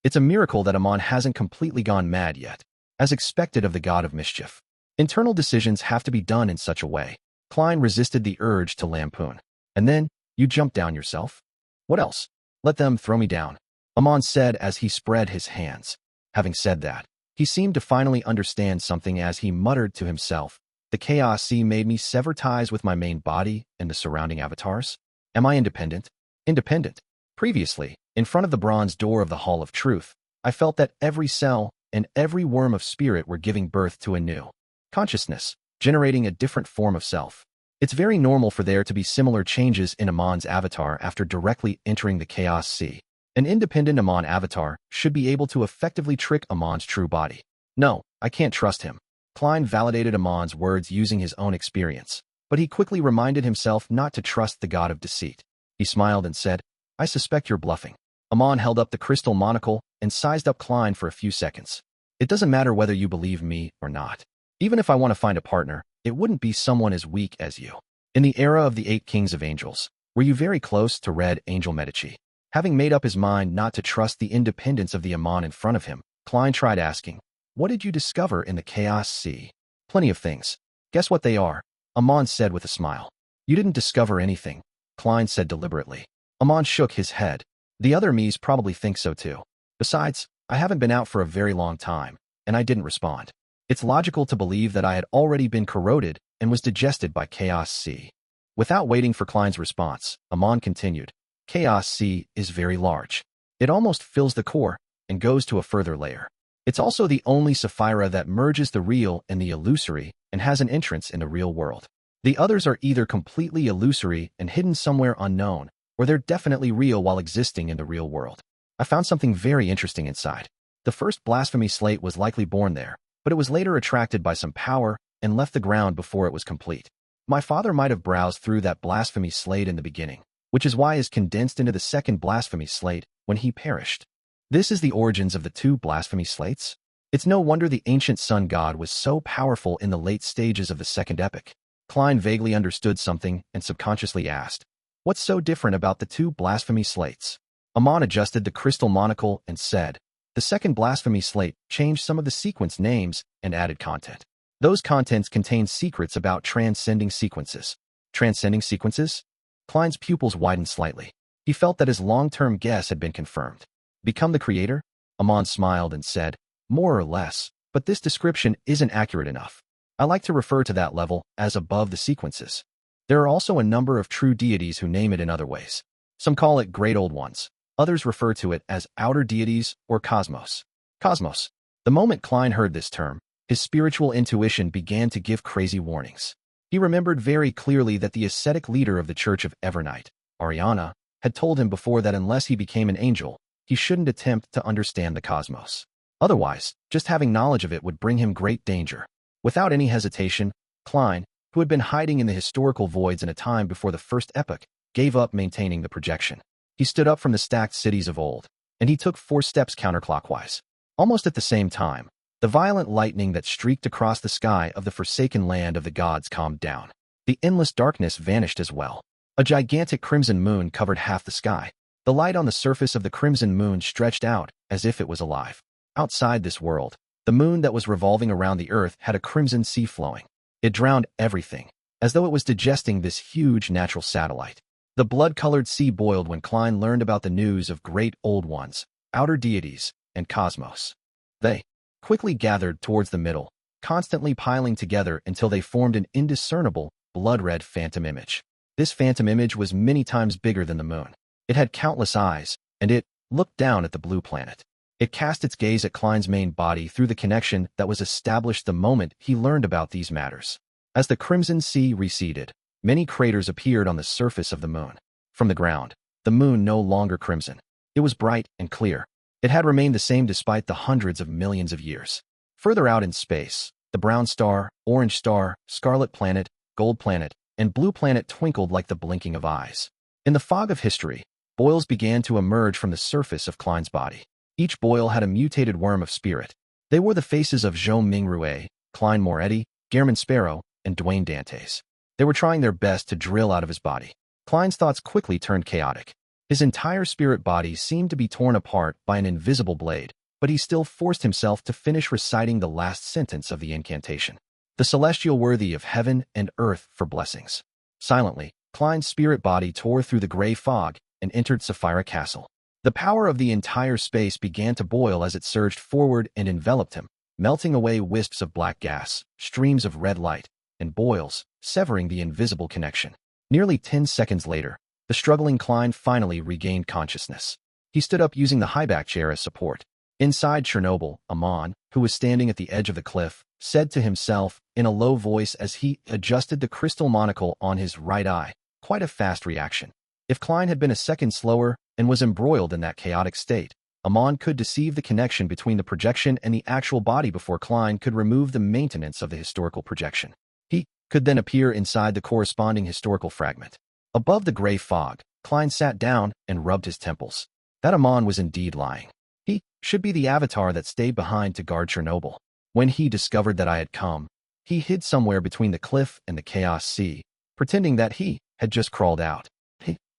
It's a miracle that Amon hasn't completely gone mad yet, as expected of the god of mischief. Internal decisions have to be done in such a way." Klein resisted the urge to lampoon. "And then, you jumped down yourself? What else?" "Let them throw me down," Amon said as he spread his hands. Having said that, he seemed to finally understand something as he muttered to himself, "The Chaos Sea made me sever ties with my main body and the surrounding avatars? Am I independent?" Independent. Previously, in front of the bronze door of the Hall of Truth, I felt that every cell and every worm of spirit were giving birth to a new consciousness, generating a different form of self. It's very normal for there to be similar changes in Amon's avatar after directly entering the Chaos Sea. An independent Amon avatar should be able to effectively trick Amon's true body. No, I can't trust him. Klein validated Amon's words using his own experience, but he quickly reminded himself not to trust the god of deceit. He smiled and said, I suspect you're bluffing. Amon held up the crystal monocle and sized up Klein for a few seconds. It doesn't matter whether you believe me or not. Even if I want to find a partner, it wouldn't be someone as weak as you. In the era of the 8 kings of angels, were you very close to Red Angel Medici? Having made up his mind not to trust the independence of the Amon in front of him, Klein tried asking, what did you discover in the Chaos Sea? Plenty of things. Guess what they are? Amon said with a smile. You didn't discover anything, Klein said deliberately. Amon shook his head. The other me's probably think so too. Besides, I haven't been out for a very long time, and I didn't respond. It's logical to believe that I had already been corroded and was digested by Chaos Sea. Without waiting for Klein's response, Amon continued, Chaos Sea is very large. It almost fills the core and goes to a further layer. It's also the only Sapphira that merges the real and the illusory and has an entrance in the real world. The others are either completely illusory and hidden somewhere unknown, or they're definitely real while existing in the real world. I found something very interesting inside. The first blasphemy slate was likely born there, but it was later attracted by some power and left the ground before it was complete. My father might have browsed through that blasphemy slate in the beginning, which is why it is condensed into the second blasphemy slate when he perished. This is the origins of the 2 blasphemy slates. It's no wonder the ancient sun god was so powerful in the late stages of the second epoch. Klein vaguely understood something and subconsciously asked, what's so different about the 2 blasphemy slates? Amon adjusted the crystal monocle and said, the second blasphemy slate changed some of the sequence names and added content. Those contents contain secrets about transcending sequences. Transcending sequences? Klein's pupils widened slightly. He felt that his long-term guess had been confirmed. Become the creator? Amon smiled and said, more or less, but this description isn't accurate enough. I like to refer to that level as above the sequences. There are also a number of true deities who name it in other ways. Some call it Great Old Ones. Others refer to it as outer deities or cosmos. Cosmos. The moment Klein heard this term, his spiritual intuition began to give crazy warnings. He remembered very clearly that the ascetic leader of the Church of Evernight, Ariana, had told him before that unless he became an angel, he shouldn't attempt to understand the cosmos. Otherwise, just having knowledge of it would bring him great danger. Without any hesitation, Klein, who had been hiding in the historical voids in a time before the first epoch, gave up maintaining the projection. He stood up from the stacked cities of old, and he took 4 steps counterclockwise. Almost at the same time, the violent lightning that streaked across the sky of the forsaken land of the gods calmed down. The endless darkness vanished as well. A gigantic crimson moon covered half the sky. The light on the surface of the crimson moon stretched out as if it was alive. Outside this world, the moon that was revolving around the earth had a crimson sea flowing. It drowned everything, as though it was digesting this huge natural satellite. The blood-colored sea boiled when Klein learned about the news of Great Old Ones, outer deities, and cosmos. They quickly gathered towards the middle, constantly piling together until they formed an indiscernible, blood-red phantom image. This phantom image was many times bigger than the moon. It had countless eyes, and it looked down at the blue planet. It cast its gaze at Klein's main body through the connection that was established the moment he learned about these matters. As the crimson sea receded, many craters appeared on the surface of the moon. From the ground, the moon no longer crimson. It was bright and clear. It had remained the same despite the hundreds of millions of years. Further out in space, the brown star, orange star, scarlet planet, gold planet, and blue planet twinkled like the blinking of eyes. In the fog of history, boils began to emerge from the surface of Klein's body. Each boil had a mutated worm of spirit. They wore the faces of Zhou Mingrui, Klein Moretti, Guillermin Sparrow, and Dwayne Dantes. They were trying their best to drill out of his body. Klein's thoughts quickly turned chaotic. His entire spirit body seemed to be torn apart by an invisible blade, but he still forced himself to finish reciting the last sentence of the incantation. The celestial worthy of heaven and earth for blessings. Silently, Klein's spirit body tore through the gray fog and entered Sapphira Castle. The power of the entire space began to boil as it surged forward and enveloped him, melting away wisps of black gas, streams of red light, and boils, severing the invisible connection. Nearly 10 seconds later, the struggling Klein finally regained consciousness. He stood up using the high-back chair as support. Inside Chernobyl, Amon, who was standing at the edge of the cliff, said to himself in a low voice as he adjusted the crystal monocle on his right eye, quite a fast reaction. If Klein had been a second slower and was embroiled in that chaotic state, Amon could deceive the connection between the projection and the actual body before Klein could remove the maintenance of the historical projection. He could then appear inside the corresponding historical fragment. Above the gray fog, Klein sat down and rubbed his temples. That Amon was indeed lying. He should be the avatar that stayed behind to guard Chernobyl. When he discovered that I had come, he hid somewhere between the cliff and the chaos sea, pretending that he had just crawled out.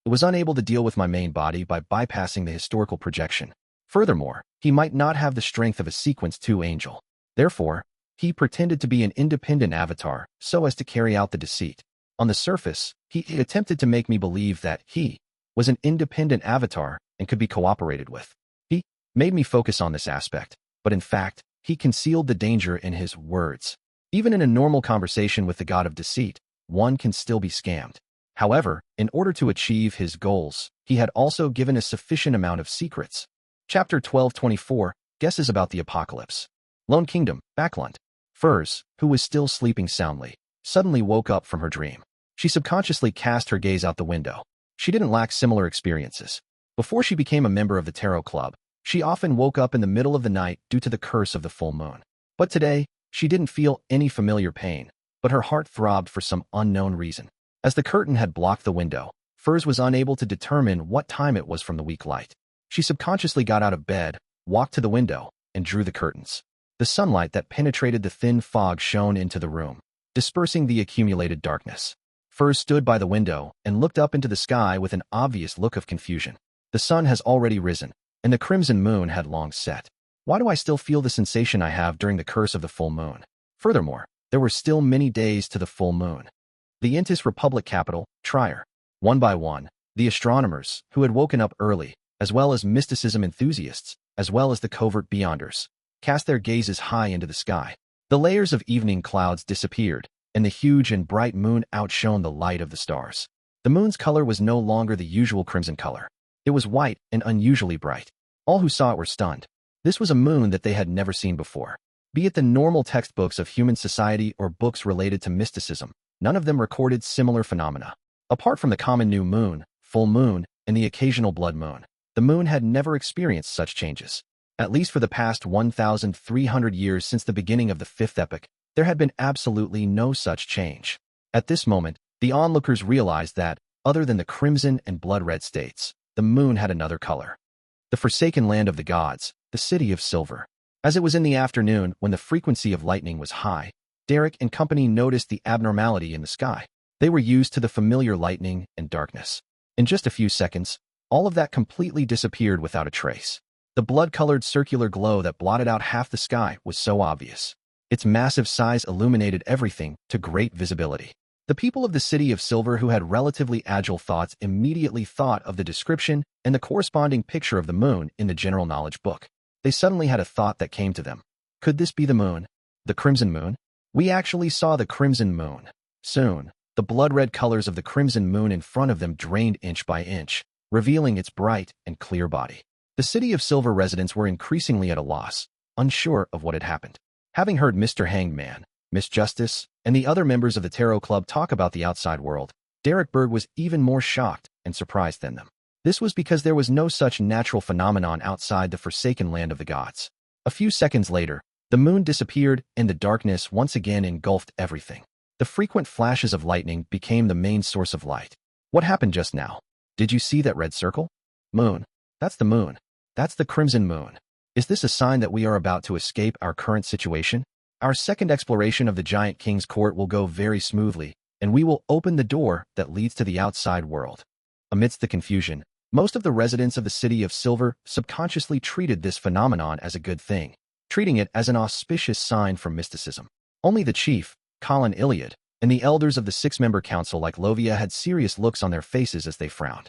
He was unable to deal with my main body by bypassing the historical projection. Furthermore, he might not have the strength of a Sequence 2 angel. Therefore, he pretended to be an independent avatar so as to carry out the deceit. On the surface, he attempted to make me believe that he was an independent avatar and could be cooperated with. He made me focus on this aspect, but in fact, he concealed the danger in his words. Even in a normal conversation with the god of deceit, one can still be scammed. However, in order to achieve his goals, he had also given a sufficient amount of secrets. Chapter 12:24, Guesses about the Apocalypse. Lone Kingdom, Backland. Furs, who was still sleeping soundly, suddenly woke up from her dream. She subconsciously cast her gaze out the window. She didn't lack similar experiences. Before she became a member of the Tarot Club, she often woke up in the middle of the night due to the curse of the full moon. But today, she didn't feel any familiar pain, but her heart throbbed for some unknown reason. As the curtain had blocked the window, Furs was unable to determine what time it was from the weak light. She subconsciously got out of bed, walked to the window, and drew the curtains. The sunlight that penetrated the thin fog shone into the room, dispersing the accumulated darkness. Furs stood by the window and looked up into the sky with an obvious look of confusion. The sun has already risen, and the crimson moon had long set. Why do I still feel the sensation I have during the curse of the full moon? Furthermore, there were still many days to the full moon. The Intis Republic capital, Trier. One by one, the astronomers, who had woken up early, as well as mysticism enthusiasts, as well as the covert beyonders, cast their gazes high into the sky. The layers of evening clouds disappeared, and the huge and bright moon outshone the light of the stars. The moon's color was no longer the usual crimson color. It was white and unusually bright. All who saw it were stunned. This was a moon that they had never seen before. Be it the normal textbooks of human society or books related to mysticism, none of them recorded similar phenomena. Apart from the common new moon, full moon, and the occasional blood moon, the moon had never experienced such changes. At least for the past 1,300 years since the beginning of the fifth epoch, there had been absolutely no such change. At this moment, the onlookers realized that, other than the crimson and blood-red states, the moon had another color. The forsaken land of the gods, the city of silver. As it was in the afternoon when the frequency of lightning was high, Derek and company noticed the abnormality in the sky. They were used to the familiar lightning and darkness. In just a few seconds, all of that completely disappeared without a trace. The blood-colored circular glow that blotted out half the sky was so obvious. Its massive size illuminated everything to great visibility. The people of the City of Silver who had relatively agile thoughts immediately thought of the description and the corresponding picture of the moon in the general knowledge book. They suddenly had a thought that came to them. Could this be the moon? The crimson moon? We actually saw the crimson moon. Soon, the blood-red colors of the crimson moon in front of them drained inch by inch, revealing its bright and clear body. The City of Silver residents were increasingly at a loss, unsure of what had happened. Having heard Mr. Hangman, Miss Justice, and the other members of the Tarot Club talk about the outside world, Derek Berg was even more shocked and surprised than them. This was because there was no such natural phenomenon outside the forsaken land of the gods. A few seconds later, the moon disappeared and the darkness once again engulfed everything. The frequent flashes of lightning became the main source of light. What happened just now? Did you see that red circle? Moon. That's the moon. That's the crimson moon. Is this a sign that we are about to escape our current situation? Our second exploration of the Giant King's court will go very smoothly, and we will open the door that leads to the outside world. Amidst the confusion, most of the residents of the City of Silver subconsciously treated this phenomenon as a good thing, treating it as an auspicious sign from mysticism. Only the chief, Colin Iliad, and the elders of the six-member council like Lovia had serious looks on their faces as they frowned.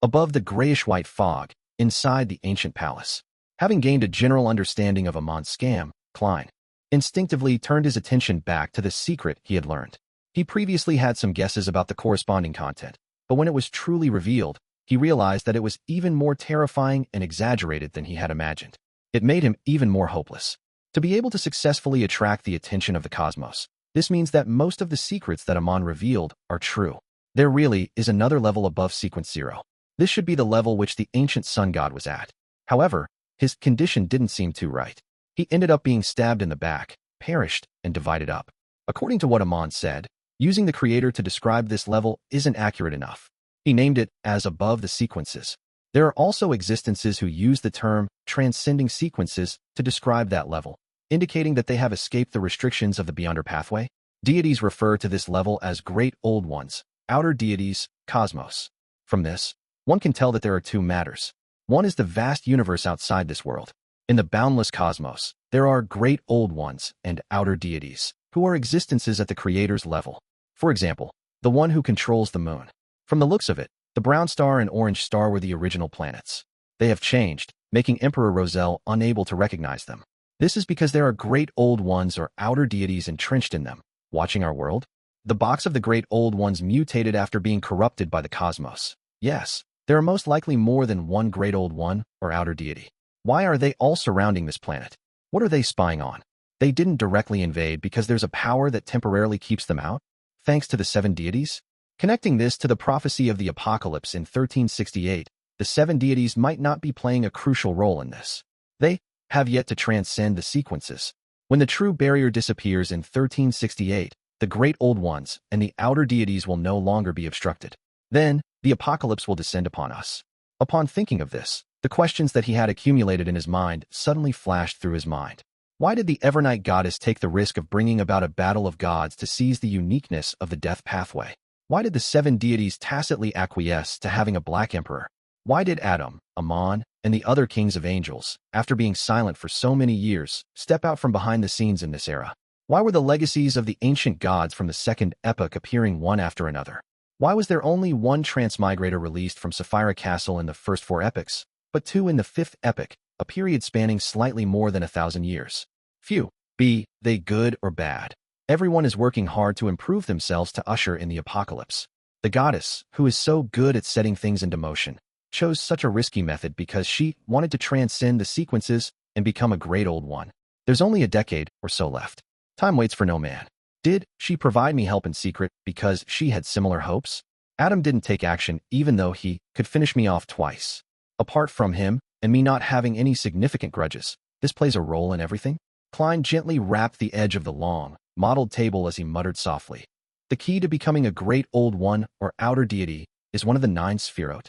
Above the grayish-white fog, inside the ancient palace, having gained a general understanding of Amon's scam, Klein instinctively turned his attention back to the secret he had learned. He previously had some guesses about the corresponding content, but when it was truly revealed, he realized that it was even more terrifying and exaggerated than he had imagined. It made him even more hopeless. To be able to successfully attract the attention of the cosmos, this means that most of the secrets that Amon revealed are true. There really is another level above sequence 0. This should be the level which the ancient sun god was at. However, his condition didn't seem too right. He ended up being stabbed in the back, perished, and divided up. According to what Amon said, using the creator to describe this level isn't accurate enough. He named it as above the sequences. There are also existences who use the term transcending sequences to describe that level, indicating that they have escaped the restrictions of the beyonder pathway. Deities refer to this level as great old ones, outer deities, cosmos. From this, one can tell that there are two matters. One is the vast universe outside this world. In the boundless cosmos, there are great old ones and outer deities, who are existences at the creator's level. For example, the one who controls the moon. From the looks of it, the brown star and orange star were the original planets. They have changed, making Emperor Roselle unable to recognize them. This is because there are great old ones or outer deities entrenched in them, watching our world. The box of the great old ones mutated after being corrupted by the cosmos. Yes, there are most likely more than one great old one or outer deity. Why are they all surrounding this planet? What are they spying on? They didn't directly invade because there's a power that temporarily keeps them out, thanks to the 7 deities? Connecting this to the prophecy of the apocalypse in 1368, the 7 deities might not be playing a crucial role in this. They have yet to transcend the sequences. When the true barrier disappears in 1368, the great old ones and the outer deities will no longer be obstructed. Then, the apocalypse will descend upon us. Upon thinking of this, the questions that he had accumulated in his mind suddenly flashed through his mind. Why did the Evernight goddess take the risk of bringing about a battle of gods to seize the uniqueness of the death pathway? Why did the 7 deities tacitly acquiesce to having a black emperor? Why did Adam, Amon, and the other kings of angels, after being silent for so many years, step out from behind the scenes in this era? Why were the legacies of the ancient gods from the second epoch appearing one after another? Why was there only one transmigrator released from Sapphira Castle in the first 4 epochs, but 2 in the 5th epoch, a period spanning slightly more than 1,000 years? Phew, be they good or bad. Everyone is working hard to improve themselves to usher in the apocalypse. The goddess, who is so good at setting things into motion, chose such a risky method because she wanted to transcend the sequences and become a great old one. There's only a decade or so left. Time waits for no man. Did she provide me help in secret because she had similar hopes? Adam didn't take action even though he could finish me off twice. Apart from him and me not having any significant grudges, this plays a role in everything? Klein gently rapped the edge of the long, mottled table as he muttered softly. The key to becoming a great old one or outer deity is one of the 9 Sephirot.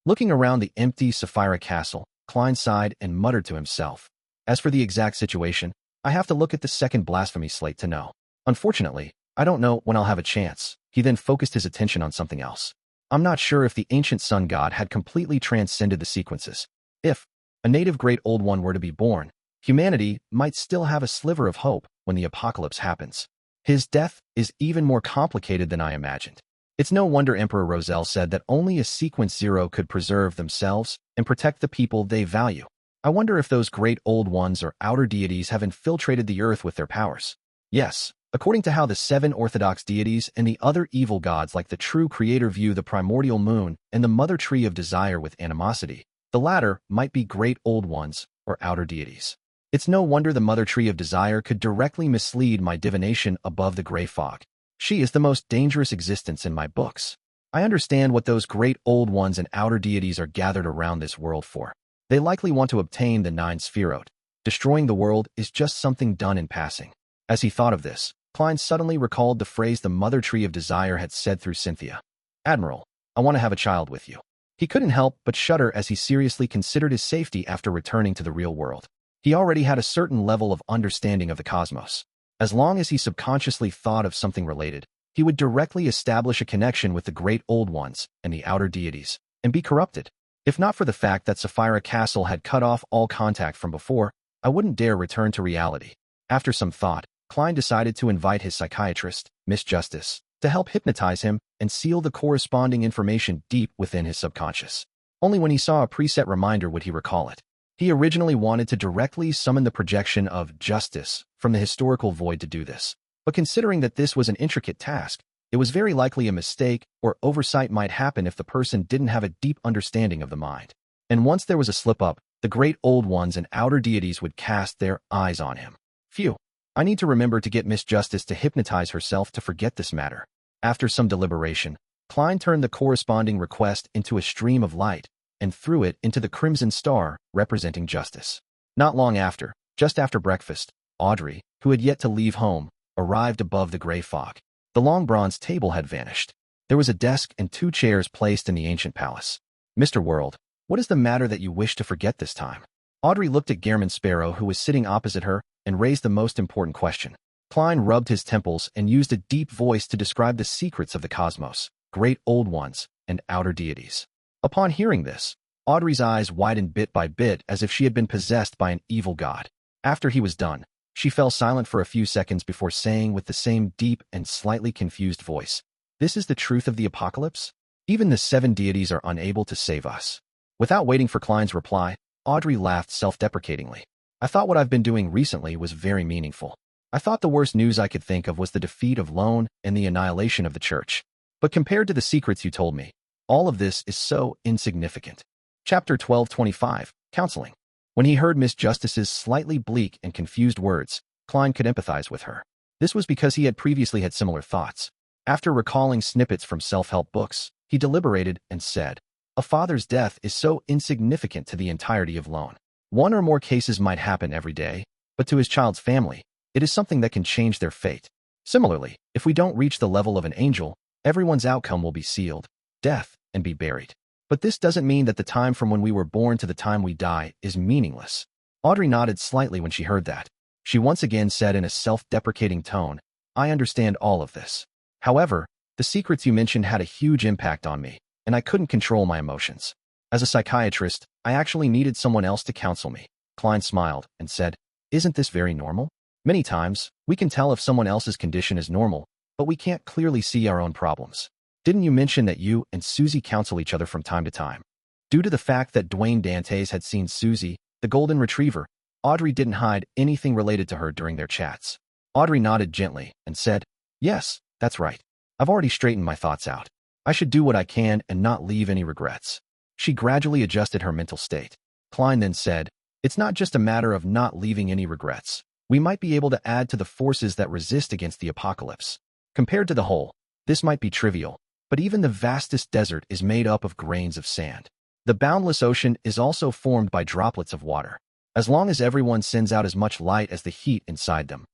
Looking around the empty Sapphira Castle, Klein sighed and muttered to himself. As for the exact situation, I have to look at the second blasphemy slate to know. Unfortunately, I don't know when I'll have a chance. He then focused his attention on something else. I'm not sure if the ancient sun god had completely transcended the sequences. If a native great old one were to be born, humanity might still have a sliver of hope when the apocalypse happens. His death is even more complicated than I imagined. It's no wonder Emperor Roselle said that only a sequence 0 could preserve themselves and protect the people they value. I wonder if those great old ones or outer deities have infiltrated the earth with their powers. Yes, according to how the 7 Orthodox deities and the other evil gods like the true creator view the primordial moon and the mother tree of desire with animosity, the latter might be great old ones or outer deities. It's no wonder the mother tree of desire could directly mislead my divination above the gray fog. She is the most dangerous existence in my books. I understand what those great old ones and outer deities are gathered around this world for. They likely want to obtain the 9 Sephirot. Destroying the world is just something done in passing. As he thought of this, Klein suddenly recalled the phrase the mother tree of desire had said through Cynthia. Admiral, I want to have a child with you. He couldn't help but shudder as he seriously considered his safety after returning to the real world. He already had a certain level of understanding of the cosmos. As long as he subconsciously thought of something related, he would directly establish a connection with the great old ones and the outer deities, and be corrupted. If not for the fact that Sapphira Castle had cut off all contact from before, I wouldn't dare return to reality. After some thought, Klein decided to invite his psychiatrist, Miss Justice, to help hypnotize him and seal the corresponding information deep within his subconscious. Only when he saw a preset reminder would he recall it. He originally wanted to directly summon the projection of Justice from the historical void to do this, but considering that this was an intricate task, it was very likely a mistake or oversight might happen if the person didn't have a deep understanding of the mind. And once there was a slip-up, the great old ones and outer deities would cast their eyes on him. Phew. I need to remember to get Miss Justice to hypnotize herself to forget this matter. After some deliberation, Klein turned the corresponding request into a stream of light and threw it into the crimson star representing justice. Not long after, just after breakfast, Audrey, who had yet to leave home, arrived above the gray fog. The long bronze table had vanished. There was a desk and 2 chairs placed in the ancient palace. Mr. World, what is the matter that you wish to forget this time? Audrey looked at Gehrman Sparrow, who was sitting opposite her, and raised the most important question. Klein rubbed his temples and used a deep voice to describe the secrets of the cosmos, great old ones, and outer deities. Upon hearing this, Audrey's eyes widened bit by bit as if she had been possessed by an evil god. After he was done, she fell silent for a few seconds before saying with the same deep and slightly confused voice, "This is the truth of the apocalypse? Even the 7 deities are unable to save us." Without waiting for Klein's reply, Audrey laughed self-deprecatingly. "I thought what I've been doing recently was very meaningful. I thought the worst news I could think of was the defeat of Lone and the annihilation of the church. But compared to the secrets you told me, all of this is so insignificant." Chapter 1225, Counseling. When he heard Miss Justice's slightly bleak and confused words, Klein could empathize with her. This was because he had previously had similar thoughts. After recalling snippets from self-help books, he deliberated and said, "A father's death is so insignificant to the entirety of Lone. 1 or more cases might happen every day, but to his child's family, it is something that can change their fate. Similarly, if we don't reach the level of an angel, everyone's outcome will be sealed, death, and be buried. But this doesn't mean that the time from when we were born to the time we die is meaningless." Audrey nodded slightly when she heard that. She once again said in a self-deprecating tone, "I understand all of this. However, the secrets you mentioned had a huge impact on me, and I couldn't control my emotions. As a psychiatrist, I actually needed someone else to counsel me." Klein smiled and said, "Isn't this very normal? Many times, we can tell if someone else's condition is normal, but we can't clearly see our own problems. Didn't you mention that you and Susie counsel each other from time to time?" Due to the fact that Dwayne Dantes had seen Susie, the golden retriever, Audrey didn't hide anything related to her during their chats. Audrey nodded gently and said, "Yes, that's right. I've already straightened my thoughts out. I should do what I can and not leave any regrets." She gradually adjusted her mental state. Klein then said, "It's not just a matter of not leaving any regrets. We might be able to add to the forces that resist against the apocalypse. Compared to the whole, this might be trivial, but even the vastest desert is made up of grains of sand. The boundless ocean is also formed by droplets of water. As long as everyone sends out as much light as the heat inside them,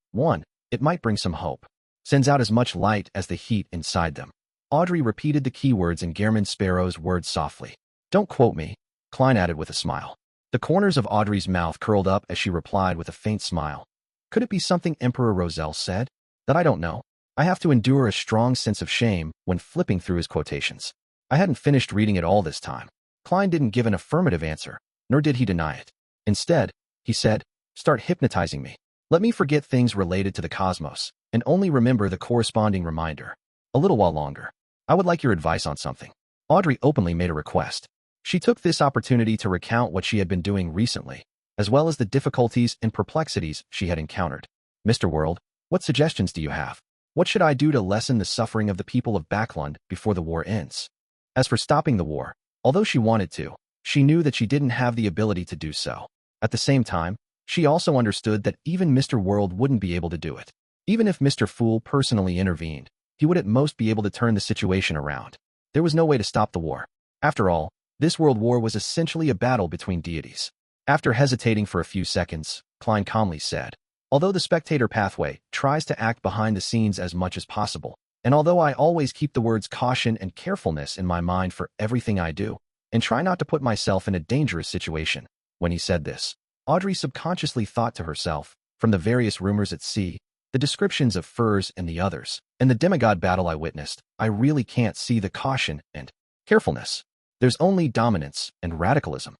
it might bring some hope. Sends out as much light as the heat inside them." Audrey repeated the keywords in Gehrman Sparrow's words softly. "Don't quote me," Klein added with a smile. The corners of Audrey's mouth curled up as she replied with a faint smile. "Could it be something Emperor Roselle said? That I don't know? I have to endure a strong sense of shame when flipping through his quotations. I hadn't finished reading it all this time." Klein didn't give an affirmative answer, nor did he deny it. Instead, he said, "Start hypnotizing me. Let me forget things related to the cosmos, and only remember the corresponding reminder. A little while longer. I would like your advice on something." Audrey openly made a request. She took this opportunity to recount what she had been doing recently, as well as the difficulties and perplexities she had encountered. "Mr. World, what suggestions do you have? What should I do to lessen the suffering of the people of Backlund before the war ends?" As for stopping the war, although she wanted to, she knew that she didn't have the ability to do so. At the same time, she also understood that even Mr. World wouldn't be able to do it. Even if Mr. Fool personally intervened, he would at most be able to turn the situation around. There was no way to stop the war. After all, this world war was essentially a battle between deities. After hesitating for a few seconds, Klein calmly said, "Although the spectator pathway tries to act behind the scenes as much as possible, and although I always keep the words caution and carefulness in my mind for everything I do, and try not to put myself in a dangerous situation." When he said this, Audrey subconsciously thought to herself, from the various rumors at sea, the descriptions of Furs and the others, and the demigod battle I witnessed, I really can't see the caution and carefulness. There's only dominance and radicalism.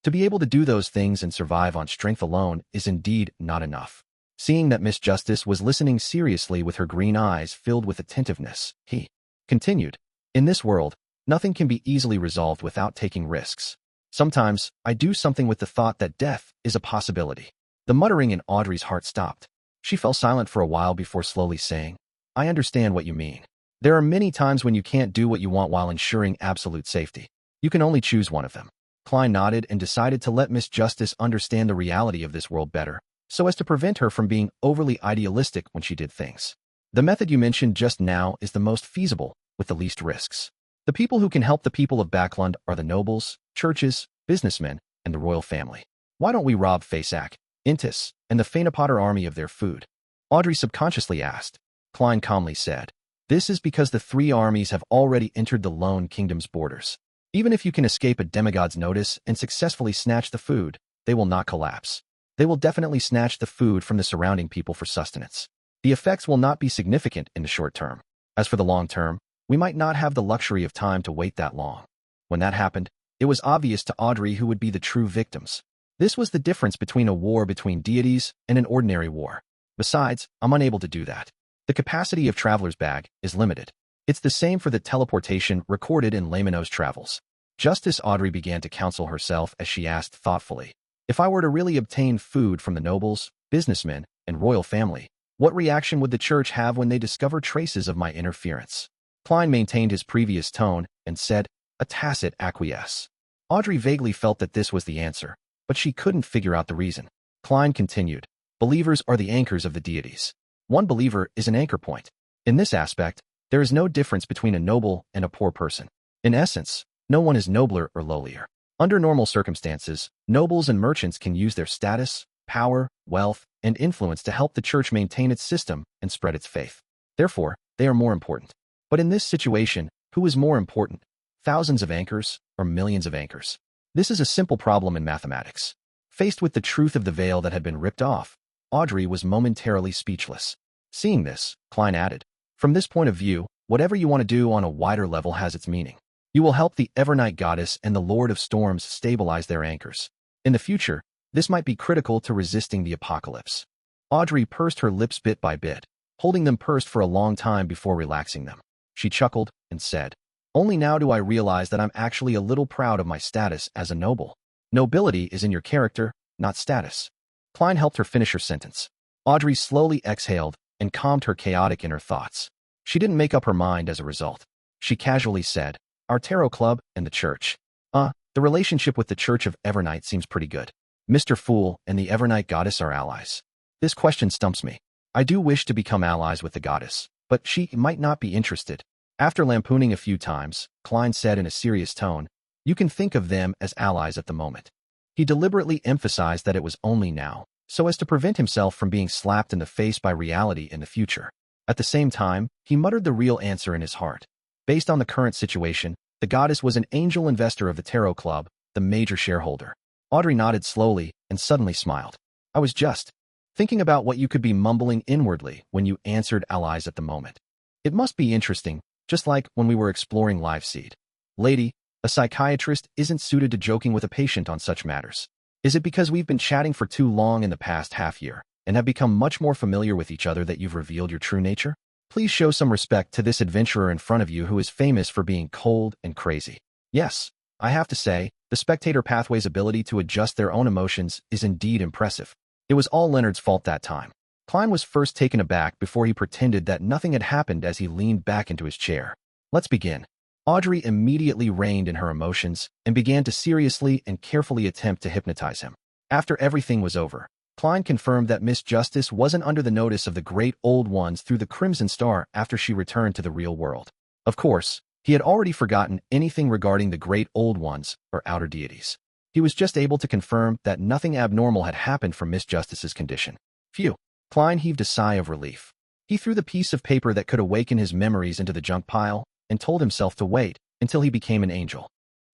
To be able to do those things and survive on strength alone is indeed not enough." Seeing that Miss Justice was listening seriously with her green eyes filled with attentiveness, he continued, "In this world, nothing can be easily resolved without taking risks. Sometimes, I do something with the thought that death is a possibility." The muttering in Audrey's heart stopped. She fell silent for a while before slowly saying, "I understand what you mean. There are many times when you can't do what you want while ensuring absolute safety. You can only choose one of them." Klein nodded and decided to let Miss Justice understand the reality of this world better, so as to prevent her from being overly idealistic when she did things. "The method you mentioned just now is the most feasible, with the least risks. The people who can help the people of Backlund are the nobles, churches, businessmen, and the royal family. Why don't we rob Fasak, Intis, and the Phaenopotter army of their food? Audrey subconsciously asked. Klein calmly said, this is because the three armies have already entered the Lone Kingdom's borders. Even if you can escape a demigod's notice and successfully snatch the food, they will not collapse. They will definitely snatch the food from the surrounding people for sustenance. The effects will not be significant in the short term. As for the long term, we might not have the luxury of time to wait that long. When that happened, it was obvious to Audrey who would be the true victims. This was the difference between a war between deities and an ordinary war. Besides, I'm unable to do that. The capacity of Traveler's Bag is limited. It's the same for the teleportation recorded in Lamino's travels. Justice Audrey began to counsel herself as she asked thoughtfully, if I were to really obtain food from the nobles, businessmen, and royal family, what reaction would the church have when they discover traces of my interference? Klein maintained his previous tone and said, a tacit acquiesce. Audrey vaguely felt that this was the answer, but she couldn't figure out the reason. Klein continued, believers are the anchors of the deities. One believer is an anchor point. In this aspect, there is no difference between a noble and a poor person. In essence, no one is nobler or lowlier. Under normal circumstances, nobles and merchants can use their status, power, wealth, and influence to help the church maintain its system and spread its faith. Therefore, they are more important. But in this situation, who is more important? Thousands of anchors or millions of anchors? This is a simple problem in mathematics. Faced with the truth of the veil that had been ripped off, Audrey was momentarily speechless. Seeing this, Klein added, from this point of view, whatever you want to do on a wider level has its meaning. You will help the Evernight Goddess and the Lord of Storms stabilize their anchors. In the future, this might be critical to resisting the apocalypse. Audrey pursed her lips bit by bit, holding them pursed for a long time before relaxing them. She chuckled and said, only now do I realize that I'm actually a little proud of my status as a noble. Nobility is in your character, not status. Klein helped her finish her sentence. Audrey slowly exhaled and calmed her chaotic inner thoughts. She didn't make up her mind as a result. She casually said, our tarot club and the church. The relationship with the Church of Evernight seems pretty good. Mr. Fool and the Evernight Goddess are allies. This question stumps me. I do wish to become allies with the goddess, but she might not be interested. After lampooning a few times, Klein said in a serious tone, you can think of them as allies at the moment. He deliberately emphasized that it was only now, so as to prevent himself from being slapped in the face by reality in the future. At the same time, he muttered the real answer in his heart. Based on the current situation, the goddess was an angel investor of the Tarot Club, the major shareholder. Audrey nodded slowly and suddenly smiled. I was just thinking about what you could be mumbling inwardly when you answered allies at the moment. It must be interesting, just like when we were exploring Live Seed. Lady, a psychiatrist isn't suited to joking with a patient on such matters. Is it because we've been chatting for too long in the past half year and have become much more familiar with each other that you've revealed your true nature? Please show some respect to this adventurer in front of you who is famous for being cold and crazy. Yes, I have to say, the spectator pathway's ability to adjust their own emotions is indeed impressive. It was all Leonard's fault that time. Klein was first taken aback before he pretended that nothing had happened as he leaned back into his chair. Let's begin. Audrey immediately reined in her emotions and began to seriously and carefully attempt to hypnotize him. After everything was over, Klein confirmed that Miss Justice wasn't under the notice of the Great Old Ones through the Crimson Star after she returned to the real world. Of course, he had already forgotten anything regarding the Great Old Ones or outer deities. He was just able to confirm that nothing abnormal had happened from Miss Justice's condition. Phew. Klein heaved a sigh of relief. He threw the piece of paper that could awaken his memories into the junk pile and told himself to wait until he became an angel.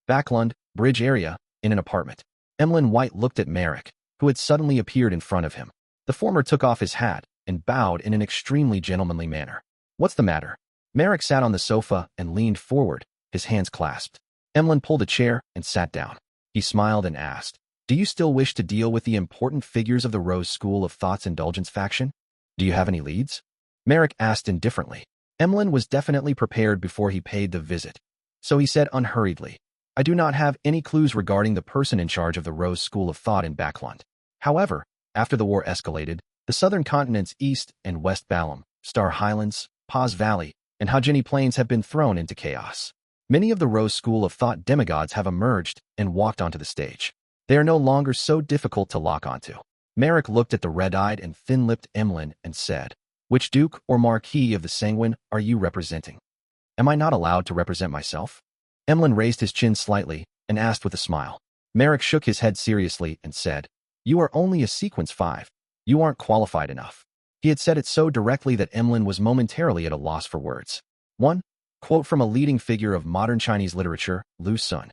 Backlund, Bridge area, in an apartment. Emlyn White looked at Merrick, who had suddenly appeared in front of him. The former took off his hat and bowed in an extremely gentlemanly manner. What's the matter? Merrick sat on the sofa and leaned forward, his hands clasped. Emlyn pulled a chair and sat down. He smiled and asked, do you still wish to deal with the important figures of the Rose School of Thought's Indulgence faction? Do you have any leads? Merrick asked indifferently. Emlyn was definitely prepared before he paid the visit. So he said unhurriedly, I do not have any clues regarding the person in charge of the Rose School of Thought in Backlund. However, after the war escalated, the southern continents East and West Balam, Star Highlands, Paz Valley, and Hajini Plains have been thrown into chaos. Many of the Rose School of Thought demigods have emerged and walked onto the stage. They are no longer so difficult to lock onto. Merrick looked at the red-eyed and thin-lipped Emlyn and said, which Duke or Marquis of the Sanguine are you representing? Am I not allowed to represent myself? Emlyn raised his chin slightly and asked with a smile. Merrick shook his head seriously and said, "You are only a sequence 5. You aren't qualified enough." He had said it so directly that Emlyn was momentarily at a loss for words. One quote from a leading figure of modern Chinese literature, Lu Sun.